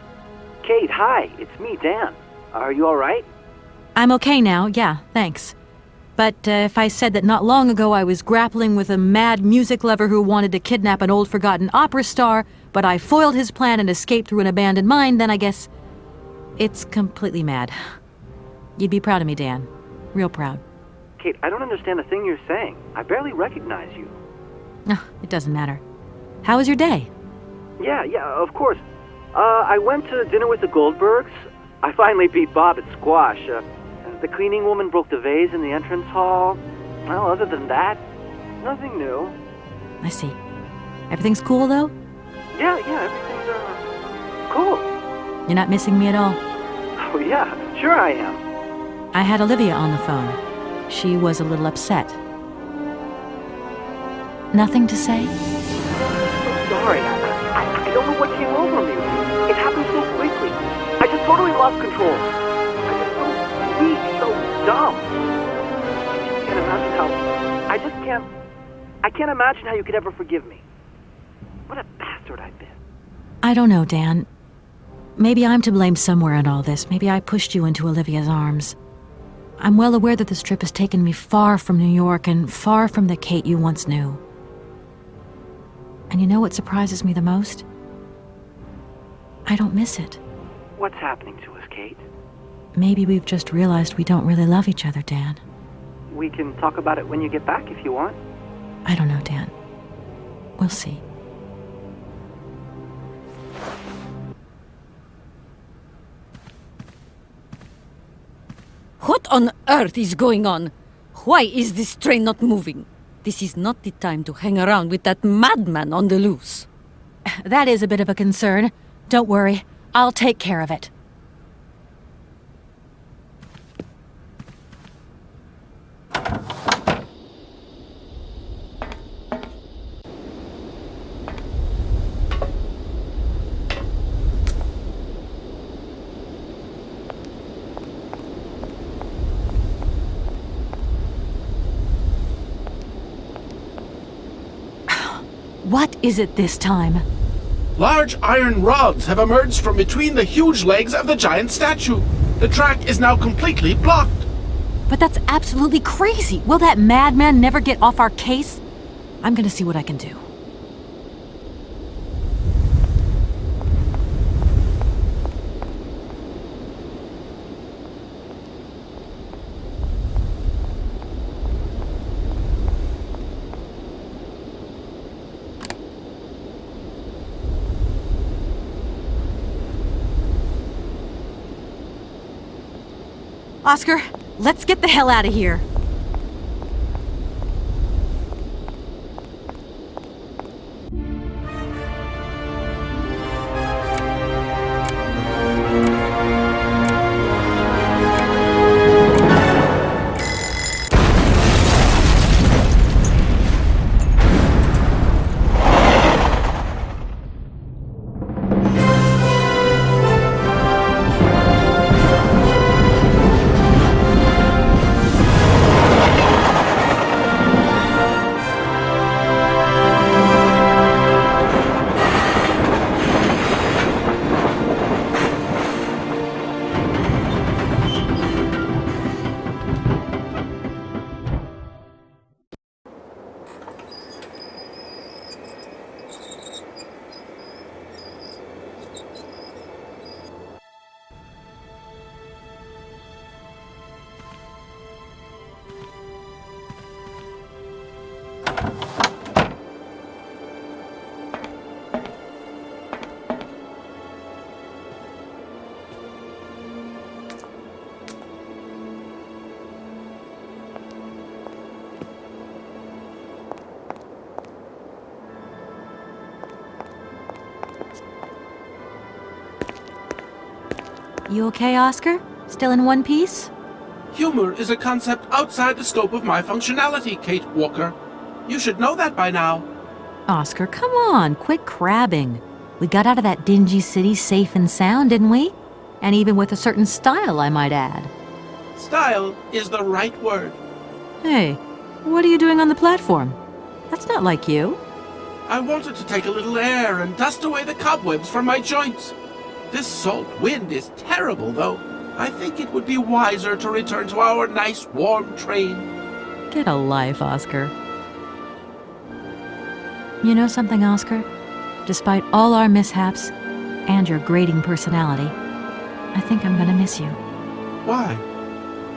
Kate, hi. It's me, Dan. Are you all right? I'm okay now, yeah, thanks. But if I said that not long ago I was grappling with a mad music lover who wanted to kidnap an old forgotten opera star, but I foiled his plan and escaped through an abandoned mine, then I guess it's completely mad. You'd be proud of me, Dan. Real proud. Kate, I don't understand a thing you're saying. I barely recognize you. No, it doesn't matter. How was your day? Yeah, of course. I went to dinner with the Goldbergs. I finally beat Bob at squash. The cleaning woman broke the vase in the entrance hall. Well, other than that, nothing new. I see. Everything's cool, though? Yeah, everything's, cool. You're not missing me at all? Oh, yeah, sure I am. I had Olivia on the phone. She was a little upset. Nothing to say? I'm sorry. I don't know what came over me. It happened so quickly. I just totally lost control. I was so weak, so dumb. I can't imagine how you could ever forgive me. What a bastard I've been. I don't know, Dan. Maybe I'm to blame somewhere in all this. Maybe I pushed you into Olivia's arms. I'm well aware that this trip has taken me far from New York and far from the Kate you once knew. And you know what surprises me the most? I don't miss it. What's happening to us, Kate? Maybe we've just realized we don't really love each other, Dan. We can talk about it when you get back if you want. I don't know, Dan. We'll see. What on earth is going on? Why is this train not moving? This is not the time to hang around with that madman on the loose. That is a bit of a concern. Don't worry. I'll take care of it. What is it this time? Large iron rods have emerged from between the huge legs of the giant statue. The track is now completely blocked. But that's absolutely crazy. Will that madman never get off our case? I'm gonna see what I can do. Oscar, let's get the hell out of here. You okay, Oscar? Still in one piece? Humor is a concept outside the scope of my functionality, Kate Walker. You should know that by now. Oscar, come on, quit crabbing. We got out of that dingy city safe and sound, didn't we? And even with a certain style, I might add. Style is the right word. Hey, what are you doing on the platform? That's not like you. I wanted to take a little air and dust away the cobwebs from my joints. This salt wind is terrible, though. I think it would be wiser to return to our nice, warm train. Get a life, Oscar. You know something, Oscar? Despite all our mishaps and your grating personality, I think I'm gonna miss you. Why?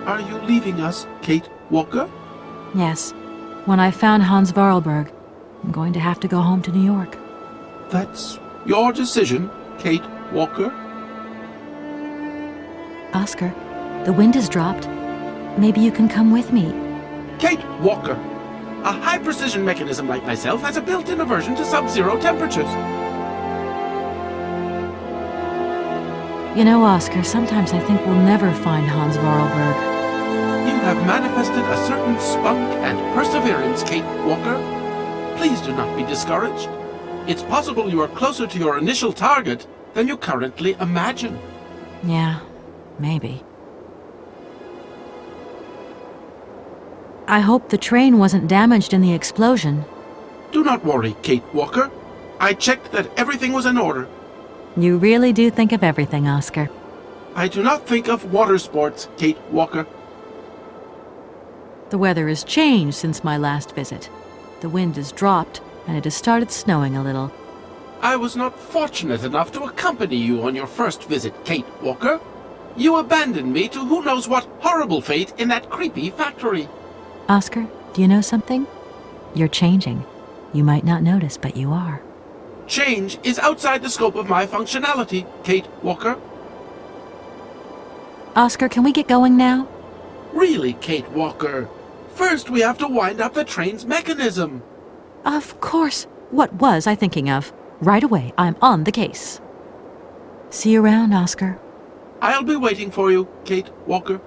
Are you leaving us, Kate Walker? Yes. When I found Hans Vorarlberg, I'm going to have to go home to New York. That's your decision, Kate Walker? Oscar, the wind has dropped. Maybe you can come with me. Kate Walker! A high-precision mechanism like myself has a built-in aversion to sub-zero temperatures. You know, Oscar, sometimes I think we'll never find Hans Vorarlberg. You have manifested a certain spunk and perseverance, Kate Walker. Please do not be discouraged. It's possible you are closer to your initial target than you currently imagine. Yeah, maybe. I hope the train wasn't damaged in the explosion. Do not worry, Kate Walker. I checked that everything was in order. You really do think of everything, Oscar. I do not think of water sports, Kate Walker. The weather has changed since my last visit. The wind has dropped, and it has started snowing a little. I was not fortunate enough to accompany you on your first visit, Kate Walker. You abandoned me to who knows what horrible fate in that creepy factory. Oscar, do you know something? You're changing. You might not notice, but you are. Change is outside the scope of my functionality, Kate Walker. Oscar, can we get going now? Really, Kate Walker. First, we have to wind up the train's mechanism. Of course. What was I thinking of? Right away, I'm on the case. See you around, Oscar. I'll be waiting for you, Kate Walker.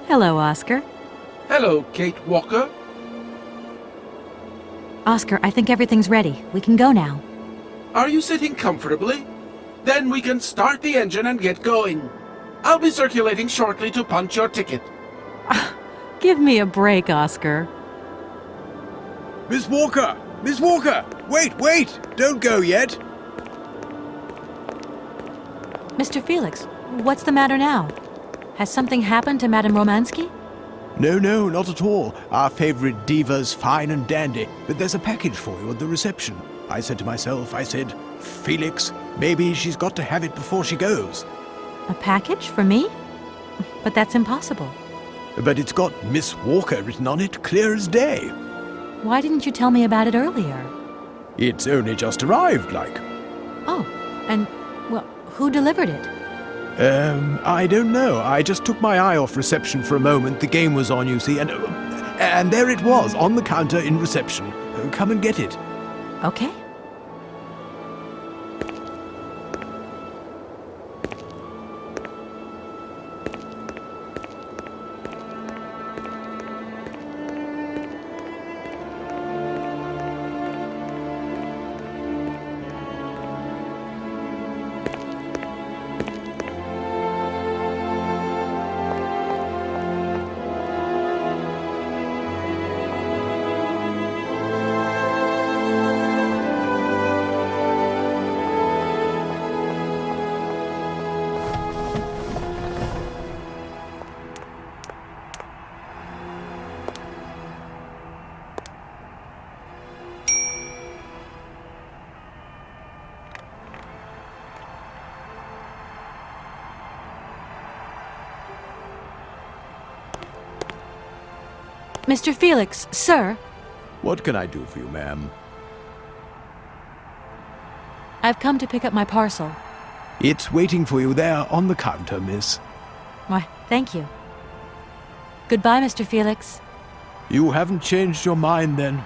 Hello, Oscar. Hello, Kate Walker. Oscar, I think everything's ready. We can go now. Are you sitting comfortably? Then we can start the engine and get going. I'll be circulating shortly to punch your ticket. Give me a break, Oscar. Miss Walker! Miss Walker! Wait! Don't go yet! Mr. Felix, what's the matter now? Has something happened to Madame Romansky? No, not at all. Our favorite diva's fine and dandy. But there's a package for you at the reception. I said to myself, Felix, maybe she's got to have it before she goes. A package for me? But that's impossible. But it's got Miss Walker written on it, clear as day. Why didn't you tell me about it earlier? It's only just arrived, like. Oh, and, well, who delivered it? I don't know. I just took my eye off reception for a moment. The game was on, you see, and there it was, on the counter in reception. Come and get it. Okay. Mr. Felix, sir. What can I do for you, ma'am? I've come to pick up my parcel. It's waiting for you there on the counter, miss. Why, thank you. Goodbye, Mr. Felix. You haven't changed your mind, then?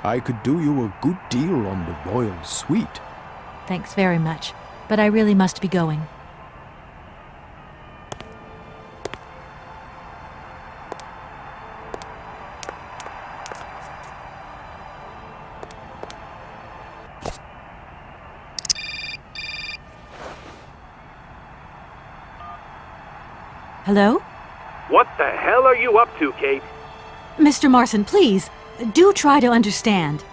I could do you a good deal on the royal suite. Thanks very much, but I really must be going. Hello? What the hell are you up to, Kate? Mr. Marson, please, do try to understand.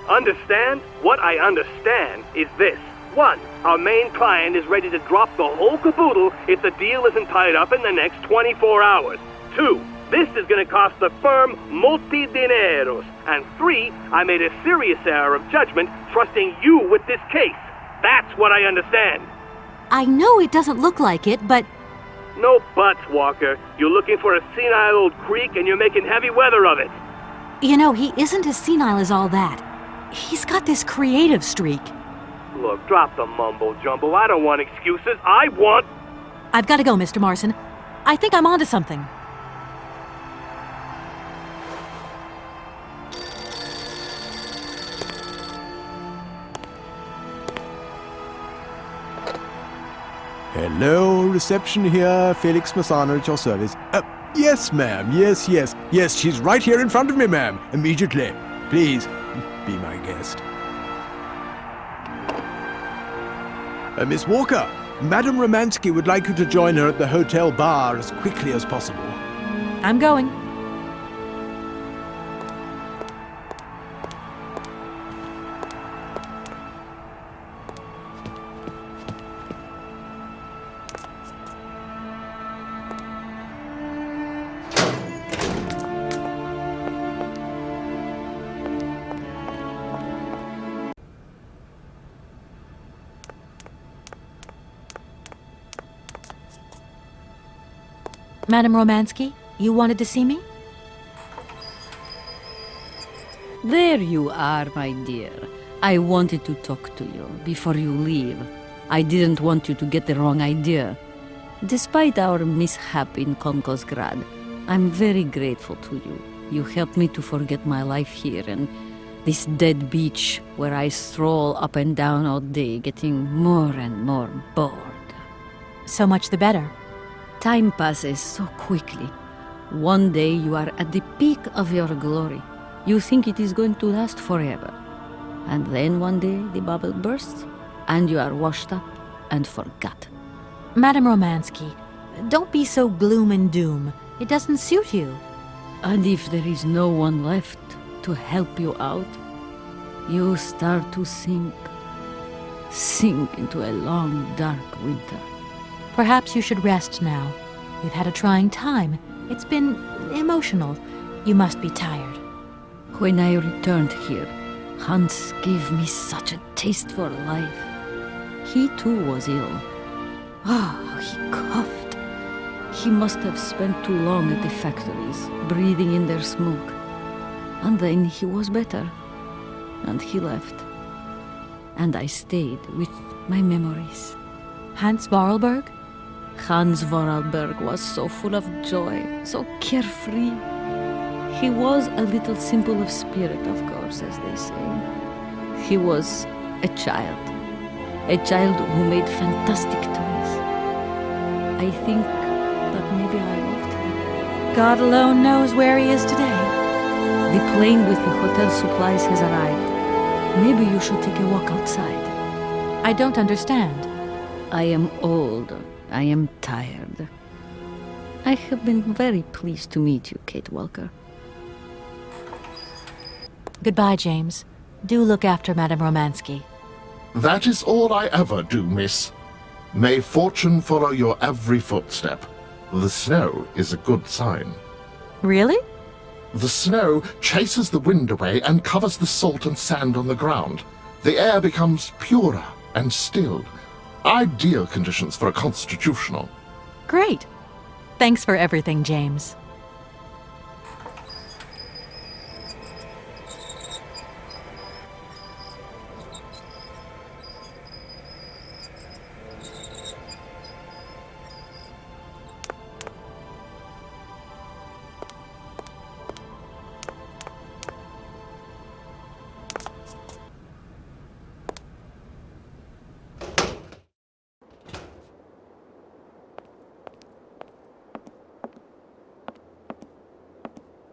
Understand? What I understand is this. 1. Our main client is ready to drop the whole caboodle if the deal isn't tied up in the next 24 hours. 2. This is going to cost the firm multi-dineros. And 3. I made a serious error of judgment trusting you with this case. That's what I understand. I know it doesn't look like it, but... No buts, Walker. You're looking for a senile old creek and you're making heavy weather of it. You know, he isn't as senile as all that. He's got this creative streak. Look, drop the mumbo-jumbo. I don't want excuses. I want... I've got to go, Mr. Marson. I think I'm onto something. Hello, reception here. Felix Massana at your service. Yes, ma'am. Yes. Yes, she's right here in front of me, ma'am. Immediately. Please, be my guest. Miss Walker, Madame Romansky would like you to join her at the hotel bar as quickly as possible. I'm going. Madame Romansky, you wanted to see me? There you are, my dear. I wanted to talk to you before you leave. I didn't want you to get the wrong idea. Despite our mishap in Konkosgrad, I'm very grateful to you. You helped me to forget my life here and this dead beach where I stroll up and down all day, getting more and more bored. So much the better. Time passes so quickly. One day you are at the peak of your glory. You think it is going to last forever. And then one day the bubble bursts, and you are washed up and forgot. Madame Romansky, don't be so gloom and doom. It doesn't suit you. And if there is no one left to help you out, you start to sink into a long, dark winter. Perhaps you should rest now. We've had a trying time. It's been emotional. You must be tired. When I returned here, Hans gave me such a taste for life. He too was ill. He coughed. He must have spent too long at the factories, breathing in their smoke. And then he was better. And he left. And I stayed with my memories. Hans Vorarlberg? Hans Vorarlberg was so full of joy, so carefree. He was a little simple of spirit, of course, as they say. He was a child who made fantastic toys. I think that maybe I loved him. God alone knows where he is today. The plane with the hotel supplies has arrived. Maybe you should take a walk outside. I don't understand. I am old. I am tired. I have been very pleased to meet you, Kate Walker. Goodbye, James. Do look after Madame Romansky. That is all I ever do, miss. May fortune follow your every footstep. The snow is a good sign. Really? The snow chases the wind away and covers the salt and sand on the ground. The air becomes purer and still. Ideal conditions for a constitutional. Great. Thanks for everything, James.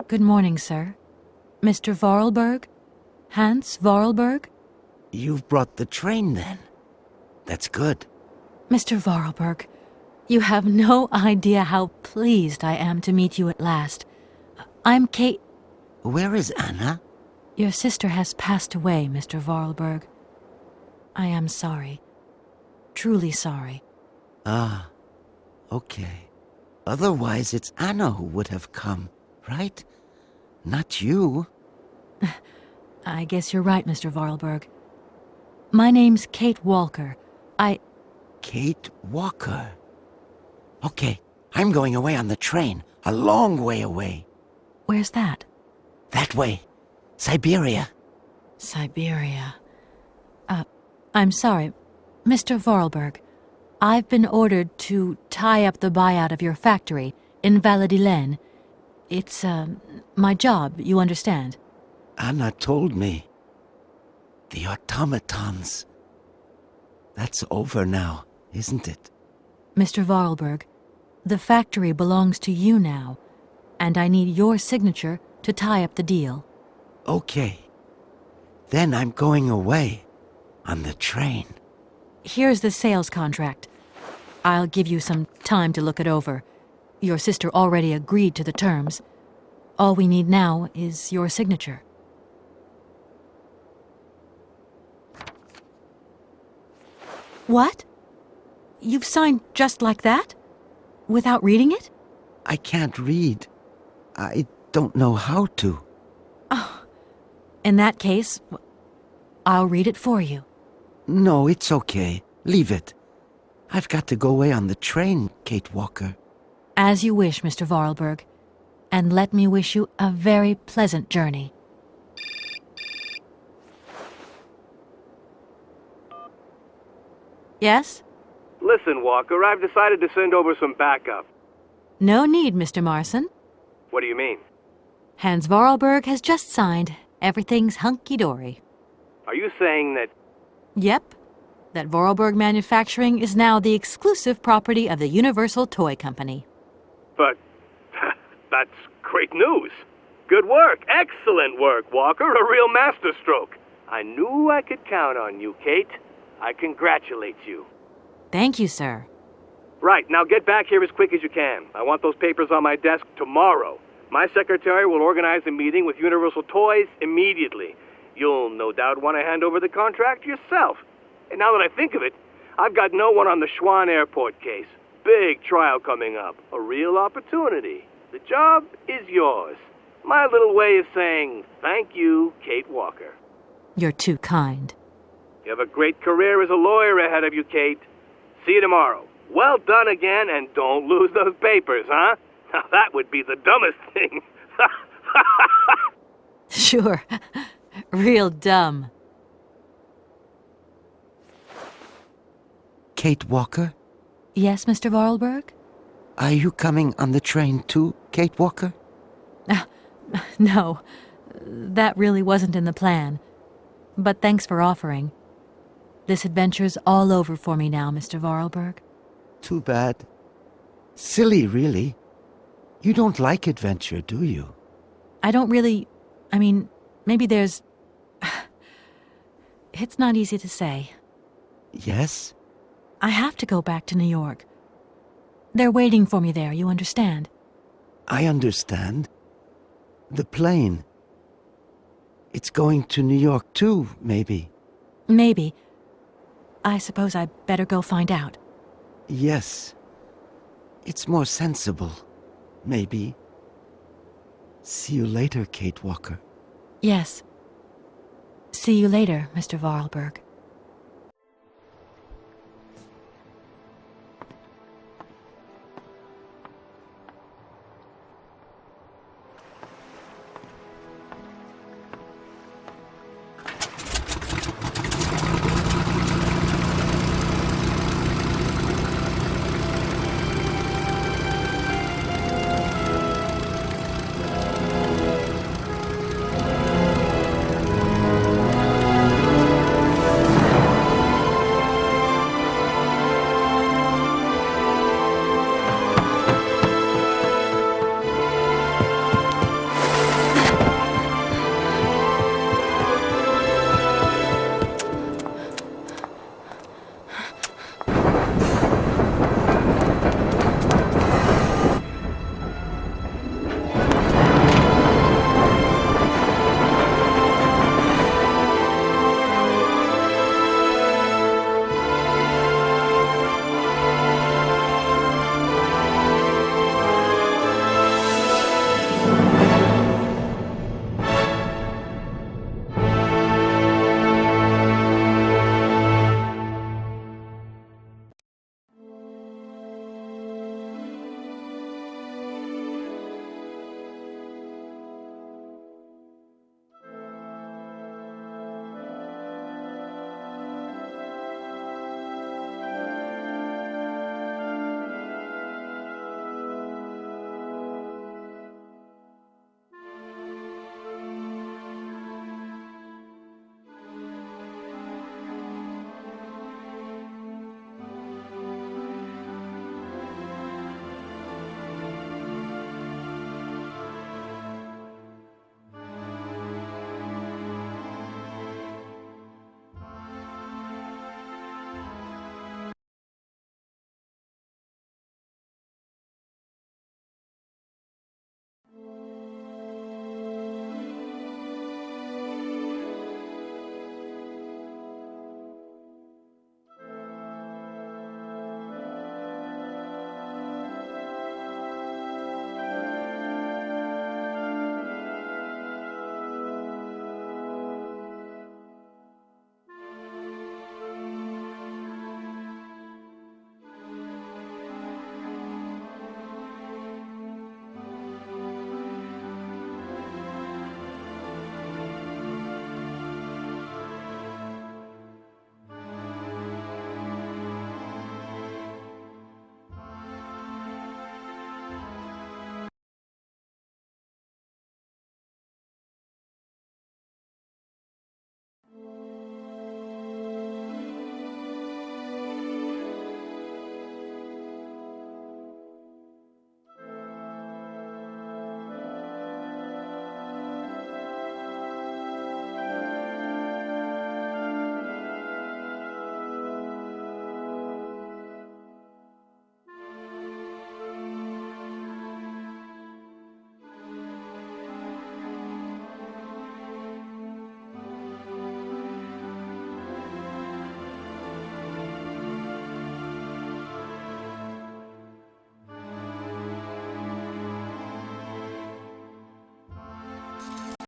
Good morning, sir. Mr. Vorarlberg? Hans Vorarlberg? You've brought the train, then. That's good. Mr. Vorarlberg, you have no idea how pleased I am to meet you at last. I'm Kate... Where is Anna? Your sister has passed away, Mr. Vorarlberg. I am sorry. Truly sorry. Ah, okay. Otherwise, it's Anna who would have come, right? Not you. I guess you're right, Mr. Vorarlberg. My name's Kate Walker. Kate Walker. Okay, I'm going away on the train. A long way away. Where's that? That way. Syberia. Syberia. I'm sorry. Mr. Vorarlberg, I've been ordered to tie up the buyout of your factory in Valladolid. It's, my job, you understand. Anna told me. The automatons. That's over now, isn't it? Mr. Vorarlberg, the factory belongs to you now, and I need your signature to tie up the deal. Okay. Then I'm going away. On the train. Here's the sales contract. I'll give you some time to look it over. Your sister already agreed to the terms. All we need now is your signature. What? You've signed just like that? Without reading it? I can't read. I don't know how to. Oh, in that case, I'll read it for you. No, it's okay. Leave it. I've got to go away on the train, Kate Walker. As you wish, Mr. Vorarlberg. And let me wish you a very pleasant journey. Yes? Listen, Walker, I've decided to send over some backup. No need, Mr. Marson. What do you mean? Hans Vorarlberg has just signed. Everything's hunky-dory. Are you saying that... Yep. That Vorarlberg Manufacturing is now the exclusive property of the Universal Toy Company. But... that's great news. Good work. Excellent work, Walker. A real masterstroke. I knew I could count on you, Kate. I congratulate you. Thank you, sir. Right, now get back here as quick as you can. I want those papers on my desk tomorrow. My secretary will organize a meeting with Universal Toys immediately. You'll no doubt want to hand over the contract yourself. And now that I think of it, I've got no one on the Schwann Airport case. Big trial coming up. A real opportunity. The job is yours. My little way of saying thank you, Kate Walker. You're too kind. You have a great career as a lawyer ahead of you, Kate. See you tomorrow. Well done again, and don't lose those papers, huh? Now that would be the dumbest thing. Sure. Real dumb. Kate Walker? Yes, Mr. Vorarlberg? Are you coming on the train too, Kate Walker? No. That really wasn't in the plan. But thanks for offering. This adventure's all over for me now, Mr. Vorarlberg. Too bad. Silly, really. You don't like adventure, do you? I don't really... I mean, maybe there's... It's not easy to say. Yes? I have to go back to New York. They're waiting for me there, you understand? I understand. The plane. It's going to New York too, maybe. Maybe. I suppose I better go find out. Yes. It's more sensible. Maybe. See you later, Kate Walker. Yes. See you later, Mr. Vorarlberg.